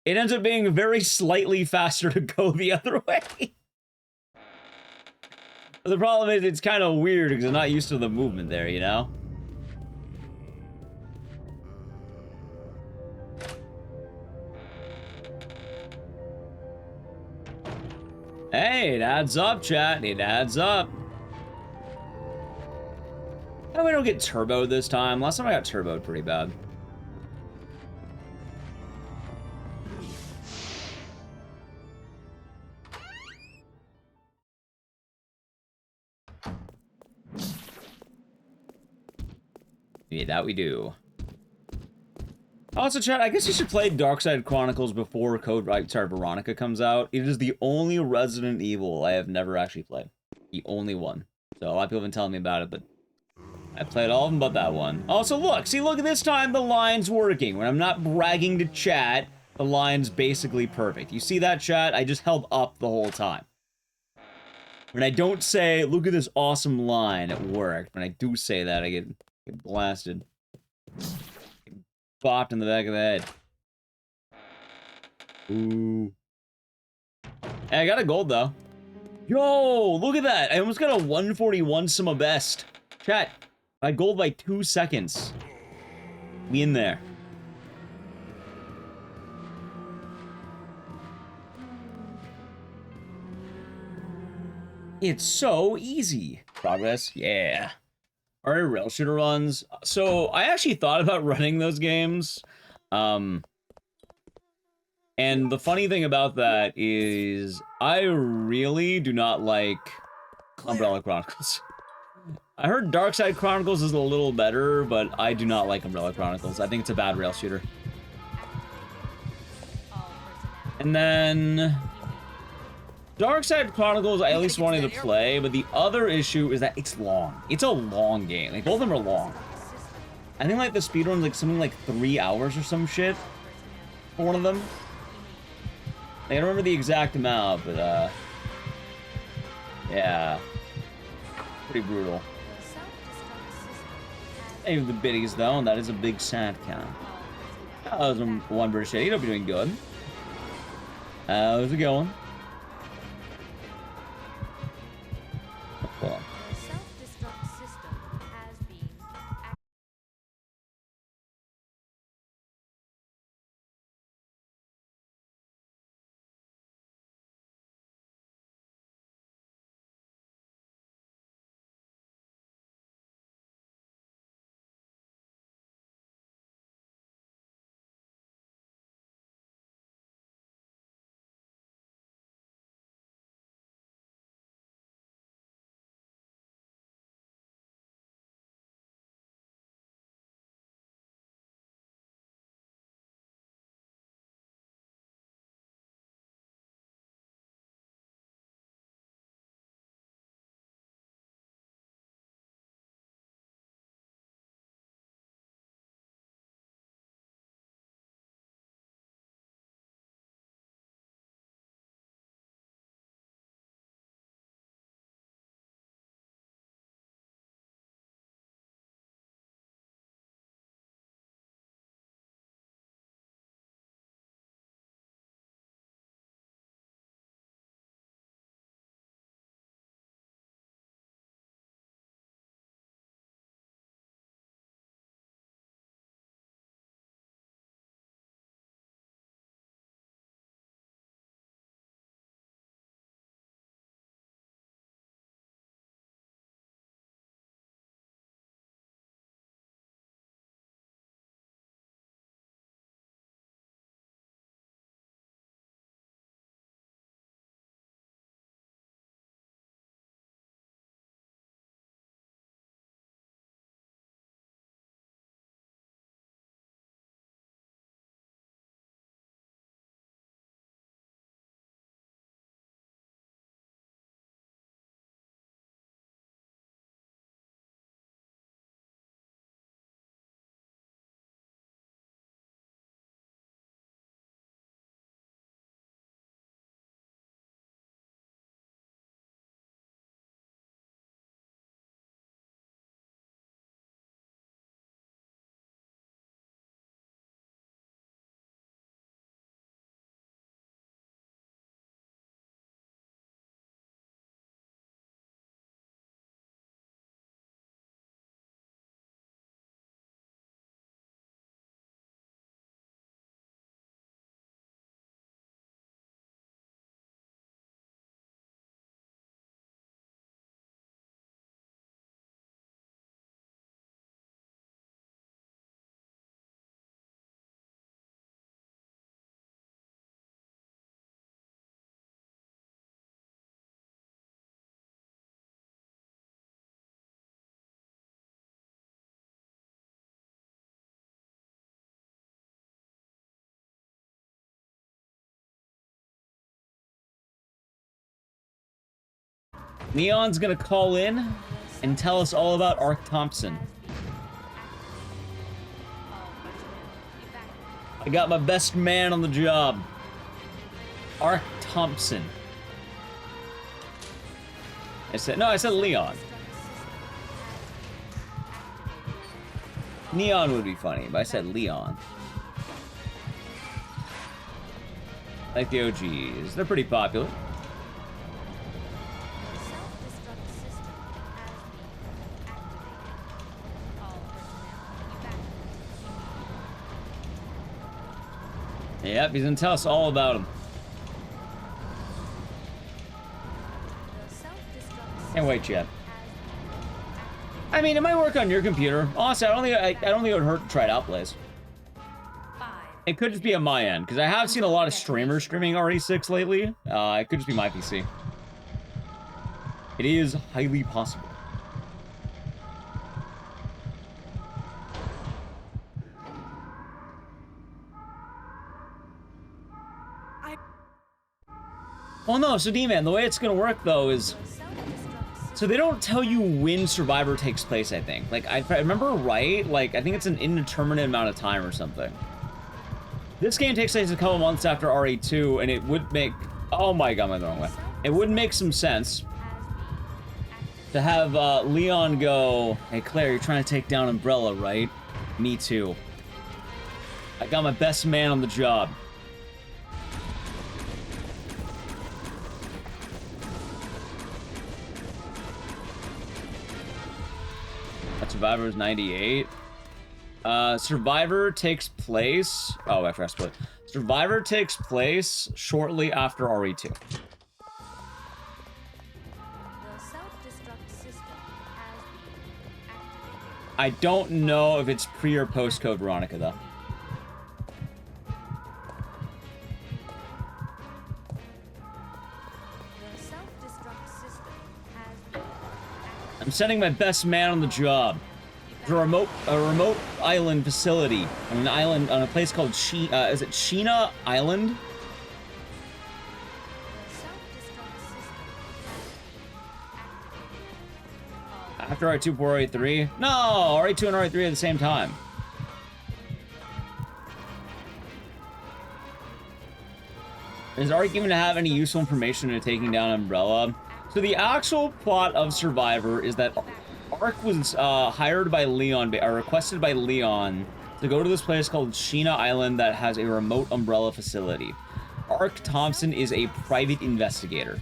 it ends up being very slightly faster to go the other way. But the problem is, it's kind of weird because I'm not used to the movement there, you know? Hey, it adds up, chat. It adds up. How do we don't get turboed this time? Last time I got turboed pretty bad. Yeah, that we do. Also, chat, I guess you should play Darkside Chronicles before Veronica comes out. It is the only Resident Evil I have never actually played. The only one. So a lot of people have been telling me about it, but I played all of them but that one. Also, look, look, this time the line's working. When I'm not bragging to chat, the line's basically perfect. You see that, chat? I just held up the whole time. When I don't say, look at this awesome line, it worked. When I do say that, I get blasted. Bopped in the back of the head. Ooh. Hey, I got a gold, though. Yo, look at that. I almost got a 141 Summa Best. Chat, I gold by 2 seconds. We in there. It's so easy. Progress, yeah. Alright, rail shooter runs. So I actually thought about running those games. And the funny thing about that is I really do not like Umbrella Chronicles. I heard Darkside Chronicles is a little better, but I do not like Umbrella Chronicles. I think it's a bad rail shooter. And then Darkside Chronicles I at least wanted to play, but the other issue is that it's long. It's a long game. Like, both of them are long. I think, like, the speedrun's, like, something like 3 hours or some shit for one of them. I don't remember the exact amount, but, yeah. Pretty brutal. Hey, the biddies, though, and that is a big sad count. How's one British Shade? Hope you're doing good. How's it going? Cool. Leon's gonna call in and tell us all about Ark Thompson. I got my best man on the job. Ark Thompson. I said Leon. Neon would be funny, but I said Leon. Like the OGs. They're pretty popular. Yep, he's gonna tell us all about him. Can't wait yet. I mean, it might work on your computer. Honestly, I don't think it would hurt to try it out, Blaze. It could just be on my end, because I have seen a lot of streamers streaming RE6 lately. It could just be my PC. It is highly possible. Well, no, so D-Man, the way it's gonna work, though, is... So they don't tell you when Survivor takes place, I think. Like, if I remember right, like, I think it's an indeterminate amount of time or something. This game takes place a couple months after RE2, and it would make... Oh my god, I'm going the wrong way. It would make some sense to have Leon go, "Hey, Claire, you're trying to take down Umbrella, right? Me too. I got my best man on the job." Survivor is 98. Survivor takes place... Oh, I forgot to split. Survivor takes place shortly after RE2. I don't know if it's pre or post Code Veronica, though. I'm sending my best man on the job. It's a remote island facility on an island on a place called is it Sheena Island? After RE2 before RE3? No, RE2 and RE3 at the same time. Does Ark even have any useful information in taking down Umbrella? So the actual plot of Survivor is that Ark was hired by Leon, or requested by Leon, to go to this place called Sheena Island that has a remote Umbrella facility. Ark Thompson is a private investigator.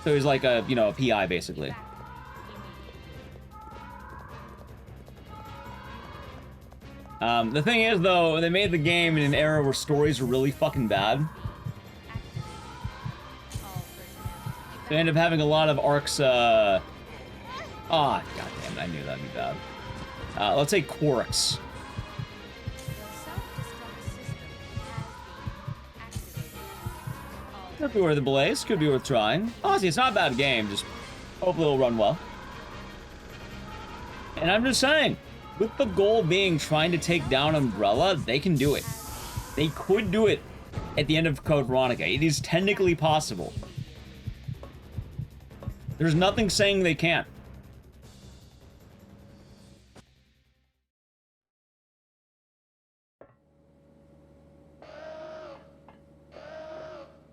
So he's like a, you know, a PI, basically. The thing is, though, they made the game in an era where stories were really fucking bad. They end up having a lot of Ark's, ah, goddamn, I knew that'd be bad. Let's say quirks. Could be worth a blaze, could be worth trying. Honestly, it's not a bad game, just hopefully it'll run well. And I'm just saying, with the goal being trying to take down Umbrella, they can do it. They could do it at the end of Code Veronica. It is technically possible. There's nothing saying they can't.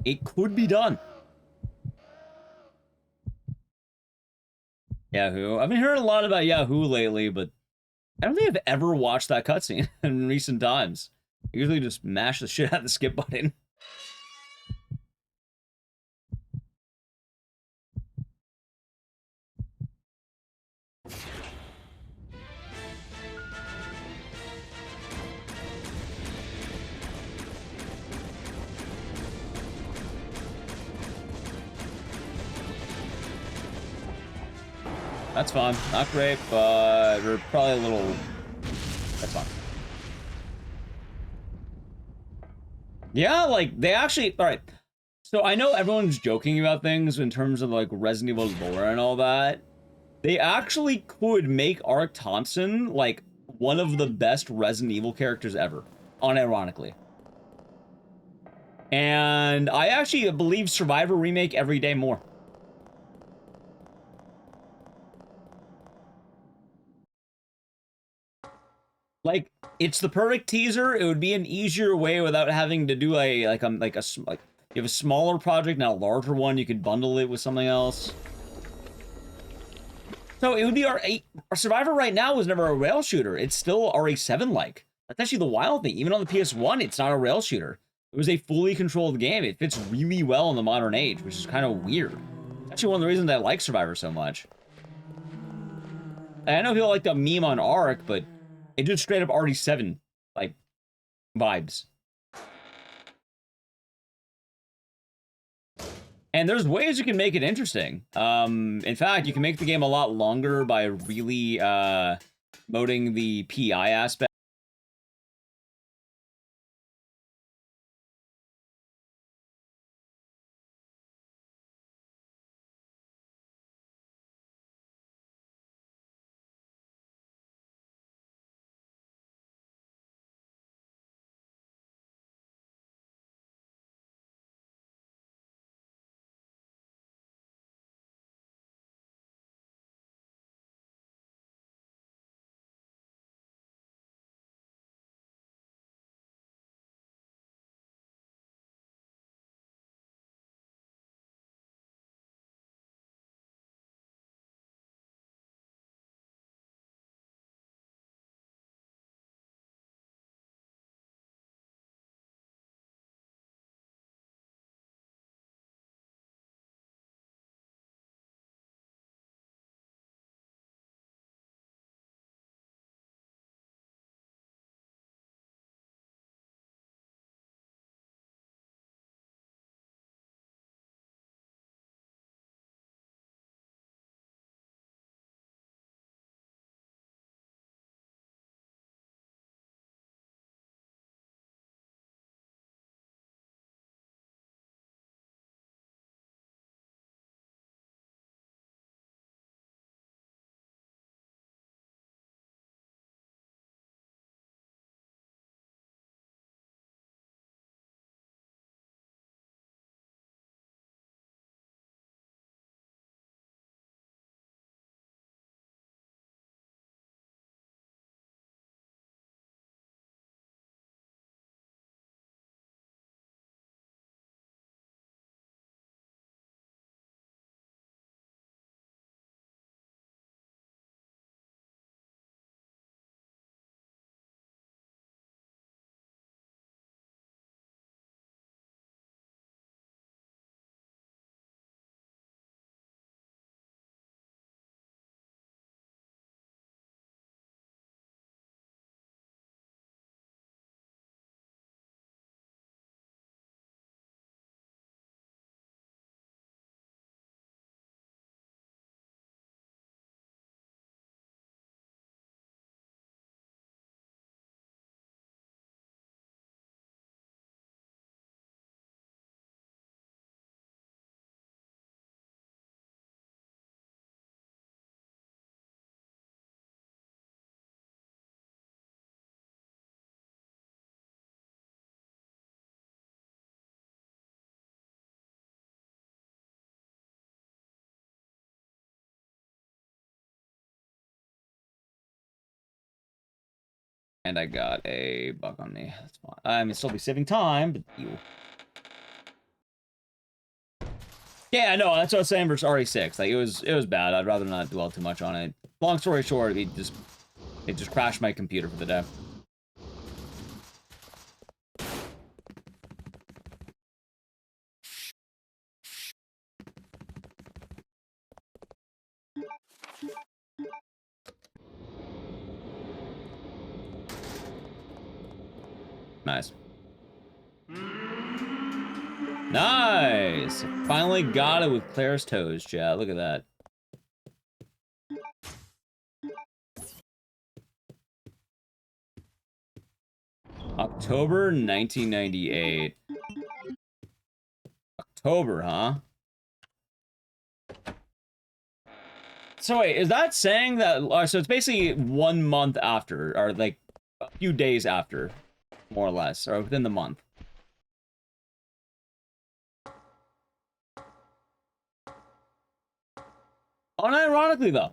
It could be done. Yahoo. I've been hearing a lot about Yahoo lately, but I don't think I've ever watched that cutscene in recent times. I usually just mash the shit out of the skip button. That's fine. Not great, but we're probably a little... That's fine. Yeah, like, they actually... Alright. So, I know everyone's joking about things in terms of, like, Resident Evil lore and all that. They actually could make Ark Thompson, like, one of the best Resident Evil characters ever. Unironically. And I actually believe Survivor remake every day more. Like, it's the perfect teaser. It would be an easier way without having to do like you have a smaller project, not a larger one. You could bundle it with something else. So it would be our Survivor right now was never a rail shooter. It's still RE7 like. That's actually the wild thing. Even on the PS1, it's not a rail shooter. It was a fully controlled game. It fits really well in the modern age, which is kind of weird. It's actually one of the reasons I like Survivor so much. I know people like the meme on Ark, but it just straight up RE7 like vibes. And there's ways you can make it interesting. In fact, you can make the game a lot longer by really moding the PI aspect. And I got a buck on me. That's fine. I mean, still be saving time, but you. Yeah, no, that's what I was saying versus RE6. Like, it was bad. I'd rather not dwell too much on it. Long story short, it just crashed my computer for the day. Nice. Nice! Finally got it with Claire's toes, chat. Look at that. October 1998. October, huh? So wait, is that saying that... so it's basically 1 month after, or like a few days after, more or less, or within the month. Unironically, though,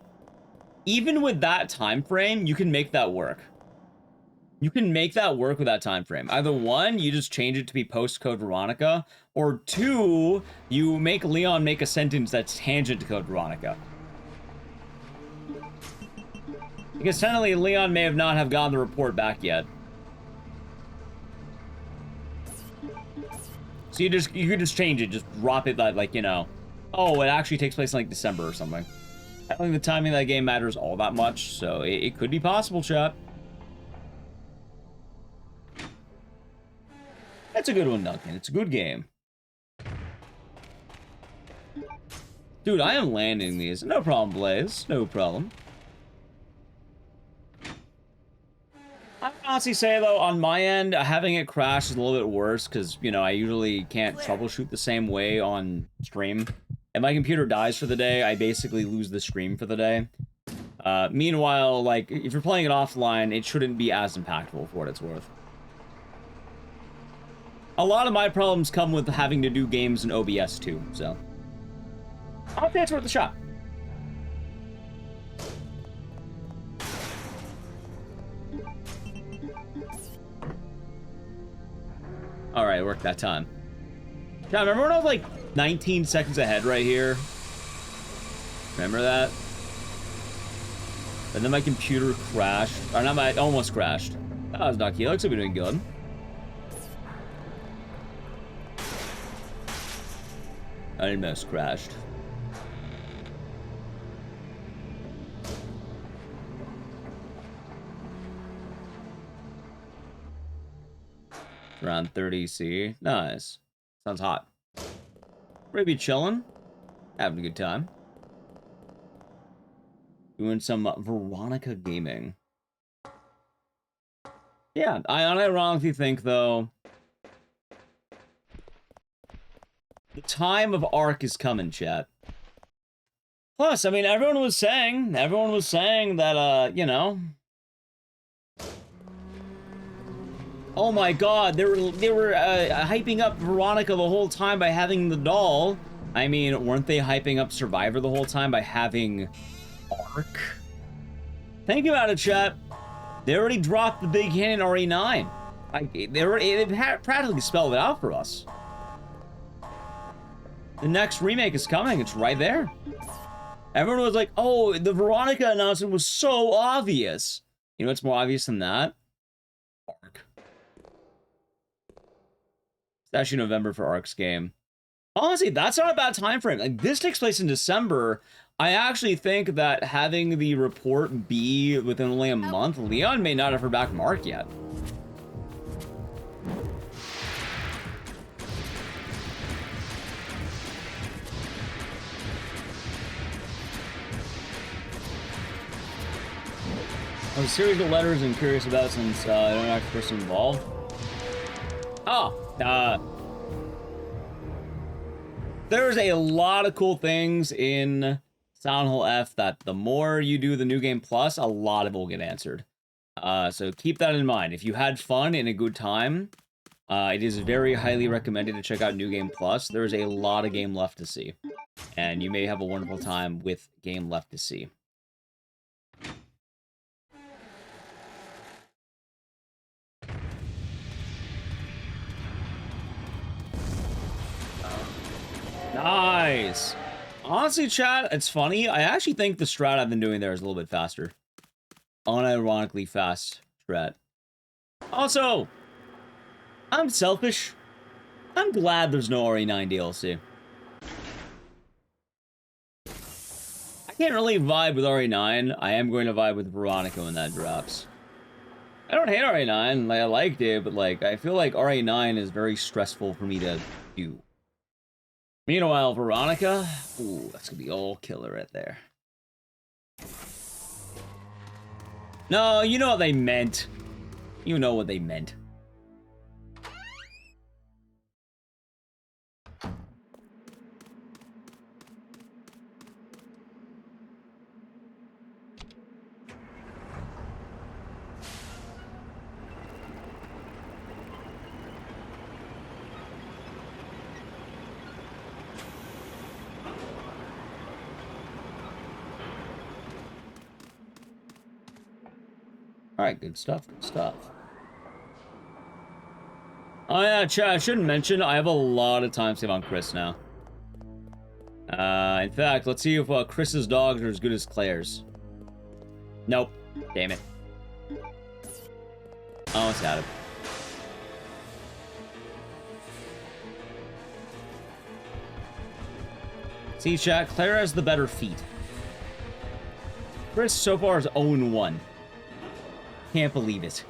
even with that time frame, you can make that work. You can make that work with that time frame. Either one, you just change it to be postcode Veronica, or two, you make Leon make a sentence that's tangent to code Veronica. Because technically, Leon may have not have gotten the report back yet. So you could just change it, just drop it like, you know, oh, it actually takes place in like December or something. I don't think the timing of that game matters all that much, so it could be possible, chat. That's a good one, Duncan. It's a good game. Dude, I am landing these. No problem, Blaze. No problem. I would honestly say, though, on my end, having it crash is a little bit worse because, you know, I usually can't troubleshoot the same way on stream. If my computer dies for the day, I basically lose the stream for the day. Meanwhile, like, if you're playing it offline, it shouldn't be as impactful for what it's worth. A lot of my problems come with having to do games in OBS too, so I'll say it's worth a shot. Alright, it worked that time. Yeah, remember when I was like 19 seconds ahead right here? Remember that? And then my computer crashed. Or not, almost crashed. That was not key. Looks like we're doing good. I almost crashed. Around 30 C. Nice. Sounds hot. Maybe chilling. Having a good time. Doing some Veronica gaming. Yeah, I unironically think, though, the time of Ark is coming, chat. Plus, I mean, everyone was saying that, you know, oh my god, they were hyping up Veronica the whole time by having the doll. I mean, weren't they hyping up Survivor the whole time by having Ark? Think about it, chat. They already dropped the big hint in RE9. They practically spelled it out for us. The next remake is coming. It's right there. Everyone was like, oh, the Veronica announcement was so obvious. You know what's more obvious than that? Ark. It's actually November for Ark's game. Honestly, that's not a bad time frame. Like, this takes place in December. I actually think that having the report be within only a month, Leon may not have heard back from Ark yet. A series of letters I'm curious about since I don't know the person involved. There's a lot of cool things in Silent Hill F that the more you do the New Game Plus, a lot of it will get answered. So keep that in mind. If you had fun and a good time, it is very highly recommended to check out New Game Plus. There's a lot of game left to see. And you may have a wonderful time with game left to see. Nice. Honestly, chat, it's funny. I actually think the strat I've been doing there is a little bit faster. Unironically fast strat. Also, I'm selfish. I'm glad there's no RE9 DLC. I can't really vibe with RE9. I am going to vibe with Veronica when that drops. I don't hate RE9. Like, I liked it, but like, I feel like RE9 is very stressful for me to do. Meanwhile, Veronica, ooh, that's gonna be all killer right there. No, you know what they meant. You know what they meant. All right, good stuff, good stuff. Oh yeah, I shouldn't mention, I have a lot of time save on Chris now. In fact, let's see if Chris's dogs are as good as Claire's. Nope. Damn it. Almost had it. See, chat, Claire has the better feet. Chris so far is 0-1. Can't believe it.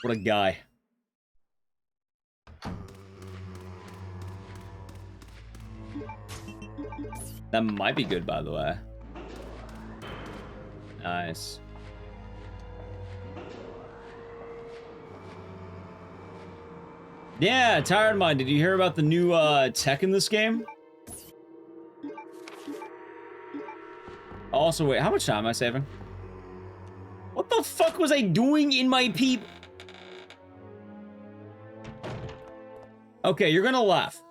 What a guy. That might be good, by the way. Nice. Yeah, Tired Mind, did you hear about the new tech in this game? Also, wait, how much time am I saving? What the fuck was I doing in my peep? Okay, you're gonna laugh.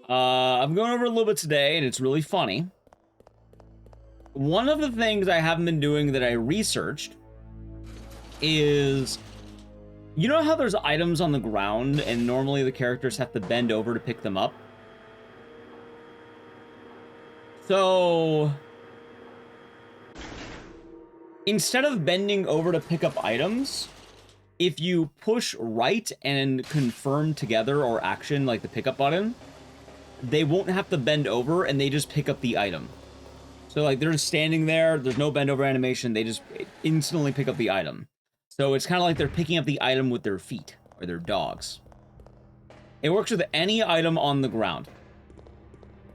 I'm going over a little bit today, and it's really funny. One of the things I haven't been doing that I researched is... You know how there's items on the ground, and normally the characters have to bend over to pick them up? So... Instead of bending over to pick up items, if you push right and confirm together or action, like the pickup button, they won't have to bend over, and they just pick up the item. So, like, they're just standing there, there's no bend over animation, they just instantly pick up the item. So it's kind of like they're picking up the item with their feet, or their dogs. It works with any item on the ground.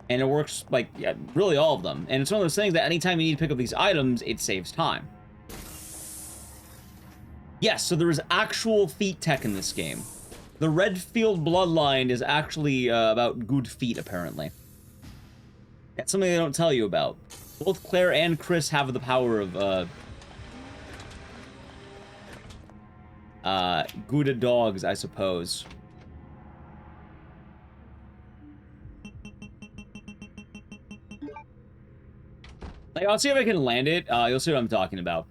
And it works, like, yeah, really all of them. And it's one of those things that anytime you need to pick up these items, it saves time. Yes, so there is actual feet tech in this game. The Redfield bloodline is actually about good feet, apparently. That's something they don't tell you about. Both Claire and Chris have the power of, good dogs, I suppose. Like, I'll see if I can land it. You'll see what I'm talking about.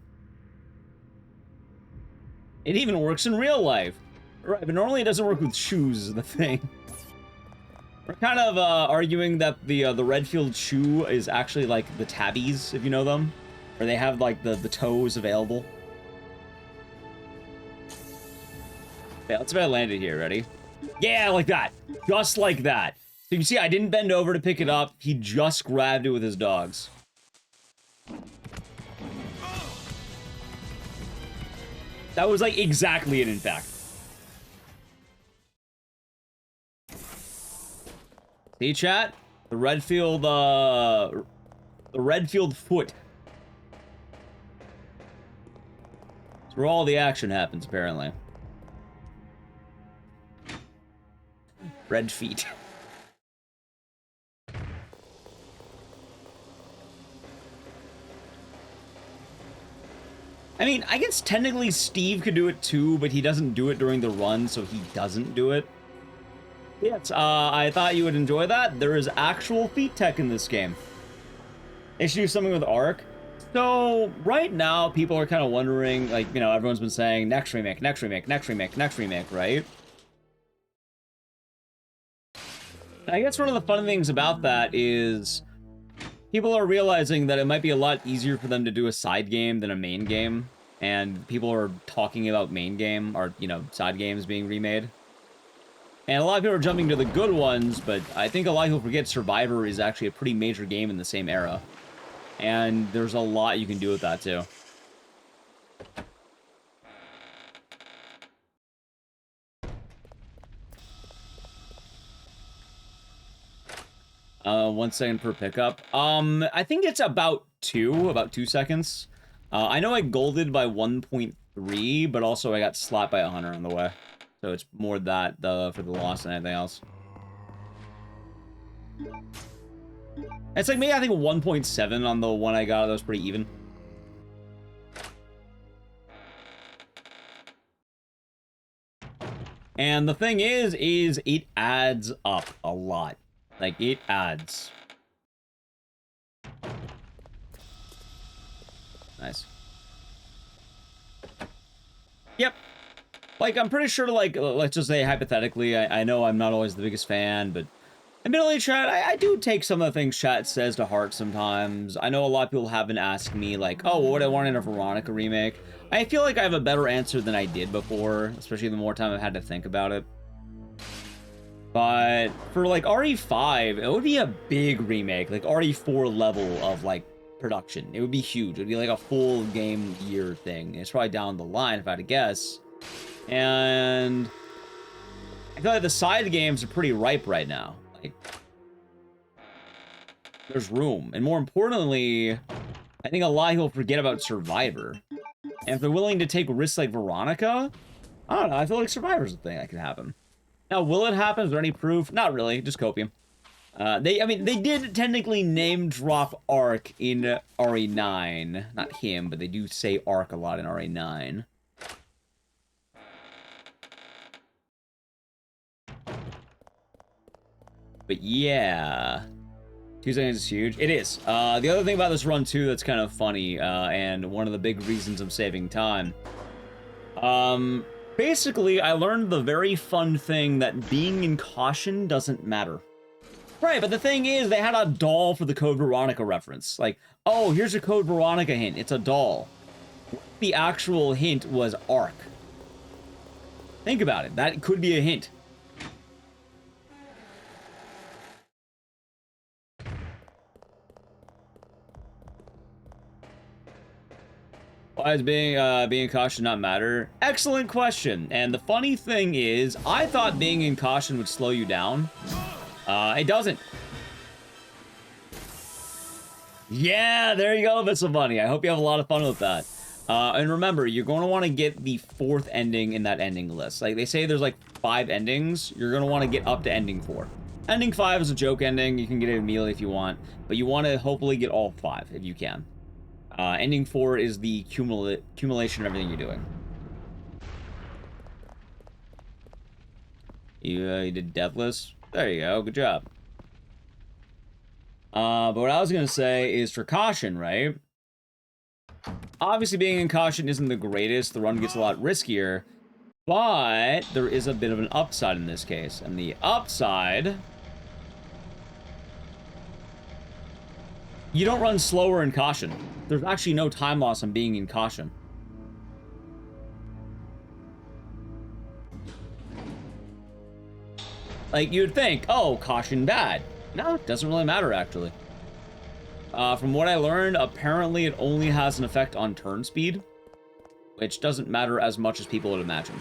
It even works in real life. Right, but normally it doesn't work with shoes, is the thing. We're kind of arguing that the Redfield shoe is actually like the tabbies, if you know them. Where they have like the toes available. Yeah, let's see if I land it here, ready? Yeah, like that. Just like that. So you see, I didn't bend over to pick it up. He just grabbed it with his dogs. That was like exactly it, in fact. See, chat? The Redfield foot. It's where all the action happens, apparently. Red feet. I mean, I guess technically Steve could do it too, but he doesn't do it during the run, so he doesn't do it. Yes, I thought you would enjoy that. There is actual feet tech in this game. They should do something with Ark. So, right now, people are kind of wondering, like, you know, everyone's been saying, next remake, next remake, next remake, next remake, right? I guess one of the fun things about that is people are realizing that it might be a lot easier for them to do a side game than a main game. And people are talking about main game, or, you know, side games being remade. And a lot of people are jumping to the good ones, but I think a lot of people forget Survivor is actually a pretty major game in the same era. And there's a lot you can do with that, too. One second per pickup. I think it's about 2 seconds. I know I golded by 1.3, but also I got slapped by a hunter on the way. So it's more that for the loss than anything else. It's like maybe I think 1.7 on the one I got. That was pretty even. And the thing is it adds up a lot. Like, it adds. Nice. Yep. Like, I'm pretty sure, like, let's just say hypothetically, I know I'm not always the biggest fan, but admittedly, chat, I do take some of the things chat says to heart sometimes. I know a lot of people have been asking me, like, oh, what would I want in a Veronica remake? I feel like I have a better answer than I did before, especially the more time I've had to think about it. But for, like, RE5, it would be a big remake, like RE4 level of, like, production. It would be huge. It would be like a full game year thing. It's probably down the line, if I had to guess. And I feel like the side games are pretty ripe right now. Like, there's room. And more importantly, I think a lot of people forget about Survivor. And if they're willing to take risks like Veronica, I don't know, I feel like Survivor's a thing that could happen. Now, will it happen? Is there any proof? Not really, just copium. They did technically name drop Ark in RE9. Not him, but they do say Ark a lot in RE9. But yeah, 2 seconds is huge. It is. The other thing about this run too that's kind of funny, and one of the big reasons I'm saving time. Basically, I learned the very fun thing that being in caution doesn't matter. Right, but the thing is, they had a doll for the Code Veronica reference. Like, oh, here's a Code Veronica hint. It's a doll. The actual hint was Ark. Think about it. That could be a hint. Why does being caution not matter? Excellent question. And the funny thing is, I thought being in caution would slow you down. It doesn't. Yeah, there you go, bits of money. I hope you have a lot of fun with that. And remember, you're going to want to get the 4th ending in that ending list. Like, they say there's like 5 endings. You're going to want to get up to ending 4. Ending 5 is a joke ending. You can get it immediately if you want. But you want to hopefully get all 5 if you can. Ending 4 is the accumulation of everything you're doing. You did Deathless? There you go, good job. But what I was gonna say is for caution, right? Obviously being in caution isn't the greatest, the run gets a lot riskier, but there is a bit of an upside in this case. And the upside... you don't run slower in caution. There's actually no time loss on being in caution. Like, you'd think, oh, caution bad. No, it doesn't really matter, actually. From what I learned, apparently it only has an effect on turn speed, which doesn't matter as much as people would imagine.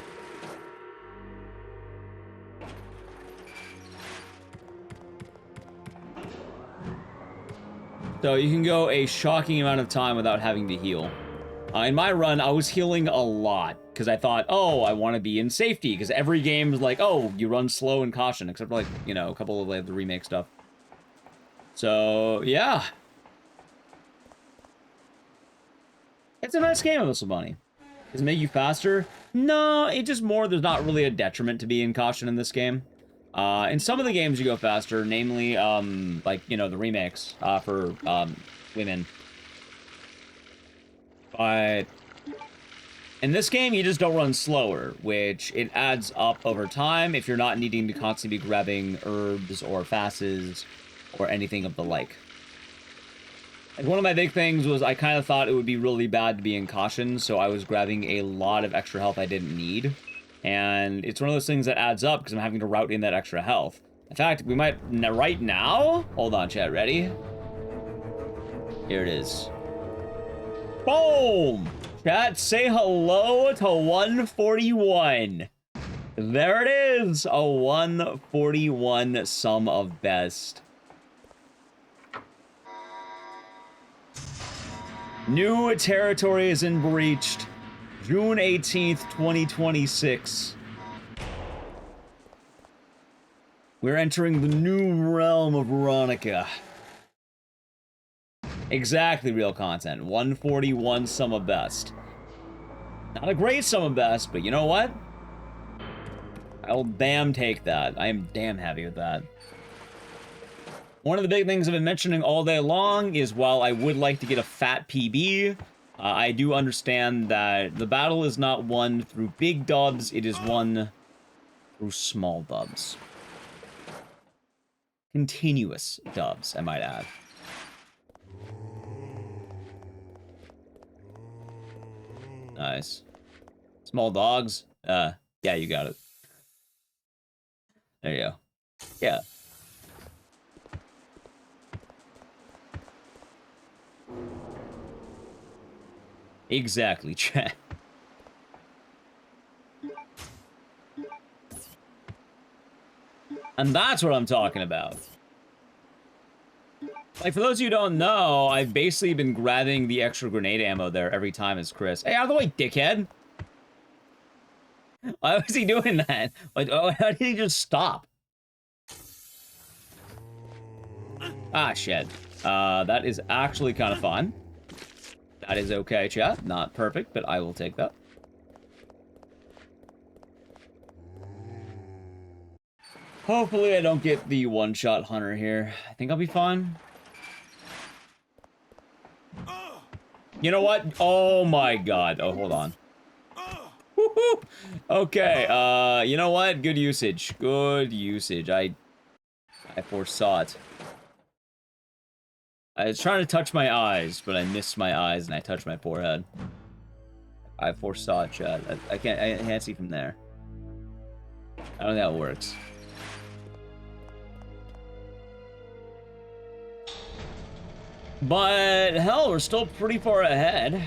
So you can go a shocking amount of time without having to heal. In my run, I was healing a lot, because I thought, oh, I want to be in safety, because every game is like, oh, you run slow and caution, except for, like, you know, a couple of like, the remake stuff. So, yeah. It's a nice game of Whistle Bunny. Does it make you faster? No, it just more, there's not really a detriment to being caution in this game. In some of the games you go faster, namely, like, you know, the remakes, for, women. But in this game, you just don't run slower, which it adds up over time if you're not needing to constantly be grabbing herbs or fasts or anything of the like. Like, one of my big things was I kind of thought it would be really bad to be in caution, so I was grabbing a lot of extra health I didn't need. And it's one of those things that adds up because I'm having to route in that extra health. In fact, we might, right now? Hold on, chat, ready? Here it is. Boom! Chat, say hello to 141. There it is, a 141 sum of best. New territory is in breached. June 18th, 2026. We're entering the new realm of Veronica. Exactly, real content. 141 sum of best. Not a great sum of best, but you know what? I'll damn take that. I am damn happy with that. One of the big things I've been mentioning all day long is while I would like to get a fat PB, I do understand that the battle is not won through big dubs, it is won through small dubs. Continuous dubs, I might add. Nice. Small dogs? Yeah, you got it. There you go. Yeah. Exactly, chat. And that's what I'm talking about. Like, for those of you who don't know, I've basically been grabbing the extra grenade ammo there every time as Chris. Hey, out of the way, dickhead! Why was he doing that? Like, oh, how did he just stop? Ah, shit. That is actually kind of fun. That is okay, chat. Not perfect, but I will take that. Hopefully I don't get the one-shot hunter here. I think I'll be fine. You know what? Oh my god. Oh, hold on. Woohoo! Okay, you know what? Good usage. Good usage. I foresaw it. I was trying to touch my eyes, but I missed my eyes and I touched my forehead. I foresaw it, chat. I can't see from there. I don't know how it works. But hell, we're still pretty far ahead.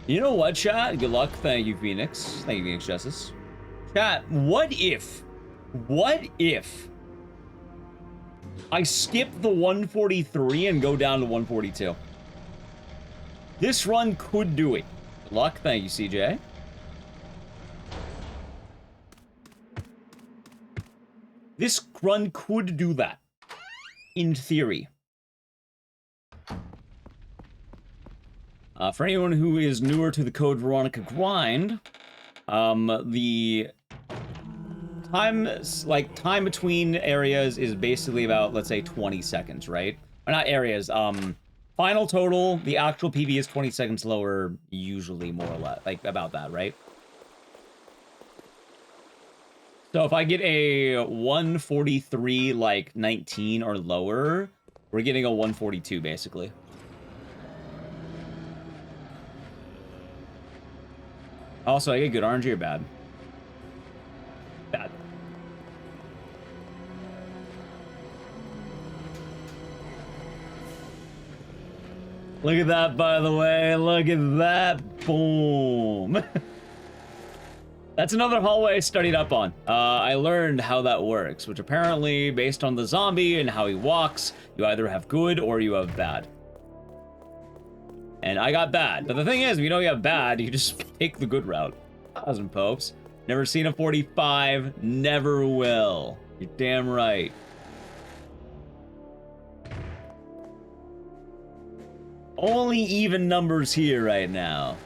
You know what, chat? Good luck. Thank you, Phoenix. Thank you, Phoenix Justice. Chat, what if I skip the 143 and go down to 142? This run could do it. Good luck. Thank you, CJ. This run could do that. In theory. For anyone who is newer to the Code Veronica grind, the time between areas is basically about, let's say, 20 seconds, right? Or not areas, final total, the actual PB is 20 seconds lower, usually, more or less, like, about that, right? So if I get a 143, like, 19 or lower, we're getting a 142, basically. Also, I get good RNG or bad? Bad. Look at that, by the way. Look at that. Boom. That's another hallway I studied up on. I learned how that works, which apparently, based on the zombie and how he walks, you either have good or you have bad. And I got bad. But the thing is, if you know you have bad, you just take the good route. 1,000 popes. Never seen a 45. Never will. You're damn right. Only even numbers here right now.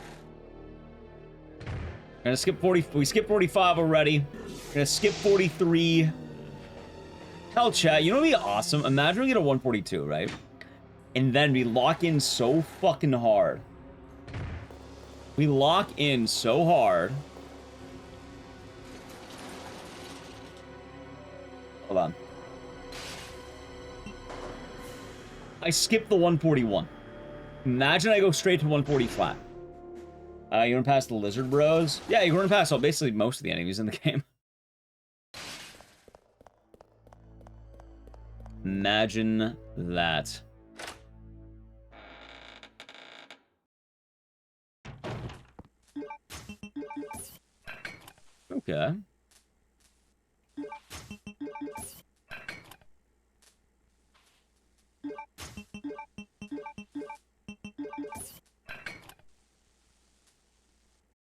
We're gonna skip 40. We skipped 45 already. We're gonna skip 43. Hell, chat. You know what'd be awesome? Imagine we get a 142, right? And then we lock in so fucking hard. We lock in so hard. Hold on. I skipped the 141. Imagine I go straight to 140 flat. You run past the lizard bros? Yeah, you run past basically most of the enemies in the game. Imagine that. Okay.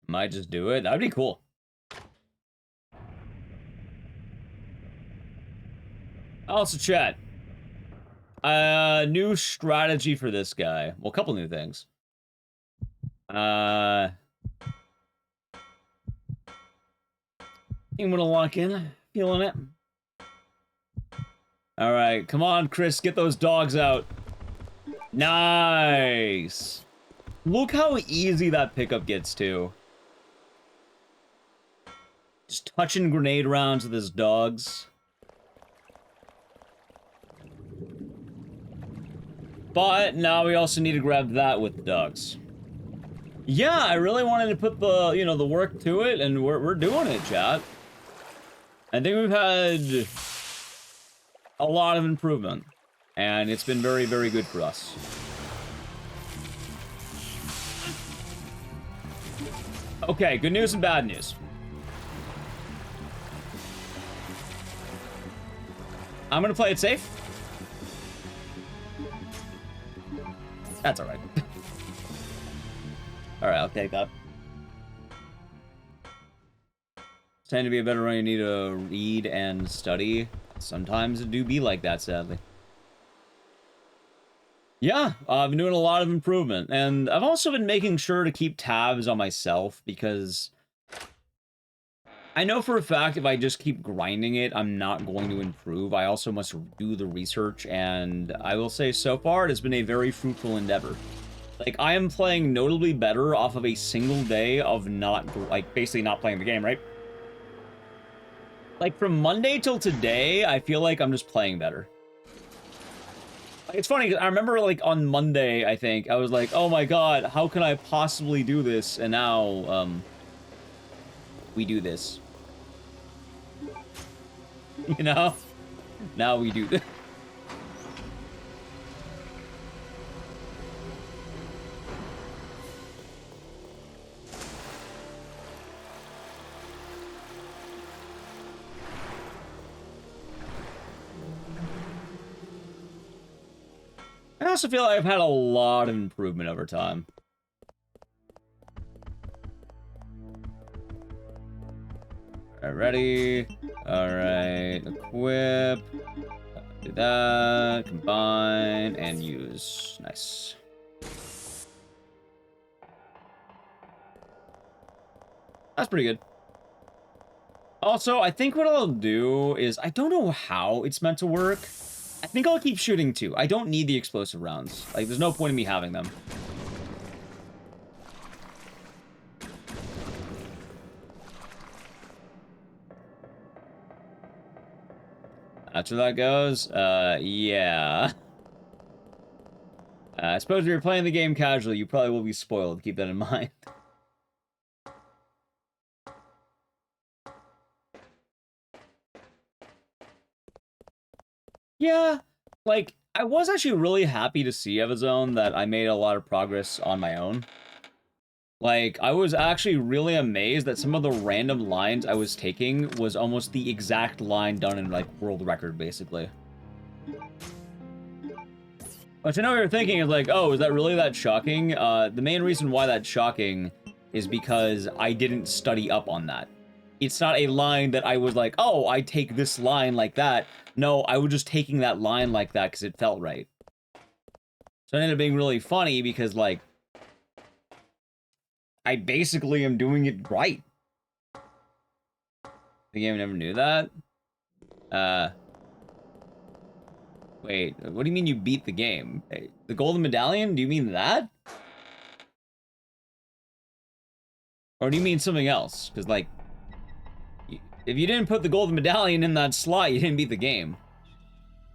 Might just do it. That'd be cool. Also, chat. New strategy for this guy. Well, a couple new things. I'm gonna lock in. Feeling it. Alright, come on, Chris. Get those dogs out. Nice. Look how easy that pickup gets too. Just touching grenade rounds with his dogs. But now we also need to grab that with the dogs. Yeah, I really wanted to put the, you know, the work to it, and we're doing it, chat. I think we've had a lot of improvement, and it's been very, very good for us. Okay, good news and bad news. I'm gonna play it safe. That's alright. Alright, I'll take that. Tend to be a better run, you need to read and study. Sometimes it do be like that, sadly. Yeah, I've been doing a lot of improvement, and I've also been making sure to keep tabs on myself, because I know for a fact if I just keep grinding it, I'm not going to improve. I also must do the research, and I will say so far it has been a very fruitful endeavor. Like, I am playing notably better off of a single day of not, like, basically not playing the game, right? Like, from Monday till today, I feel like I'm just playing better. It's funny, 'cause I remember, like, on Monday, I think, I was like, oh my god, how can I possibly do this? And now, we do this. You know? Now we do this. I also feel like I've had a lot of improvement over time. Alright, ready. Alright, equip. Do that. Combine and use. Nice. That's pretty good. Also, I think what I'll do is, I don't know how it's meant to work. I think I'll keep shooting too. I don't need the explosive rounds. Like, there's no point in me having them. That's where that goes? Yeah. I suppose if you're playing the game casually, you probably will be spoiled. Keep that in mind. Yeah, like, I was actually really happy to see Evazone that I made a lot of progress on my own. Like, I was actually really amazed that some of the random lines I was taking was almost the exact line done in, like, world record, basically. Which I know you're thinking is like, oh, is that really that shocking? The main reason why that's shocking is because I didn't study up on that. It's not a line that I was like, oh, I take this line like that. No, I was just taking that line like that because it felt right. So it ended up being really funny because, like, I basically am doing it right. The game never knew that? Wait, what do you mean you beat the game? The golden medallion? Do you mean that? Or do you mean something else? Because, like, if you didn't put the golden medallion in that slot, you didn't beat the game.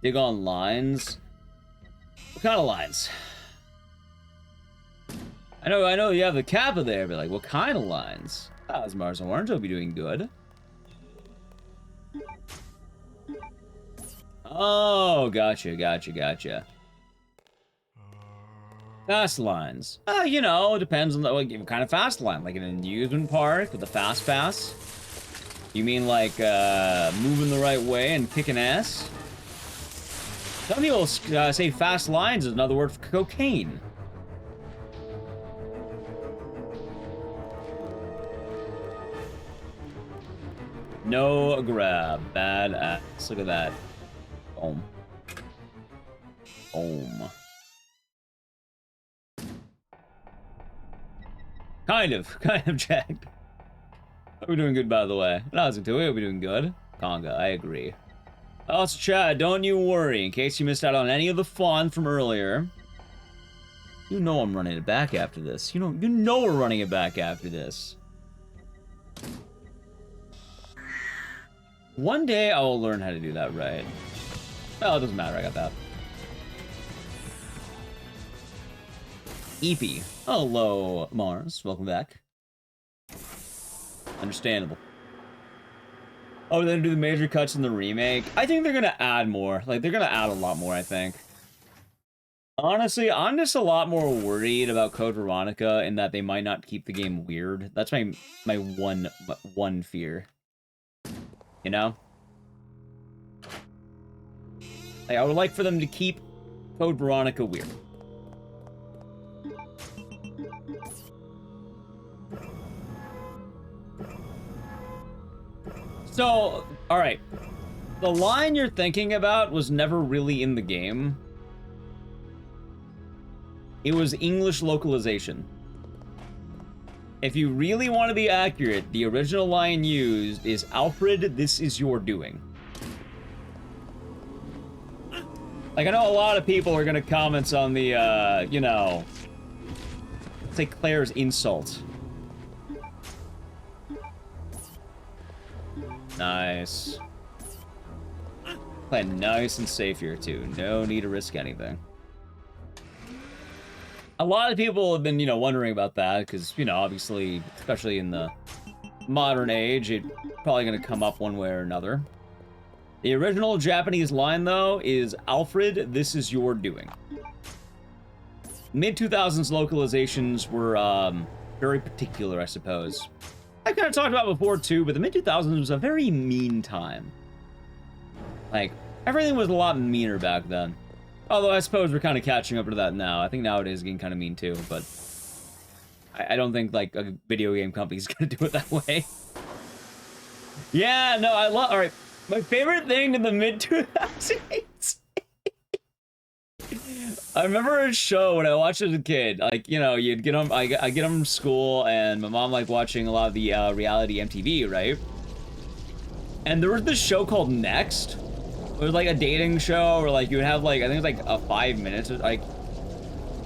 Dig on lines. What kind of lines? I know you have the kappa there, but, like, what kind of lines? As Mars and Orange will be doing good. Oh, gotcha. Fast lines. You know, it depends on what kind of fast line. Like an amusement park with a fast pass. You mean like moving the right way and kicking ass? Some people say fast lines is another word for cocaine. No grab. Bad ass. Look at that. Boom. Boom. Kind of jacked. We're doing good, by the way. Nothing to it, we're doing good. Conga, I agree. Also, Chad, don't you worry. In case you missed out on any of the fun from earlier, You know I'm running it back after this. You know we're running it back after this. One day I will learn how to do that right. Oh, it doesn't matter. I got that. Eepy. Hello, Mars. Welcome back. Understandable. Oh, they're gonna do the major cuts in the remake? I think they're gonna add more. Like, they're gonna add a lot more, I think. Honestly, I'm just a lot more worried about Code Veronica in that they might not keep the game weird. That's my one fear. You know? Like, I would like for them to keep Code Veronica weird. So, alright. The line you're thinking about was never really in the game. It was English localization. If you really want to be accurate, the original line used is, "Alfred, this is your doing." Like, I know a lot of people are gonna comment on the, you know, say Claire's insult. Nice. Playing nice and safe here, too. No need to risk anything. A lot of people have been, you know, wondering about that, because, you know, obviously, especially in the modern age, it's probably going to come up one way or another. The original Japanese line, though, is, "Alfred, this is your doing." Mid-2000s localizations were, very particular, I suppose. I kind of talked about before, too, but the mid-2000s was a very mean time. Like, everything was a lot meaner back then. Although I suppose we're kind of catching up to that now. I think nowadays it's getting kind of mean too, but I don't think, like, a video game company's gonna do it that way. Yeah, no, I love... Alright, my favorite thing in the mid-2000s... I remember a show when I watched it as a kid. Like, you know, you'd get them... I get them from school, and my mom liked watching a lot of the reality MTV, right? And there was this show called Next. It was like a dating show where, like, you would have, like, I think it was like a 5 minutes, like,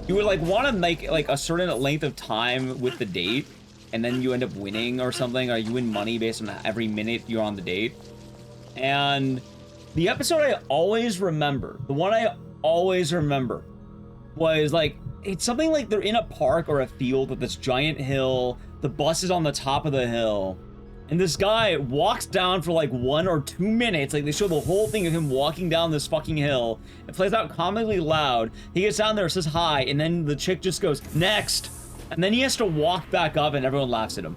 you would, like, want to make, like, a certain length of time with the date, and then you end up winning or something, or you win money based on every minute you're on the date. And the episode I always remember, the one I always remember, was, like, it's something like they're in a park or a field with this giant hill, the bus is on the top of the hill, and this guy walks down for like 1 or 2 minutes. Like, they show the whole thing of him walking down this fucking hill. It plays out comically loud. He gets down there, says hi, and then the chick just goes, "Next!" And then he has to walk back up and everyone laughs at him.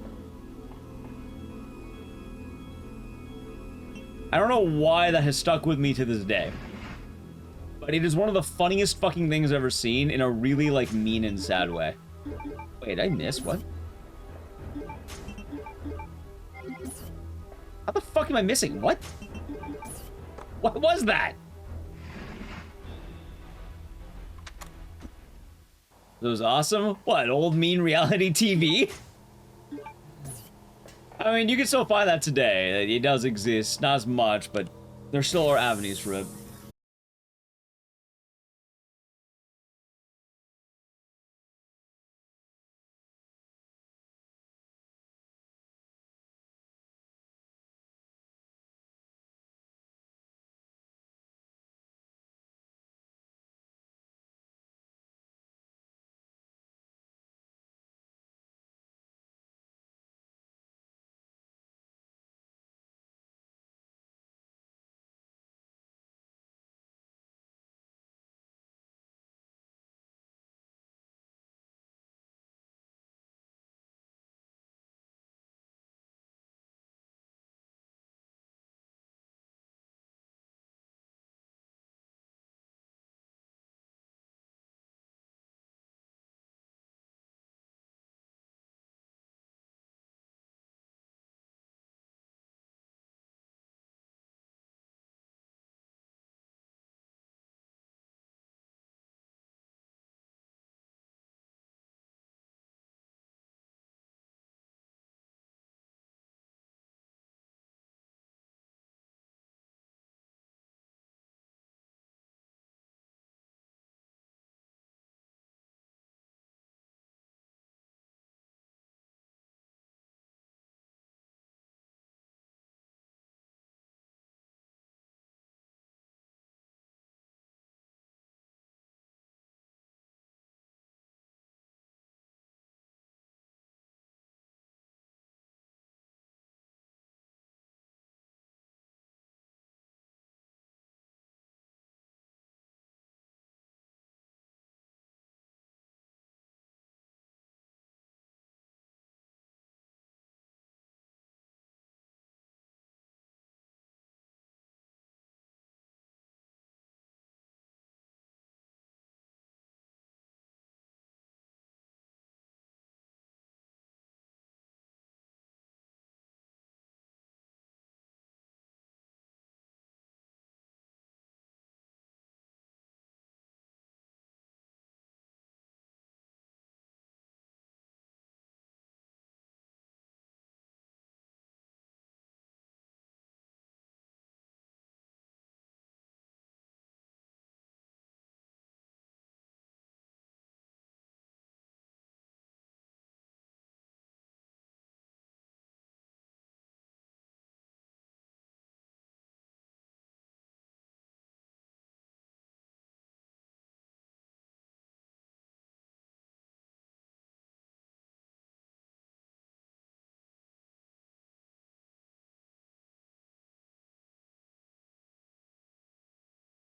I don't know why that has stuck with me to this day. But it is one of the funniest fucking things I've ever seen in a really, like, mean and sad way. Wait, I missed? What? How the fuck am I missing? What? What was that? That was awesome? What, old mean reality TV? I mean, you can still find that today. It does exist. Not as much, but there still are avenues for it.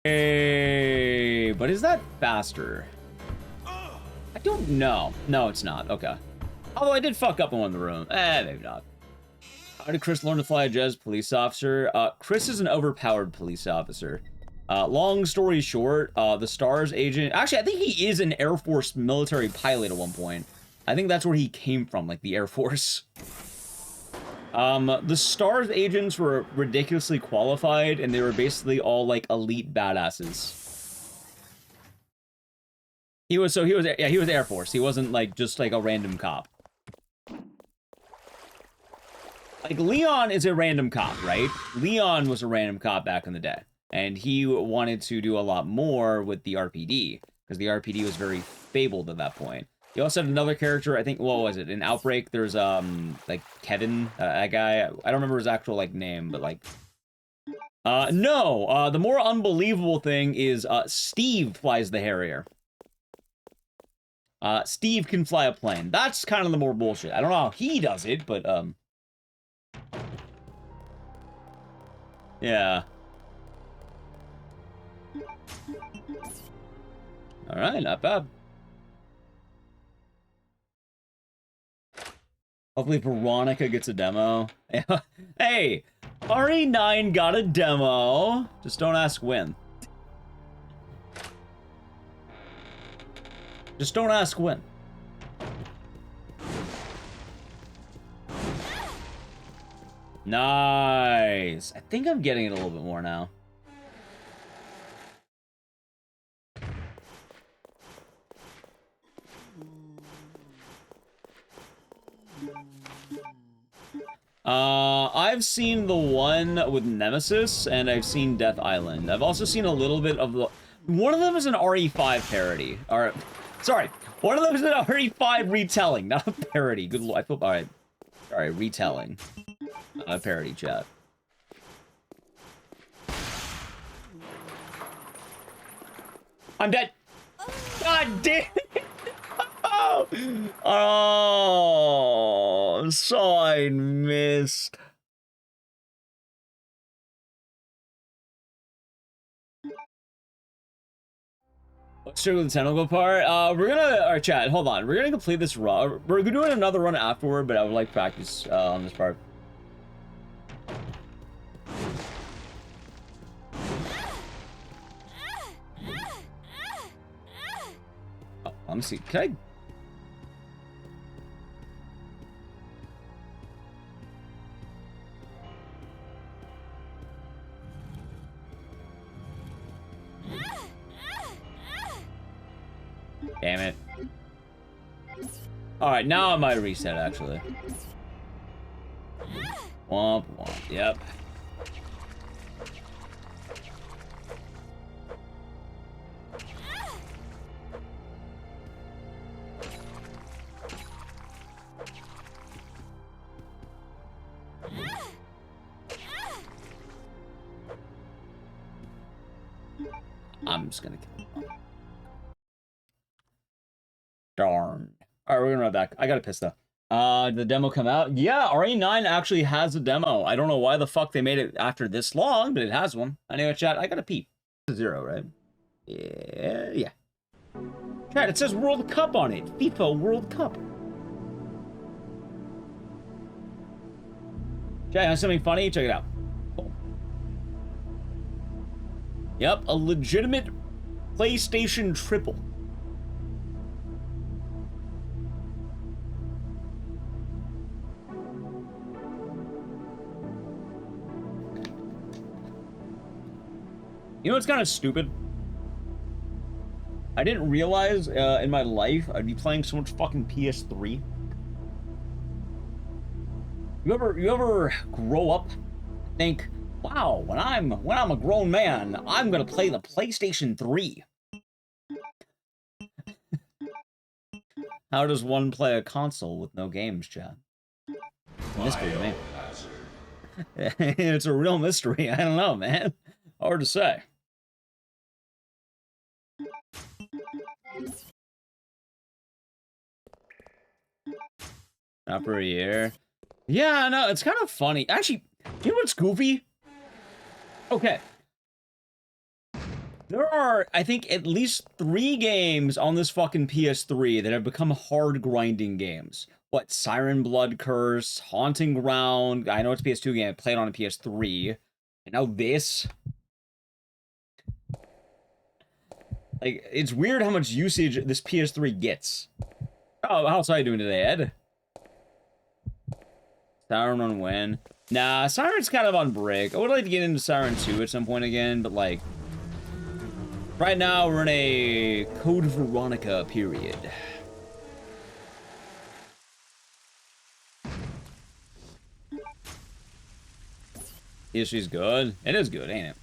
Hey, but is that faster? I don't know. No, it's not. Okay. Although I did fuck up in one of the rooms. Maybe not. How did Chris learn to fly a jet as police officer? Chris is an overpowered police officer. Long story short, the STARS agent... Actually, I think he is an Air Force military pilot at one point. I think that's where he came from, like the Air Force. The STARS agents were ridiculously qualified, and they were basically all, like, elite badasses. He was Air Force. He wasn't, like, just, like, a random cop. Like, Leon is a random cop, right? Leon was a random cop back in the day. And he wanted to do a lot more with the RPD, because the RPD was very fabled at that point. You also had another character, I think, what was it? In Outbreak, there's, like, Kevin, that guy. I don't remember his actual, like, name, but, like... No! The more unbelievable thing is, Steve flies the Harrier. Steve can fly a plane. That's kind of the more bullshit. I don't know how he does it, but, yeah. Alright, not bad. Hopefully Veronica gets a demo. Hey! RE9 got a demo. Just don't ask when. Just don't ask when. Nice. I think I'm getting it a little bit more now. I've seen the one with Nemesis, and I've seen Death Island. I've also seen a little bit of the... One of them is an RE5 parody. Or, sorry, one of them is an RE5 retelling, not a parody. Good lord, I feel... Alright. Sorry, retelling. Not a parody, chat. I'm dead! God damn it! Oh, so I missed. Let's start with the tentacle part. We're gonna, our chat, hold on. We're gonna complete this run. We're doing another run afterward, but I would like practice on this part. Oh, let me see. Can I? Damn it. Alright, now I might reset, actually. Womp womp, yep. I'm just gonna kill him. Darn. Alright, we're gonna run back. I gotta piss though. Did the demo come out? Yeah, RE9 actually has a demo. I don't know why the fuck they made it after this long, but it has one. Anyway, chat, I gotta pee. 0, right? Yeah. Chat, it says World Cup on it. FIFA World Cup. Chat, you want something funny? Check it out. Cool. Yep, a legitimate PlayStation triple. You know what's kind of stupid? I didn't realize in my life I'd be playing so much fucking PS3. You ever grow up and think, wow, when I'm a grown man, I'm gonna play the PlayStation 3. How does one play a console with no games, chat? Mystery to me. It's a real mystery. I don't know, man. Hard to say. Not for a year. Yeah, no, it's kind of funny. Actually, you know what's goofy? Okay. There are, I think, at least 3 games on this fucking PS3 that have become hard grinding games. What, Siren Blood Curse, Haunting Ground, I know it's a PS2 game, I played on a PS3, and now this. Like, it's weird how much usage this PS3 gets. Oh, how's I doing today, Ed? Siren on when? Nah, Siren's kind of on break. I would like to get into Siren 2 at some point again, but like... right now, we're in a Code Veronica period. History's good. It is good, ain't it?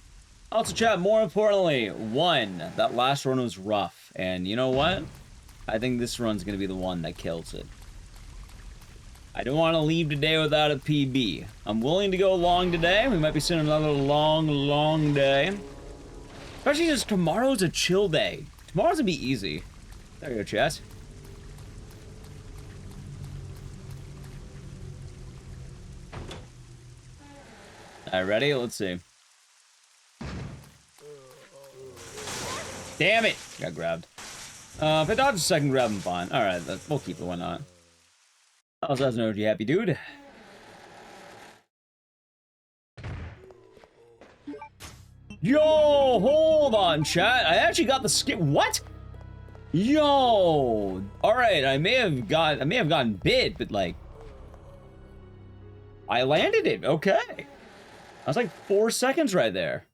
Also, chat, more importantly, 1, that last run was rough. And you know what? I think this run's gonna be the one that kills it. I don't want to leave today without a PB. I'm willing to go long today. We might be seeing another long day. Especially since tomorrow's a chill day. Tomorrow's gonna be easy. There you go, chat. Alright, ready? Let's see. Damn it! Got grabbed. If I dodge a second grab, I'm fine. Alright, we'll keep it, why not? How's that energy, happy dude? Yo, hold on, chat. I actually got the skip. What? Yo. All right, I may have gotten bit, but like, I landed it. Okay. That was like 4 seconds right there.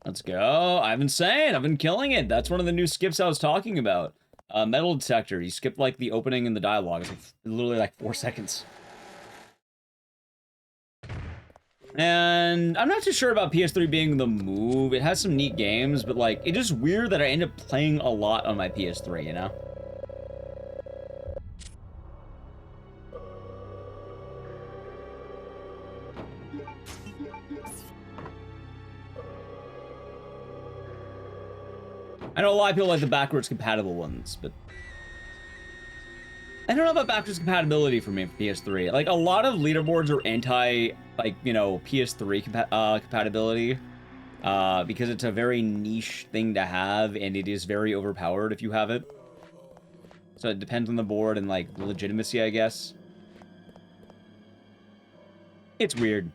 Let's go. I've been killing it. That's one of the new skips I was talking about. Metal detector. You skip like the opening and the dialogue. It's like, literally like 4 seconds. And I'm not too sure about PS3 being the move. It has some neat games, but like, it's just weird that I end up playing a lot on my PS3, you know? I know a lot of people like the backwards compatible ones, but I don't know about backwards compatibility for me for PS3. Like, a lot of leaderboards are anti, like, you know, PS3 compatibility, because it's a very niche thing to have, and it is very overpowered if you have it. So it depends on the board and, like, legitimacy, I guess. It's weird.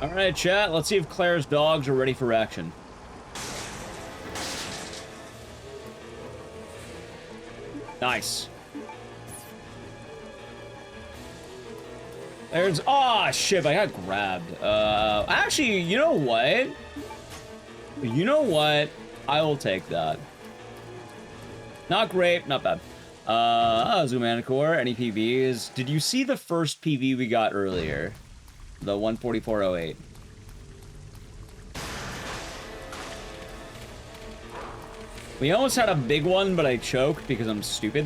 Alright, chat, let's see if Claire's dogs are ready for action. Nice. There's... oh, shit, I got grabbed. Actually, you know what? You know what? I will take that. Not great, not bad. Zoomanicor, any PVs? Did you see the first PV we got earlier? The 14408. We almost had a big one, but I choked because I'm stupid.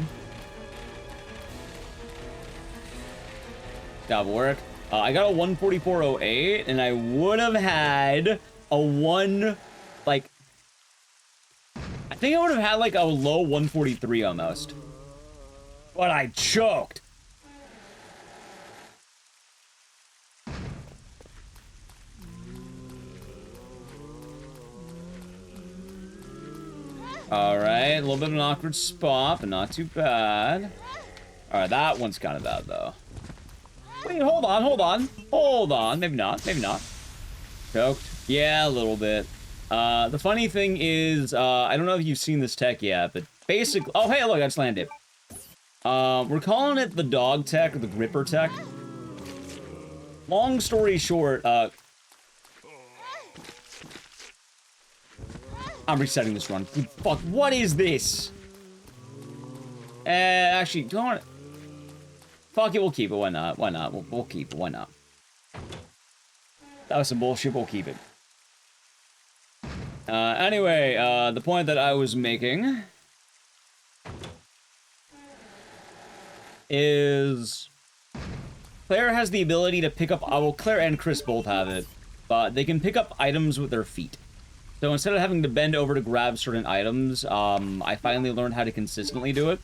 That will work. I got a 14408, and I would have had a one, like... I think I would have had, like, a low 143 almost. But I choked. Alright, a little bit of an awkward spot, but not too bad. Alright, that one's kind of bad, though. Wait, hold on. Maybe not. Choked. Yeah, a little bit. The funny thing is, I don't know if you've seen this tech yet, but basically... oh, hey, look, I just landed. We're calling it the dog tech, or the gripper tech. Long story short, I'm resetting this run. Good fuck, what is this? Actually, don't... fuck it, we'll keep it, why not? We'll keep it, why not? That was some bullshit, we'll keep it. Anyway, the point that I was making... is... Claire has the ability to pick up... well, Claire and Chris both have it. But they can pick up items with their feet. So instead of having to bend over to grab certain items, I finally learned how to consistently do it.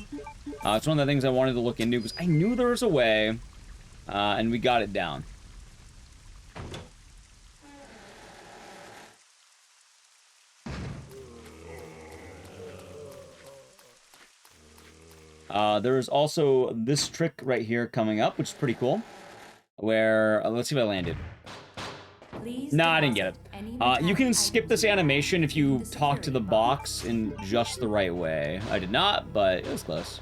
It's one of the things I wanted to look into because I knew there was a way, and we got it down. There is also this trick right here coming up, which is pretty cool. Where, let's see if I landed. No, I didn't get it. You can skip this animation if you talk to the box in just the right way. I did not, but it was close.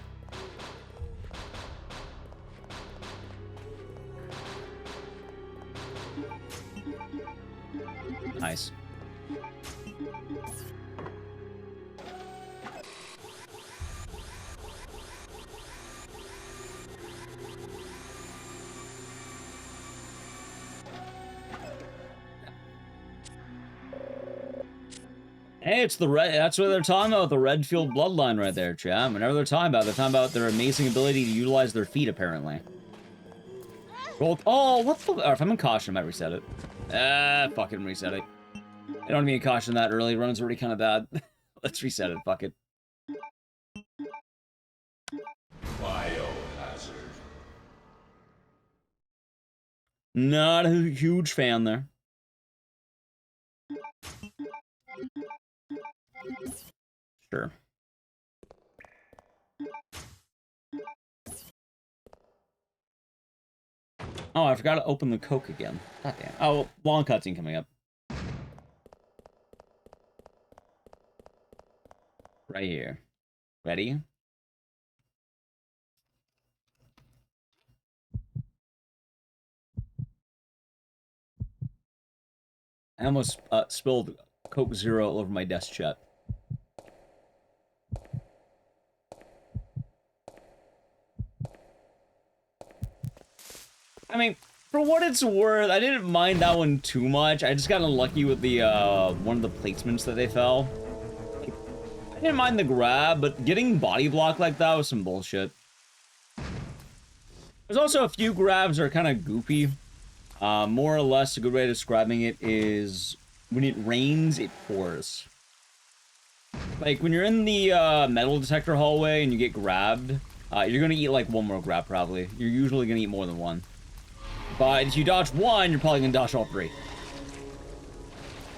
Nice. Hey, it's the red. That's what they're talking about. The Redfield bloodline right there, chat. Whenever they're talking about their amazing ability to utilize their feet, apparently. Roll. Oh, what the? If I'm in caution, I might reset it. Fucking reset it. I don't want to be in caution that early. Run's already kind of bad. Let's reset it. Fuck it. Biohazard. Not a huge fan there. Sure. Oh, I forgot to open the Coke again. God damn. Oh, long cutscene coming up. Right here. Ready? I almost spilled Coke Zero all over my desk, chat. I mean, for what it's worth, I didn't mind that one too much. I just got unlucky with the, one of the placements that they fell. I didn't mind the grab, but getting body blocked like that was some bullshit. There's also a few grabs that are kind of goofy. More or less, a good way of describing it is when it rains, it pours. Like, when you're in the metal detector hallway and you get grabbed, you're gonna eat like one more grab, probably. You're usually gonna eat more than one. But if you dodge one, you're probably gonna dodge all three.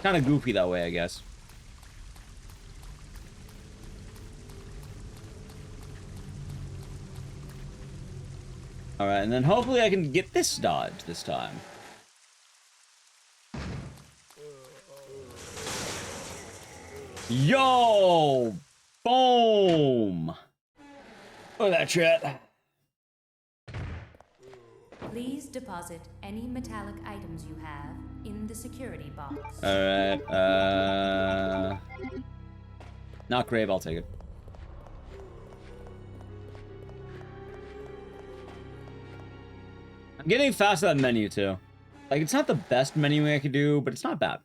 Kind of goofy that way, I guess. Alright, and then hopefully I can get this dodge this time. Yo! Boom! Look at that shit. Please deposit any metallic items you have in the security box. Alright, not grave, I'll take it. I'm getting fast at that menu, too. Like, it's not the best menu I could do, but it's not bad.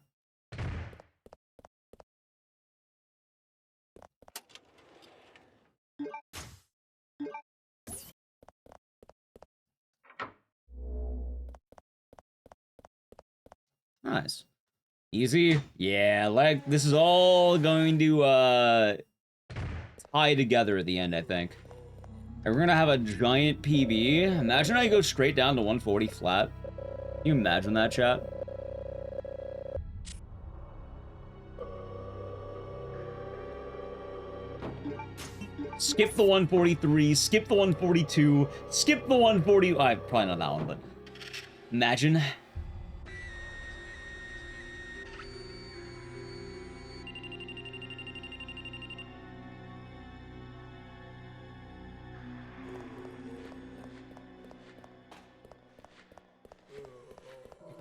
Nice. Easy? Yeah, like, this is all going to, tie together at the end, I think. And we're gonna have a giant PB. Imagine I go straight down to 140 flat. Can you imagine that, chat? Skip the 143, skip the 142, skip the 140... probably not that one, but... Imagine.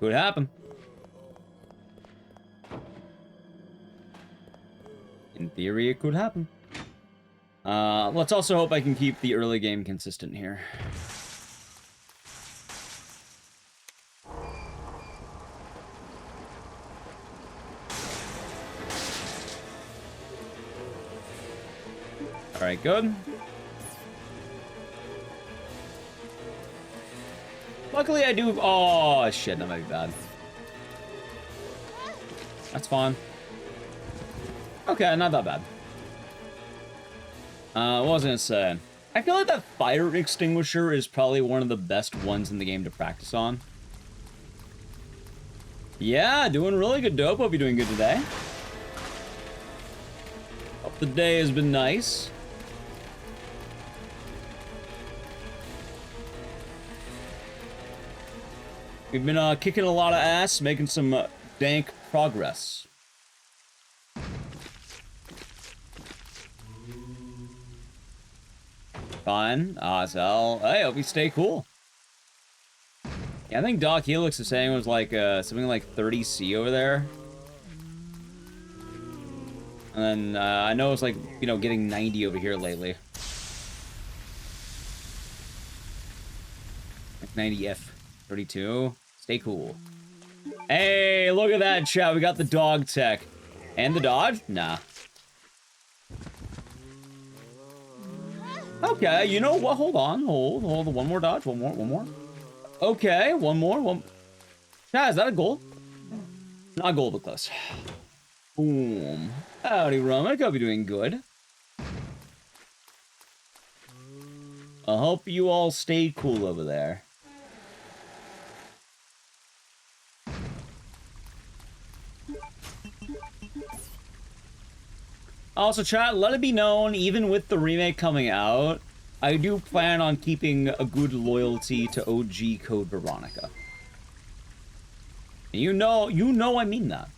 Could happen. In theory, it could happen. Let's also hope I can keep the early game consistent here. Alright, good. Luckily, I do... Oh, shit, that might be bad. That's fine. Okay, not that bad. What was I gonna say? I feel like that fire extinguisher is probably one of the best ones in the game to practice on. Yeah, doing really good, Dope. Hope you're doing good today. Hope the day has been nice. We've been kicking a lot of ass, making some dank progress. Fine. So, hey, hope you stay cool. Yeah, I think Doc Helix is saying it was like something like 30C over there. And then I know it's like, you know, getting 90 over here lately. Like 90F. 32. Stay cool. Hey, look at that, chat. We got the dog tech. And the dodge? Nah. Mm. Okay, you know what? Hold on. Hold. One more dodge. One more. Okay, one more. Chat, is that a goal? Not a goal, but close. Boom. Howdy, Romic. Hope you're doing good. I hope you all stay cool over there. Also, chat, let it be known, even with the remake coming out, I do plan on keeping a good loyalty to OG Code Veronica. And you know I mean that.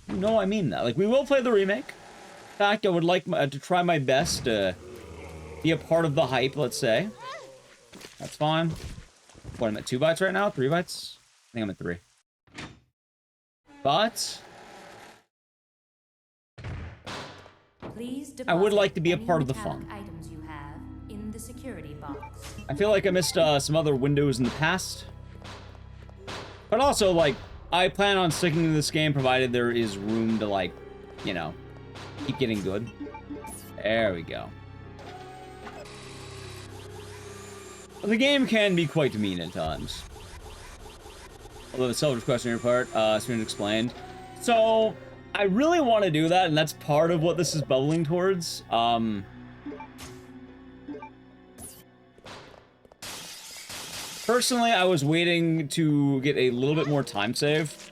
You know I mean that. Like, we will play the remake. In fact, I would like to try my best to be a part of the hype, let's say. That's fine. What, I'm at 2 bytes right now? 3 bytes? I think I'm at 3. But I would like to be a part of the fun. Items you have in the security box. I feel like I missed some other windows in the past. But also, like, I plan on sticking to this game provided there is room to, like, you know, keep getting good. There we go. Well, the game can be quite mean at times. Although the selfish question on your part, Spoon explained. So, I really want to do that, and that's part of what this is bubbling towards. Personally, I was waiting to get a little bit more time save,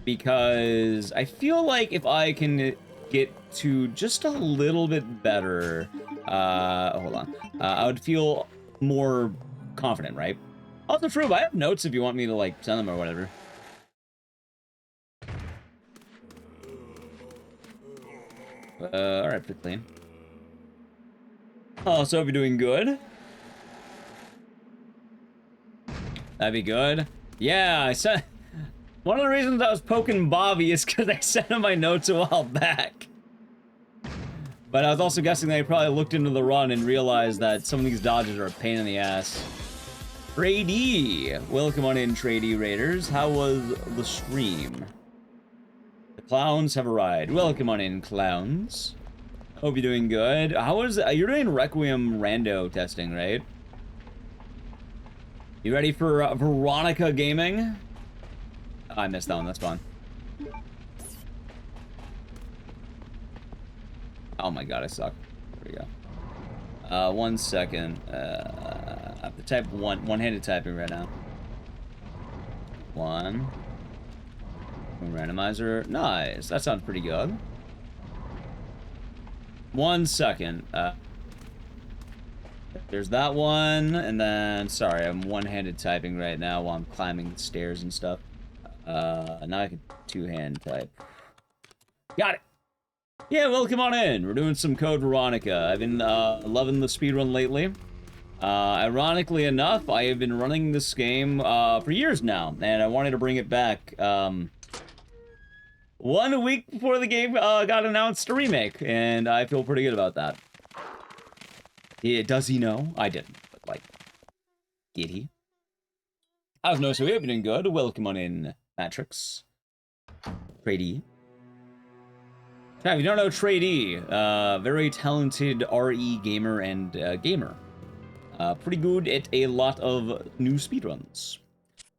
because I feel like if I can get to just a little bit better, hold on, I would feel more confident, right? Also true, but I have notes if you want me to, like, send them or whatever. Alright, pretty clean. Oh, so hope you're doing good. That'd be good. Yeah, I sent... One of the reasons I was poking Bobby is because I sent him my notes a while back. But I was also guessing they probably looked into the run and realized that some of these dodges are a pain in the ass. Trady! Welcome on in, Trady Raiders. How was the stream? The clowns have arrived. Welcome on in, clowns. Hope you're doing good. How was... you're doing Requiem rando testing, right? You ready for Veronica gaming? Oh, I missed that one, that's fine. Oh my god, I suck. There we go. 1 second. I have to type one-handed typing right now. One. Randomizer. Nice, that sounds pretty good. 1 second. There's that one, and then, sorry, I'm one-handed typing right now while I'm climbing the stairs and stuff. Now I can two-hand type. Got it! Yeah, welcome on in. We're doing some Code Veronica. I've been, loving the speedrun lately. Ironically enough, I have been running this game, for years now, and I wanted to bring it back, 1 week before the game, got announced a remake, and I feel pretty good about that. Yeah, does he know? I didn't, but, like, did he? How's no so we've been doing good. Welcome on in, Matrix. Trady. If you don't know Trady, very talented RE gamer and gamer. Pretty good at a lot of new speedruns.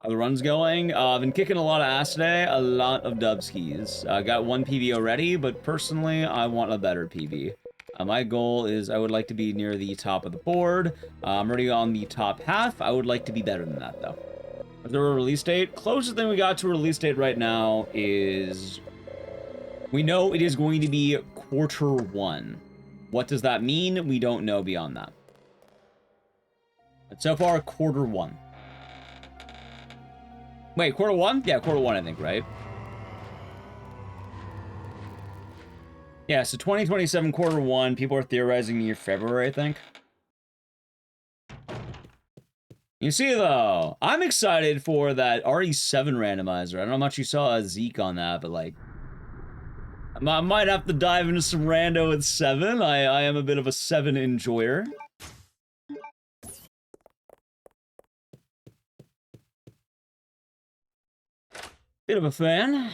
Are the runs going? I've been kicking a lot of ass today. A lot of dubskis. Got one PV already, but personally, I want a better PV. My goal is I would like to be near the top of the board. I'm already on the top half. I would like to be better than that, though. Is there a release date? Closest thing we got to a release date right now is... We know it is going to be Q1. What does that mean? We don't know beyond that. But so far, Q1. Wait, Q1? Yeah, Q1, I think, right? Yeah, so 2027 Q1. People are theorizing near February, I think. You see, though, I'm excited for that RE7 randomizer. I don't know how much you saw Zeke on that, but, like, I might have to dive into some rando with 7. I am a bit of a 7 enjoyer. Bit of a fan.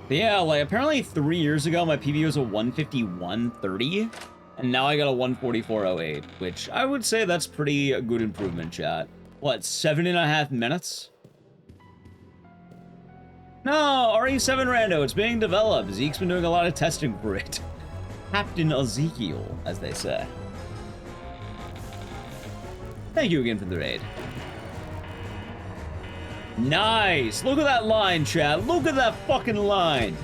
But yeah, like, apparently 3 years ago, my PB was a 151.30, and now I got a 144.08, which I would say that's pretty a good improvement, chat. What, 7.5 minutes? No, RE7 rando, it's being developed. Zeke's been doing a lot of testing for it. Captain Ezekiel, as they say. Thank you again for the raid. Nice! Look at that line, chat. Look at that fucking line.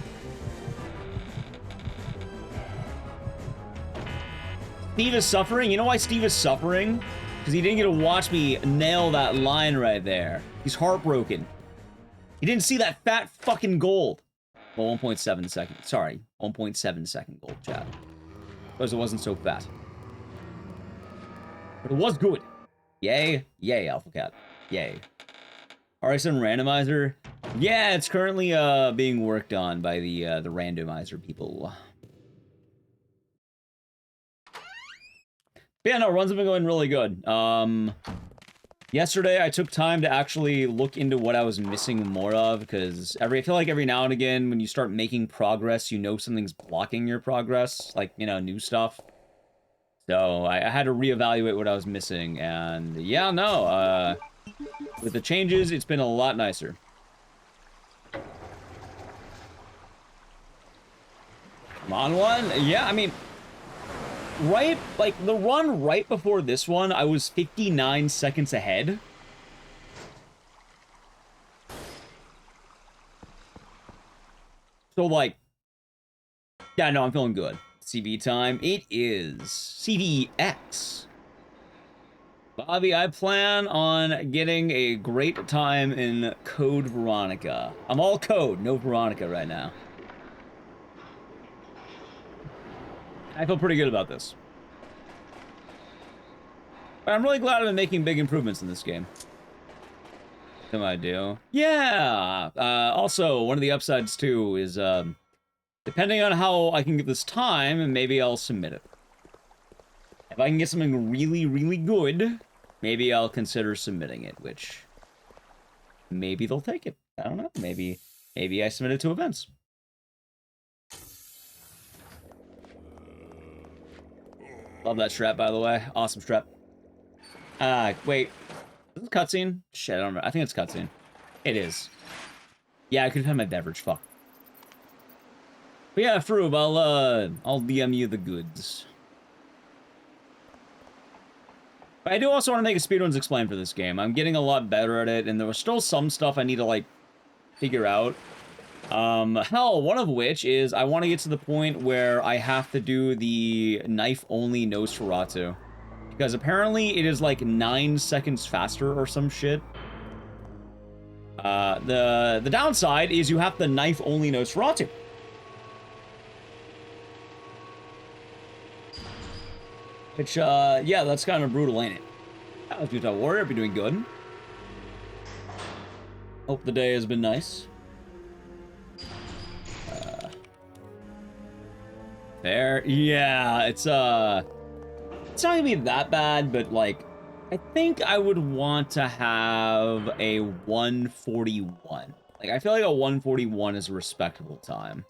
Steve is suffering. You know why Steve is suffering? Because he didn't get to watch me nail that line right there. He's heartbroken. He didn't see that fat fucking gold. Well, 1.7 second. Sorry, 1.7 second gold, chat. Because it wasn't so fat. But it was good. Yay. Yay, Alpha Cat. Yay. RSM randomizer. Yeah, it's currently being worked on by the randomizer people. But yeah, no, runs have been going really good. Yesterday I took time to actually look into what I was missing more of, because I feel like every now and again when you start making progress, you know something's blocking your progress, like, you know, new stuff. So I had to reevaluate what I was missing, and yeah, no, with the changes, it's been a lot nicer. Come on, one? Yeah, I mean, right, like, the run right before this one, I was 59 seconds ahead. So, like, yeah, no, I'm feeling good. CV time, it is CVX. Bobby, I plan on getting a great time in Code Veronica. I'm all code, no Veronica right now. I feel pretty good about this. But I'm really glad I've been making big improvements in this game. What do I do? Yeah! Also, one of the upsides, too, is, depending on how I can get this time, maybe I'll submit it. If I can get something really, really good, maybe I'll consider submitting it, which... maybe they'll take it. I don't know. Maybe I submit it to events. Love that strap, by the way. Awesome strap. Wait. Is this cutscene? Shit, I don't remember. I think it's cutscene. It is. Yeah, I could have had my beverage. Fuck. But yeah, Froob, I'll DM you the goods. But I do also want to make a Speedruns Explained for this game. I'm getting a lot better at it, and there was still some stuff I need to, like, figure out. Hell, one of which is I want to get to the point where I have to do the knife-only Nosferatu. Because apparently it is like 9 seconds faster or some shit. The downside is you have the knife-only Nosferatu. Which, yeah, that's kind of brutal, ain't it? How's Utah Warrior? Be doing good. Hope the day has been nice. There, yeah, it's not gonna be that bad, but, like, I think I would want to have a 141. Like, I feel like a 141 is a respectable time.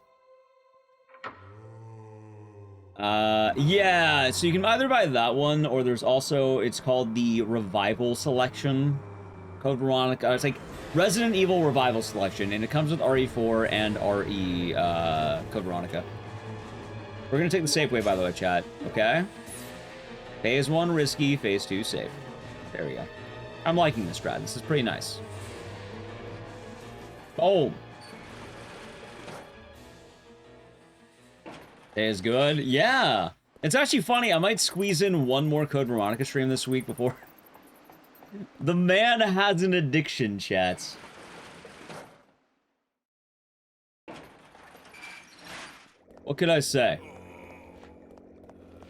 Yeah, so you can either buy that one, or there's also, it's called the Revival Selection. Code Veronica. It's like Resident Evil Revival Selection, and it comes with RE4 and RE, Code Veronica. We're gonna take the safe way, by the way, chat. Okay? Phase 1, risky. Phase 2, safe. There we go. I'm liking this strat. This is pretty nice. Oh! Is good. Yeah! It's actually funny. I might squeeze in one more Code Veronica stream this week before... The man has an addiction, chats. What could I say?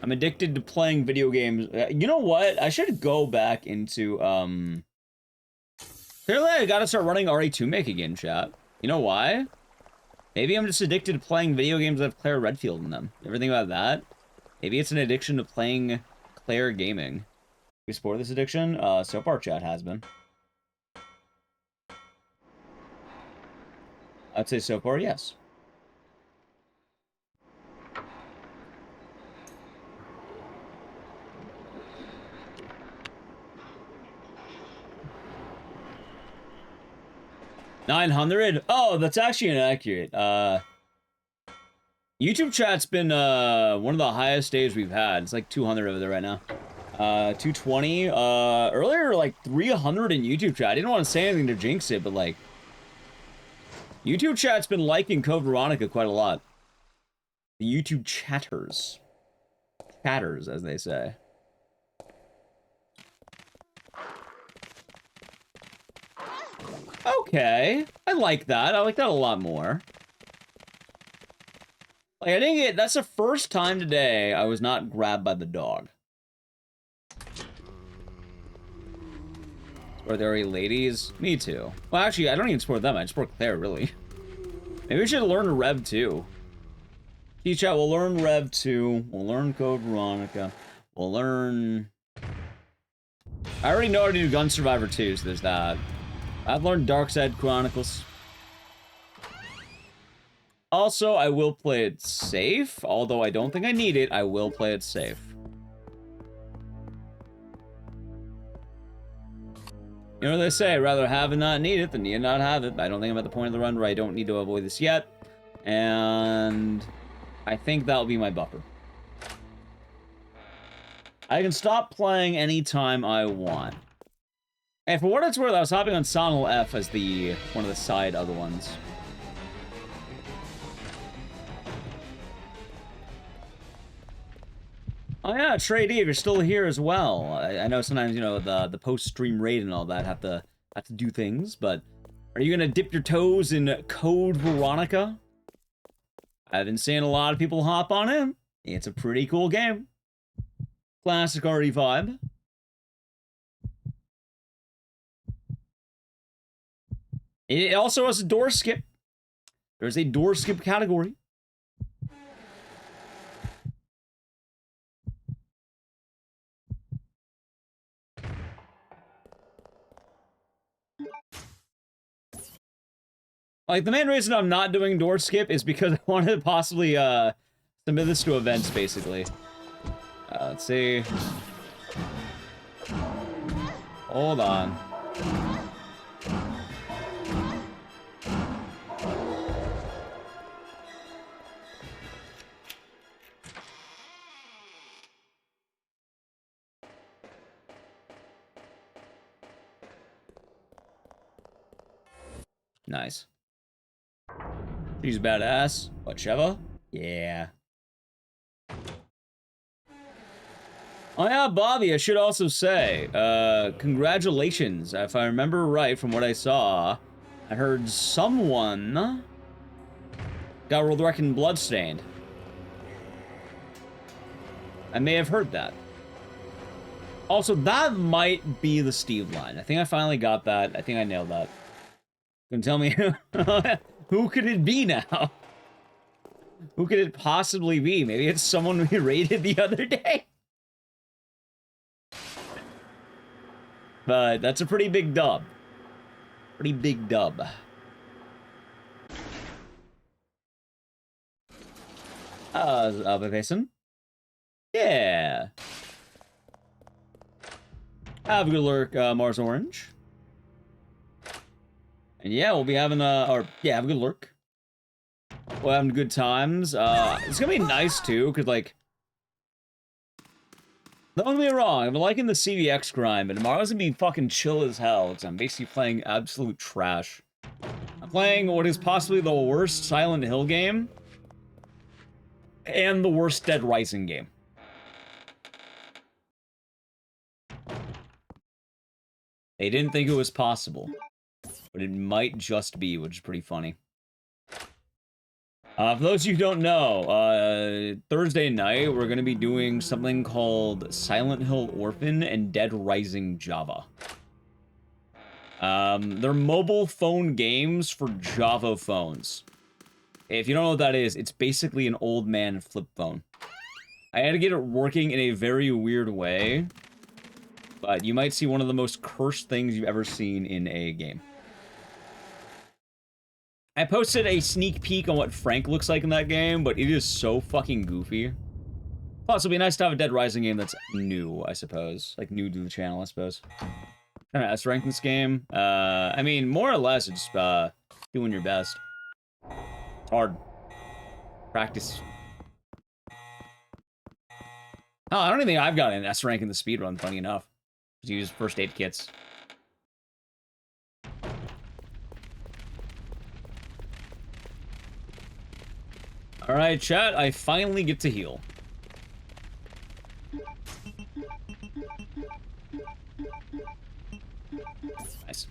I'm addicted to playing video games. You know what? I should go back into, Clearly, I gotta start running RE2 Make again, chat. You know why? Maybe I'm just addicted to playing video games that have Claire Redfield in them. Ever think about that? Maybe it's an addiction to playing Claire gaming. We support this addiction? So far, chat has been. I'd say so far, yes. $900? Oh, that's actually inaccurate. YouTube chat's been one of the highest days we've had. It's like 200 over there right now. 220. Earlier, like 300 in YouTube chat. I didn't want to say anything to jinx it, but like, YouTube chat's been liking Code Veronica quite a lot. The YouTube chatters. Chatters, as they say. Okay, I like that. I like that a lot more. Like, I didn't get... That's the first time today I was not grabbed by the dog. Support the RE ladies? Me too. Well, actually, I don't even support them. I just support Claire, really. Maybe we should learn Rev 2. Teach out, we'll learn Rev 2. We'll learn Code Veronica. We'll learn... I already know how to do Gun Survivor 2, so there's that. I've learned Dark Side Chronicles. Also, I will play it safe. Although I don't think I need it, I will play it safe. You know what they say, rather have and not need it than need and not have it. I don't think I'm at the point of the run where I don't need to avoid this yet. And I think that'll be my buffer. I can stop playing anytime I want. And for what it's worth, I was hopping on Sonal F as the one of the side other ones. Oh yeah, Trey D, if you're still here as well. I know sometimes, you know, the post-stream raid and all that have to do things, but are you gonna dip your toes in Code Veronica? I've been seeing a lot of people hop on in. It's a pretty cool game. Classic RE vibe. It also has a door skip. There's a door skip category. Like, the main reason I'm not doing door skip is because I wanted to possibly, submit this to events, basically. Let's see. Hold on. Nice. She's badass. Whatever. Yeah. Oh yeah, Bobby, I should also say, congratulations. If I remember right from what I saw, I heard someone got world record in Bloodstained. I may have heard that. Also, that might be the Steve line. I think I finally got that. I think I nailed that. Can tell me who could it be now? Who could it possibly be? Maybe it's someone we raided the other day. But that's a pretty big dub. Pretty big dub. Albefason. Yeah. Have a good lurk, Mars Orange. And yeah, we'll be having have a good lurk. We're having good times. It's gonna be nice too, cause like, don't get me wrong, I've been liking the CVX grind, but tomorrow's gonna be fucking chill as hell, because I'm basically playing absolute trash. I'm playing what is possibly the worst Silent Hill game, and the worst Dead Rising game. They didn't think it was possible, but it might just be, which is pretty funny. For those of you who don't know, Thursday night, we're going to be doing something called Silent Hill Orphan and Dead Rising Java. They're mobile phone games for Java phones. If you don't know what that is, it's basically an old man flip phone. I had to get it working in a very weird way, but you might see one of the most cursed things you've ever seen in a game. I posted a sneak peek on what Frank looks like in that game, but it is so fucking goofy. Plus, it'll be nice to have a Dead Rising game that's new, I suppose. Like, new to the channel, I suppose. Trying to S-rank this game. I mean, more or less, it's doing your best. It's hard. Practice. Oh, I don't even think I've got an S-rank in the speedrun, funny enough. Just use first aid kits. Alright, chat, I finally get to heal. Nice.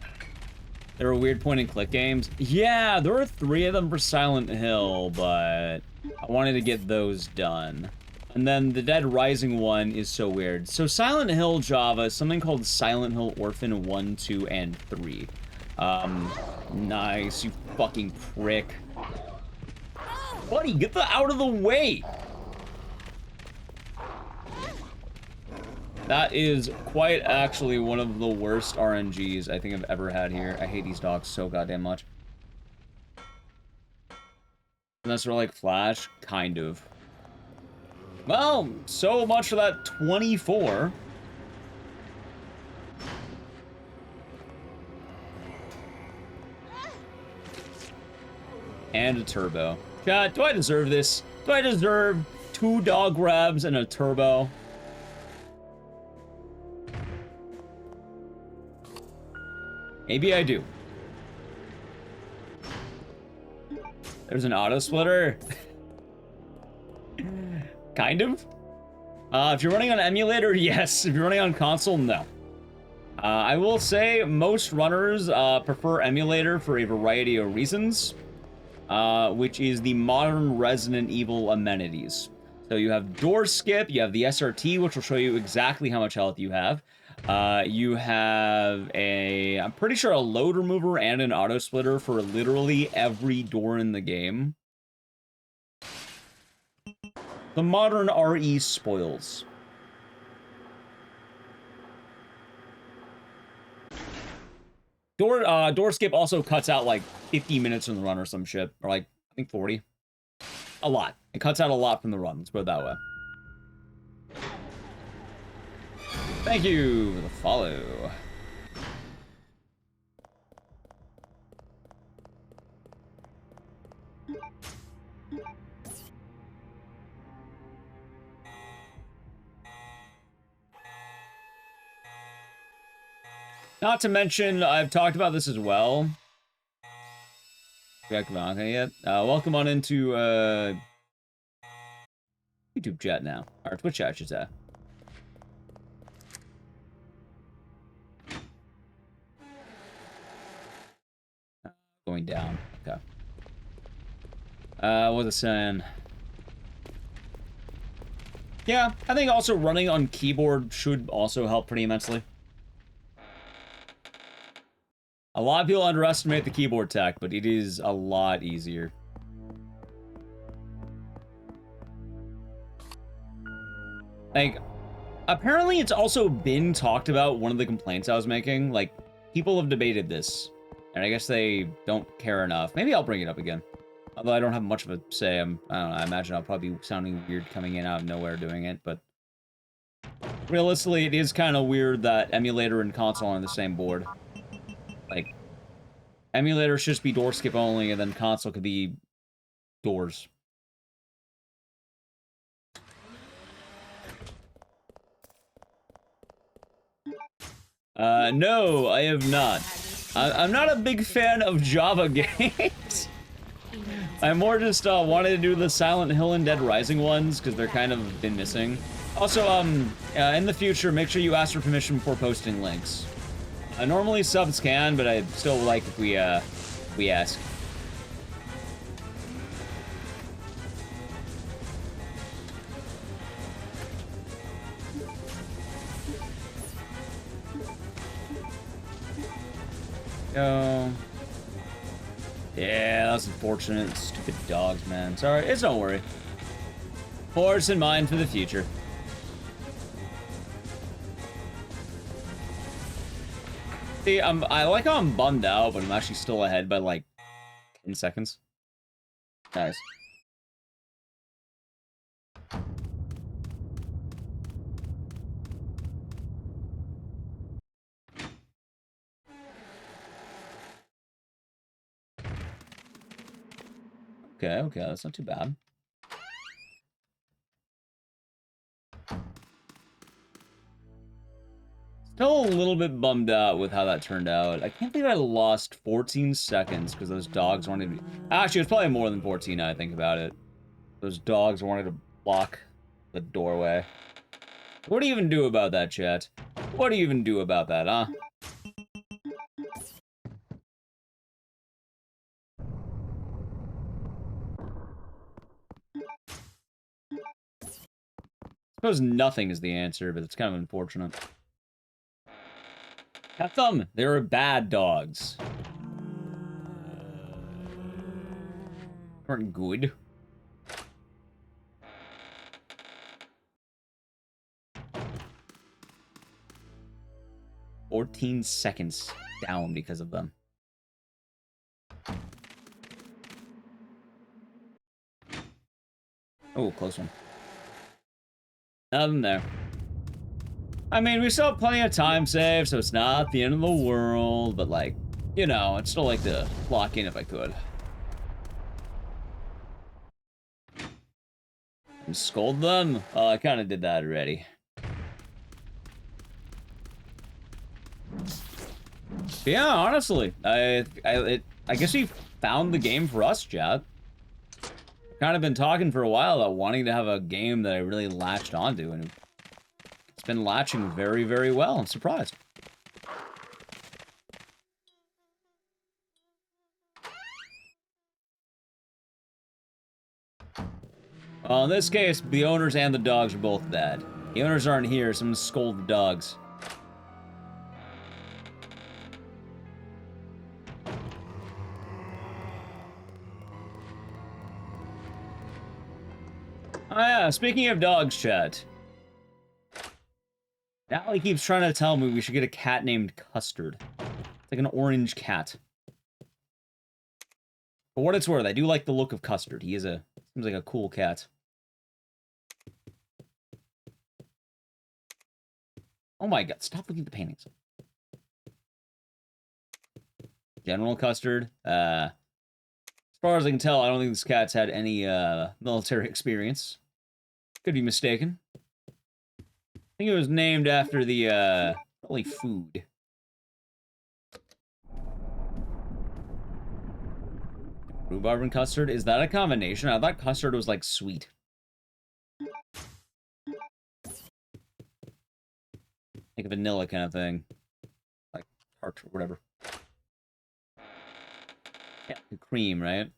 There are weird point-and-click games. Yeah, there are 3 of them for Silent Hill, but I wanted to get those done. And then the Dead Rising one is so weird. So Silent Hill Java is something called Silent Hill Orphan 1, 2, and 3. Nice, you fucking prick. Buddy, get out of the way! That is quite actually one of the worst RNGs I think I've ever had here. I hate these dogs so goddamn much. Unless they're like Flash, kind of. Well, so much for that 24. And a turbo. God, do I deserve this? Do I deserve 2 dog grabs and a turbo? Maybe I do. There's an auto splitter. Kind of. If you're running on emulator, yes. If you're running on console, no. I will say most runners prefer emulator for a variety of reasons. Which is the modern Resident Evil amenities. So you have door skip, you have the SRT, which will show you exactly how much health you have. You have I'm pretty sure a load remover and an auto splitter for literally every door in the game. The modern RE spoils. Door skip also cuts out like 50 minutes from the run or some shit. Or like, I think 40. A lot. It cuts out a lot from the run. Let's put it that way. Thank you for the follow. Not to mention, I've talked about this as well. Got Veronica yet? Welcome on into YouTube chat now. Or Twitch chat, I should say. Going down. Okay. What was I saying? Yeah, I think also running on keyboard should also help pretty immensely. A lot of people underestimate the keyboard tech, but it is a lot easier. Like, apparently it's also been talked about, one of the complaints I was making. Like, people have debated this, and I guess they don't care enough. Maybe I'll bring it up again. Although I don't have much of a say. I don't know, I imagine I'll probably be sounding weird coming in out of nowhere doing it, but realistically, it is kind of weird that emulator and console are on the same board. Like, emulator should just be door skip only, and then console could be doors. No, I have not. I'm not a big fan of Java games. I more just wanted to do the Silent Hill and Dead Rising ones, because they're kind of been missing. Also, in the future, make sure you ask for permission before posting links. Normally subs can, but I still like if we ask. Go. Yeah, that's unfortunate. Stupid dogs, man. Sorry, it's don't worry. Horse in mind for the future. See, I like how I'm bummed out, but I'm actually still ahead by like 10 seconds. Nice. Okay, that's not too bad. Still a little bit bummed out with how that turned out. I can't believe I lost 14 seconds because those dogs wanted to... Actually, it's probably more than 14 now I think about it. Those dogs wanted to block the doorway. What do you even do about that, chat? What do you even do about that, huh? I suppose nothing is the answer, but it's kind of unfortunate. Have them. They're bad dogs. Weren't good. "14 seconds down because of them." Oh, close one. Nothing there. I mean, we still have plenty of time saved, so it's not the end of the world, but like, you know, I'd still like to lock in if I could. And scold them? Oh, I kind of did that already. Yeah, honestly, I guess we found the game for us, chat. Kind of been talking for a while about wanting to have a game that I really latched onto, and it's been latching very, very well. I'm surprised. Well, in this case, the owners and the dogs are both dead. The owners aren't here, so I'm gonna scold the dogs. Oh yeah, speaking of dogs, chat. Natalie keeps trying to tell me we should get a cat named Custard. It's like an orange cat. For what it's worth, I do like the look of Custard. He is seems like a cool cat. Oh my god, stop looking at the paintings. General Custard. As far as I can tell, I don't think this cat's had any military experience. Could be mistaken. I think it was named after the probably food. Rhubarb and custard? Is that a combination? I thought custard was like sweet. Like a vanilla kind of thing. Like tart or whatever. Yeah, the cream, right?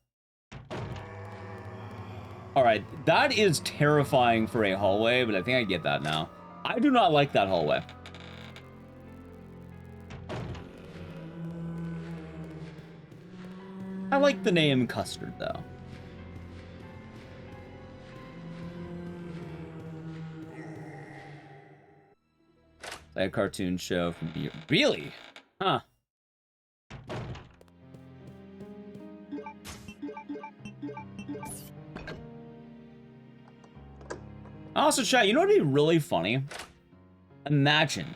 Alright, that is terrifying for a hallway, but I think I get that now. I do not like that hallway. I like the name Custard, though. Like a cartoon show from the... Really? Huh. Also, chat, you know what would be really funny? Imagine.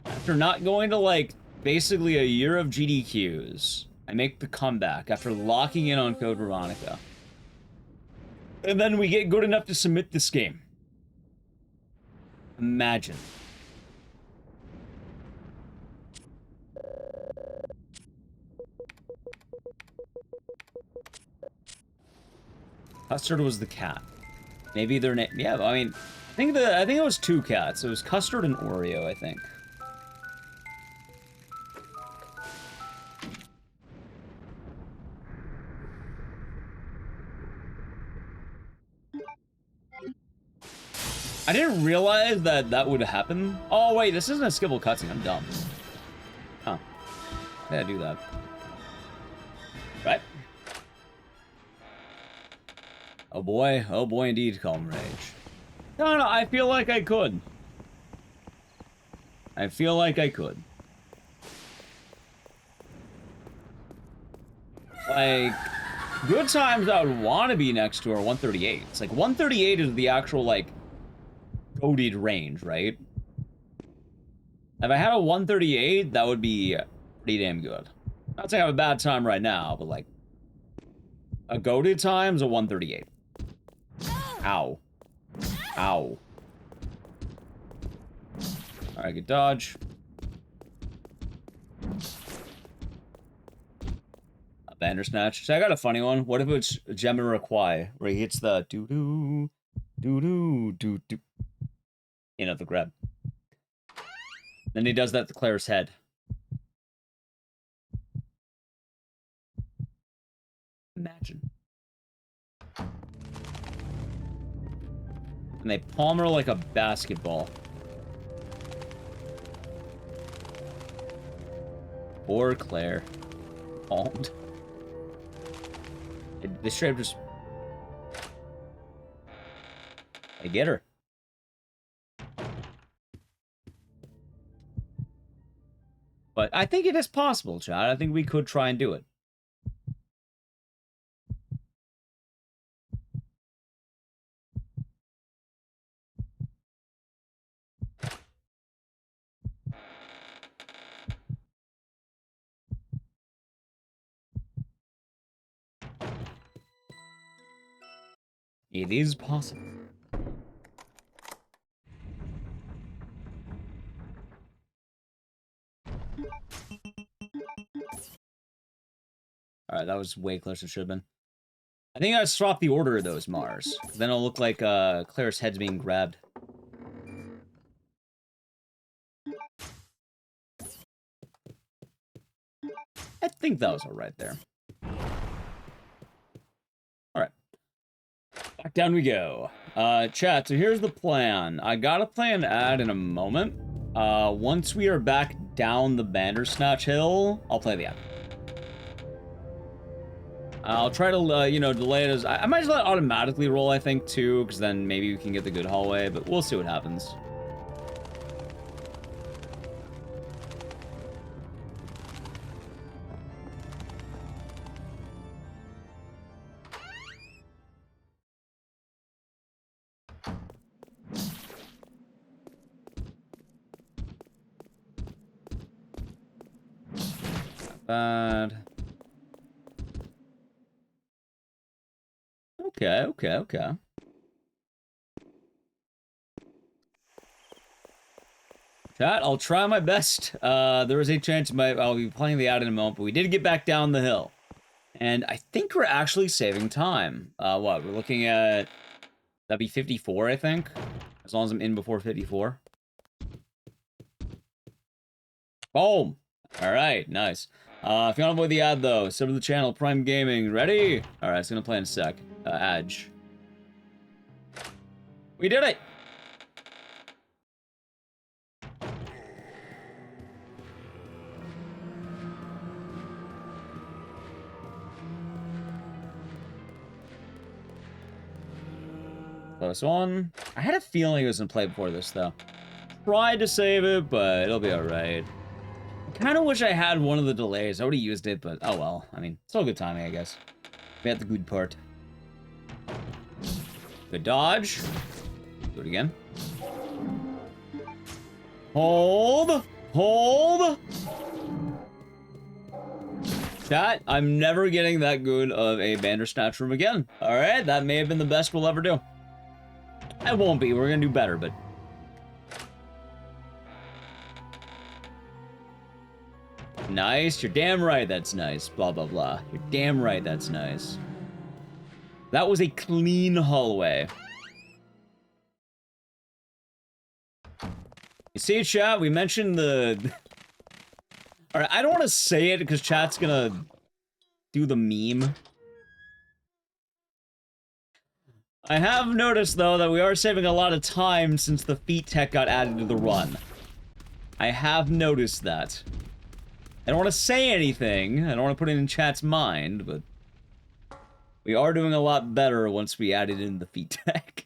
After not going to, like, basically a year of GDQs, I make the comeback after locking in on Code Veronica. And then we get good enough to submit this game. Imagine. Custard was the cat. Maybe their name. Yeah, I mean, I think it was 2 cats. It was Custard and Oreo, I think. I didn't realize that would happen. Oh wait, this isn't a skippable cutscene. I'm dumb. Huh? Yeah, do that. Right. Oh boy indeed, Calm Rage. No, I feel like I could. Like, good times I would want to be next to are 138. It's like 138 is the actual, like, goated range, right? If I had a 138, that would be pretty damn good. Not saying I have a bad time right now, but like, a goated time's a 138. Ow. Ow. Alright, good dodge. A Bandersnatch. So I got a funny one. What if it's Jamiroquai, where he hits the doo-doo, doo-doo, doo-doo. You know, the grab. Then he does that to Claire's head. Imagine. And they palm her like a basketball. Poor Claire. Palmed. They straight up just... I get her. But I think it is possible, Chad. I think we could try and do it. It is possible. Alright, that was way closer than it should have been. I think I swap the order of those Mars. Then it'll look like Claire's head's being grabbed. I think that was alright there. Alright. Back down we go. Chat, so here's the plan. I got a plan to add in a moment. Once we are back down the Bandersnatch hill, I'll play the ad. I'll try to, you know, delay it as... I might just let it automatically roll, I think, too, because then maybe we can get the good hallway, but we'll see what happens. Not bad. Okay. Chat, I'll try my best. There is a chance I'll be playing the ad in a moment, but we did get back down the hill. And I think we're actually saving time. What, we're looking at... That'd be 54, I think. As long as I'm in before 54. Boom! Alright, nice. If you want to avoid the ad, though, sub to the channel, Prime Gaming. Ready? Alright, it's gonna play in a sec. Edge. We did it! Close one. I had a feeling it was gonna play before this, though. Tried to save it, but it'll be alright. I kind of wish I had one of the delays. I would have used it, but oh well. I mean, it's all good timing, I guess. We had the good part. Good dodge. Do it again. Hold. Hold. Chat, I'm never getting that good of a Bandersnatch room again. Alright, that may have been the best we'll ever do. I won't be, we're gonna do better, but... Nice, you're damn right that's nice, blah blah blah. You're damn right that's nice. That was a clean hallway. You see, chat, we mentioned the... Alright, I don't want to say it because chat's gonna do the meme. I have noticed, though, that we are saving a lot of time since the feat tech got added to the run. I have noticed that. I don't want to say anything, I don't want to put it in chat's mind, but... we are doing a lot better once we added in the feat tech.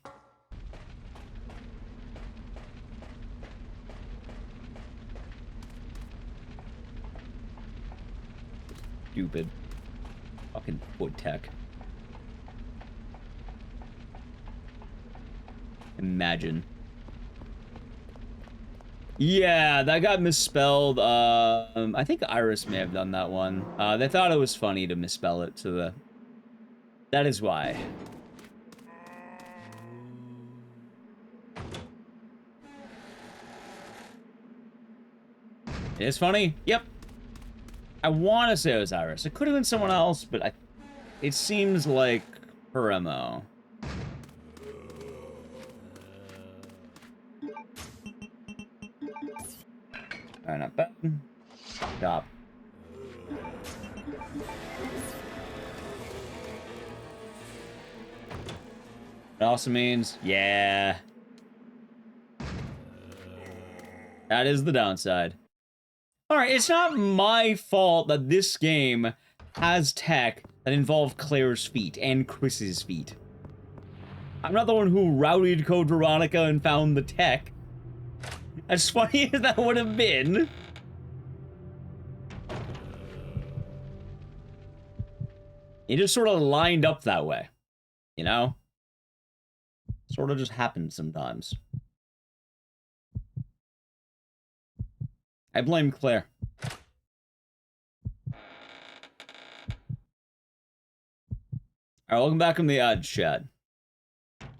Stupid. Fucking foot tech. Imagine. Yeah, that got misspelled. I think Iris may have done that one. They thought it was funny to misspell it, so that is why. It is funny? Yep. I want to say it was Iris. It could have been someone else, but it seems like her MO. Alright, not bad. Stop. It also means, yeah. That is the downside. Alright, it's not my fault that this game has tech that involve Claire's feet and Chris's feet. I'm not the one who routed Code Veronica and found the tech. As funny as that would have been. It just sort of lined up that way. You know? Sort of just happens sometimes. I blame Claire. Alright, welcome back from the odds chat.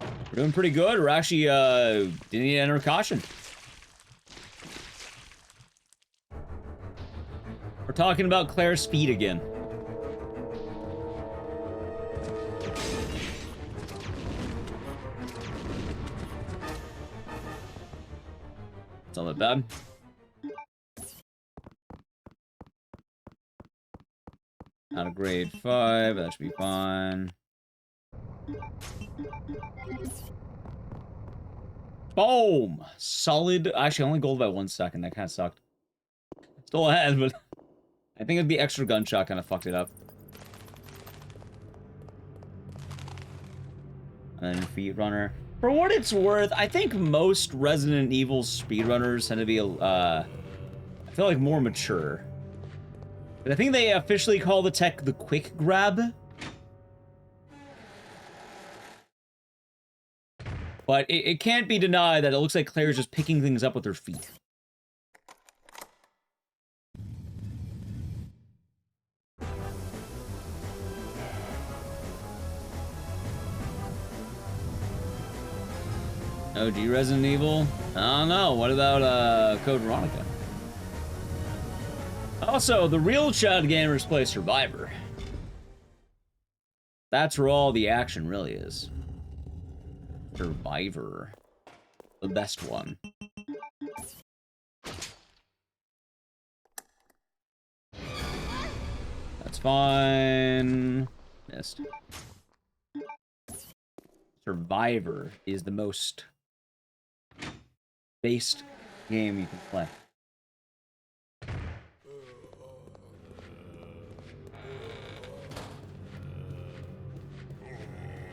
We're doing pretty good. We're actually, didn't need to enter caution. We're talking about Claire's feet again. It's not that bad. Not a grade 5, that should be fine. Boom! Solid. Actually, I only gold by 1 second. That kind of sucked. Still ahead, but I think the extra gunshot kind of fucked it up. And then feet runner. For what it's worth, I think most Resident Evil speedrunners tend to be, I feel like more mature. But I think they officially call the tech the quick grab. But it can't be denied that it looks like Claire's just picking things up with her feet. OG Resident Evil? I don't know. What about Code Veronica? Also, the real Chad gamers play Survivor. That's where all the action really is. Survivor. The best one. That's fine. Missed. Survivor is the most based game you can play.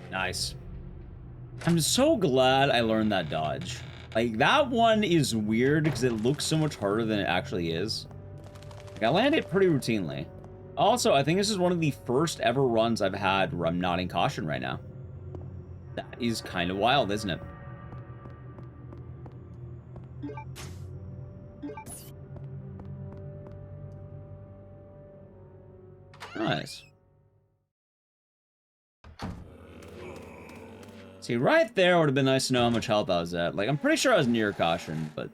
Nice. I'm so glad I learned that dodge. Like, that one is weird because it looks so much harder than it actually is. Like, I land it pretty routinely. Also, I think this is one of the first ever runs I've had where I'm not in caution right now. That is kind of wild, isn't it? Nice. See, right there would have been nice to know how much health I was at. Like, I'm pretty sure I was near caution, but...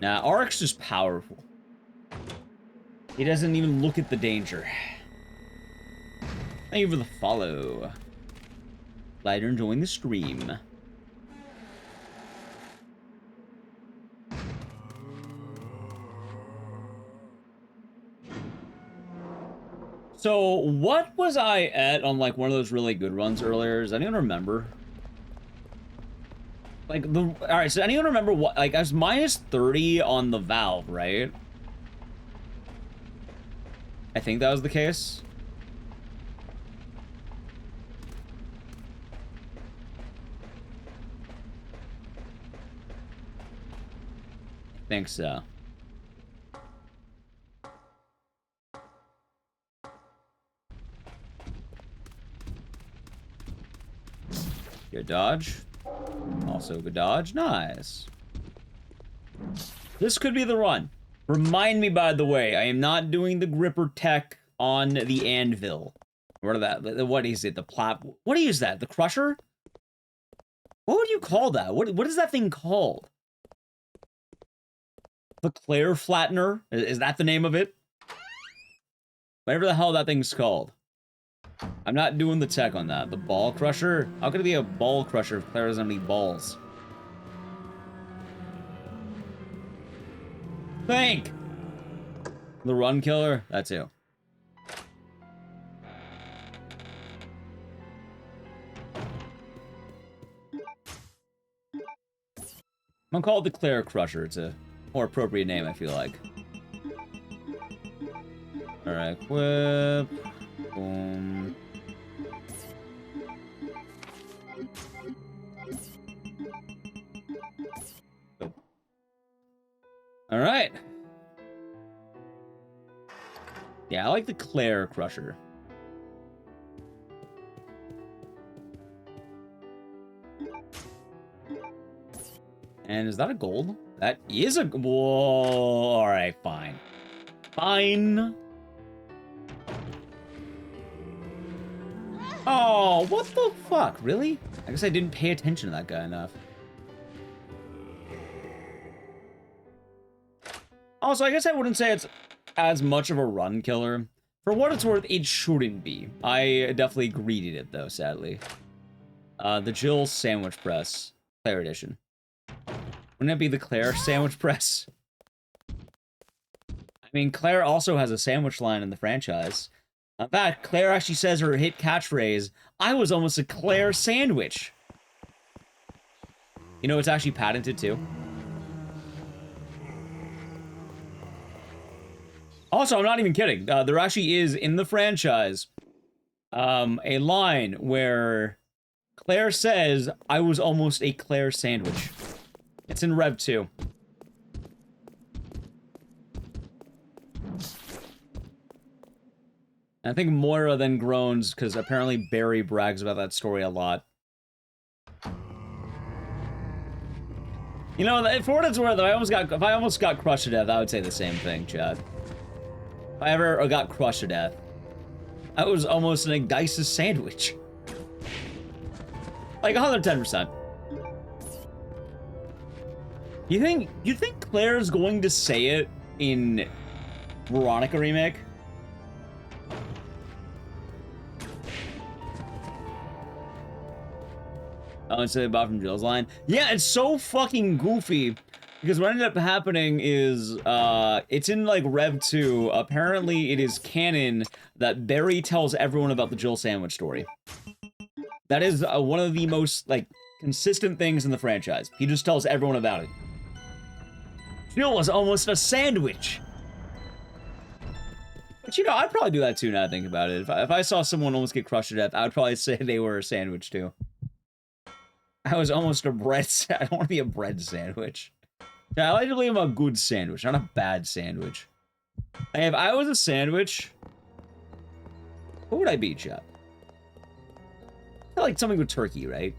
Nah, Arc's just powerful. He doesn't even look at the danger. Thank you for the follow. Glad you're enjoying the stream. So, what was I at on, like, one of those really good runs earlier? Does anyone remember? Like, alright, so anyone remember what, like, I was minus 30 on the valve, right? I think that was the case. I think so. Good dodge. Also good dodge. Nice. This could be the run. Remind me, by the way, I am not doing the gripper tech on the anvil. What is it? The plat... What is that? The crusher? What would you call that? What is that thing called? The Claire flattener? Is that the name of it? Whatever the hell that thing's called. I'm not doing the tech on that. The ball crusher? How could it be a ball crusher if Claire doesn't have any balls? Think! The run killer? That too. I'm gonna call it the Claire Crusher. It's a more appropriate name, I feel like. Alright, equip. Boom. Alright. Yeah, I like the Claire Crusher. And is that a gold? That is a... Whoa. Alright, fine. Fine. Oh, what the fuck? Really? I guess I didn't pay attention to that guy enough. Also, I guess I wouldn't say it's as much of a run killer. For what it's worth, it shouldn't be. I definitely greeted it, though, sadly. The Jill Sandwich Press. Claire Edition. Wouldn't it be the Claire Sandwich Press? I mean, Claire also has a sandwich line in the franchise. In fact, Claire actually says her hit catchphrase, "I was almost a Claire sandwich." You know, it's actually patented, too. Also, I'm not even kidding. There actually is, in the franchise, a line where Claire says, "I was almost a Claire sandwich." It's in Rev 2. I think Moira then groans, because apparently Barry brags about that story a lot. You know, for what it's worth, if I almost got crushed to death, I would say the same thing, Chad. If I ever got crushed to death, I was almost an Geis's sandwich. Like 110%. You think Claire's going to say it in Veronica remake? Oh, instead of from Jill's line? Yeah, it's so fucking goofy. Because what ended up happening is, it's in, like, Rev 2. Apparently, it is canon that Barry tells everyone about the Jill sandwich story. That is one of the most, like, consistent things in the franchise. He just tells everyone about it. Jill was almost a sandwich. But, you know, I'd probably do that, too, now I think about it. If I saw someone almost get crushed to death, I would probably say they were a sandwich, too. I was almost a bread... I don't want to be a bread sandwich. Yeah, I like to believe I'm a good sandwich, not a bad sandwich. Hey, if I was a sandwich, what would I be, Chap? I like something with turkey, right?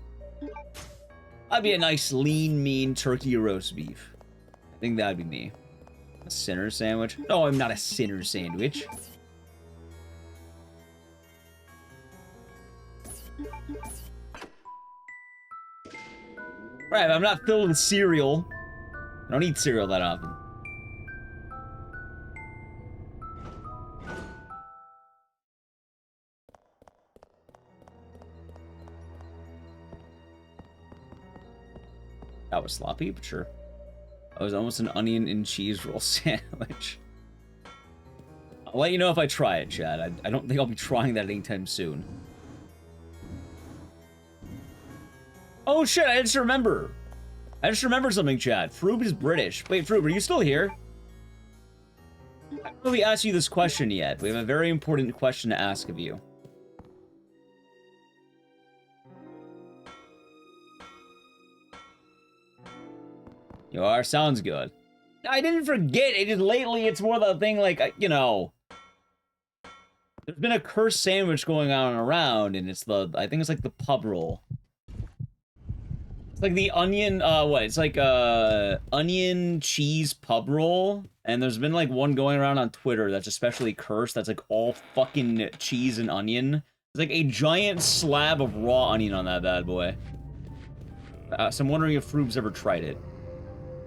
I'd be a nice, lean, mean turkey roast beef. I think that'd be me. A sinner sandwich? No, I'm not a sinner sandwich. Right, I'm not filled with cereal. I don't eat cereal that often. That was sloppy, but sure. That was almost an onion and cheese roll sandwich. I'll let you know if I try it, Chad. I don't think I'll be trying that anytime soon. Oh shit, I just remember. I just remembered something, Chad. Froob is British. Wait, Froob, are you still here? I haven't really asked you this question yet. We have a very important question to ask of you. You are? Sounds good. I didn't forget. It just lately, it's more the thing like, you know. There's been a cursed sandwich going on around, and it's the, I think it's like the pub roll. It's like the onion, what? It's like onion cheese pub roll. And there's been like one going around on Twitter that's especially cursed. That's like all fucking cheese and onion. It's like a giant slab of raw onion on that bad boy. So I'm wondering if Froob's ever tried it.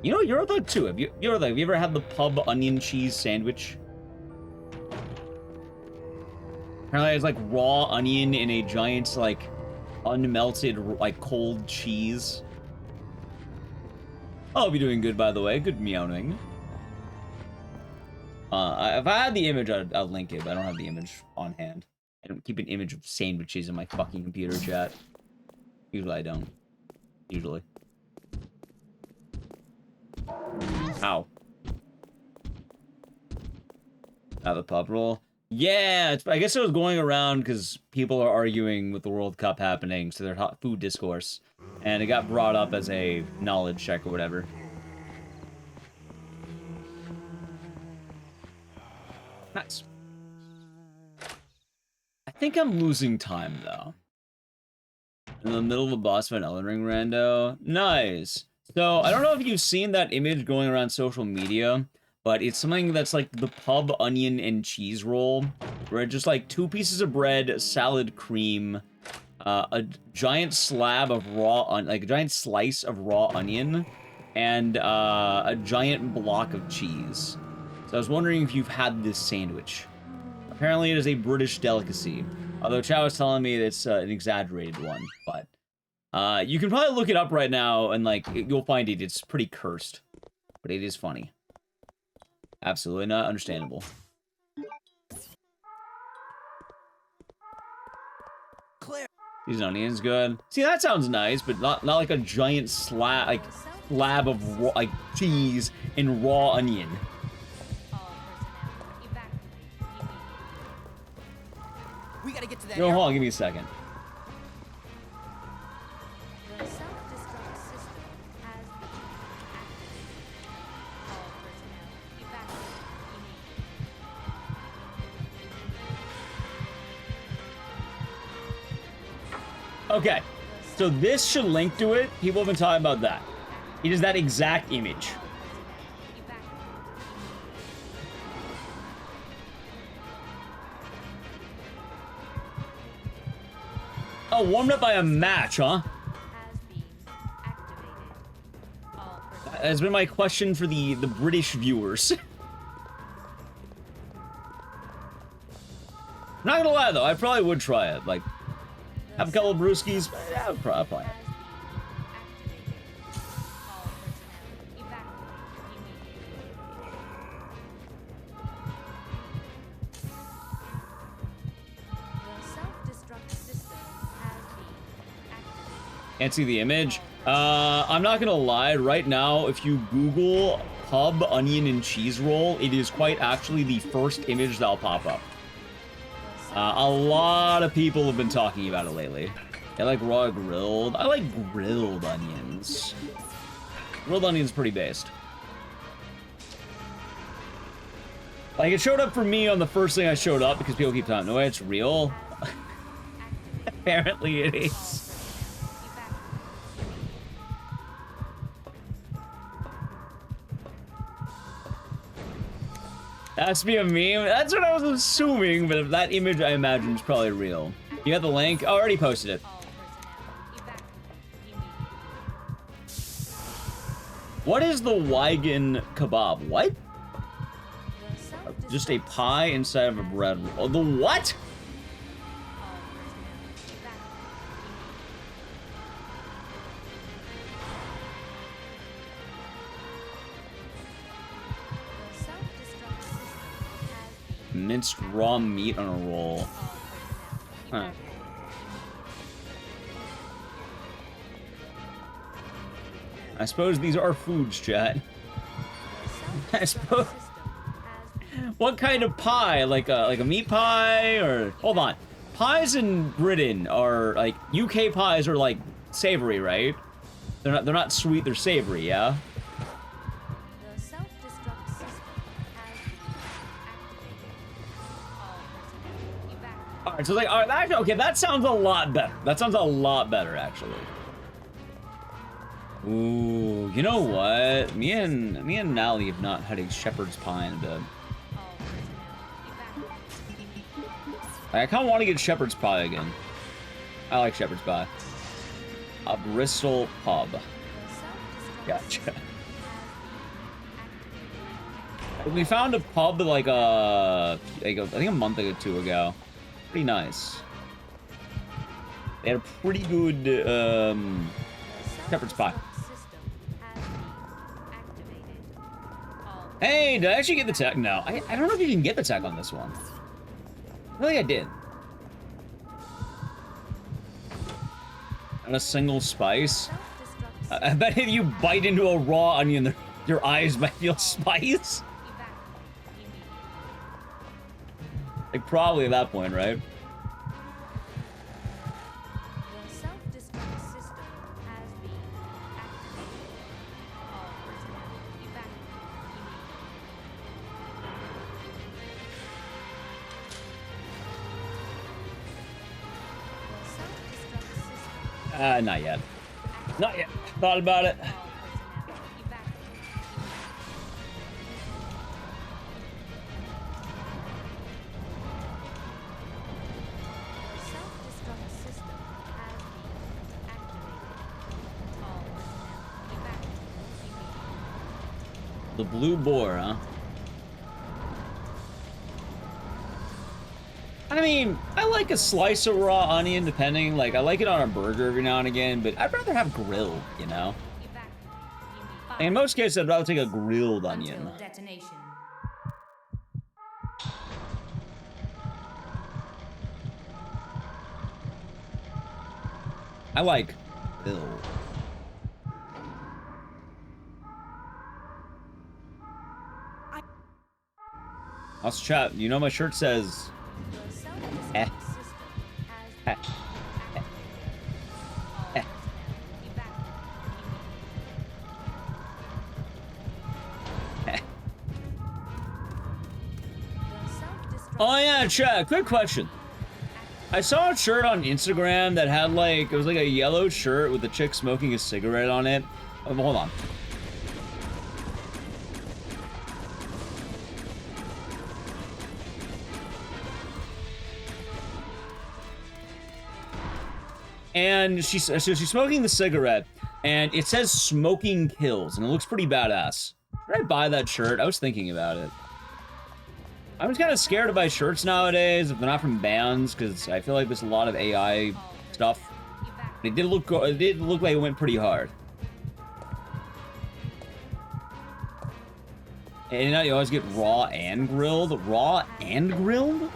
You know, you're like too. Have you ever had the pub onion cheese sandwich? Apparently it's like raw onion in a giant, like, unmelted, like, cold cheese. I'll be doing good, by the way. Good meowing. If I had the image, I'd link it, but I don't have the image on hand. I don't keep an image of sandwiches in my fucking computer chat. Usually I don't. Usually. Ow. Now the pub roll. Yeah, I guess it was going around because people are arguing with the World Cup happening, so their hot food discourse. And it got brought up as a knowledge check or whatever. Nice. I think I'm losing time, though. In the middle of a boss fight, Elden Ring rando. Nice. So, I don't know if you've seen that image going around social media, but it's something that's like the pub onion and cheese roll, where it's just like 2 pieces of bread, salad cream, a giant slab of like a giant slice of raw onion, and a giant block of cheese. So I was wondering if you've had this sandwich. Apparently it is a British delicacy, although Chow was telling me it's an exaggerated one, but you can probably look it up right now and like you'll find it. It's pretty cursed, but it is funny. Absolutely not understandable. Claire. These onions good. See, that sounds nice, but not like a giant slab of raw, like cheese and raw onion. We gotta get to that. No, hold on, give me a second. The self-destruct system has been activated. All personnel evacuate immediately. Okay, so this should link to it. People have been talking about that. It is that exact image. Oh, warmed up by a match, huh? That has been my question for the British viewers. Not gonna lie though, I probably would try it. Like, have a couple of brewskis, but yeah, I'll probably. Can't see the image. I'm not gonna lie, right now, if you Google pub onion and cheese roll, it is quite actually the first image that'll pop up. A lot of people have been talking about it lately. They like raw grilled. I like grilled onions. Grilled onions pretty based. Like, it showed up for me on the first thing I showed up because people keep talking, no way, it's real. Apparently it is. That has to be a meme. That's what I was assuming, but if that image I imagine is probably real. You got the link? Oh, I already posted it. What is the Wigan kebab? What? Just a pie inside of a bread roll. The what? Minced raw meat on a roll. Huh. I suppose these are foods, chat. I suppose. What kind of pie? Like a meat pie, or hold on? Pies in Britain are like UK pies are like savory, right? They're not sweet. They're savory, yeah. All right, so like, all right, okay, that sounds a lot better. That sounds a lot better, actually. Ooh, you know what? Me and Nally have not had a shepherd's pie in a bit. I kind of want to get shepherd's pie again. I like shepherd's pie. A Bristol pub. Gotcha. We found a pub like I think a month or two ago. Pretty nice. They had a pretty good shepherd's pie. Hey, did I actually get the tech? No, I don't know if you can get the tech on this one. I feel like I did. And a single spice. I bet if you bite into a raw onion, your eyes might feel spice. Like, probably at that point, right? Not yet. Not yet. Thought about it. The blue boar, huh? I mean, I like a slice of raw onion, depending. Like, I like it on a burger every now and again, but I'd rather have grilled, you know? In most cases, I'd rather take a grilled onion. Detonation. I like grilled. Also, chat, you know my shirt says... Eh. Eh. Eh. Eh. Oh yeah, chat, quick question. I saw a shirt on Instagram that had like, it was like a yellow shirt with a chick smoking a cigarette on it. Hold on. And she's smoking the cigarette, and it says "smoking kills," and it looks pretty badass. Should I buy that shirt? I was thinking about it. I'm just kind of scared to buy shirts nowadays if they're not from bands, because I feel like there's a lot of AI stuff. It did look like it went pretty hard. And you know, you always get raw and grilled. Raw and grilled? I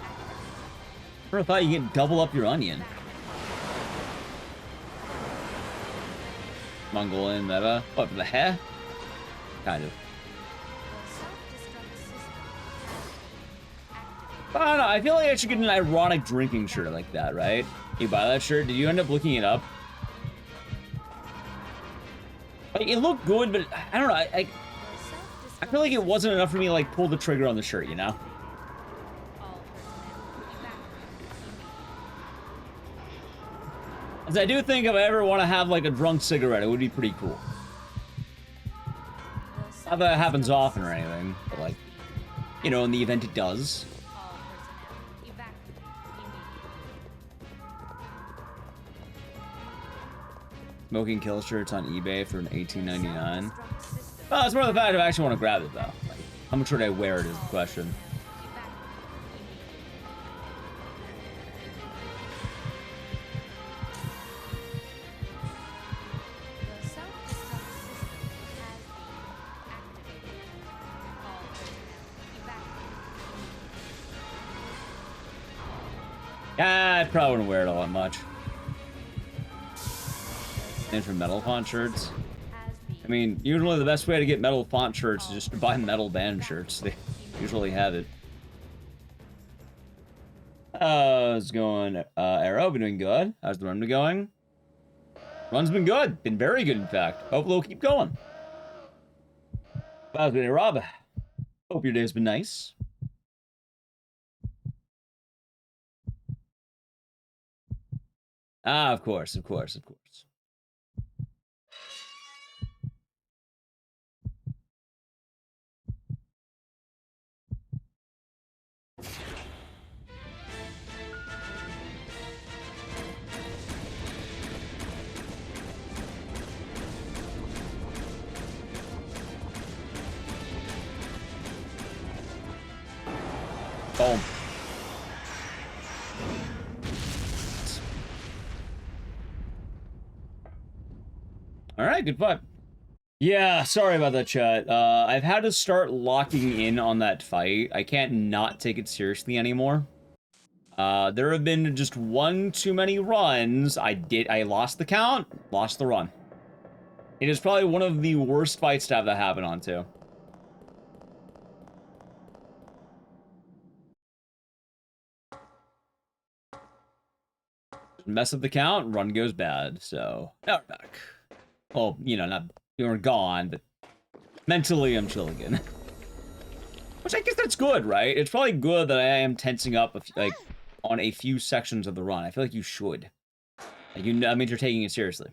never thought you get double up your onion. Mongolian meta. What, the hair? Kind of. I don't know, I feel like I should get an ironic drinking shirt like that, right? You buy that shirt, did you end up looking it up? Like, it looked good, but I don't know, I feel like it wasn't enough for me to, like, pull the trigger on the shirt, you know? As I do think if I ever want to have, like, a drunk cigarette, it would be pretty cool. Not that it happens often or anything, but, like... You know, in the event it does. All personnel evacuate immediately. Smoking kill shirts on eBay for an $18.99. Well, it's more the fact I actually want to grab it, though. Like, how much would I wear it is the question. The self-destruct system has been activated. All personnel evacuate. Yeah, I probably wouldn't wear it all that much. And for metal font shirts. I mean, usually the best way to get metal font shirts is just to buy metal band shirts. They usually have it. How's it going? Arrow, been doing good. How's the run been going? Run's been good. Been very good, in fact. Hopefully we'll keep going. How's it been, Rob? Hope your day's been nice. Ah, of course, of course, of course. Boom. All right, good fight. Yeah, sorry about that, chat. I've had to start locking in on that fight. I can't not take it seriously anymore. There have been just one too many runs. I lost the count, lost the run. It is probably one of the worst fights to have that happen on, too. Mess up the count, run goes bad, so now we're back. Well, you know, not we were gone, but mentally I'm chill again. Which I guess that's good, right? It's probably good that I am tensing up like on a few sections of the run. I feel like you should. Like, you know, I mean, you're taking it seriously.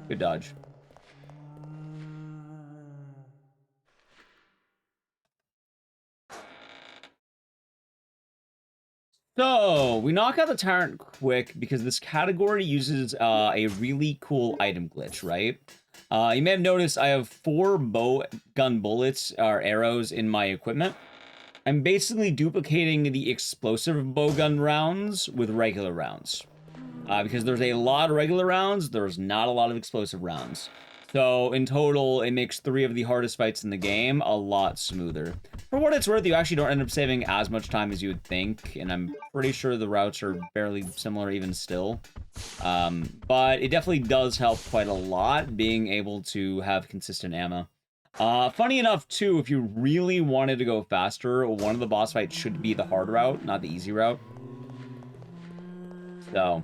Good dodge. So, we knock out the tyrant quick because this category uses a really cool item glitch, right? You may have noticed I have 4 bow gun bullets or arrows in my equipment. I'm basically duplicating the explosive bowgun rounds with regular rounds. Because there's a lot of regular rounds, there's not a lot of explosive rounds. So in total, it makes 3 of the hardest fights in the game a lot smoother. For what it's worth, you actually don't end up saving as much time as you would think, and I'm pretty sure the routes are fairly similar even still. But it definitely does help quite a lot being able to have consistent ammo. Funny enough, too, if you really wanted to go faster, one of the boss fights should be the hard route, not the easy route. So,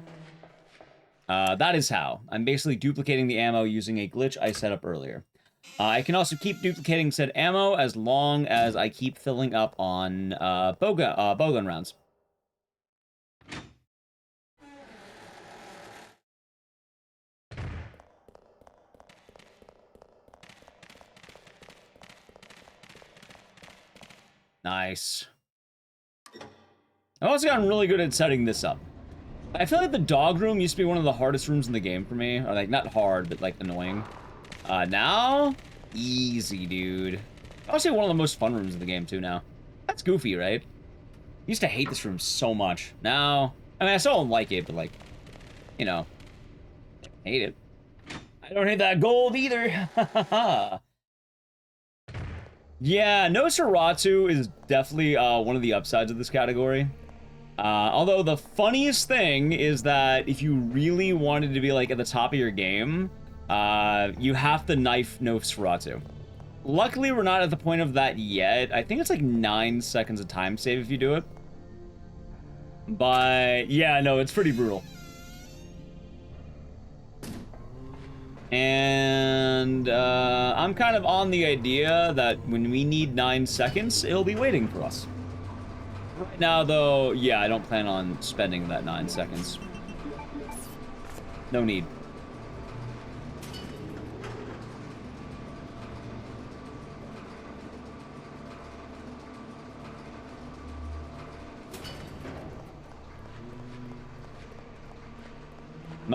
that is how. I'm basically duplicating the ammo using a glitch I set up earlier. I can also keep duplicating said ammo as long as I keep filling up on bowgun rounds. Nice. I've also gotten really good at setting this up. I feel like the dog room used to be one of the hardest rooms in the game for me. Or, like, not hard, but, like, annoying. Now, easy, dude. I'll say one of the most fun rooms in the game, too, now. That's goofy, right? I used to hate this room so much. Now, I mean, I still don't like it, but, like, you know, I hate it. I don't hate that gold, either. Yeah, Nosferatu is definitely one of the upsides of this category. Although the funniest thing is that if you really wanted to be, like, at the top of your game, you have to knife Nosferatu. Luckily, we're not at the point of that yet. I think it's like 9 seconds of time save if you do it. But, yeah, no, it's pretty brutal. And, I'm kind of on the idea that when we need 9 seconds, it'll be waiting for us. Right now, though, yeah, I don't plan on spending that 9 seconds. No need.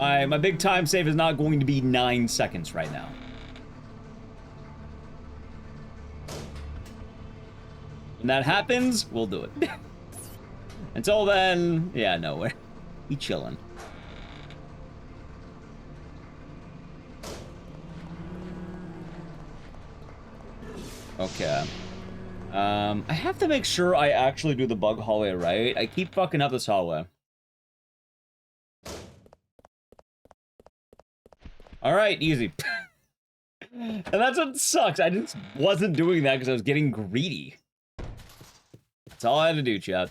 My big time save is not going to be 9 seconds right now. When that happens, we'll do it. Until then, yeah, no, we're chilling. Okay. I have to make sure I actually do the bug hallway right. I keep fucking up this hallway. Alright, easy. And that's what sucks. I just wasn't doing that because I was getting greedy. That's all I had to do, chat.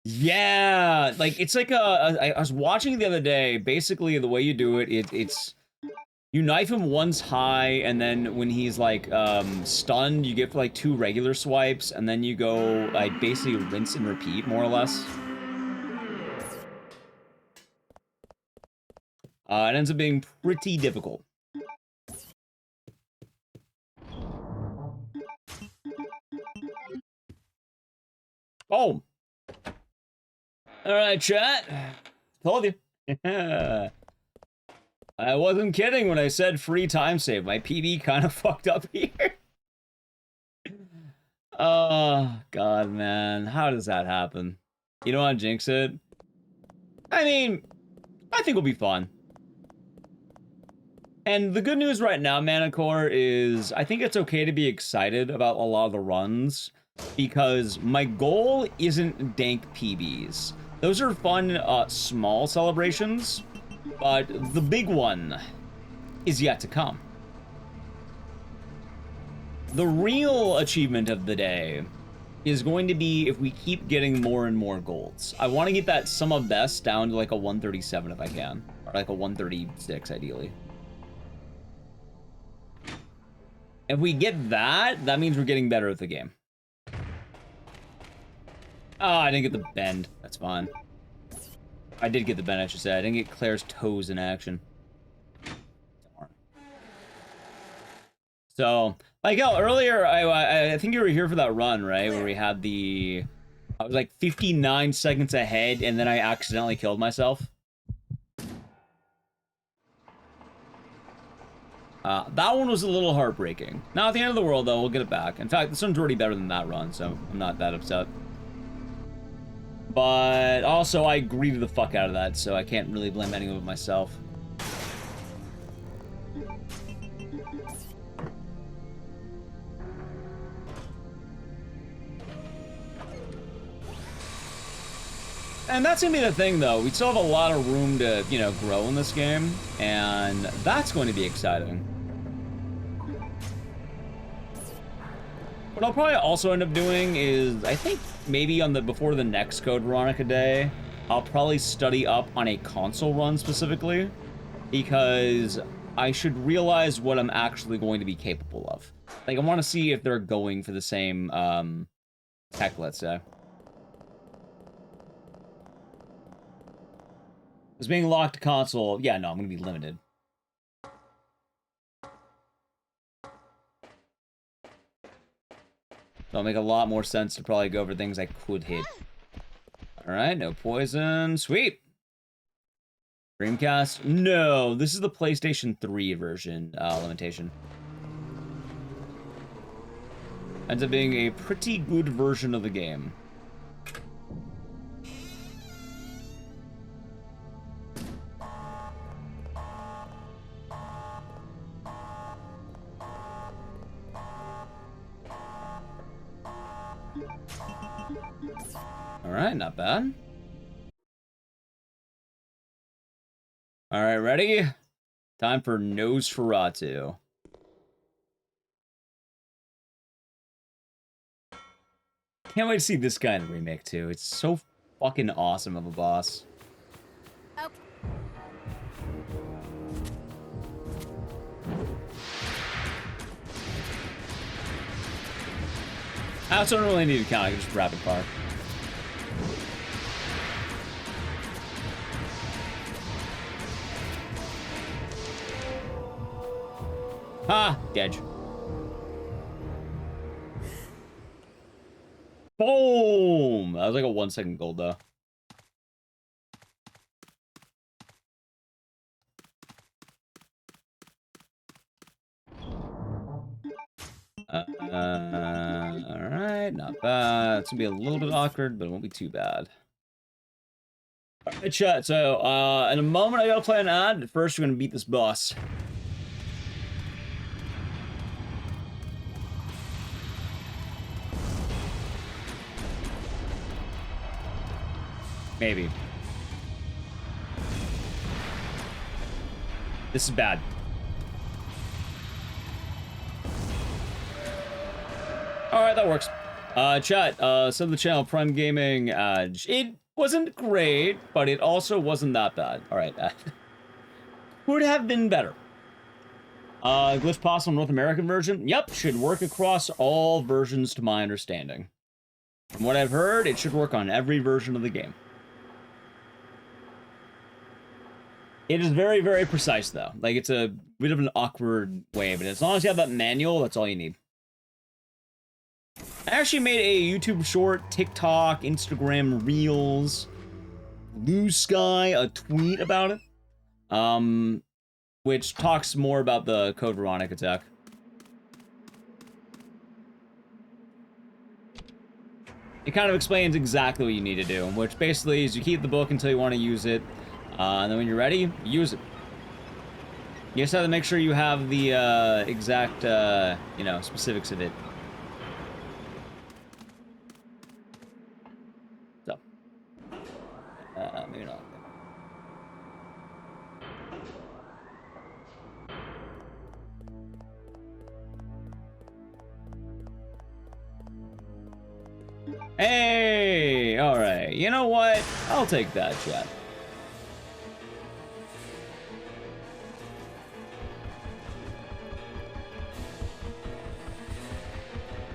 Yeah, like it's like I was watching the other day. Basically, the way you do it, it's you knife him once high, and then when he's like stunned, you get like 2 regular swipes, and then you go like basically rinse and repeat, more or less. It ends up being pretty difficult. Oh. Alright, chat. Told you. I wasn't kidding when I said free time save. My PB kind of fucked up here. Oh, God, man. How does that happen? You don't want to jinx it? I mean, I think it'll be fun. And the good news right now, Manicore, is I think it's okay to be excited about a lot of the runs, because my goal isn't dank PBs. Those are fun, small celebrations, but the big one is yet to come. The real achievement of the day is going to be if we keep getting more and more golds. I want to get that sum of best down to like a 137 if I can, or like a 136 ideally. If we get that, that means we're getting better at the game. Oh, I didn't get the bend. That's fine. I did get the bend, I should say. I didn't get Claire's toes in action. Darn. So, like, earlier, I think you were here for that run, right? Where we had the... I was like 59 seconds ahead, and then I accidentally killed myself. That one was a little heartbreaking. Not at the end of the world, though. We'll get it back. In fact, this one's already better than that run, so I'm not that upset. But also, I greeted the fuck out of that, so I can't really blame anyone but myself. And that's gonna be the thing, though. We still have a lot of room to, you know, grow in this game, and that's going to be exciting. What I'll probably also end up doing is, I think maybe on the before the next Code Veronica day, I'll probably study up on a console run specifically, because I should realize what I'm actually going to be capable of. Like, I want to see if they're going for the same tech, let's say. As being locked to console, yeah, no, I'm going to be limited. So it'll make a lot more sense to probably go for things I could hit. Alright, no poison. Sweet! Dreamcast? No, this is the PlayStation 3 version limitation. Ends up being a pretty good version of the game. Alright, not bad. Alright, ready? Time for Nosferatu. Can't wait to see this guy in the remake, too. It's so fucking awesome of a boss. Okay. I also don't really need to count, I can just rapid fire. Ha! Dead. Boom! That was like a 1 second gold though. Alright, not bad. It's gonna be a little bit awkward, but it won't be too bad. Alright, chat, so, in a moment I gotta play an ad. First, we're gonna beat this boss. Maybe. This is bad. Alright, that works. Chat, sub the channel, Prime Gaming, it wasn't great, but it also wasn't that bad. Alright, would have been better. Glitch possible North American version? Yep, should work across all versions to my understanding. From what I've heard, it should work on every version of the game. It is very, very precise, though. Like, it's a bit of an awkward way, but as long as you have that manual, that's all you need. I actually made a YouTube short, TikTok, Instagram Reels, Blue Sky, a tweet about it, which talks more about the Code Veronica attack. It kind of explains exactly what you need to do, which basically is you keep the book until you want to use it, and then when you're ready, use it. You just have to make sure you have the exact, you know, specifics of it. So, maybe not. Hey, all right. You know what? I'll take that, chat.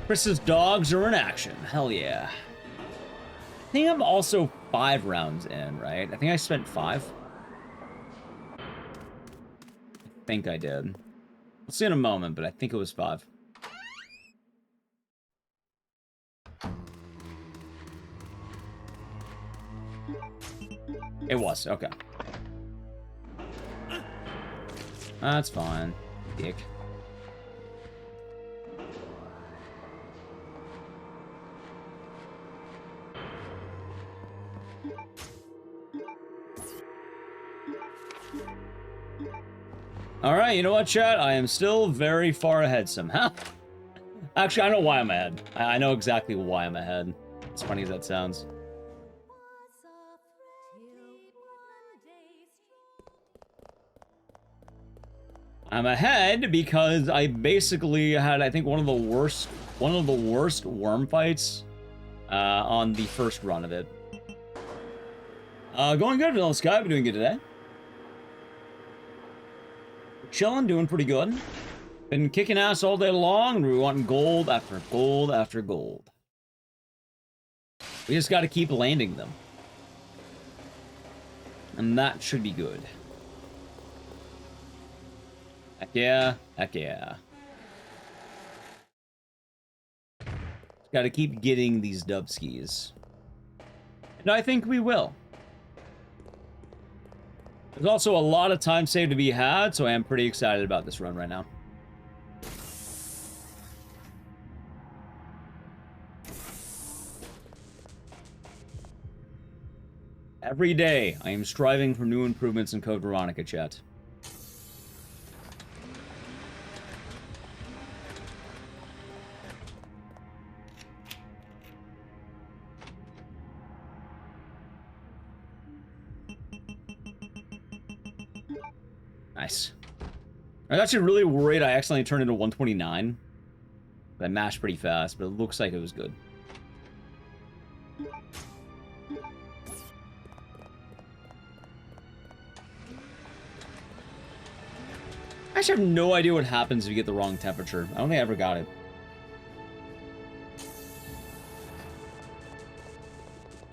Chris's dogs are in action. Hell yeah. I think I'm also 5 rounds in, right? I think I spent 5. I think I did. We'll see in a moment, but I think it was 5. It was, okay. That's fine. Dick. Alright, you know what, chat? I am still very far ahead somehow. Actually, I know why I'm ahead. I know exactly why I'm ahead. As funny as that sounds. I'm ahead because I basically had, I think, one of the worst worm fights on the first run of it. Going good, Vanilla Sky. We're doing good today. Chilling, doing pretty good. Been kicking ass all day long, and we want gold after gold after gold. We just got to keep landing them. And that should be good. Heck yeah, heck yeah. Got to keep getting these dubskis. And I think we will. There's also a lot of time saved to be had, so I am pretty excited about this run right now. Every day, I am striving for new improvements in Code Veronica, chat. Nice. I was actually really worried I accidentally turned into 129. I mashed pretty fast, but it looks like it was good. I actually have no idea what happens if you get the wrong temperature. I don't think I ever got it.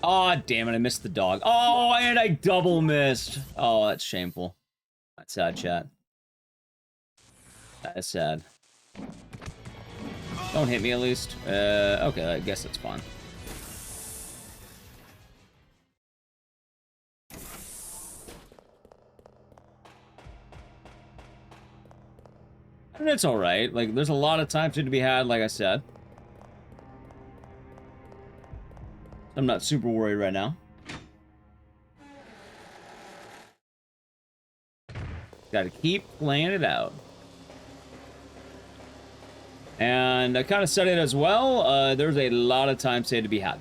Aw, oh, damn it, I missed the dog. Oh, and I double missed. Oh, that's shameful. That's sad, chat. That is sad. Don't hit me, at least. Okay, I guess that's fine. And it's alright. Like, there's a lot of time to be had, like I said. I'm not super worried right now. Gotta keep playing it out. And I kind of said it as well. There's a lot of time saved to be had.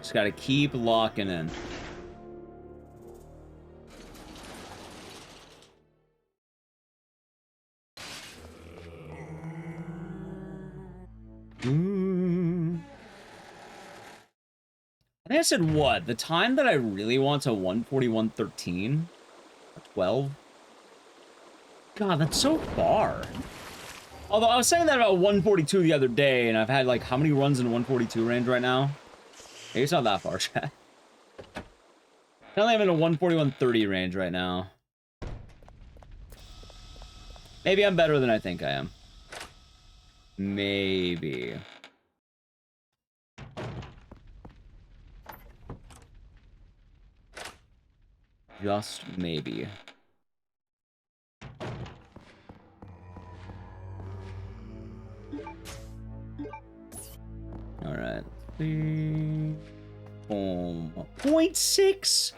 Just gotta keep locking in. I think I said what? The time that I really want to 141.13? 12? God, that's so far. Although I was saying that about 142 the other day, and I've had like how many runs in 142 range right now? Maybe it's not that far, chat. Apparently I'm in a 141.30 range right now. Maybe I'm better than I think I am. Maybe. Just maybe. Alright. 0.6?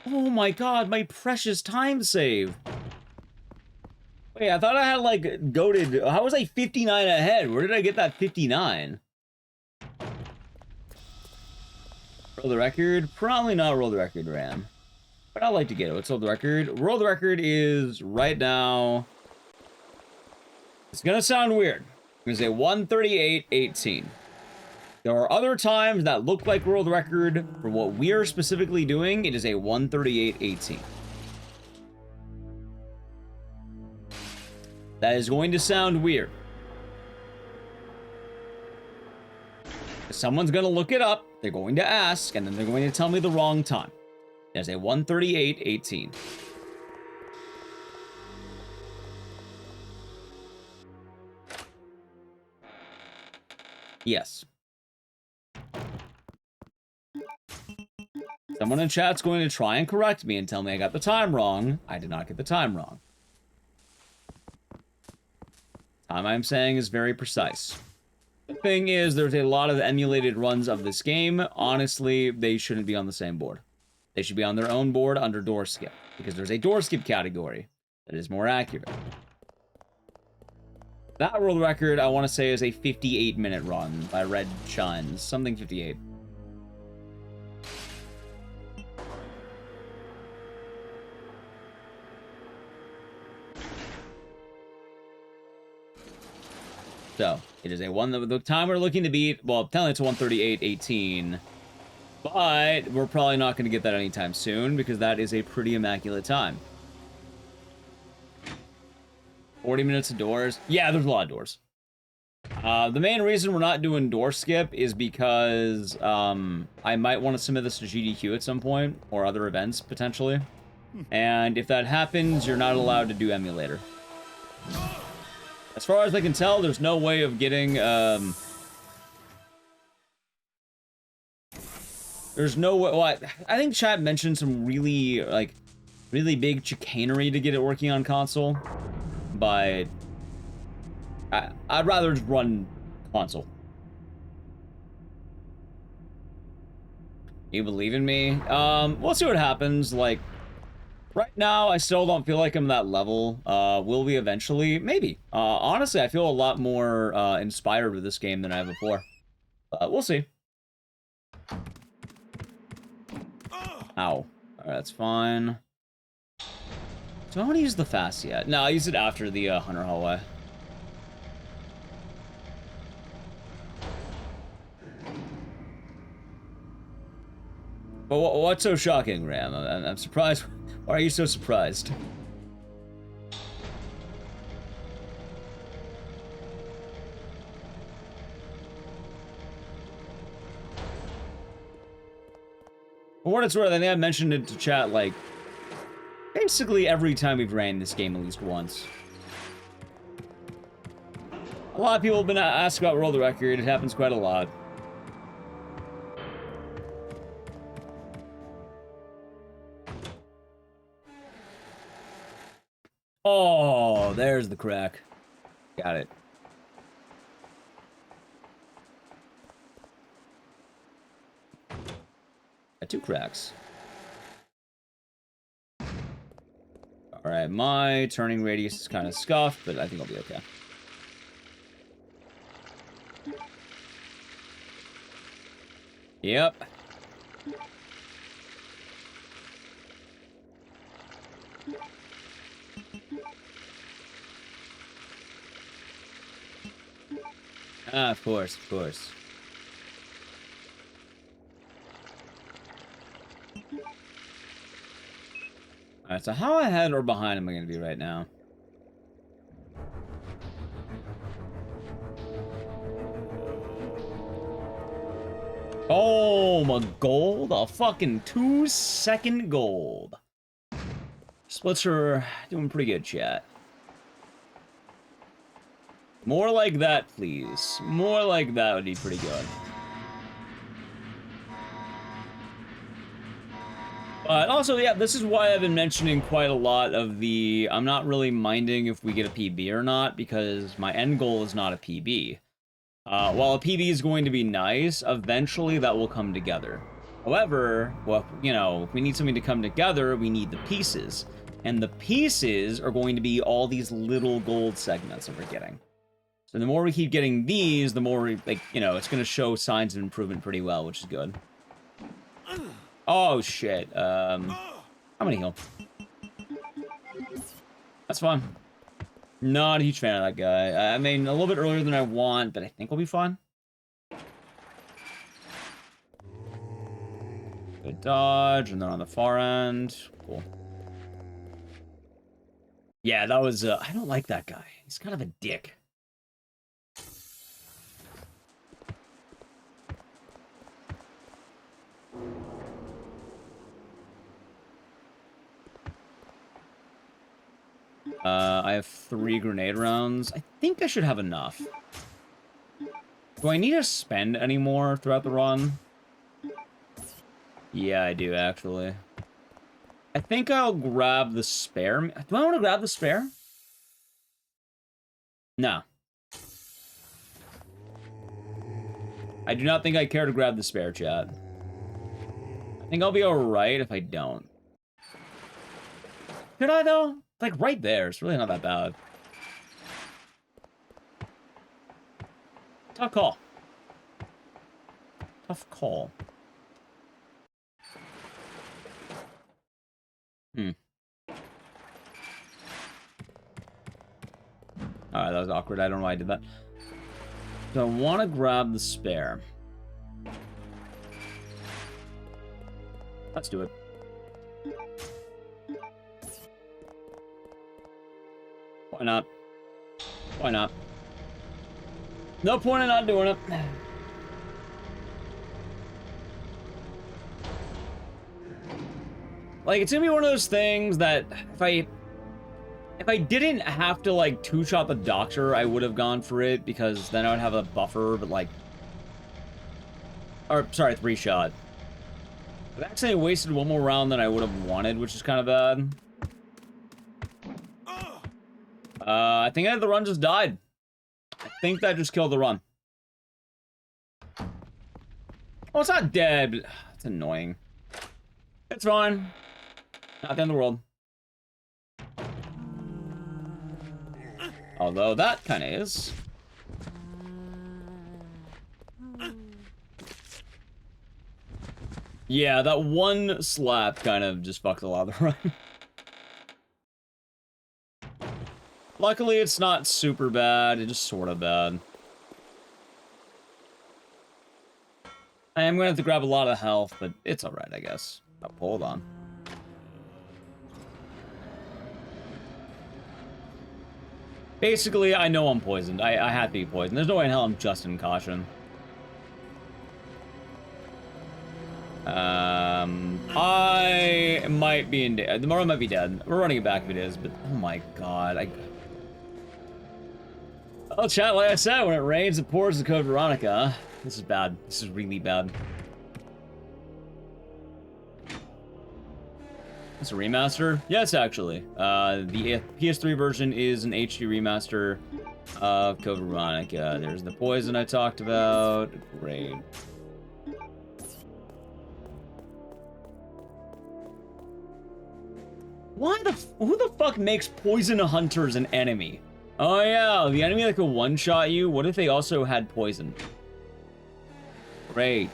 Oh my god, my precious time save. Wait, I thought I had like goated. How was I 59 ahead? Where did I get that 59? Roll the record? Probably not roll the record, Ram. But I'd like to get it. What's the record? World record is right now. It's gonna sound weird. I'm gonna say 138.18. There are other times that look like world record. For what we are specifically doing, it is a 138.18. That is going to sound weird. Someone's gonna look it up, they're going to ask, and then they're going to tell me the wrong time. There's a 138.18. Yes. Someone in chat's going to try and correct me and tell me I got the time wrong. I did not get the time wrong. Time I'm saying is very precise. The thing is, there's a lot of emulated runs of this game. Honestly, they shouldn't be on the same board. They should be on their own board under door skip, because there's a door skip category that is more accurate. That world record, I want to say, is a 58-minute run by Red Shines. Something 58. So, it is a one that the time we're looking to beat, well, telling it's 138.18. But we're probably not going to get that anytime soon, because that is a pretty immaculate time. 40 minutes of doors. Yeah, there's a lot of doors. The main reason we're not doing door skip is because I might want to submit this to GDQ at some point, or other events, potentially. And if that happens, you're not allowed to do emulator. As far as I can tell, there's no way of getting... There's no way... Well, I think chat mentioned some really, like, really big chicanery to get it working on console. But... I'd rather just run console. You believe in me? We'll see what happens. Like, right now, I still don't feel like I'm that level. Will we eventually? Maybe. Honestly, I feel a lot more inspired with this game than I have before. We'll see. Ow. Alright, that's fine. Do I want to use the fast yet? No, I'll use it after the Hunter hallway. But what's so shocking, Ram? I'm surprised. Why are you so surprised? For what it's worth, I think I mentioned it to chat, like, basically every time we've ran this game at least once. A lot of people have been asked about world record. It happens quite a lot. Oh, there's the crack. Got it. Got 2 cracks. Alright, my turning radius is kind of scuffed, but I think I'll be okay. Yep. Ah, of course, of course. Alright, so how ahead or behind am I going to be right now? Oh, my gold? A fucking 2-second gold. Splits are doing pretty good, chat. More like that, please. More like that would be pretty good. But also, yeah, this is why I've been mentioning quite a lot of the... I'm not really minding if we get a PB or not, because my end goal is not a PB. While a PB is going to be nice, eventually that will come together. However, well, you know, if we need something to come together, we need the pieces. And the pieces are going to be all these little gold segments that we're getting. So the more we keep getting these, the more, like, you know, it's going to show signs of improvement pretty well, which is good. Oh, shit. I'm gonna heal. That's fine. Not a huge fan of that guy. I mean, a little bit earlier than I want, but I think we'll be fine. Good dodge, and then on the far end. Cool. Yeah, that was, I don't like that guy. He's kind of a dick. I have 3 grenade rounds. I think I should have enough. Do I need to spend any more throughout the run? Yeah, I do, actually. I think I'll grab the spare. Do I want to grab the spare? No. I do not think I care to grab the spare, chat. I think I'll be alright if I don't. Could I, though? Like, right there. It's really not that bad. Tough call. Tough call. Alright, that was awkward. I don't know why I did that. So I want to grab the spare. Let's do it. Why not? Why not? No point in not doing it. Like, it's gonna be one of those things that if I didn't have to, like, 2-shot the doctor, I would have gone for it, because then I would have a buffer, but, like... Or, sorry, 3-shot. I've actually wasted one more round than I would have wanted, which is kind of bad. I think the run just died. I think that just killed the run. Oh, it's not dead, but it's annoying. It's fine. Not the end of the world. Although that kind of is. Yeah, that one slap kind of just fucked a lot of the run. Luckily, it's not super bad. It's just sort of bad. I am going to have to grab a lot of health, but it's alright, I guess. Oh, hold on. Basically, I know I'm poisoned. I have to be poisoned. There's no way in hell I'm just in caution. I might be in dead. The Mara might be dead. We're running it back if it is, but oh my god. Oh, chat, like I said, when it rains, it pours the code Veronica. This is bad. This is really bad. It's a remaster? Yes, actually. The PS3 version is an HD remaster of Code Veronica. There's the poison I talked about. Great. Who the fuck makes poison hunters an enemy? Oh yeah, the enemy that could one-shot you. What if they also had poison? Great.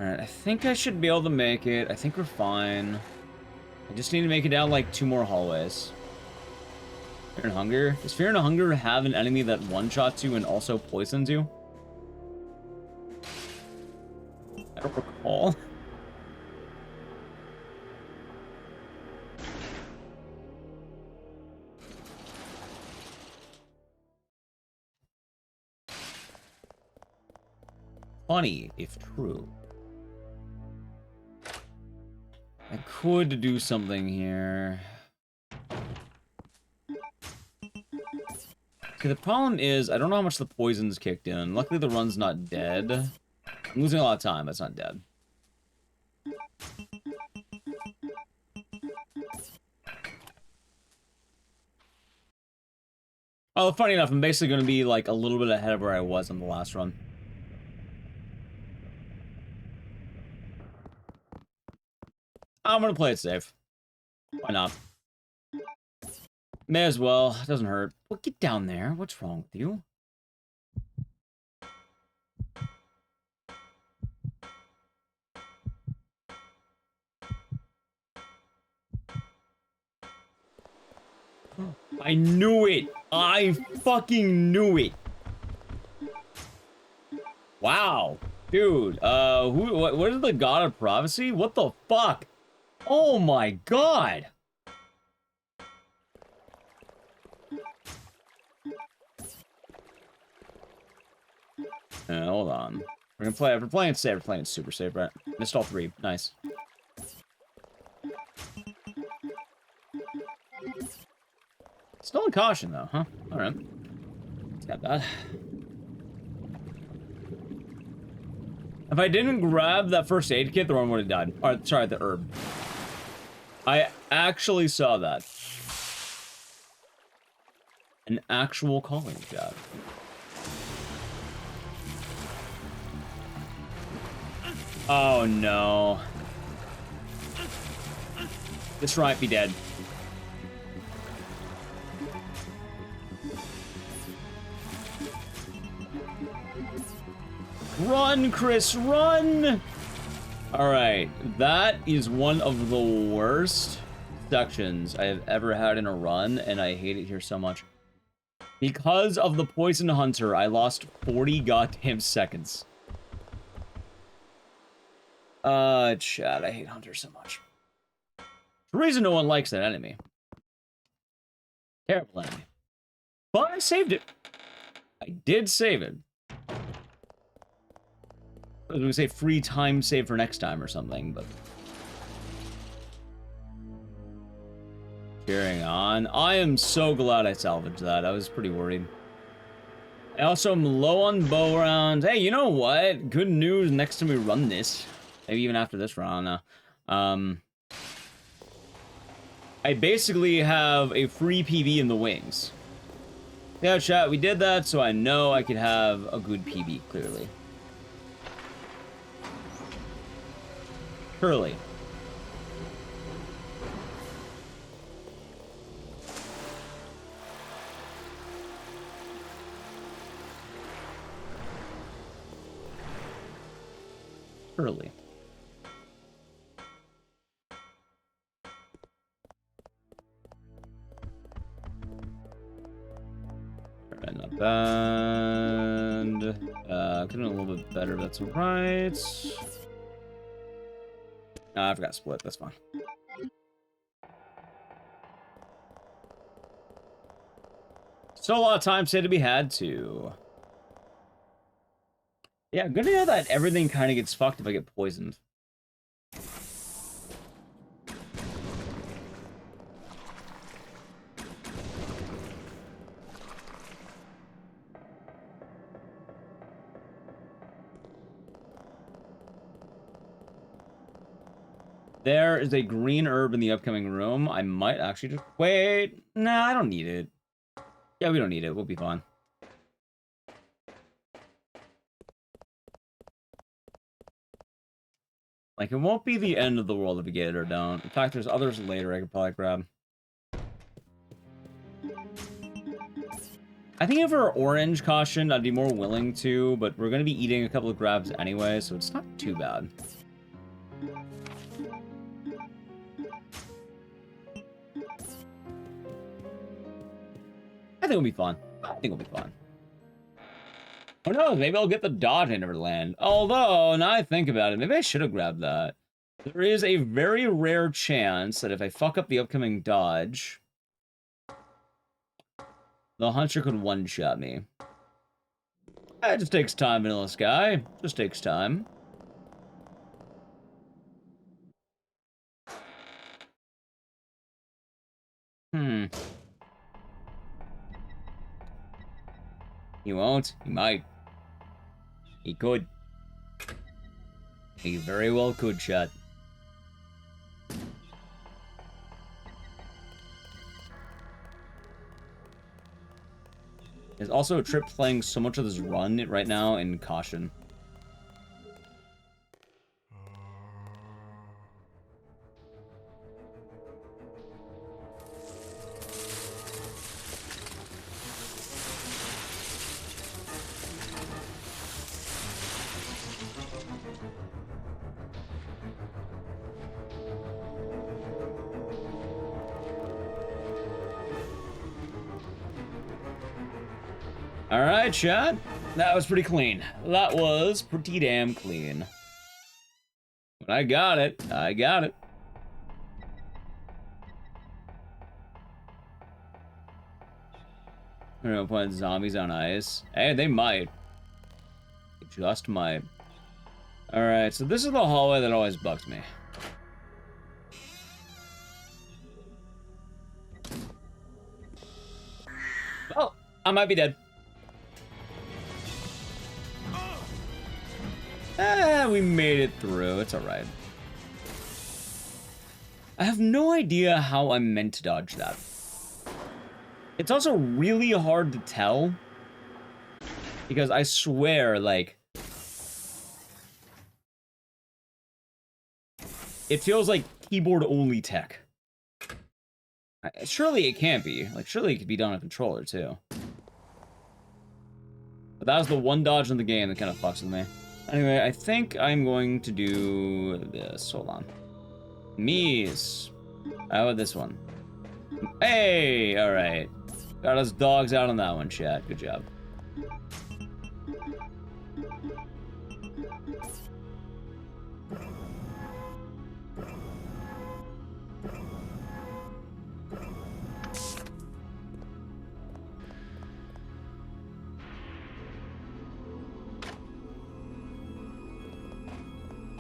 Alright, I think I should be able to make it. I think we're fine. I just need to make it down like 2 more hallways. Fear and Hunger? Does Fear and Hunger have an enemy that one-shots you and also poisons you? I don't recall. Funny, if true. I could do something here. Okay, the problem is, I don't know how much the poison's kicked in. Luckily, the run's not dead. I'm losing a lot of time, but it's not dead. Oh, funny enough, I'm basically going to be, like, a little bit ahead of where I was on the last run. I'm going to play it safe. Why not? May as well. It doesn't hurt. Well, get down there. What's wrong with you? I knew it! I fucking knew it! Wow. Dude, what is the God of Prophecy? What the fuck? Oh my god! Hold on. We're playing it safe, we're playing it super safe, right? Missed all 3. Nice. Still in caution, though, huh? Alright. It's not bad. If I didn't grab that first aid kit, the one would have died. Or, sorry, the herb. I actually saw that. An actual calling job. Oh, no. This might be dead. Run, Chris, run! Alright, that is one of the worst sections I have ever had in a run, and I hate it here so much. Because of the Poison Hunter, I lost 40 goddamn seconds. Chat, I hate Hunters so much. The reason no one likes that enemy. Terrible enemy. But I saved it. I did save it. I was gonna say free time save for next time or something, but... Carrying on. I am so glad I salvaged that. I was pretty worried. I also am low on bow rounds. Hey, you know what? Good news next time we run this. Maybe even after this round. I basically have a free PV in the wings. Yeah, chat, we did that, so I know I could have a good PV, clearly. Curly. Curly. Alright, not bad. Could have been a little bit better, but that's alright. I forgot to split, that's fine. So a lot of time said to be had to. Yeah, good to know that everything kind of gets fucked if I get poisoned. There is a green herb in the upcoming room. I might actually just... Wait. Nah, I don't need it. Yeah, we don't need it. We'll be fine. Like, it won't be the end of the world if we get it or don't. In fact, there's others later I could probably grab. I think if we're orange caution, I'd be more willing to, but we're going to be eating a couple of grabs anyway, so it's not too bad. I think it'll be fun. I think it'll be fun. Who knows? Maybe I'll get the dodge in Neverland. Although, now I think about it, maybe I should have grabbed that. There is a very rare chance that if I fuck up the upcoming dodge, the Hunter could one-shot me. It just takes time, Vanilla Sky. Just takes time. He won't. He might. He could. He very well could, chat. There's also a Trip playing so much of this run right now in Caution. Alright, chat. That was pretty clean. That was pretty damn clean. But I got it. I got it. I don't know, putting zombies on ice. Hey, they might. They just might. Alright, so this is the hallway that always bugs me. Oh, I might be dead. We made it through. It's alright. I have no idea how I'm meant to dodge that. It's also really hard to tell. Because I swear, like... it feels like keyboard-only tech. Surely it can't be. Like, surely it could be done on a controller, too. But that was the one dodge in the game that kind of fucks with me. Anyway, I think I'm going to do this. Hold on. Mies. How about this one? Hey! Alright. Got us dogs out on that one, chat. Good job.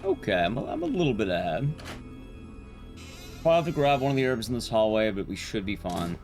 Okay, I'm a little bit ahead. I'll have to grab one of the herbs in this hallway, but we should be fine.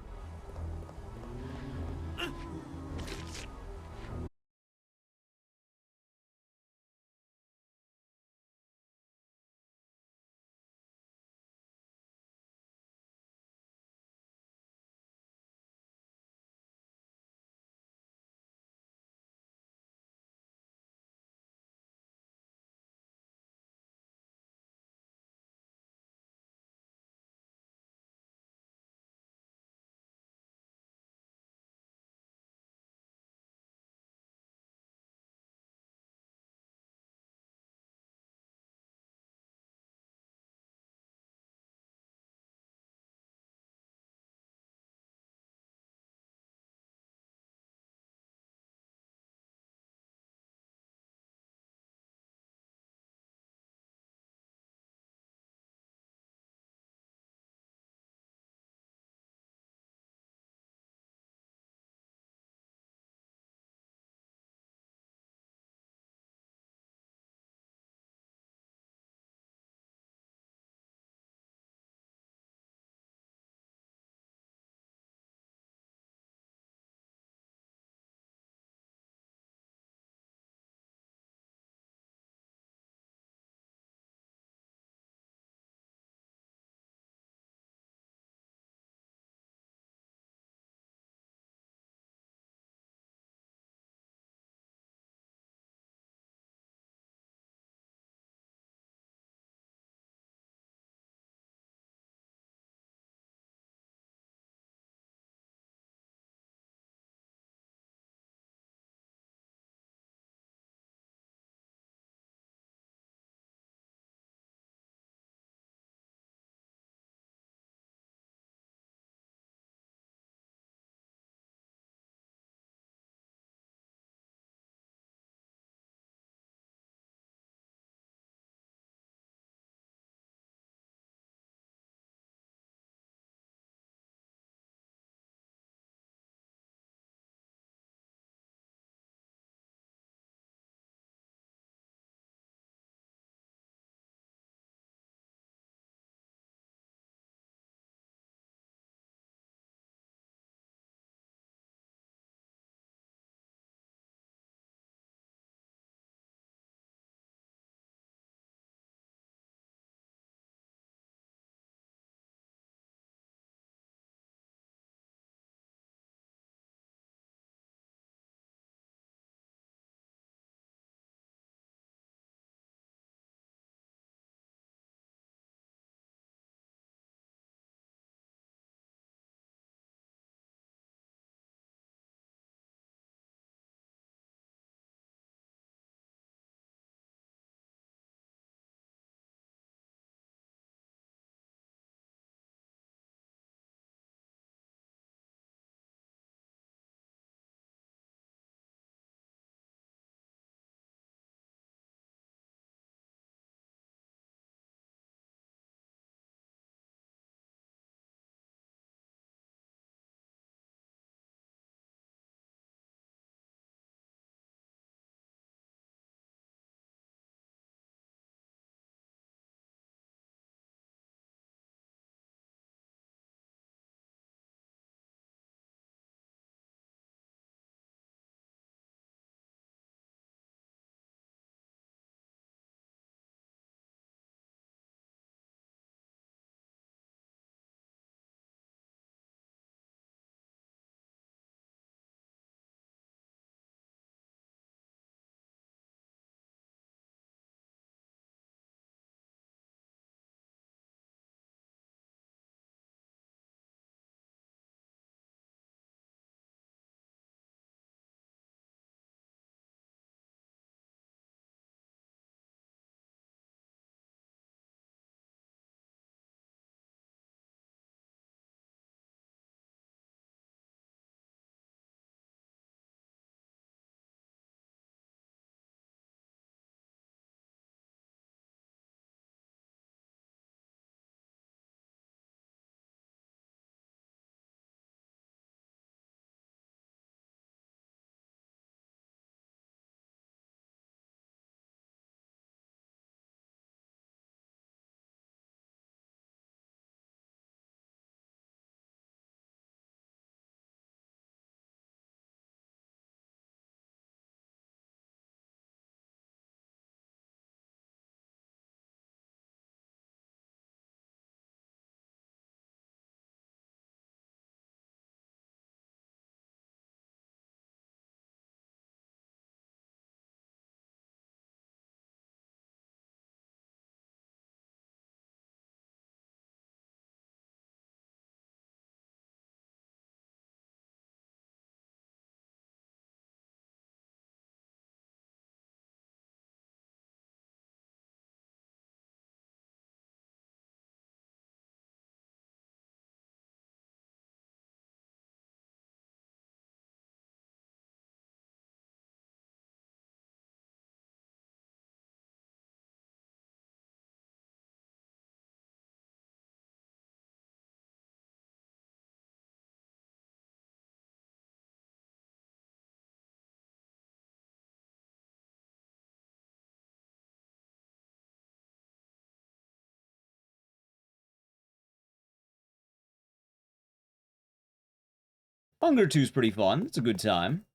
Hunger 2's pretty fun. It's a good time.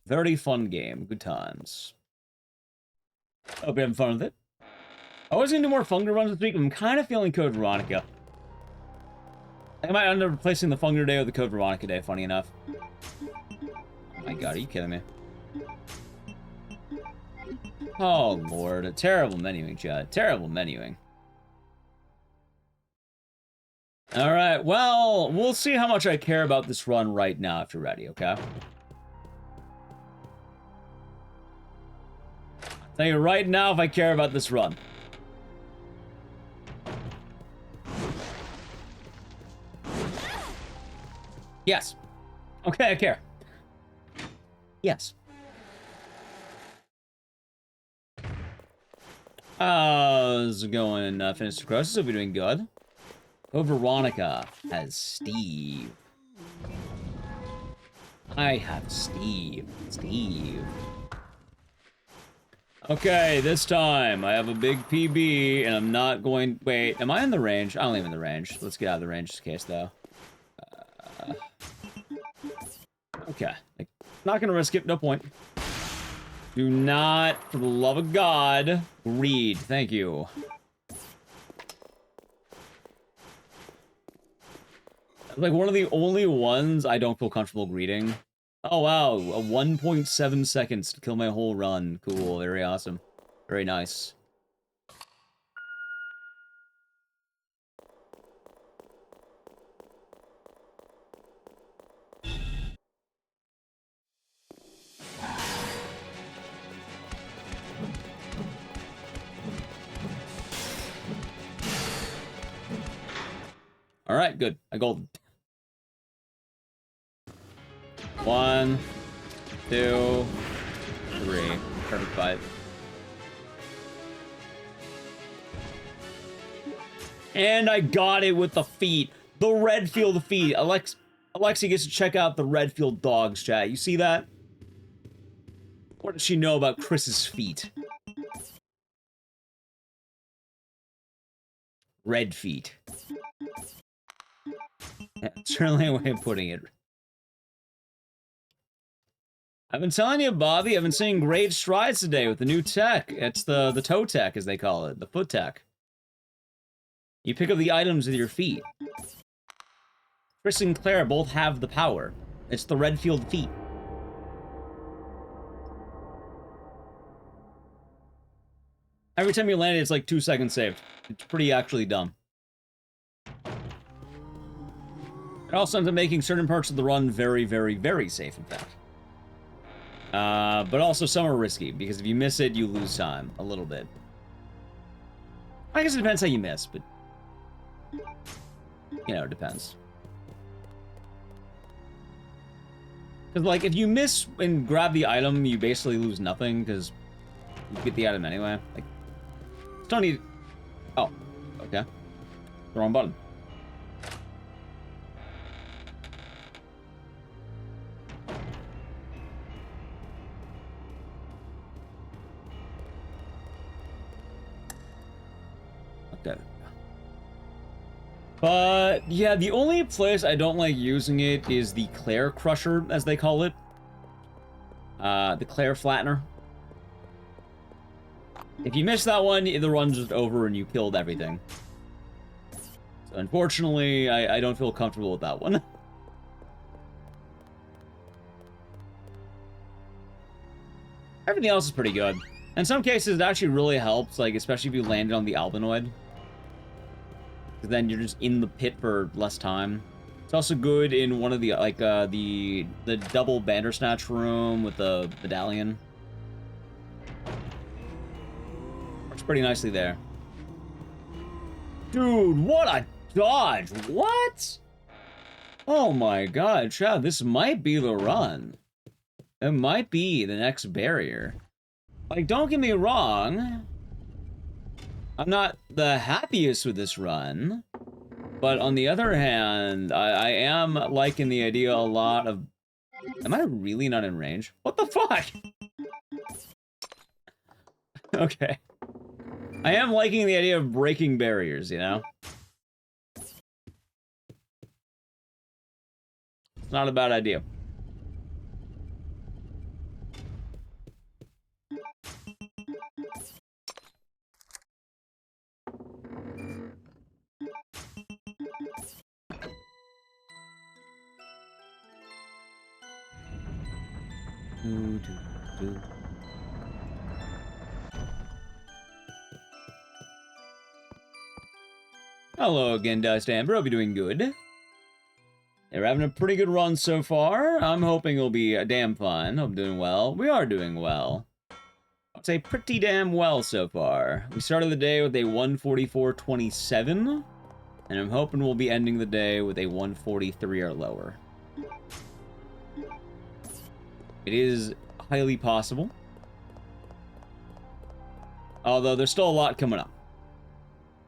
Very fun game. Good times. Hope you're having fun with it. I was gonna do more Funger runs this week. I'm kind of feeling Code Veronica. I might end up replacing the Funger Day with the Code Veronica Day, funny enough. Oh my god, are you kidding me? Oh lord, terrible menuing, chat. Terrible menuing. Alright, well, we'll see how much I care about this run right now if you're ready, okay? I'll tell you right now if I care about this run. Yes. Okay, I care. Yes. How's it going, Finish the Cross? Hope you're doing good. Oh, Veronica has Steve. I have Steve. Steve. Okay, this time I have a big PB and I'm not going... Wait, am I in the range? I don't live in the range. Let's get out of the range just in case, though. Okay. Like, not gonna risk it. No point. Do not, for the love of God, greed. Thank you. Like, one of the only ones I don't feel comfortable greeting. Oh, wow. A 1.7 seconds to kill my whole run. Cool. Very awesome. Very nice. Alright, good. I golden. 1, 2, 3. Perfect fight. And I got it with the feet. The Redfield feet. Alexi gets to check out the Redfield dogs, chat. You see that? What does she know about Chris's feet? Red feet. That's certainly a way of putting it. I've been telling you, Bobby, I've been seeing great strides today with the new tech. It's the toe tech, as they call it, the foot tech. You pick up the items with your feet. Chris and Claire both have the power. It's the Redfield feet. Every time you land it, it's like 2 seconds saved. It's pretty actually dumb. It also ends up making certain parts of the run very, very, very safe, in fact. But also some are risky, because if you miss it, you lose time. A little bit. I guess it depends how you miss, but... You know, it depends. Because, like, if you miss and grab the item, you basically lose nothing, because you get the item anyway. Like, don't need... Oh, okay. The wrong button. Okay. But, yeah, the only place I don't like using it is the Claire Crusher, as they call it. The Claire Flattener. If you miss that one, the run's just over and you killed everything. So, unfortunately, I don't feel comfortable with that one. Everything else is pretty good. In some cases, it actually really helps, like, especially if you landed on the Albinoid. Because then you're just in the pit for less time. It's also good in one of the, like, the double Bandersnatch room with the medallion. Works pretty nicely there. Dude, what a dodge! What? Oh my god, Chad, this might be the run. It might be the next barrier. Like, don't get me wrong. I'm not the happiest with this run. But on the other hand, I am liking the idea a lot of... Am I really not in range? What the fuck? Okay. I am liking the idea of breaking barriers, you know? It's not a bad idea. Hello again, Dust Amber. Hope you're doing good. Yeah, we're having a pretty good run so far. I'm hoping it'll be a damn fun. Hope doing well. We are doing well. I'd say pretty damn well so far. We started the day with a 144.27, and I'm hoping we'll be ending the day with a 143 or lower. It is highly possible. Although there's still a lot coming up.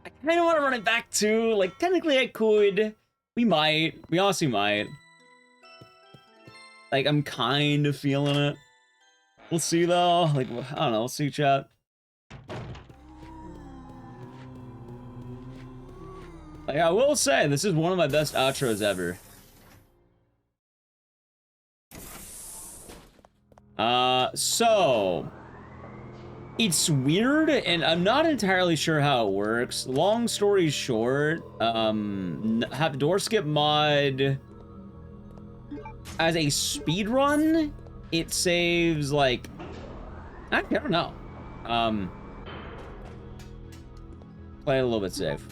I kind of want to run it back too. Like, technically I could. We might. We honestly might. Like, I'm kind of feeling it. We'll see though. Like, I don't know. We'll see, chat. Like, I will say, this is one of my best outros ever. So it's weird, and I'm not entirely sure how it works. Long story short, have door skip mod as a speed run. It saves like I don't know. Play it a little bit safe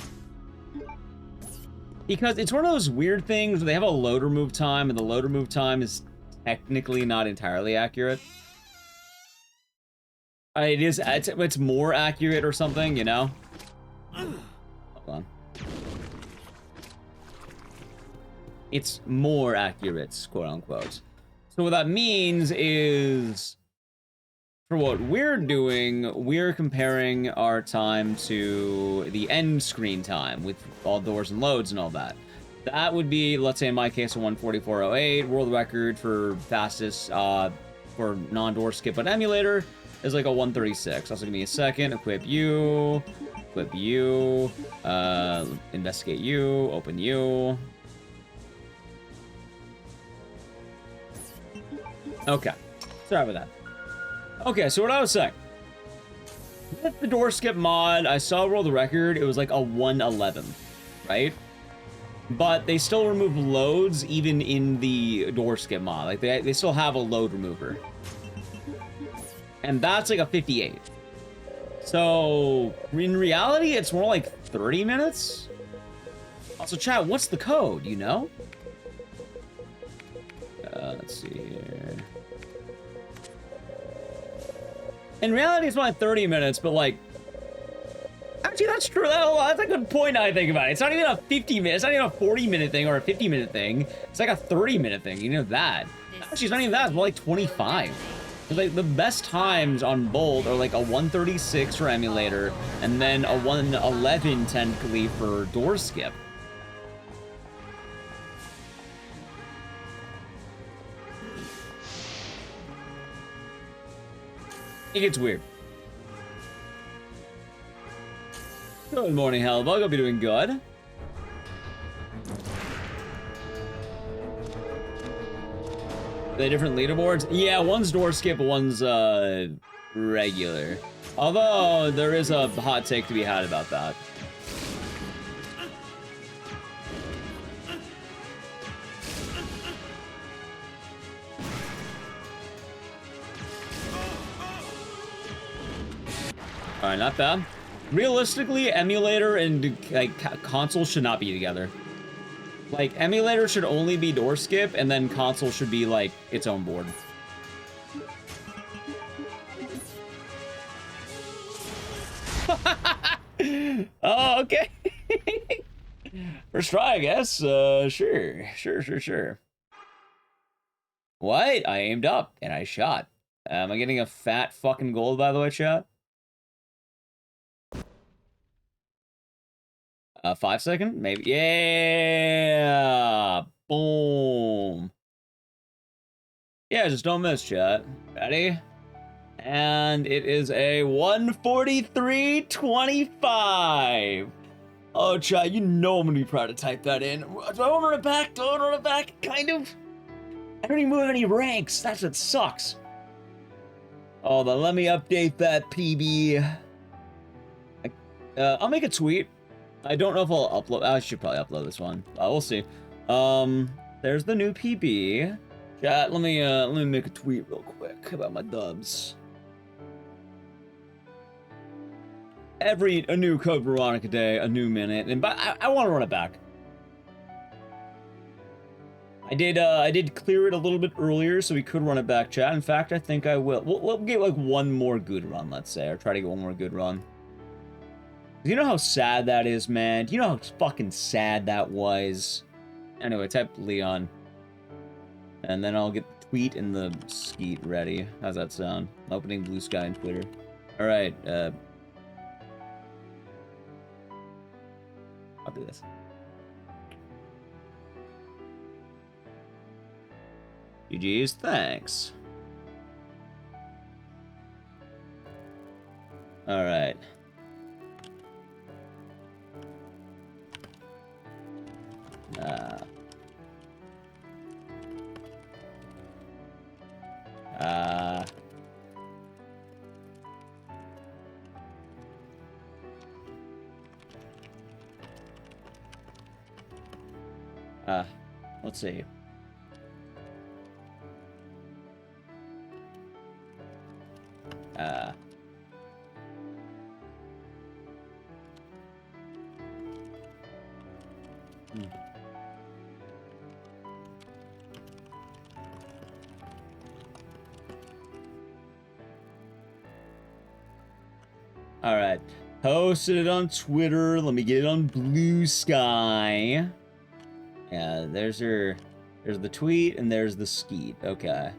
because it's one of those weird things where they have a load remove time, and the load remove time is technically not entirely accurate. It is. It's more accurate or something, you know. Hold on. It's more accurate, quote unquote. So what that means is, for what we're doing, we're comparing our time to the end screen time with all doors and loads and all that. That would be, let's say in my case, a 144.08. World record for fastest for non-door skip on emulator is like a 136. Also give me a second. Equip you, investigate you, open you. Okay, sorry about that. Okay, so what I was saying, with the door skip mod, I saw world record, it was like a 111, right? But they still remove loads even in the door skip mod. Like they still have a load remover. And that's like a 58. So in reality, it's more like 30 minutes. Also, chat, what's the code, you know? Let's see here. In reality, it's only 30 minutes, but like, actually, that's true. That's a good point now I think about it. It's not even a 50 minute, it's not even a 40-minute thing or a 50-minute thing. It's like a 30-minute thing, you know that. Actually, it's not even that, it's more like 25. Like, the best times on both are like a 136 for emulator, and then a 111 technically for door skip. It gets weird. Good morning, Hellbug. Hope you're doing good. Are they different leaderboards? Yeah, one's door skip, one's regular. Although there is a hot take to be had about that. All right, not bad. Realistically, emulator and like console should not be together. Like, emulator should only be door skip, and then console should be like its own board. Oh, okay. First try, I guess. Sure. What? I aimed up and I shot. Am I getting a fat fucking gold, by the way, chat? 5 second? Maybe. Yeah! Boom. Yeah, just don't miss, chat. Ready? And it is a 143.25. Oh, chat, you know I'm gonna be proud to type that in. Do I want to run it back? Do I want to run it back? Kind of. I don't even move any ranks. That's what sucks. Hold on, let me update that PB. I'll make a tweet. I don't know if I'll upload. I should probably upload this one. We'll see. There's the new PB. Chat, let me make a tweet real quick about my dubs. A new Code Veronica day, a new minute, and but I want to run it back. I did clear it a little bit earlier, so we could run it back, chat. In fact, I think I will. We'll get like one more good run, let's say, or try to get one more good run. You know how sad that is, man? Do you know how fucking sad that was? Anyway, type Leon. And then I'll get the tweet and the skeet ready. How's that sound? Opening Blue Sky and Twitter. Alright, I'll do this. GG's, thanks. Alright. Let's see. All right, posted it on Twitter. Let me get it on Blue Sky. Yeah, there's the tweet and there's the skeet. Okay,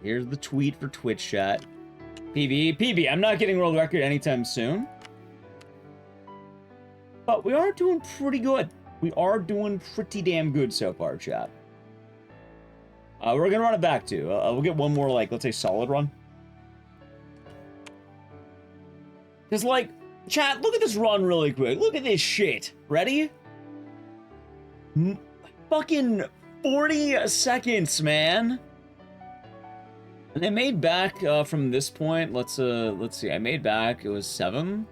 here's the tweet for Twitch chat. PB, I'm not getting world record anytime soon, but we are doing pretty good. We are doing pretty damn good so far, chat. We're gonna run it back too. We'll get one more, like, let's say solid run. Because, like, chat, look at this run really quick. Look at this shit. Ready? Fucking 40 seconds, man. And I made back from this point. Let's see. I made back. It was 7.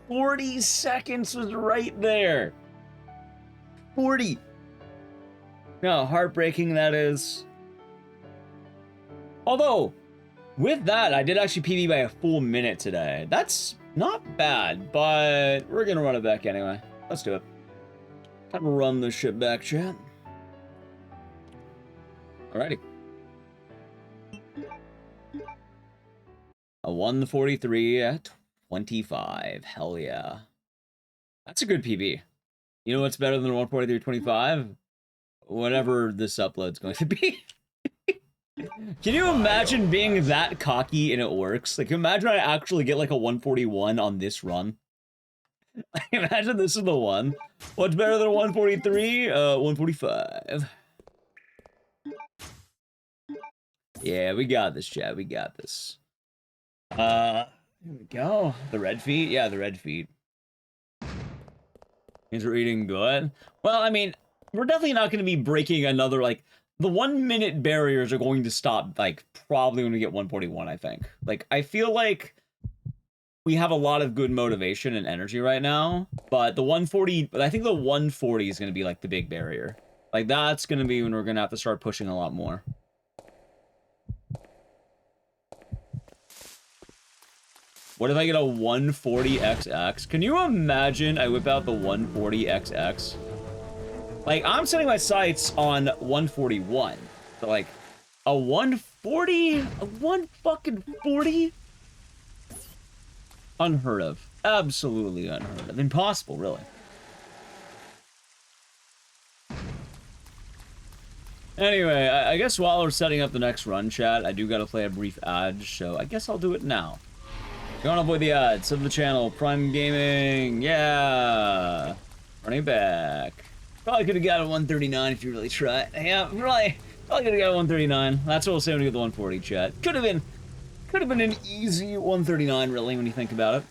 40 seconds was right there. 40. No, heartbreaking that is. Although, with that, I did actually PB by a full minute today. That's not bad, but we're gonna run it back anyway. Let's do it. Time to run this shit back, chat. Alrighty. A 143 at 25. Hell yeah. That's a good PB. You know what's better than a 143.25? Whatever this upload's going to be. Can you imagine being that cocky and it works? Like, imagine I actually get like a 141 on this run. Imagine this is the one. What's better than a 143? 145. Yeah, we got this, chat. We got this. Here we go. The red feet? Yeah, the red feet. Means we're eating good. Well, I mean, we're definitely not going to be breaking another, like, the 1 minute barriers are going to stop, like, probably when we get 141, I think. Like, I feel like we have a lot of good motivation and energy right now, but the 140, I think the 140 is going to be, like, the big barrier. Like, that's going to be when we're going to have to start pushing a lot more. What if I get a 140XX? Can you imagine I whip out the 140XX? Like, I'm setting my sights on 141. So, like, a 140? A 1 fucking 40? Unheard of. Absolutely unheard of. Impossible, really. Anyway, I guess while we're setting up the next run, chat, I do gotta play a brief ad, so I guess I'll do it now. If you wanna avoid the ads, sub the channel, Prime Gaming, yeah! Running back. Probably could have got a 139 if you really tried. Yeah, probably could have got a 139. That's what we'll say when we get the 140, chat. Could have been an easy 139, really, when you think about it.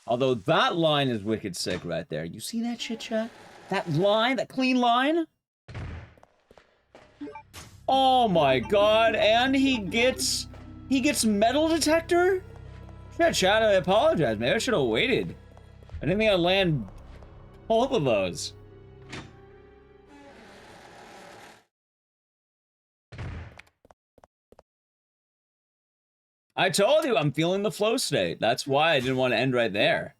Although that line is wicked sick right there. You see that shit, chat? That line, that clean line? Oh my god, and he gets metal detector? Shit, chat, I apologize. Maybe I should have waited. I didn't think I'd land both of those. I told you I'm feeling the flow state. That's why I didn't want to end right there.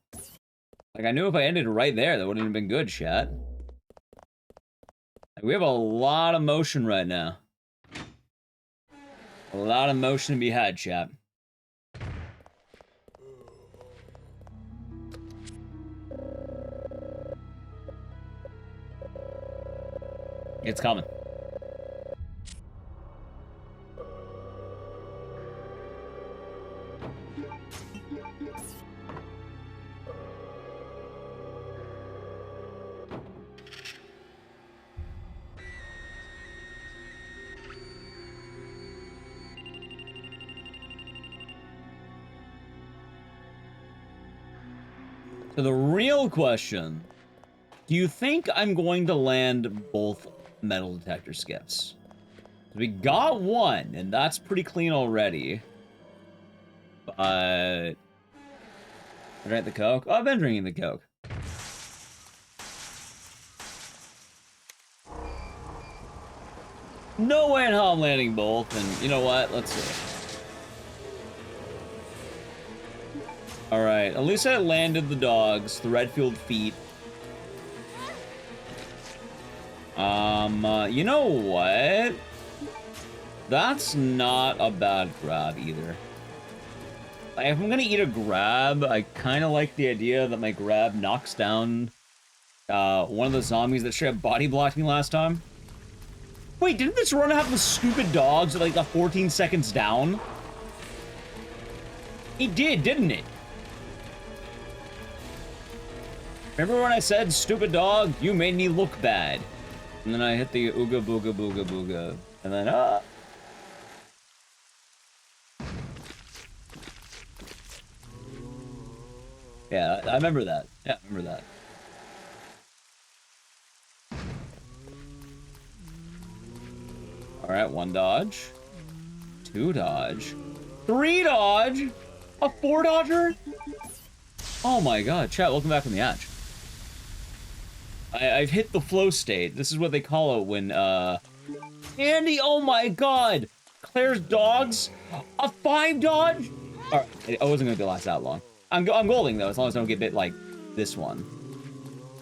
Like, I knew if I ended right there, that wouldn't have been good, chat. Like, we have a lot of motion right now. A lot of motion to be had, chat. It's coming. So the real question, do you think I'm going to land both metal detector skips? We got one, and that's pretty clean already. But... I drank the Coke? Oh, I've been drinking the Coke. No way in hell I'm landing both, and you know what? Let's see. Alright, at least I landed the dogs, the red-filled feet. You know what? That's not a bad grab either. Like, if I'm gonna eat a grab, I kind of like the idea that my grab knocks down one of the zombies that should have body blocked me last time. Wait, didn't this run have the stupid dogs at like the 14 seconds down? It did, didn't it? Remember when I said, stupid dog, you made me look bad? And then I hit the ooga booga booga booga. And then, yeah, I remember that. Yeah, I remember that. Alright, 1 dodge. 2 dodge. 3 dodge? A 4 dodger? Oh my god, chat, welcome back from the edge. I've hit the flow state. This is what they call it when, Andy, oh my god! Claire's dogs? A 5 dodge? Alright, I wasn't gonna last that long. I'm golding though, as long as I don't get bit like this one.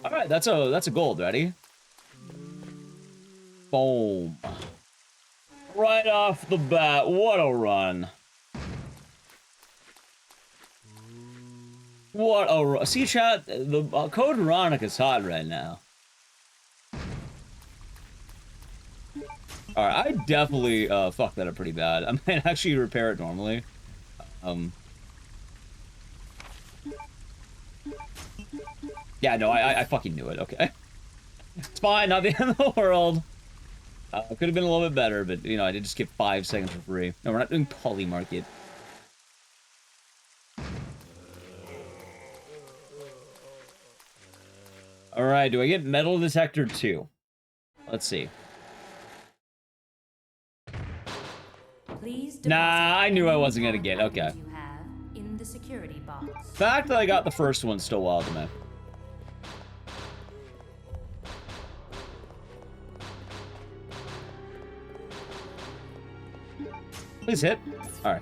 Alright, that's a gold, ready? Boom. Right off the bat, what a run. What a run. See, chat, the code Veronica's hot right now. Alright, I definitely fucked that up pretty bad. I might actually repair it normally. Yeah, no, I fucking knew it, okay. It's fine, not the end of the world. Could have been a little bit better, but, you know, I did just get 5 seconds for free. No, we're not doing Polymarket. Alright, do I get metal detector 2? Let's see. Please Nah, I knew I wasn't gonna get, okay. You have in the security box. The fact that I got the first one's still wild to me. Please hit. Alright.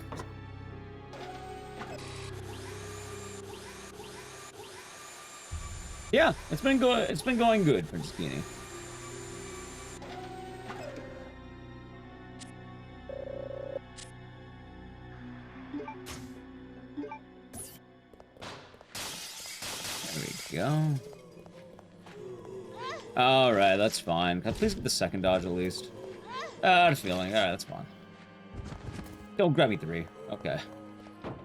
Yeah, it's been going good, Princess Beanie. There we go. Alright, that's fine. Can I please get the second dodge at least? I had a feeling. Alright, that's fine. Don't grab me 3. Okay.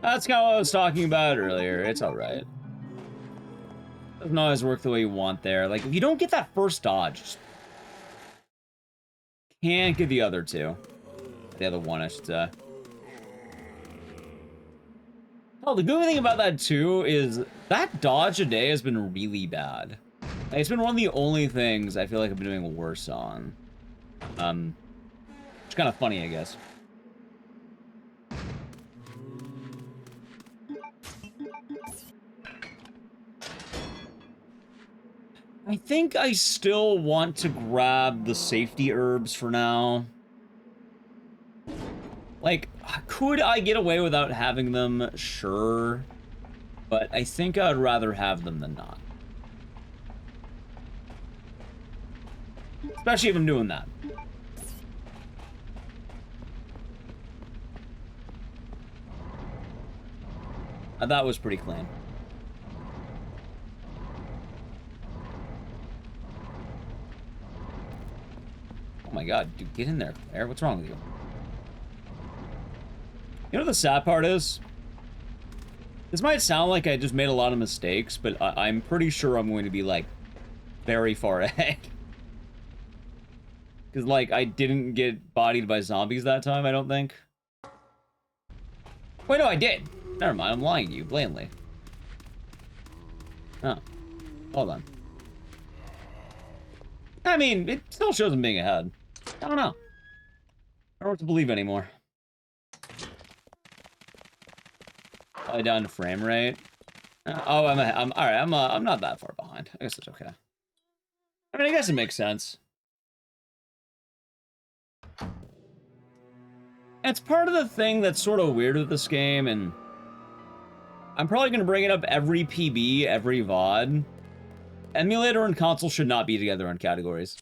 That's kind of what I was talking about earlier. It's alright. Doesn't always work the way you want there. Like, if you don't get that first dodge, just can't get the other 2. The other 1, I should say. Oh, the good thing about that, too, is That dodge today has been really bad. Like, it's been one of the only things I feel like I've been doing worse on. It's kind of funny, I guess. I think I still want to grab the safety herbs for now. Like, could I get away without having them? Sure. But I think I'd rather have them than not. Especially if I'm doing that. That was pretty clean. Oh my god, dude, get in there, Claire. What's wrong with you? You know what the sad part is? This might sound like I just made a lot of mistakes, but I'm pretty sure I'm going to be, like, very far ahead. Because, like, I didn't get bodied by zombies that time, I don't think. Wait, no, I did. Never mind, I'm lying to you, blatantly. Oh. Hold on. I mean, it still shows him being ahead. I don't know. I don't know what to believe anymore. Probably down to frame rate. Oh, I'm all right. I'm not that far behind. I guess it's okay. I mean, I guess it makes sense. It's part of the thing that's sort of weird with this game, and I'm probably gonna bring it up every PB, every VOD. Emulator and console should not be together on categories.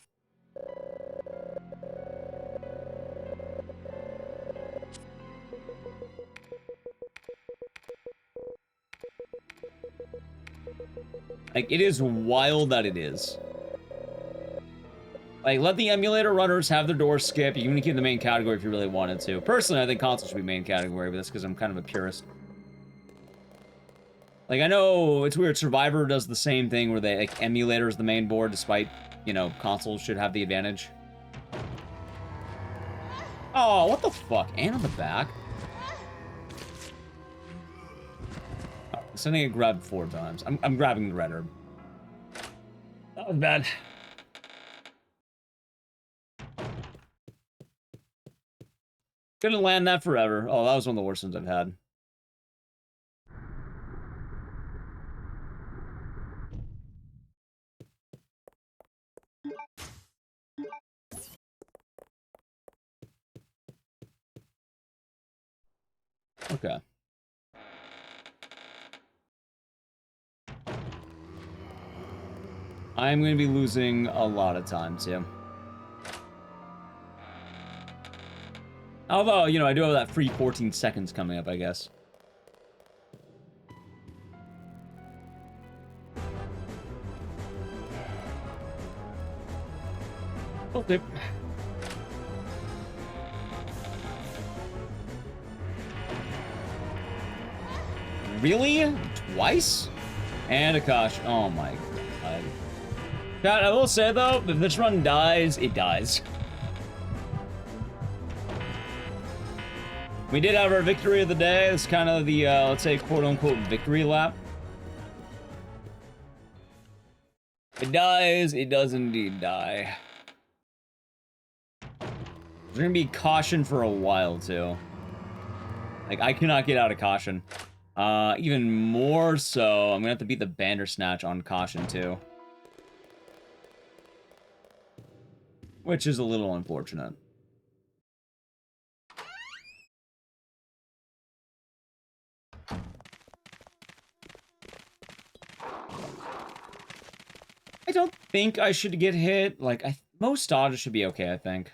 Like, it is wild that it is. Like, let the emulator runners have their door skip. You can keep the main category if you really wanted to. Personally, I think console should be main category, but that's because I'm kind of a purist. Like, I know it's weird. Survivor does the same thing where they, like, emulator is the main board, despite, you know, consoles should have the advantage. Oh, what the fuck? And on the back? Something I grabbed 4 times. I'm grabbing the red herb. That was bad. Couldn't land that forever. Oh, that was one of the worst ones I've had. Okay. I'm going to be losing a lot of time, too. Although, you know, I do have that free 14 seconds coming up, I guess. Okay. Really? Twice? And Akash. Oh my god. God, I will say though, if this run dies, it dies. We did have our victory of the day. It's kind of the, let's say, quote-unquote victory lap. It dies. It does indeed die. There's gonna be caution for a while, too. Like, I cannot get out of caution. Even more so, I'm gonna have to beat the Bandersnatch on caution, too. Which is a little unfortunate. I don't think I should get hit. Like, most dodges should be okay, I think.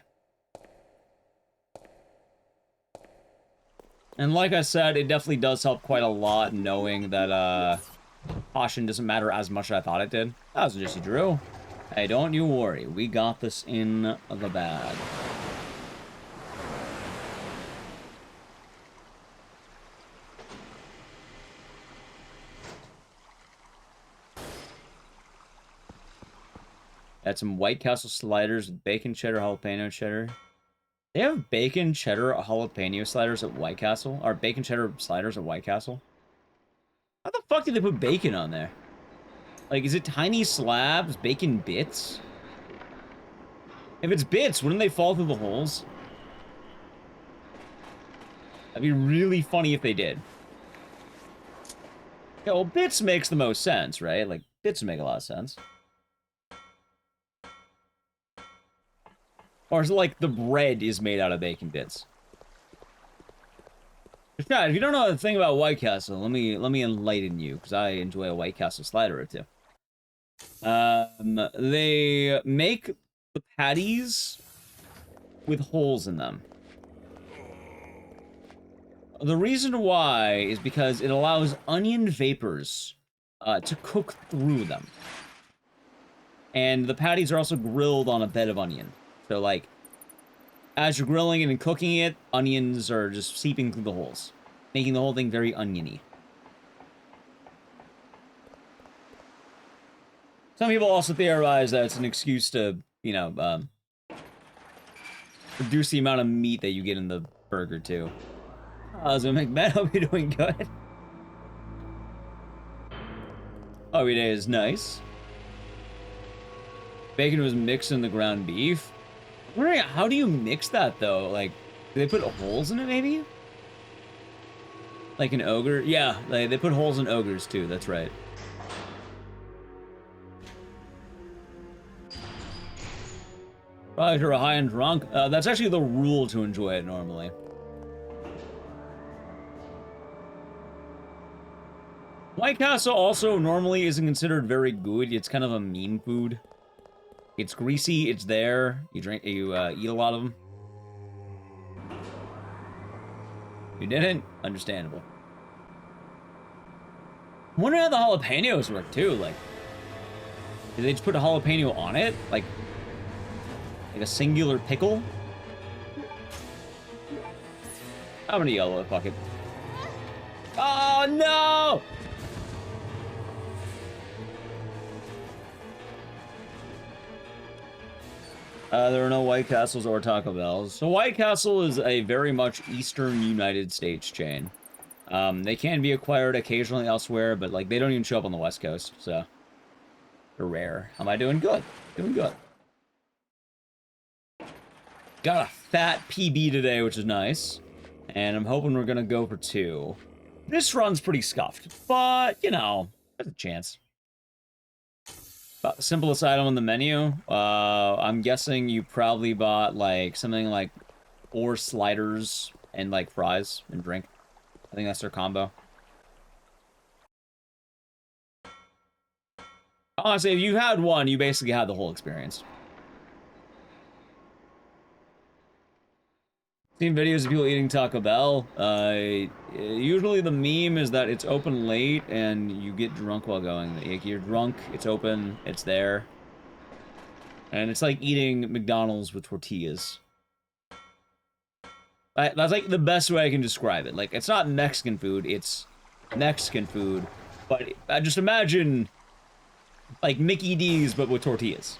And like I said, it definitely does help quite a lot knowing that, caution doesn't matter as much as I thought it did. That was just a Drew. Hey, don't you worry. We got this in the bag. Had some White Castle sliders with bacon cheddar, jalapeno cheddar. They have bacon cheddar jalapeno sliders at White Castle? Or bacon cheddar sliders at White Castle? How the fuck did they put bacon on there? Like, is it tiny slabs, bacon bits? If it's bits, wouldn't they fall through the holes? That'd be really funny if they did. Yeah, well, bits makes the most sense, right? Like, bits make a lot of sense. Or is it like the bread is made out of bacon bits? Yeah, if you don't know the thing about White Castle, let me enlighten you, because I enjoy a White Castle slider or two. They make the patties with holes in them. The reason why is because it allows onion vapors to cook through them. And the patties are also grilled on a bed of onion. So, like, as you're grilling it and cooking it, onions are just seeping through the holes, making the whole thing very oniony. Some people also theorize that it's an excuse to, you know, reduce the amount of meat that you get in the burger, too. So McMahon, hope you're doing good. Every day is nice. Bacon was mixed in the ground beef. I'm wondering, how do you mix that, though? Like, do they put holes in it, maybe? Like an ogre? Yeah, they put holes in ogres, too. That's right. Probably if you're a high and drunk. That's actually the rule to enjoy it, normally. White Castle also normally isn't considered very good. It's kind of a meme food. It's greasy, it's there. You eat a lot of them. You didn't? Understandable. I wonder how the jalapenos work, too. Like, did they just put a jalapeno on it? Like a singular pickle? I'm gonna yellow, fuck it. Oh, no! There are no White Castles or Taco Bells. So White Castle is a very much Eastern United States chain. They can be acquired occasionally elsewhere, but like they don't even show up on the West Coast, so they're rare. Am I doing good? Doing good. Got a fat PB today, which is nice. And I'm hoping we're gonna go for 2. This run's pretty scuffed, but you know, there's a chance. About the simplest item on the menu. I'm guessing you probably bought like something like 4 sliders and like fries and drink. I think that's their combo. Honestly, if you had one, you basically had the whole experience. Seen videos of people eating Taco Bell. Usually the meme is that it's open late and you get drunk while going. Like, you're drunk, it's open, it's there. And it's like eating McDonald's with tortillas. That's like the best way I can describe it. Like, it's not Mexican food, it's Mexican food. But just imagine, like, Mickey D's, but with tortillas.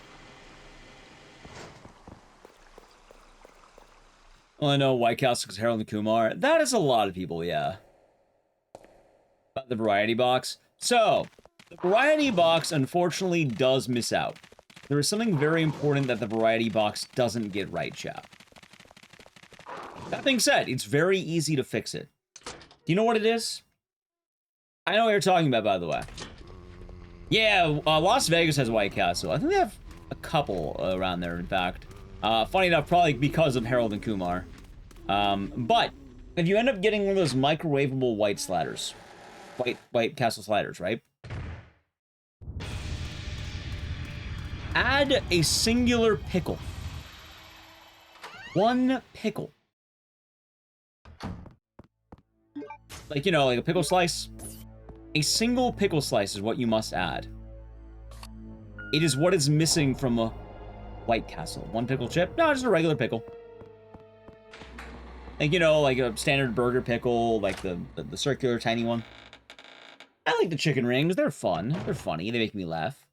Well, I know White Castle because Harold and Kumar. That is a lot of people, yeah. About the variety box. So, the variety box, unfortunately, does miss out. There is something very important that the variety box doesn't get right, chat. That being said, it's very easy to fix it. Do you know what it is? I know what you're talking about, by the way. Yeah, Las Vegas has White Castle. I think they have a couple around there, in fact. Funny enough, probably because of Harold and Kumar. But if you end up getting one of those microwavable white sliders, White Castle sliders, right? Add a singular pickle. 1 pickle. Like, you know, like a pickle slice. A single pickle slice is what you must add. It is what is missing from a White Castle. 1 pickle chip? No, just a regular pickle. Like, you know, like a standard burger pickle, like the circular tiny one. I like the chicken rings. They're fun. They're funny. They make me laugh.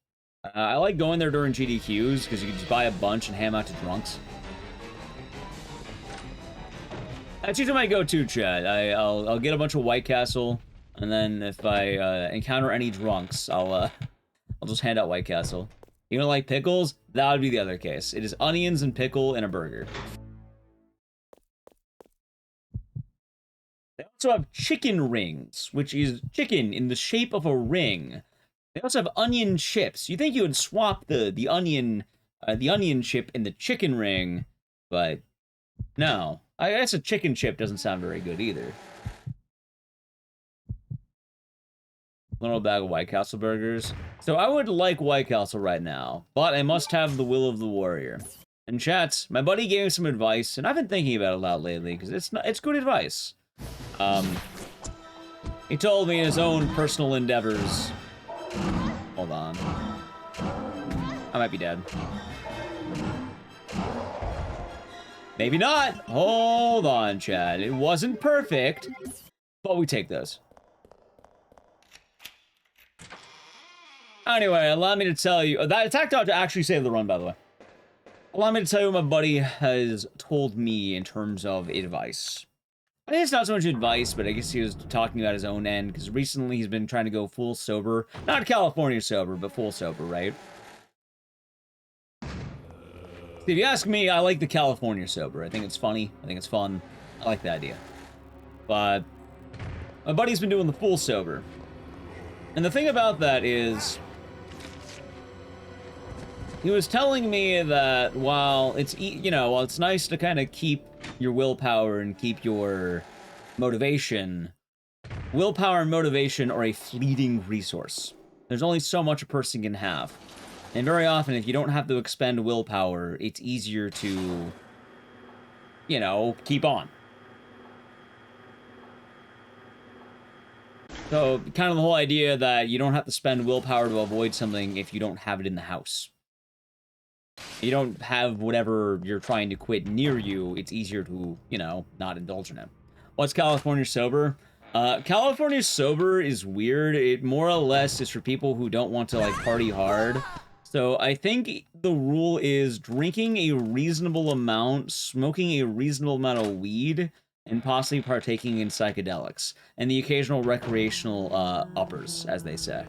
I like going there during GDQs because you can just buy a bunch and ham out to drunks. That's usually my go-to, Chad. I'll get a bunch of White Castle. And then if I encounter any drunks, I'll just hand out White Castle. You don't like pickles? That would be the other case. It is onions and pickle in a burger. They also have chicken rings, which is chicken in the shape of a ring. They also have onion chips. You think you would swap the onion chip in the chicken ring, but no. I guess a chicken chip doesn't sound very good either. Little bag of White Castle burgers. So I would like White Castle right now, but I must have the will of the warrior. And chat, my buddy gave me some advice, and I've been thinking about it a lot lately because it's good advice. He told me in his own personal endeavors. Hold on. I might be dead. Maybe not. Hold on, Chad. It wasn't perfect, but we take those. Anyway, allow me to tell you that attack dodge actually saved the run, by the way. Allow me to tell you what my buddy has told me in terms of advice. I think it's not so much advice, but I guess he was talking about his own end, because recently he's been trying to go full sober. Not California sober, but full sober, right? If you ask me, I like the California sober. I think it's funny. I think it's fun. I like the idea. But my buddy's been doing the full sober. And the thing about that is, he was telling me that while it's, while it's nice to kind of keep your willpower and keep your motivation, willpower and motivation are a fleeting resource. There's only so much a person can have. And very often, if you don't have to expend willpower, it's easier to, keep on. So, kind of the whole idea that you don't have to spend willpower to avoid something if you don't have it in the house. You don't have whatever you're trying to quit near you, it's easier to, not indulge in it. What's California sober? California sober is weird. It more or less is for people who don't want to, party hard. So I think the rule is drinking a reasonable amount, smoking a reasonable amount of weed, and possibly partaking in psychedelics. And the occasional recreational uppers, as they say.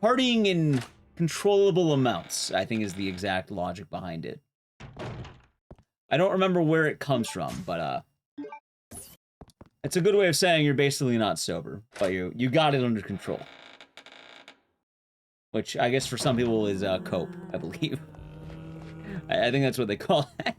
Partying in controllable amounts, I think, is the exact logic behind it. I don't remember where it comes from, but it's a good way of saying you're basically not sober, but you got it under control. Which I guess for some people is cope, I believe. I think that's what they call it.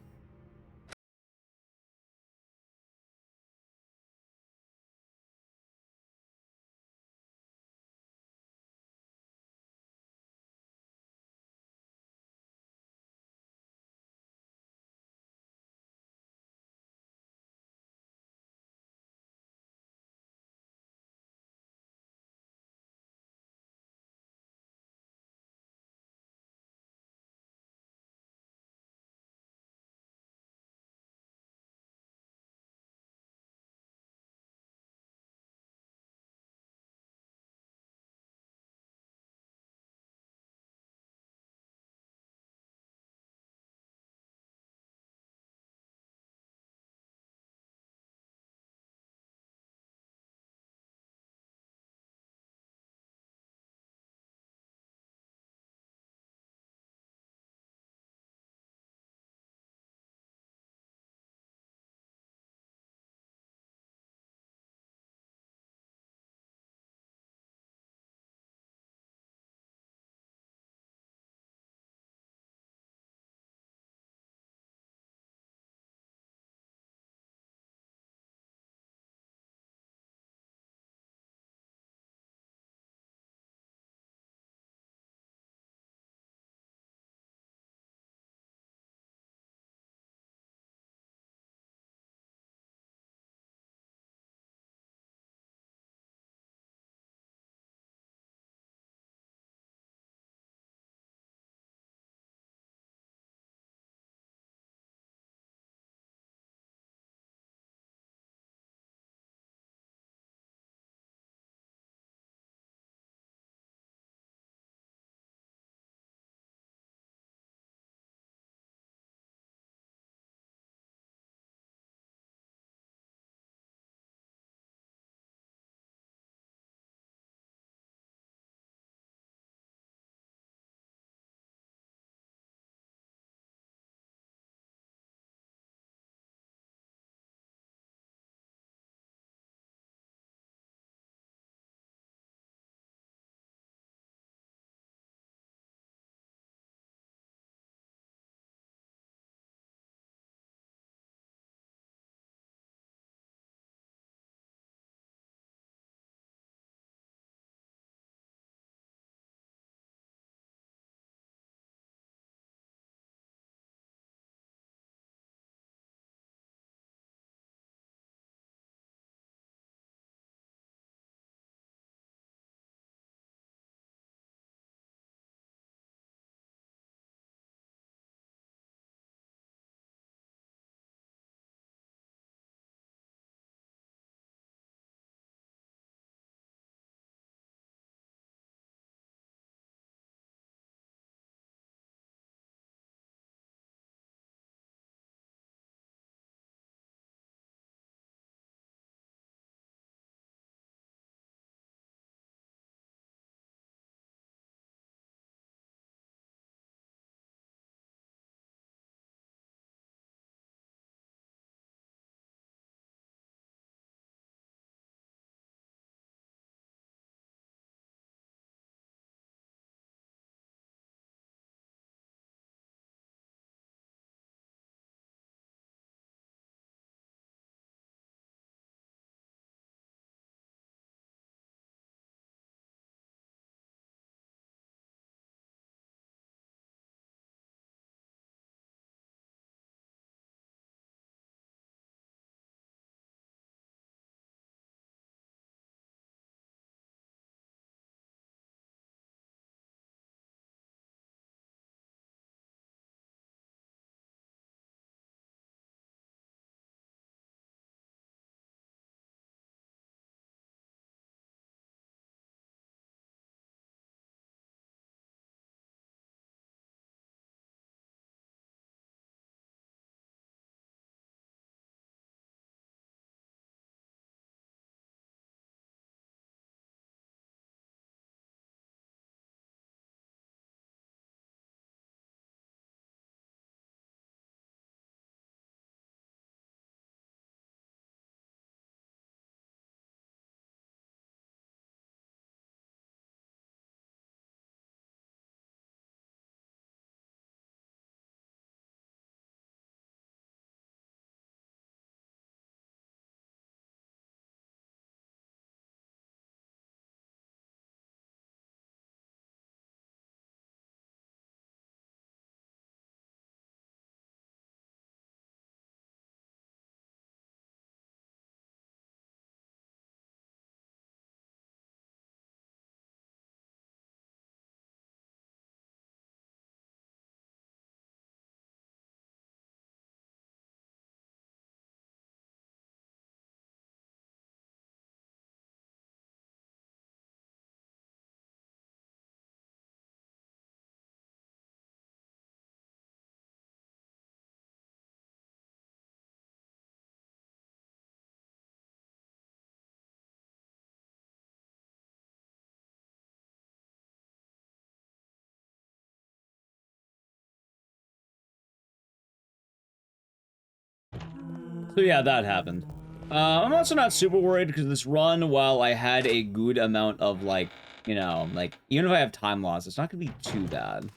So yeah, that happened. I'm also not super worried because this run, while I had a good amount of, like, you know, like, even if I have time loss, it's not going to be too bad.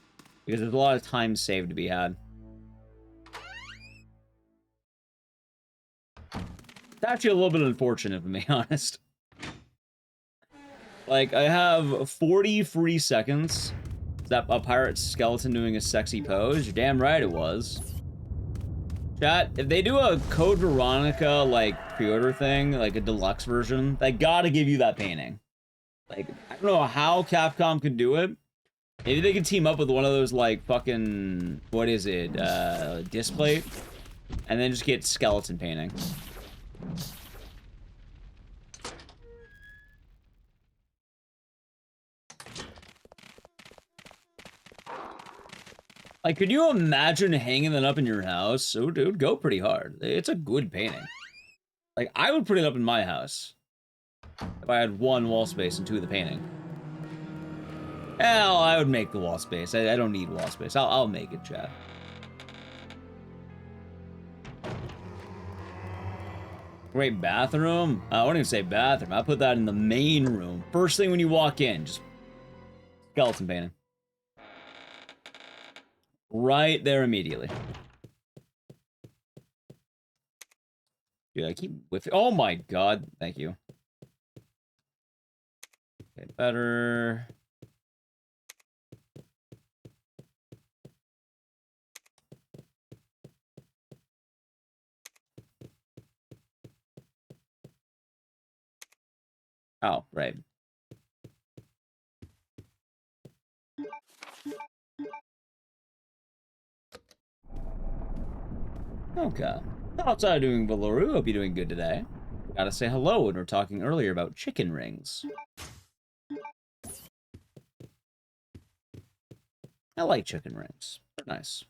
Because there's a lot of time saved to be had. It's actually a little bit unfortunate, to be honest. Like, I have 40 free seconds. Is that a pirate skeleton doing a sexy pose? You're damn right it was. Chat, if they do a Code Veronica, like, pre-order thing, like a deluxe version, they gotta give you that painting. Like, I don't know how Capcom could do it. Maybe they could team up with one of those, like, fucking, what is it, display, and then just get skeleton painting. Like, could you imagine hanging that up in your house? It would go pretty hard. It's a good painting. Like, I would put it up in my house if I had one wall space and two of the painting. Hell, I would make the wall space. I don't need wall space. I'll make it, chat. Great bathroom. I wouldn't even say bathroom. I put that in the main room. First thing when you walk in, just skeleton painting. Right there immediately. Dude, I keep whiffing. Oh my god. Thank you. Okay, better. Oh, right. Okay. Outside of doing Valoru, hope you're doing good today. Gotta say hello when we're talking earlier about chicken rings. I like chicken rings. They're nice.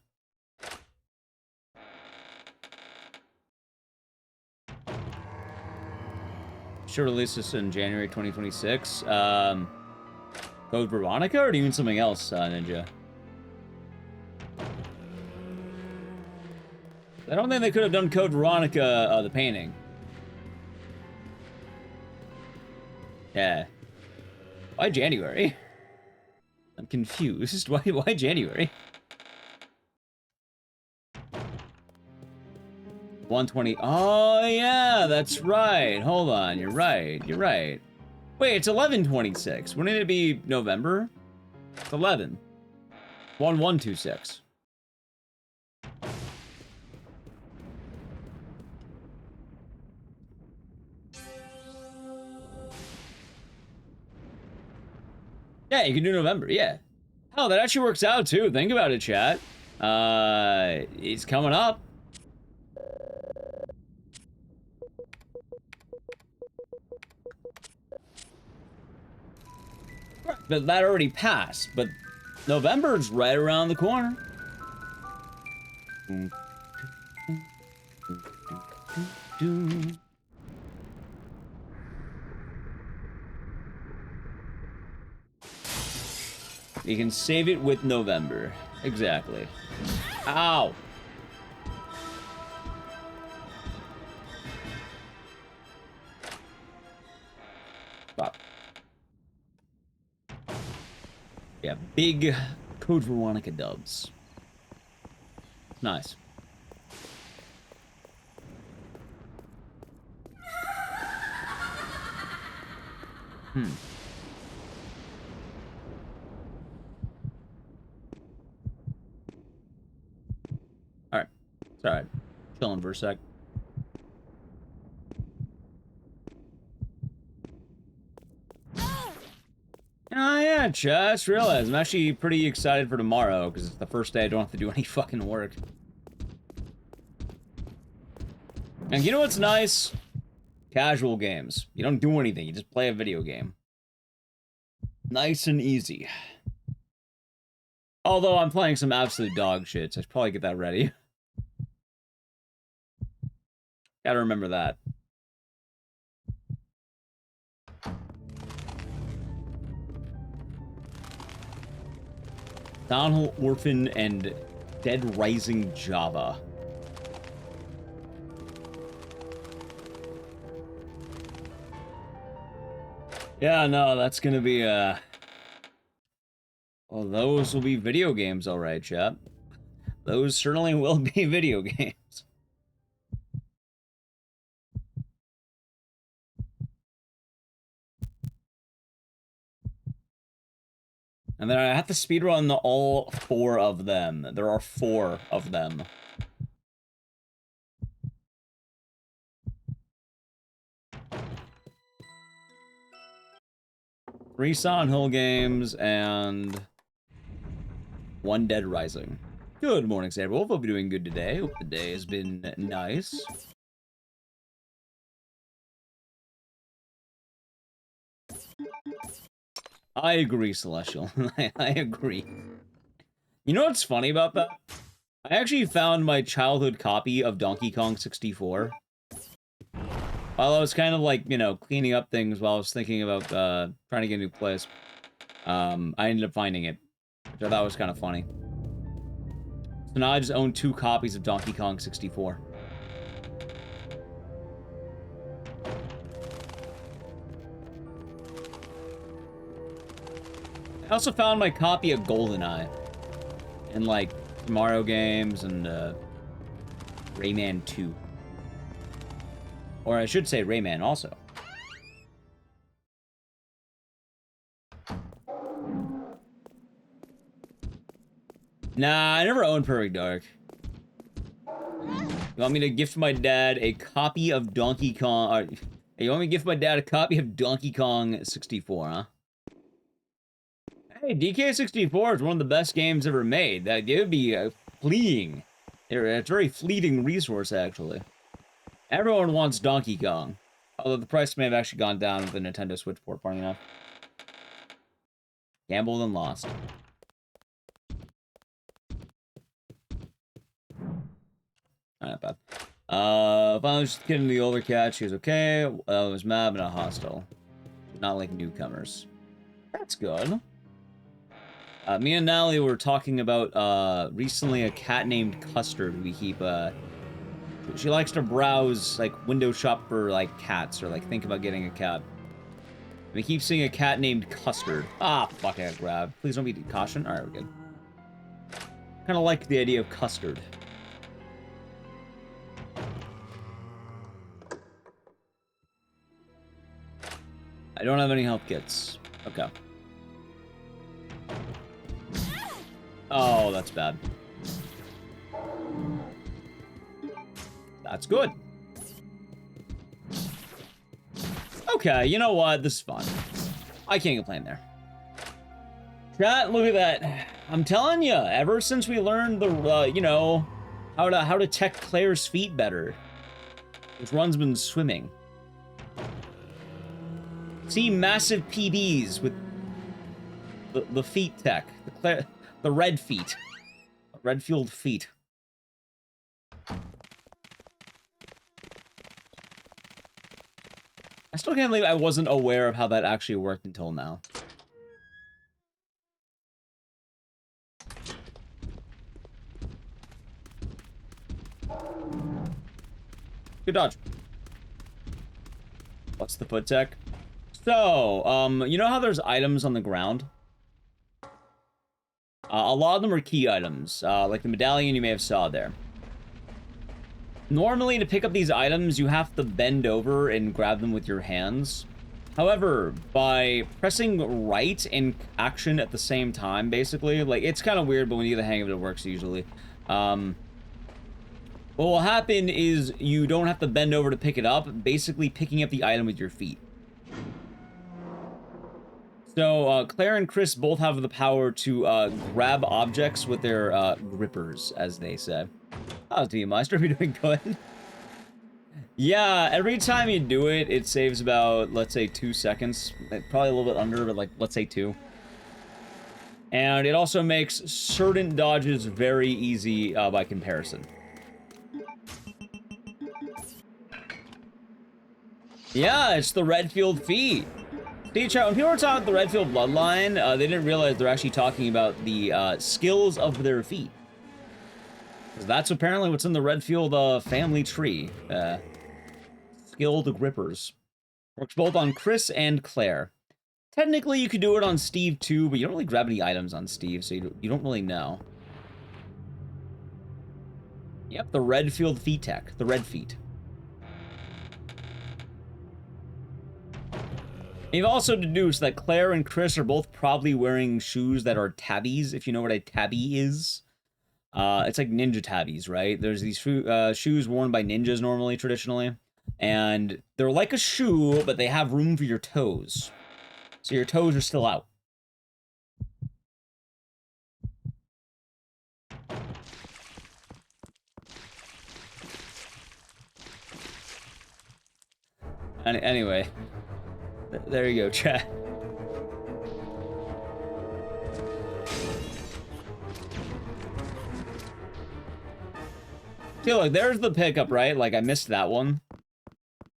Should release this in January 2026. Code Veronica, or do you mean something else, Ninja? I don't think they could have done Code Veronica, the painting. Yeah. Why January? I'm confused. Why January? 120. Oh, yeah, that's right. Hold on. You're right. You're right. Wait, it's 11/26. Wouldn't it be November? It's 11. 1126. Yeah, you can do November. Yeah. Oh, that actually works out too. Think about it, chat. It's coming up. But that already passed. But November's right around the corner. You can save it with November. Exactly. Ow! Stop. Yeah, big Code Veronica dubs. Nice. Alright. It's alright. Chilling for a sec. Oh yeah, just realized I'm actually pretty excited for tomorrow because it's the first day I don't have to do any fucking work. And you know what's nice? Casual games. You don't do anything, you just play a video game. Nice and easy. Although I'm playing some absolute dog shit, so I should probably get that ready. Gotta remember that. Downhill Orphan and Dead Rising Java. Yeah, no, that's gonna be, well, those will be video games, alright, chap. Those certainly will be video games. And then I have to speedrun all 4 of them. There are 4 of them. Three Silent Hill games and 1 Dead Rising. Good morning, Saberwolf. Hope you're doing good today. Hope the day has been nice. I agree, Celestial. I agree. You know what's funny about that? I actually found my childhood copy of Donkey Kong 64. While I was kind of like, you know, cleaning up things while I was thinking about trying to get a new place. I ended up finding it, which I thought was kind of funny. So now I just own 2 copies of Donkey Kong 64. I also found my copy of GoldenEye. And, like, Mario games and, Rayman 2. Or I should say Rayman also. Nah, I never owned Perfect Dark. You want me to gift my dad a copy of Donkey Kong... you want me to gift my dad a copy of Donkey Kong 64, huh? Hey, DK64 is one of the best games ever made. That it would be fleeting. It's a very fleeting resource, actually. Everyone wants Donkey Kong. Although the price may have actually gone down with the Nintendo Switch port, funny enough. Gambled and lost. Not bad. Finally just getting the older cat. She was okay. Was mad but not hostile. Not like newcomers. That's good. Me and Natalie were talking about, recently a cat named Custard we keep, she likes to browse, like, window shop for, like, cats, or, like, think about getting a cat. We keep seeing a cat named Custard. Ah, fuck, I got grabbed. Please don't be caution. Alright, we're good. Kinda like the idea of Custard. I don't have any health kits. Okay. Oh, that's bad. That's good. Okay, you know what? This is fun. I can't complain there. Chat, look at that. I'm telling you, ever since we learned the, you know, how to tech Claire's feet better, this run's been swimming. See massive PBs with the feet tech, the red feet, red-fueled feet. I still can't believe I wasn't aware of how that actually worked until now. Good dodge. What's the foot tech? So, you know how there's items on the ground? A lot of them are key items, like the medallion you may have saw there. Normally, to pick up these items, you have to bend over and grab them with your hands. However, by pressing right and action at the same time, basically, like, it's kind of weird, but when you get the hang of it, it works usually. What will happen is you don't have to bend over to pick it up, basically picking up the item with your feet. So, Claire and Chris both have the power to grab objects with their grippers, as they say. How's the Meister? Are you doing good? Yeah, every time you do it, it saves about, let's say, 2 seconds. Probably a little bit under, but, like, let's say 2. And it also makes certain dodges very easy by comparison. Yeah, it's the Redfield feet. See, chat, when people were talking about the Redfield bloodline, they didn't realize they're actually talking about the skills of their feet. Because that's apparently what's in the Redfield family tree. Skilled grippers. Works both on Chris and Claire. Technically, you could do it on Steve too, but you don't really grab any items on Steve, so you don't really know. Yep, the Redfield feet tech. The red feet. You've also deduced that Claire and Chris are both probably wearing shoes that are tabbies, if you know what a tabby is. It's like ninja tabbies, right? There's these shoes worn by ninjas normally, traditionally. And they're like a shoe, but they have room for your toes. So your toes are still out. Anyway, there you go, chat. See, look, there's the pickup, right? Like, I missed that one.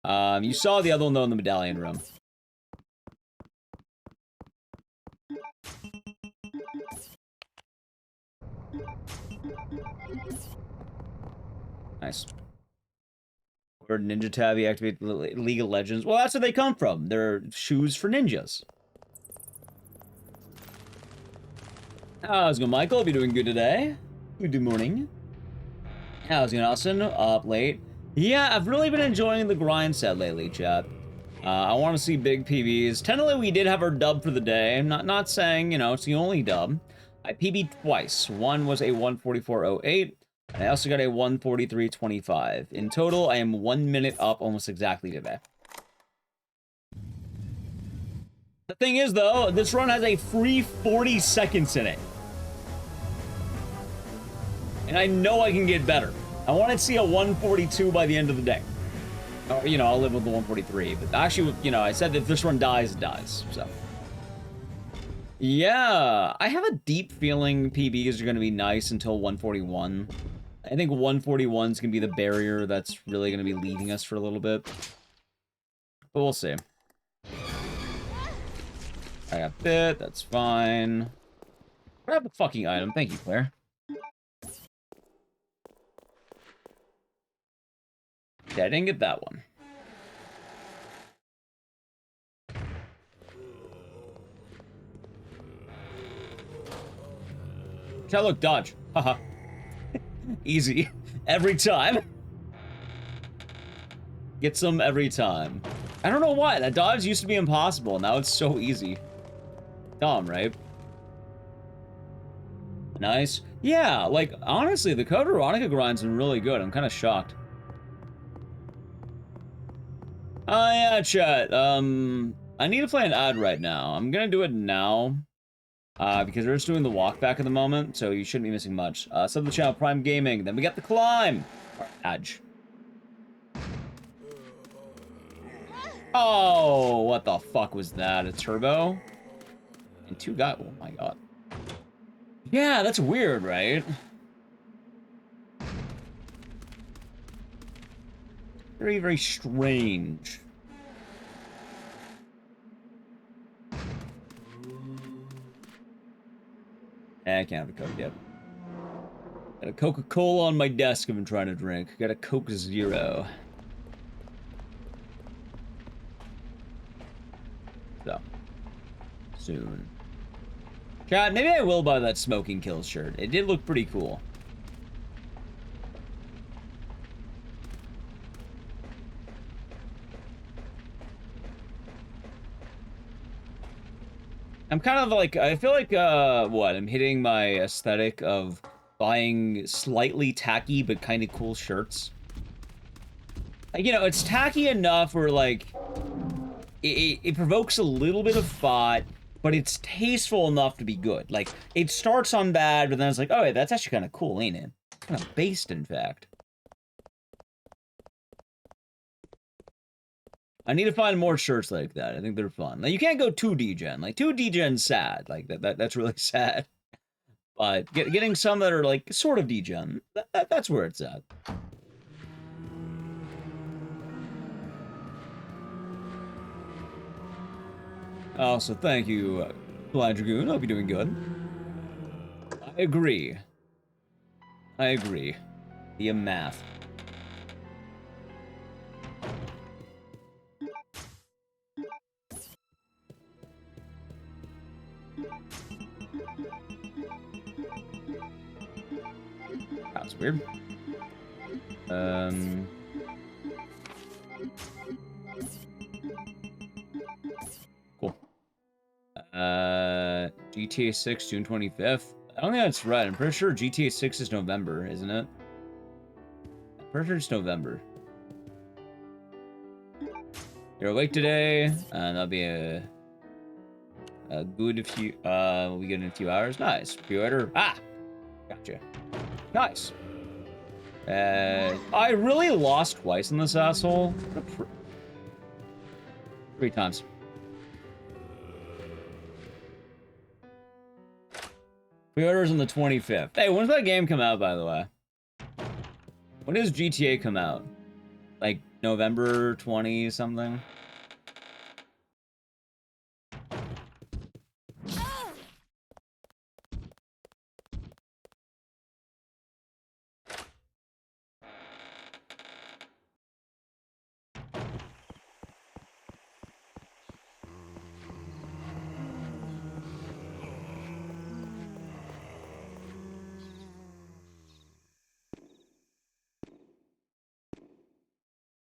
You saw the other one, though, in the medallion room. Nice. Where Ninja Tabby activate League of Legends. Well, that's where they come from. They're shoes for ninjas. How's it going, Michael? Hope you're doing good today. Good morning. How's it going, Austin? Up late. Yeah, I've really been enjoying the grind set lately, chat. I want to see big PBs. Technically, we did have our dub for the day. I'm not saying, you know, it's the only dub. I PB'd twice. One was a 144.08, and I also got a 143.25. In total, I am 1 minute up almost exactly today. The thing is, though, this run has a free 40 seconds in it. And I know I can get better. I want to see a 142 by the end of the day. Or, you know, I'll live with the 143. But actually, you know, I said that if this run dies, it dies. So. Yeah. I have a deep feeling PBs are going to be nice until 141. I think 141 is going to be the barrier that's really going to be leading us for a little bit. But we'll see. I got bit. That's fine. Grab the fucking item. Thank you, Claire. Yeah, I didn't get that one. Try look, dodge. Haha. Easy. Every time. Get some every time. I don't know why. That dodge used to be impossible. Now it's so easy. Dumb, right? Nice. Yeah, like, honestly, the Code Veronica grind's been really good. I'm kind of shocked. Oh, yeah, chat. I need to play an ad right now. I'm gonna do it now. Because we're just doing the walk back at the moment, so you shouldn't be missing much. Sub the channel, Prime Gaming. Then we got the climb. Or Edge. Oh, what the fuck was that? A turbo? And two guys. Oh my god. Yeah, that's weird, right? Very, very strange. I can't have a Coke yet. Got a Coca-Cola on my desk I've been trying to drink. Got a Coke Zero. So. Soon. Chat, maybe I will buy that Smoking Kills shirt. It did look pretty cool. I'm kind of like, I feel like, I'm hitting my aesthetic of buying slightly tacky but kind of cool shirts. Like, you know, it's tacky enough where, like, it provokes a little bit of thought, but it's tasteful enough to be good. Like, it starts on bad, but then it's like, oh, yeah, that's actually kind of cool, ain't it? Kind of based, in fact. I need to find more shirts like that. I think they're fun. Like, you can't go too degen. Like, too degen's sad. Like, that's really sad. But getting some that are, like, sort of degen, that's where it's at. Also, thank you, Blind Dragoon. Hope you're doing good. I agree. I agree. The math. That's weird. Cool. GTA 6, June 25th. I don't think that's right. I'm pretty sure GTA 6 is November, isn't it? I'm pretty sure it's November. You're awake today, and that'll be a good few. We'll be getting in a few hours. Nice. Pre-order. Ah, gotcha. Nice. I really lost twice in this asshole. 3 times. Pre-orders on the 25th. Hey, when's that game come out, by the way? When does GTA come out? Like November 20 something?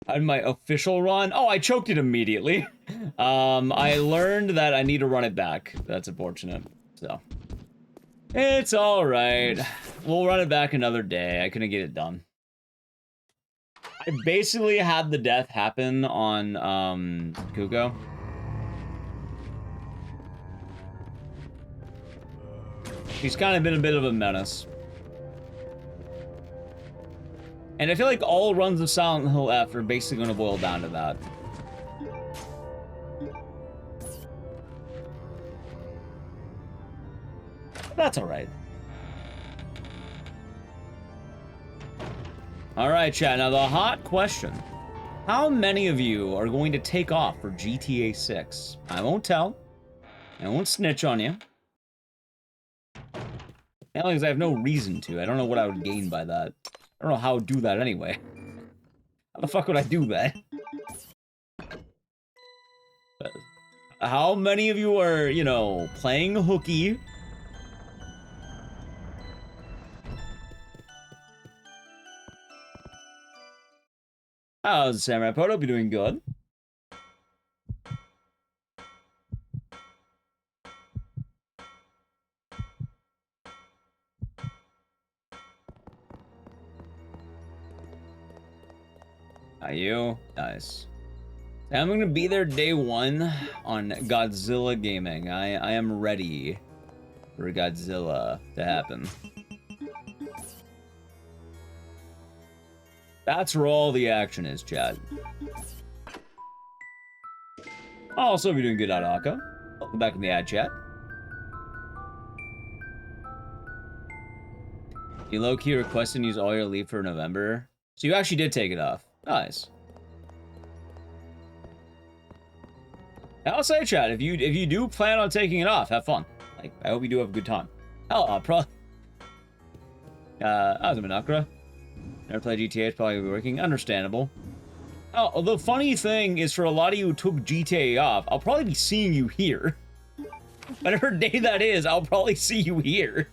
On my official run? Oh, I choked it immediately. I learned that I need to run it back. That's unfortunate. So. It's alright. We'll run it back another day. I couldn't get it done. I basically had the death happen on, Kuko. He's kind of been a bit of a menace. And I feel like all runs of Silent Hill F are basically going to boil down to that. That's alright. Alright, chat. Now, the hot question. How many of you are going to take off for GTA 6? I won't tell. I won't snitch on you. Because I have no reason to. I don't know what I would gain by that. I don't know how I would do that anyway. How the fuck would I do that? But how many of you are, you know, playing hooky? How's Samurai Poto? Be doing good. Are you? Nice. I'm gonna be there day 1 on Godzilla Gaming. I am ready for Godzilla to happen. That's where all the action is, chat. Also, be doing good, Adaka. Welcome back in the ad chat. You low-key requested and use all your leave for November. So you actually did take it off. Nice. I'll say, chat, if you do plan on taking it off, have fun. Like, I hope you do have a good time. Hell, I'll probably... I was a Minakra. Never played GTA, it's probably working. Understandable. Oh, the funny thing is, for a lot of you who took GTA off, I'll probably be seeing you here. Whatever day that is, I'll probably see you here.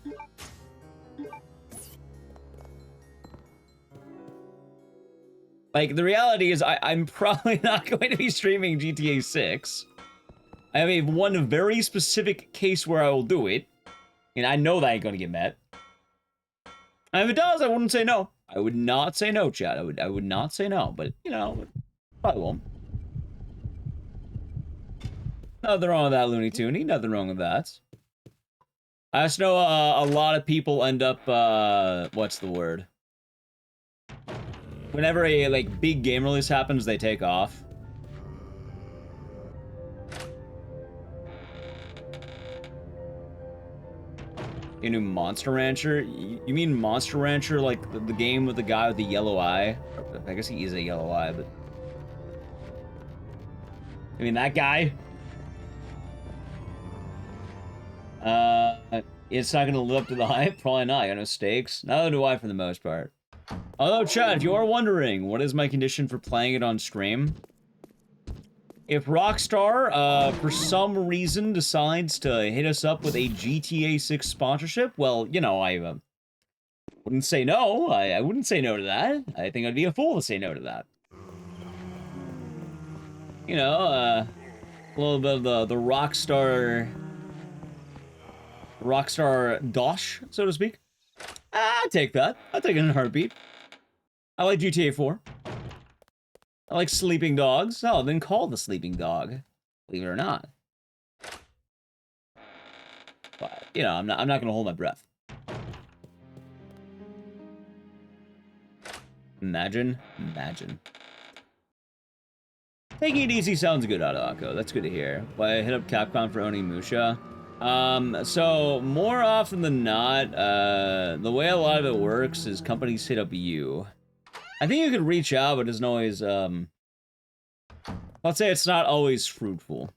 Like, the reality is, I'm probably not going to be streaming GTA 6. I have one very specific case where I will do it. And I know that ain't gonna get met. And if it does, I wouldn't say no. I would not say no, chat. I would not say no, but, you know, probably won't. Nothing wrong with that, Looney Tooney. Nothing wrong with that. I just know a lot of people end up, what's the word? Whenever a, like, big game release happens, they take off. You knew Monster Rancher? You mean Monster Rancher, like the game with the guy with the yellow eye? I guess he is a yellow eye, but... I mean, that guy? It's not gonna live up to the hype? Probably not. I got no stakes. Neither do I for the most part. Although, chat, if you are wondering, what is my condition for playing it on stream? If Rockstar, for some reason, decides to hit us up with a GTA 6 sponsorship, well, you know, Wouldn't say no. I wouldn't say no to that. I think I'd be a fool to say no to that. You know, a little bit of the Rockstar dosh, so to speak. I'll take that. I'll take it in a heartbeat. I like GTA 4. I like sleeping dogs. Oh, I've been called the sleeping dog, believe it or not. But you know, I'm not gonna hold my breath. Imagine. Taking it easy sounds good, Adako. That's good to hear. Why I hit up Capcom for Onimusha. So more often than not, the way a lot of it works is companies hit up you. I think you could reach out, but it doesn't always, I'll say it's not always fruitful.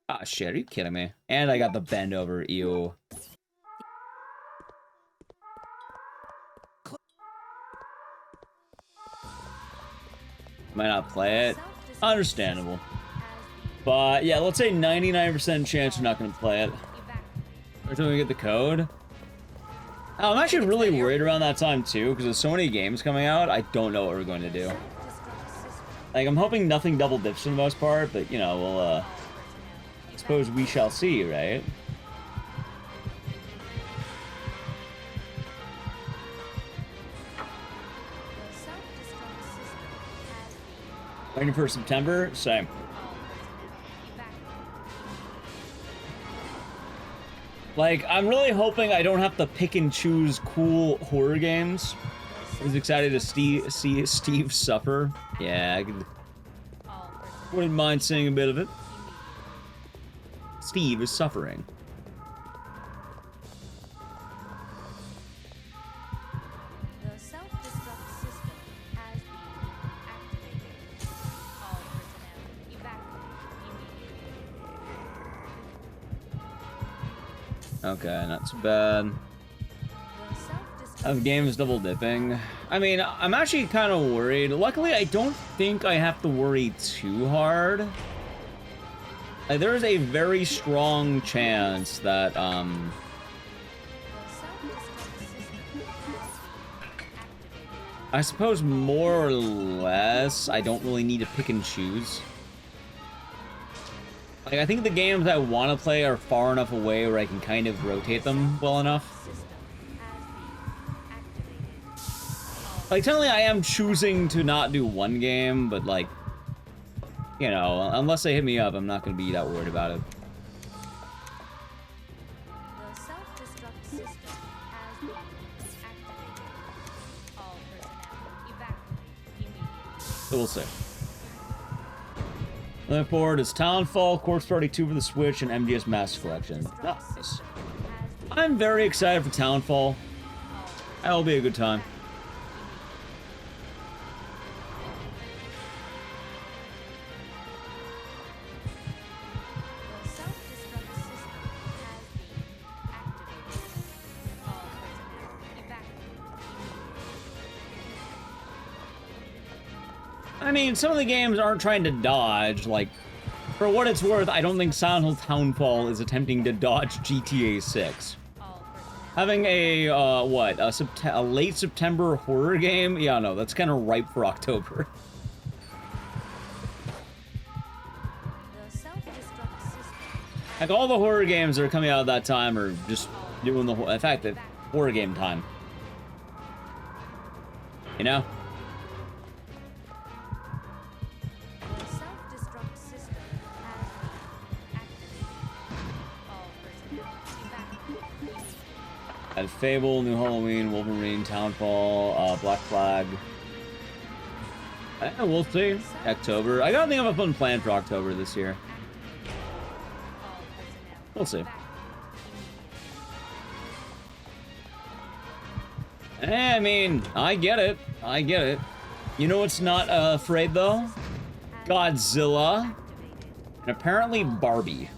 Ah, shit, are you kidding me? And I got the bend over, ew. Might not play it. Understandable. But yeah, let's say 99% chance you're not gonna play it. Until we get the code. Oh, I'm actually really worried around that time too, because there's so many games coming out, I don't know what we're going to do. Like, I'm hoping nothing double dips for the most part, but you know, we'll I suppose we shall see, right? Waiting for September? Same. Like, I'm really hoping I don't have to pick and choose cool horror games. I was excited to see Steve suffer. Yeah, wouldn't mind seeing a bit of it. Steve is suffering. The self-destruct system has been activated. All personnel evacuate immediately. Okay, not too bad. The game is double dipping. I mean, I'm actually kind of worried. Luckily, I don't think I have to worry too hard. Like, there's a very strong chance that, I suppose more or less, I don't really need to pick and choose. Like, I think the games I want to play are far enough away where I can kind of rotate them well enough. Like, technically I am choosing to not do one game, but like, you know, unless they hit me up, I'm not going to be that worried about it. The self-destruct system has been activated. All personnel evacuate immediately. So we'll see. Looking forward is Townfall, Corpse Party 2 for the Switch, and MGS Master Collection. Nice. I'm very excited for Townfall. That'll be a good time. The self-destruct system has been activated. All personnel evacuate immediately. I mean, some of the games aren't trying to dodge, like, for what it's worth, I don't think Silent Hill Townfall is attempting to dodge GTA 6. Having a, a late September horror game? Yeah, no, that's kind of ripe for October. The self-destruct system Like, all the horror games that are coming out at that time are just doing the, in fact, the horror game time. You know? The self-destruct system has been activated. All personnel evacuate immediately. And Fable, New Halloween, Wolverine, Townfall, Black Flag. We'll see. October. I gotta think of a fun plan for October this year. All personnel We'll see. evacuate I mean, I get it. I get it. You know what's not afraid, though? Godzilla. And apparently Barbie.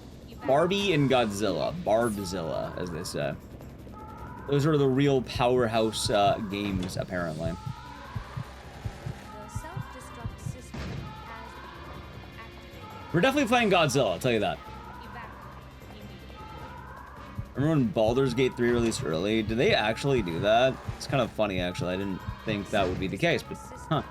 Barbie and Godzilla. Barbzilla, as they say. Those are the real powerhouse games, apparently. The self-destruct system has been activated. We're definitely playing Godzilla, I'll tell you that. Evacuate immediately. Remember when Baldur's Gate 3 released early? Did they actually do that? It's kind of funny, actually. I didn't think that would be the case, but huh.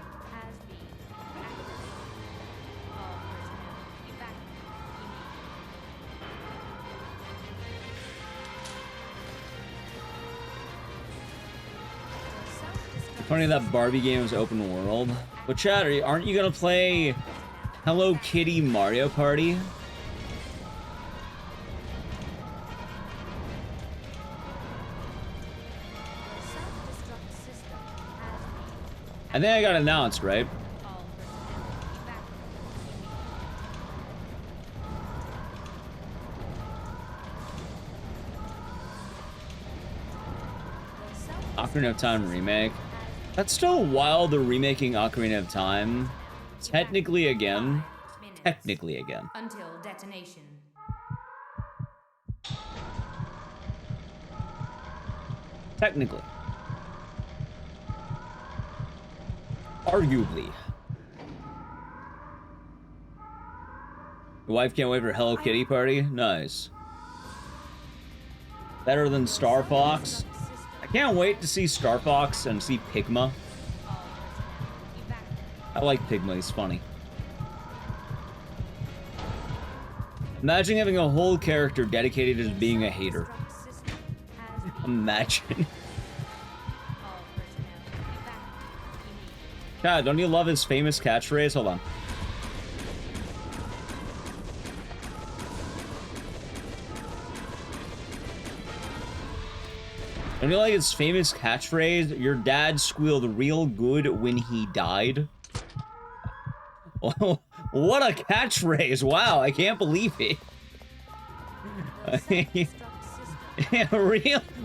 Funny that Barbie game was open world. But chat, aren't you gonna play Hello Kitty Mario Party? I think I got announced, right? Ocarina of Time remake. That's still wild, they're remaking Ocarina of Time. Technically again. Technically again. Until detonation. Technically. Arguably. Your wife can't wait for Hello Kitty Party? Nice. Better than Star Fox? I can't wait to see Star Fox and see Pigma. I like Pigma, he's funny. Imagine having a whole character dedicated to being a hater. Imagine. God, don't you love his famous catchphrase? Hold on. Don't you like his famous catchphrase? Your dad squealed real good when he died. Oh, what a catchphrase! Wow, I can't believe it. Yeah,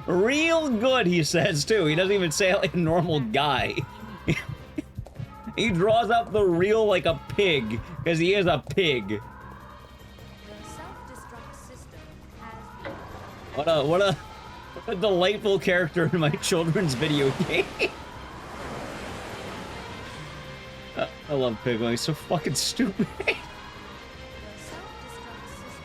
real good, he says too. He doesn't even say it like a normal guy. He draws up the real like a pig, because he is a pig. What a delightful character in my children's video game. I love Pigma, he's so fucking stupid.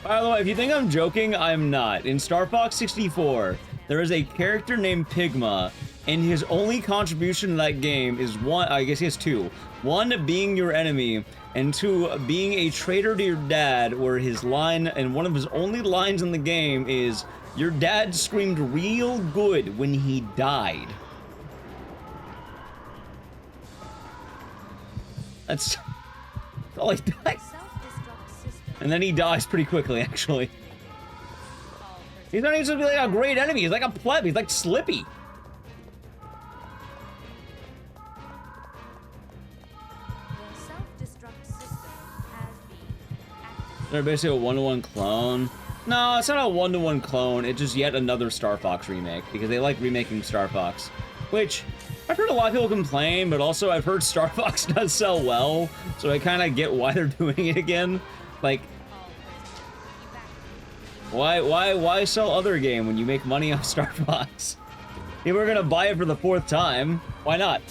By the way, if you think I'm joking, I'm not. In Star Fox 64, there is a character named Pigma, and his only contribution to that game is one, I guess he has two. One, being your enemy, and two, being a traitor to your dad, where his line, and one of his only lines in the game is, your dad screamed real good when he died. That's all he died. And then he dies pretty quickly, actually. He's not even supposed to be like a great enemy. He's like a pleb. He's like Slippy. They're basically a one-to-one clone. No, it's not a one-to-one clone. It's just yet another Star Fox remake, because they like remaking Star Fox. Which, I've heard a lot of people complain, but also I've heard Star Fox does sell well, so I kind of get why they're doing it again. Like, why sell other game when you make money off Star Fox? People are gonna buy it for the 4th time. Why not?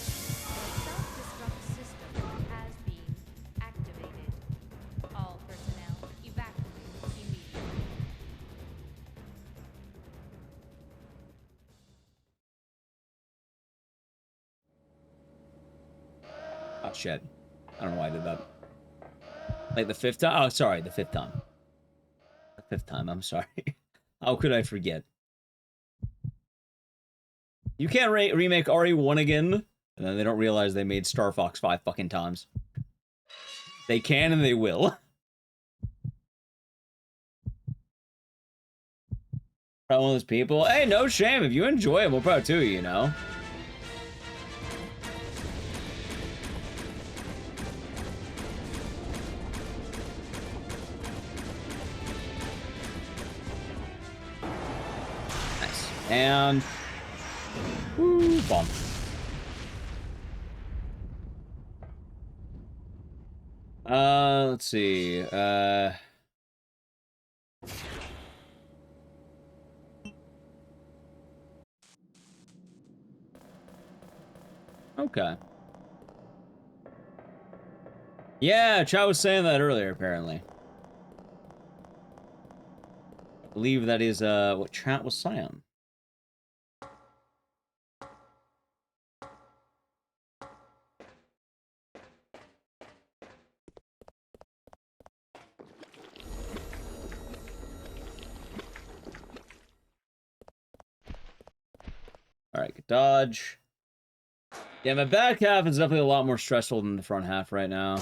Oh shit. I don't know why I did that. Like the 5th time? Oh, sorry, the 5th time. The 5th time, I'm sorry. How could I forget? You can't remake RE1 again, and then they don't realize they made Star Fox 5 fucking times. They can and they will. Probably one of those people. Hey, no shame. If you enjoy it, we'll probably too, you know? And woo, bomb. Let's see. Okay. Yeah, Chow was saying that earlier, apparently. believe that is what chat was saying. Alright, good dodge. Yeah, my back half is definitely a lot more stressful than the front half right now.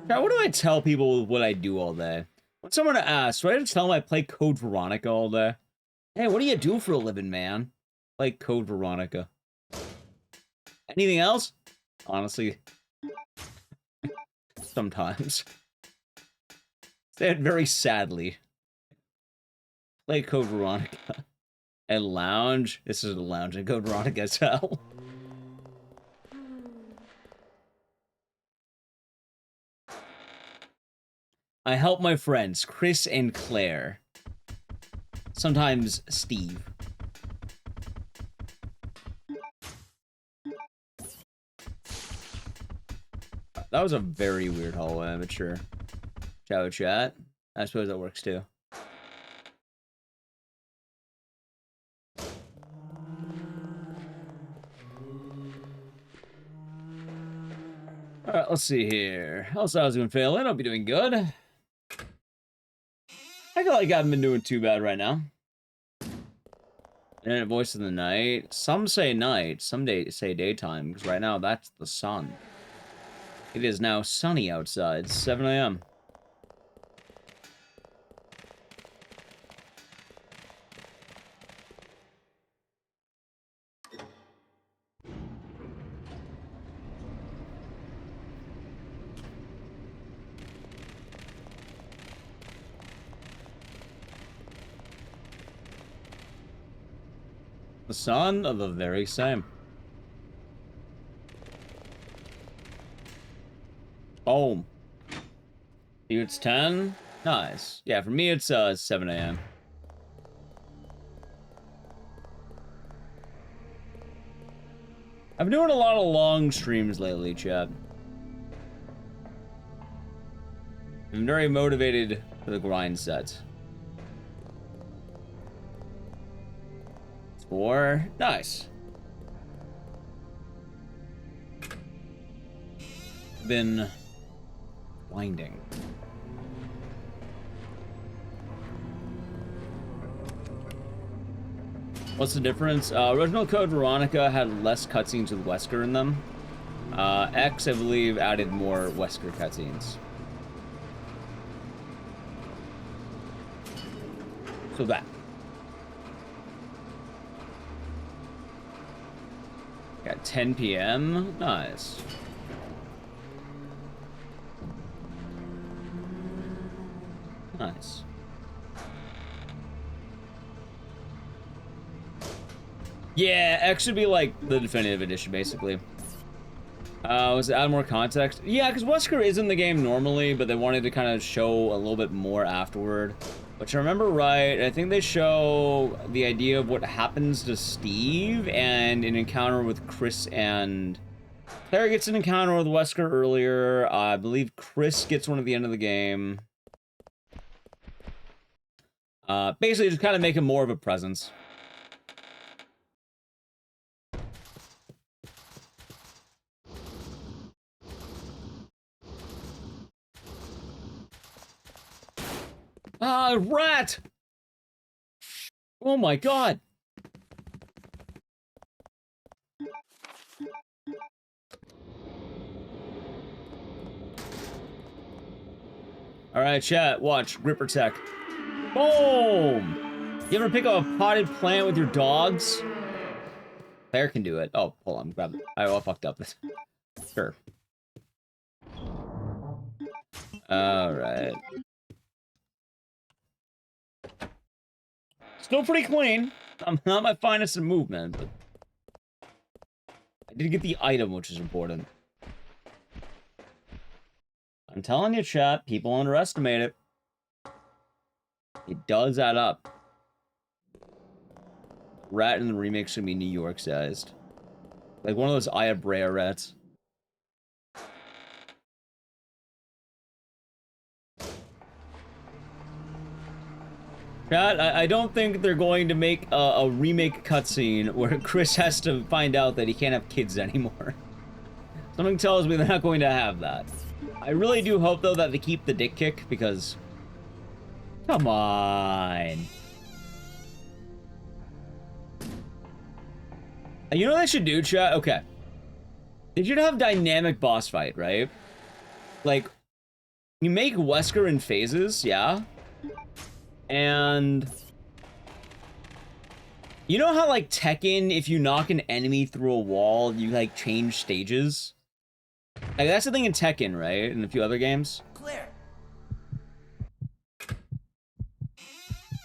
Now, what do I tell people what I do all day? When someone asks, do I just tell them I play Code Veronica all day? Hey, what do you do for a living, man? Play Code Veronica. Anything else? Honestly, sometimes. Say it very sadly. Play Code Veronica. And lounge. This is a lounge in Code Veronica as hell. I help my friends, Chris and Claire. Sometimes Steve. That was a very weird hallway, but sure. Ciao chat. I suppose that works too. Alright, let's see here. How's I was been failing? I'll be doing good. I feel like I haven't been doing too bad right now. Internet voice in the night. Some say night, some say daytime, because right now that's the sun. It is now sunny outside, 7 a.m. The sun of the very same. Boom. You it's 10? Nice. Yeah, for me it's 7 a.m. I've been doing a lot of long streams lately, chat. I'm very motivated for the grind set. 4. Nice. Been winding. What's the difference? Original Code Veronica had less cutscenes with Wesker in them. X, I believe, added more Wesker cutscenes. So that. Got 10 p.m. Nice. Nice. Yeah, X should be like the definitive edition, basically. Was it add more context? Yeah, because Wesker is in the game normally, but they wanted to kind of show a little bit more afterward. Which I remember right, I think they show the idea of what happens to Steve and an encounter with Chris and... Claire gets an encounter with Wesker earlier. I believe Chris gets one at the end of the game. Basically, just kind of make him more of a presence. Ah, rat! Oh my god! Alright, chat, watch. Gripper tech. Boom! You ever pick up a potted plant with your dogs? Claire can do it. Oh, hold on, grab it. I fucked up this. Sure. Alright. Still pretty clean. I'm not my finest in movement, but... I did get the item, which is important. I'm telling you, chat, people underestimate it. It does add up. Rat in the remake's gonna be New York sized. Like one of those Aya Brea rats. Chat, I don't think they're going to make a remake cutscene where Chris has to find out that he can't have kids anymore. Something tells me they're not going to have that. I really do hope, though, that they keep the dick kick, because... Come on. You know what they should do, chat? Okay. They should have dynamic boss fight, right? Like, you make Wesker in phases, yeah? And... You know how, like, Tekken, if you knock an enemy through a wall, you, like, change stages? Like, that's the thing in Tekken, right? And a few other games. Clear.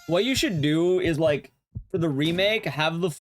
What you should do is, like, for the remake, have the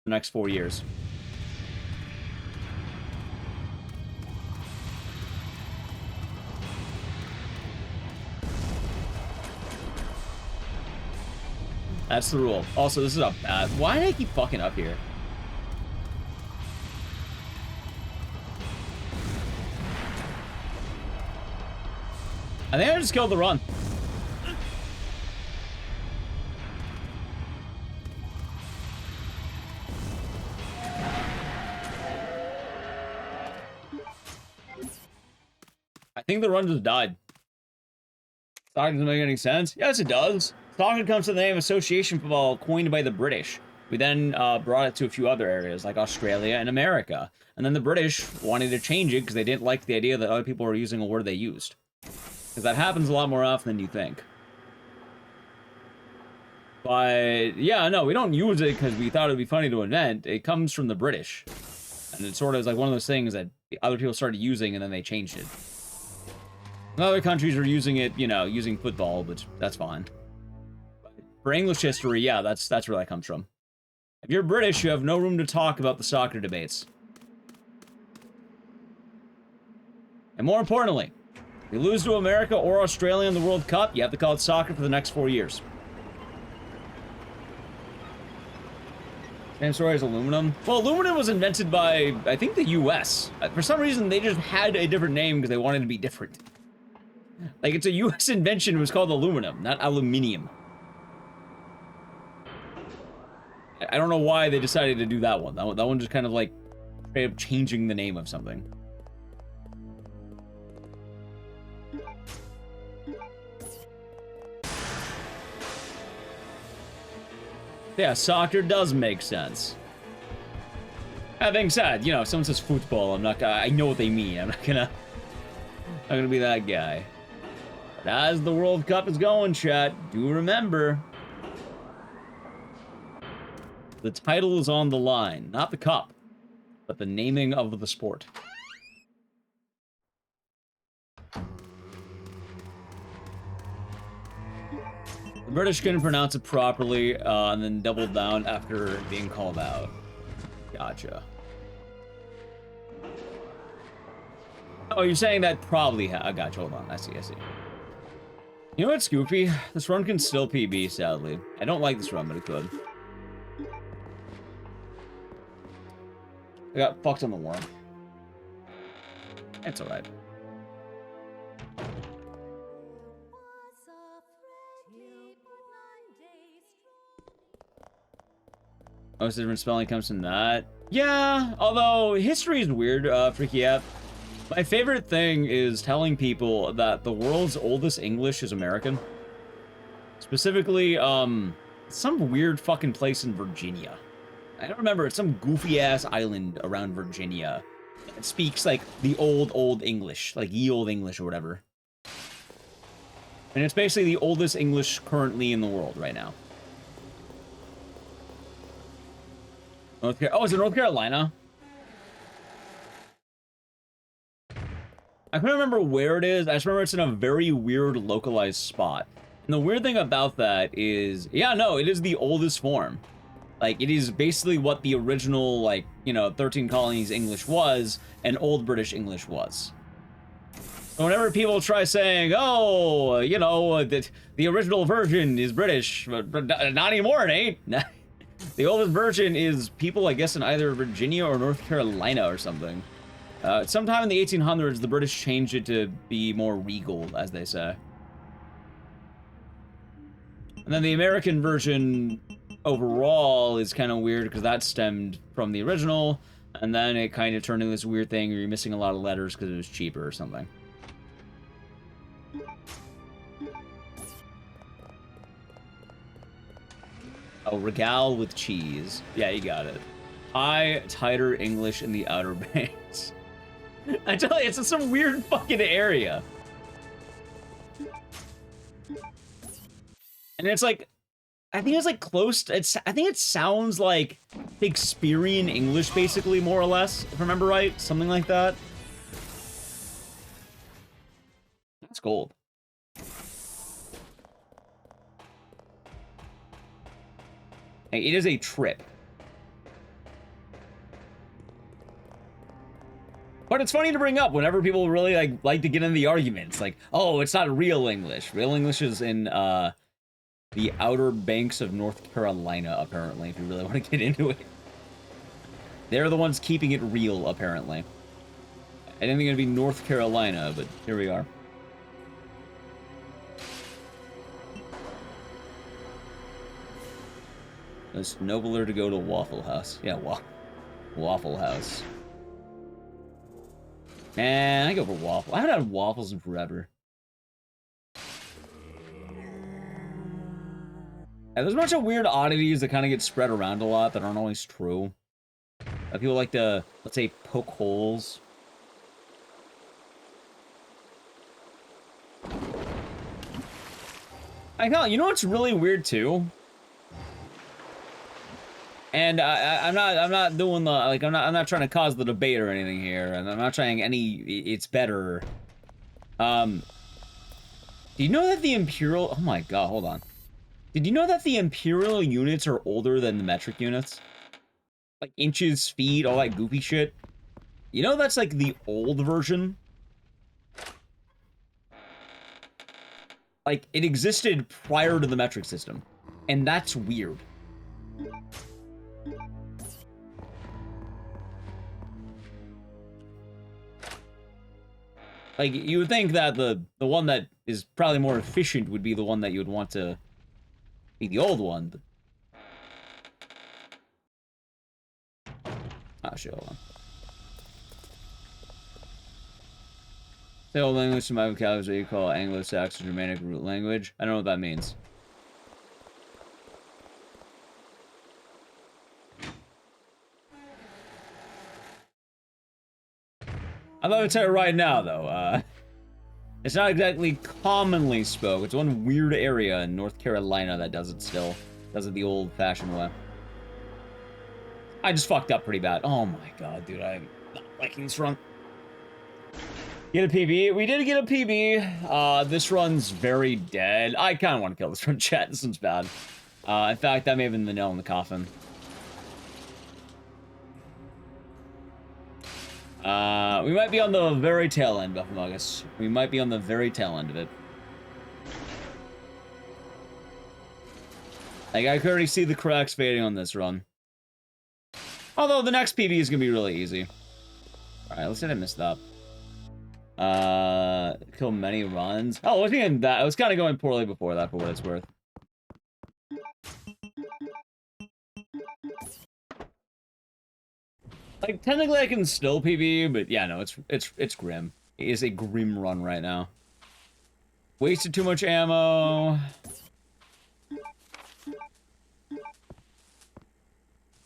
next 4 years. That's the rule. Also, this is a bad... Why do I keep fucking up here? I think I just killed the run. I think the run just died. Stalker doesn't make any sense. Yes, it does. Stalker comes to the name association football coined by the British. We then brought it to a few other areas like Australia and America. And then the British wanted to change it because they didn't like the idea that other people were using a word they used. Because that happens a lot more often than you think. But yeah, no, we don't use it because we thought it would be funny to invent. It comes from the British. And it sort of is like one of those things that other people started using and then they changed it. And other countries are using it, you know, using football, but that's fine. For English history, yeah, that's where that comes from. If you're British, you have no room to talk about the soccer debates. And more importantly, if you lose to America or Australia in the World Cup, you have to call it soccer for the next 4 years. Same story as aluminum. Well, aluminum was invented by, I think, the US. For some reason, they just had a different name because they wanted to be different. Like, it's a US invention. It was called aluminum, not aluminium. I don't know why they decided to do that one. That one just kind of like straight up changing the name of something. Yeah, soccer does make sense. That being said, you know, if someone says football, I'm not gonna, I know what they mean. I'm not gonna be that guy. But as the World Cup is going, chat, do remember, the title is on the line. Not the cup, but the naming of the sport. The British couldn't pronounce it properly, and then doubled down after being called out. Gotcha. Oh, you're saying that probably I gotcha, hold on. I see. You know what's goofy? This run can still PB, sadly. I don't like this run, but it could. I got fucked on the worm. It's alright. Most different spelling comes from that. Yeah, although history is weird, Freaky App. My favorite thing is telling people that the world's oldest English is American. Specifically, some weird fucking place in Virginia. I don't remember, it's some goofy-ass island around Virginia. It speaks, like, the old English. Like, ye old English or whatever. And it's basically the oldest English currently in the world right now. Oh, is it North Carolina? I couldn't remember where it is. I just remember it's in a very weird localized spot. And the weird thing about that is, yeah, no, it is the oldest form. Like, it is basically what the original, like, you know, 13 colonies English was, and Old British English was. So whenever people try saying, oh, you know, that the original version is British, but not anymore, it ain't. The oldest version is people, I guess, in either Virginia or North Carolina or something. Sometime in the 1800s, the British changed it to be more regal, as they say. And then the American version overall is kind of weird because that stemmed from the original, and then it kind of turned into this weird thing where you're missing a lot of letters because it was cheaper or something. Oh, regale with cheese. Yeah, you got it. Tighter English in the Outer Banks. I tell you, it's in some weird fucking area. And it's like, I think it's like close to, I think it sounds like Shakespearean English, basically, more or less, if I remember right. Something like that. That's gold. Hey, it is a trip. But it's funny to bring up whenever people really like to get into the arguments. Like, oh, it's not real English. Real English is in the Outer Banks of North Carolina, apparently, if you really want to get into it. They're the ones keeping it real, apparently. I didn't think it'd be North Carolina, but here we are. It's nobler to go to Waffle House. Yeah, Waffle House. Man, I go for waffle. I haven't had waffles in forever. Yeah, there's a bunch of weird oddities that kind of get spread around a lot that aren't always true. People like to, let's say, poke holes. I know, you know what's really weird too? And I'm not doing the, like, I'm not trying to cause the debate or anything here, and I'm not trying it's better. Do you know that the Imperial, oh my god, hold on. Did you know that the Imperial units are older than the metric units? Like inches, feet, all that goofy shit. You know that's like the old version? Like, it existed prior to the metric system. And that's weird. Like, you would think that the one that is probably more efficient would be the one that you would want to be the old one. But... oh, shit, hold on. Say old English to my vocabulary is what you call Anglo-Saxon Germanic root language. I don't know what that means. I'm gonna tell you right now, though, it's not exactly commonly spoke. It's one weird area in North Carolina that does it still. Does it the old-fashioned way. I just fucked up pretty bad. Oh my god, dude, I'm not liking this run. Get a PB. We did get a PB. This run's very dead. I kind of want to kill this run, chat. This one's bad. In fact, that may have been the nail in the coffin. We might be on the very tail end, Buffamagus. We might be on the very tail end of it. Like, I could already see the cracks fading on this run. Although, the next PB is gonna be really easy. Alright, let's say I missed that. Kill many runs. Oh, it wasn't even that. I was kind of going poorly before that, for what it's worth. Like, technically I can still PB, but yeah, no, it's grim. It is a grim run right now. Wasted too much ammo.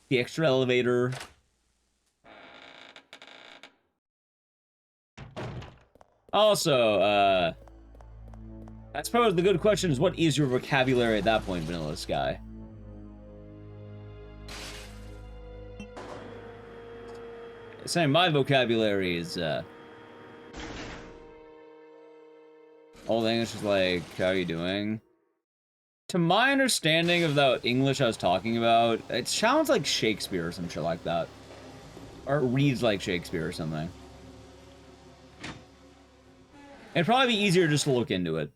The extra elevator. Also, I suppose the good question is, what is your vocabulary at that point, Vanilla Sky? Saying my vocabulary is, Old English is like, how are you doing? To my understanding of the English I was talking about, it sounds like Shakespeare or some shit like that. Or it reads like Shakespeare or something. It'd probably be easier just to look into it.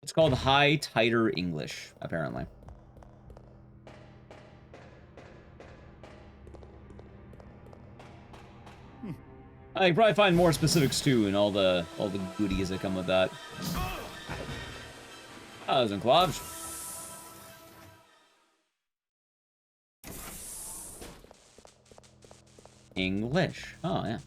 It's called High Tighter English, apparently. I can probably find more specifics too, and all the goodies that come with that. That was enclosed. English. Oh yeah.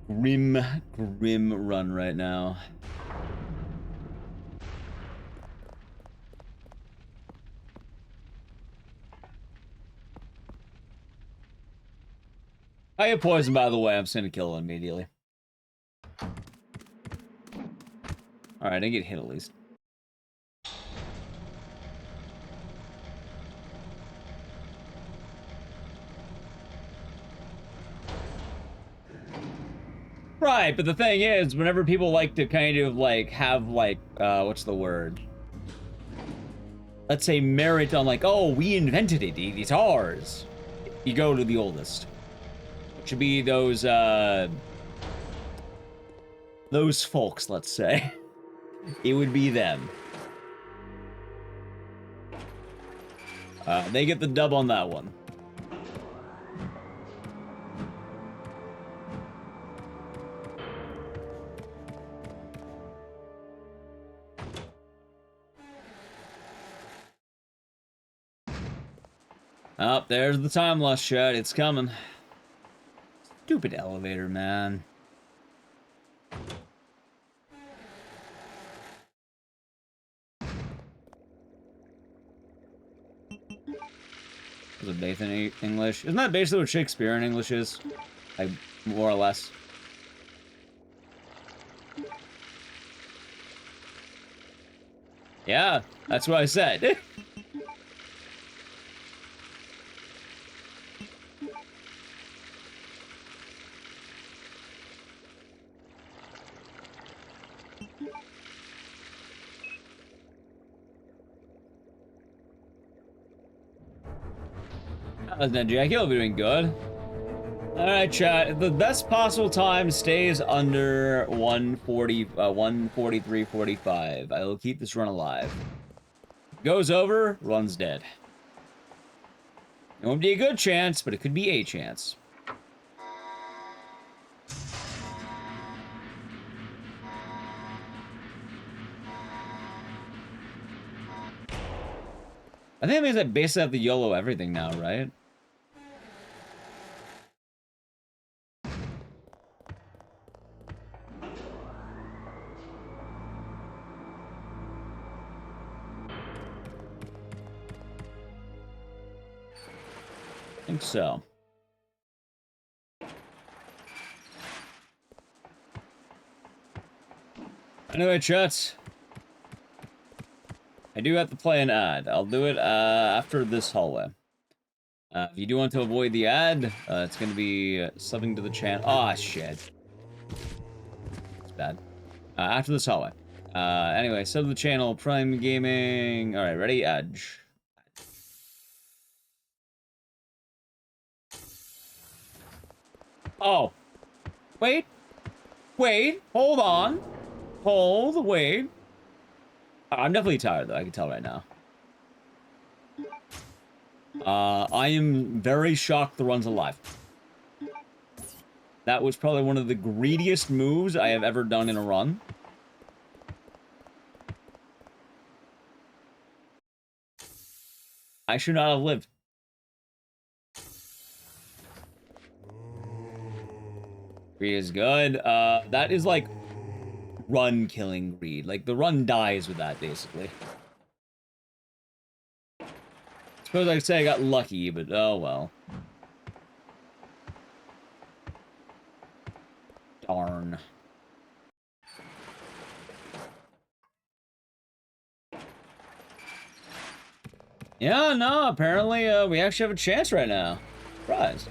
Grim run right now. I get poisoned, by the way. I'm just gonna kill it immediately. Alright, I didn't get hit at least. Right, but the thing is, whenever people like to kind of like have like, what's the word? Let's say merit on like, oh, we invented it, it's ours. You go to the oldest. Which would be those folks, let's say. It would be them. They get the dub on that one. Oh, there's the time loss shot. It's coming. Stupid elevator, man. Is it Nathan English? Isn't that basically what Shakespearean English is? Like, more or less. Yeah, that's what I said. Jackie will be doing good. Alright, chat. The best possible time stays under 143.45. I will keep this run alive. Goes over, run's dead. It won't be a good chance, but it could be a chance. I think it means I basically have to YOLO everything now, right? I think so. Anyway, chats. I do have to play an ad. I'll do it after this hallway. If you do want to avoid the ad, it's going to be subbing to the channel. Oh, shit. It's bad. After this hallway. Anyway, sub to the channel, Prime Gaming. All right, ready? Edge. Oh. Wait. Wait. Hold on. Hold. Wait. I'm definitely tired, though. I can tell right now. I am very shocked the run's alive. That was probably one of the greediest moves I have ever done in a run. I should not have lived. Greed is good. That is like run killing greed. Like the run dies with that, basically. Suppose I could say I got lucky, but oh well. Darn. Yeah, no, apparently we actually have a chance right now. Surprised.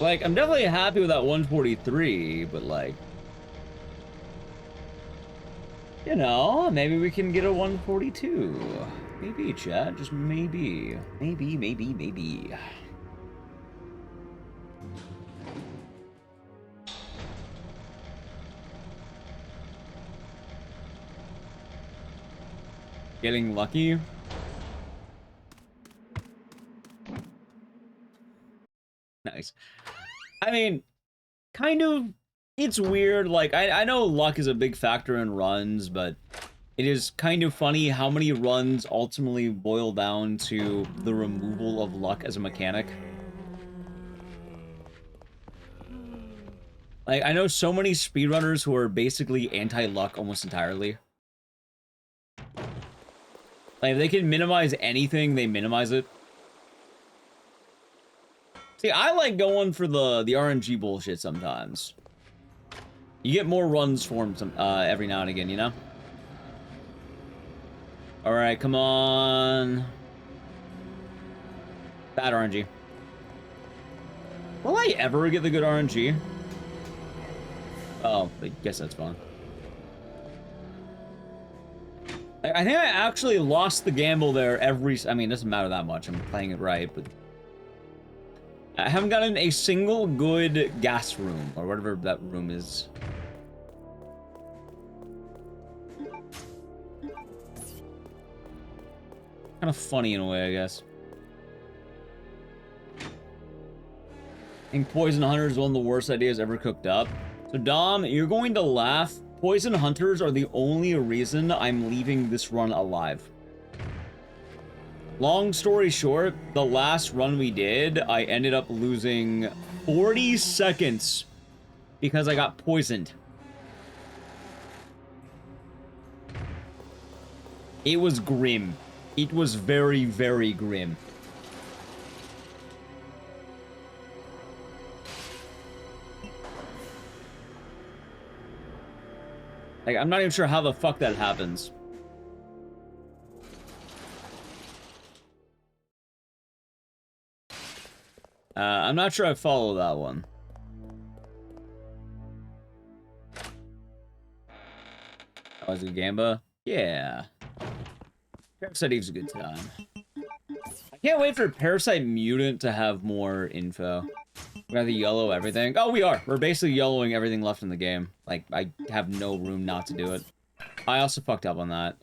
Like, I'm definitely happy with that 143, but like, you know, maybe we can get a 142. Maybe, chat, just maybe. Maybe. Getting lucky. Nice. I mean, kind of, it's weird. Like, I know luck is a big factor in runs, but it is kind of funny how many runs ultimately boil down to the removal of luck as a mechanic. Like, I know so many speedrunners who are basically anti-luck almost entirely. Like, if they can minimize anything, they minimize it. See, I like going for the RNG bullshit sometimes. You get more runs for them every now and again, you know? Alright, come on. Bad RNG. Will I ever get the good RNG? Oh, I guess that's fine. I think I actually lost the gamble there I mean, it doesn't matter that much. I'm playing it right, but I haven't gotten a single good gas room, or whatever that room is. Kind of funny in a way, I guess. I think Poison Hunter is one of the worst ideas ever cooked up. So Dom, you're going to laugh. Poison Hunters are the only reason I'm leaving this run alive. Long story short, the last run we did, I ended up losing 40 seconds because I got poisoned. It was grim. It was very, very grim. Like, I'm not even sure how the fuck that happens. I'm not sure I follow that one. Oh, is it Gamba? Yeah. Parasite Eve's a good time. I can't wait for Parasite Mutant to have more info. We got the yellow everything. Oh, we are. We're basically yellowing everything left in the game. Like, I have no room not to do it. I also fucked up on that.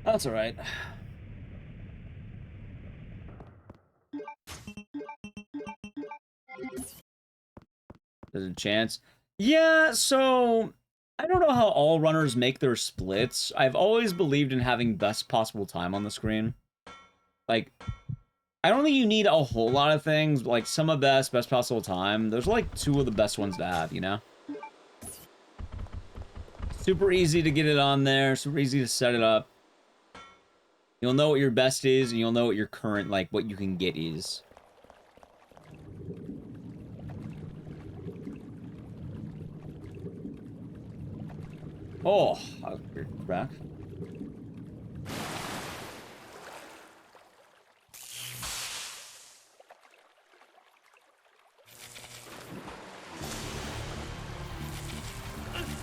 That's alright. There's a chance. Yeah, so I don't know how all runners make their splits. I've always believed in having best possible time on the screen. Like, I don't think you need a whole lot of things, like some of best possible time. There's like 2 of the best ones to have, you know? Super easy to get it on there, super easy to set it up. You'll know what your best is, and you'll know what your current, like, what you can get is. Oh, weird track.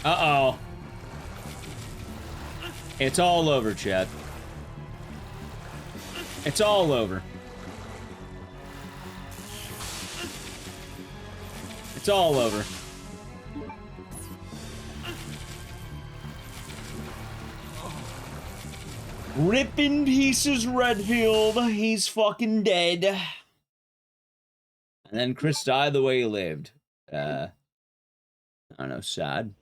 Uh-oh. It's all over, Chad. It's all over. It's all over. Rip in pieces, Redfield. He's fucking dead. And then Chris died the way he lived. I don't know, sad.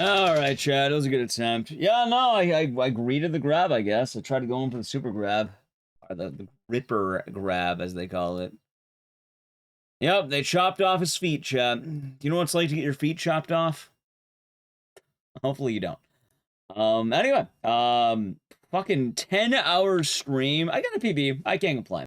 Alright, Chad, it was a good attempt. Yeah, no, I greeted the grab, I guess. I tried to go in for the super grab. Or the Ripper grab, as they call it. Yep, they chopped off his feet, Chad. Do you know what it's like to get your feet chopped off? Hopefully you don't. Anyway, fucking 10-hour stream. I got a PB. I can't complain.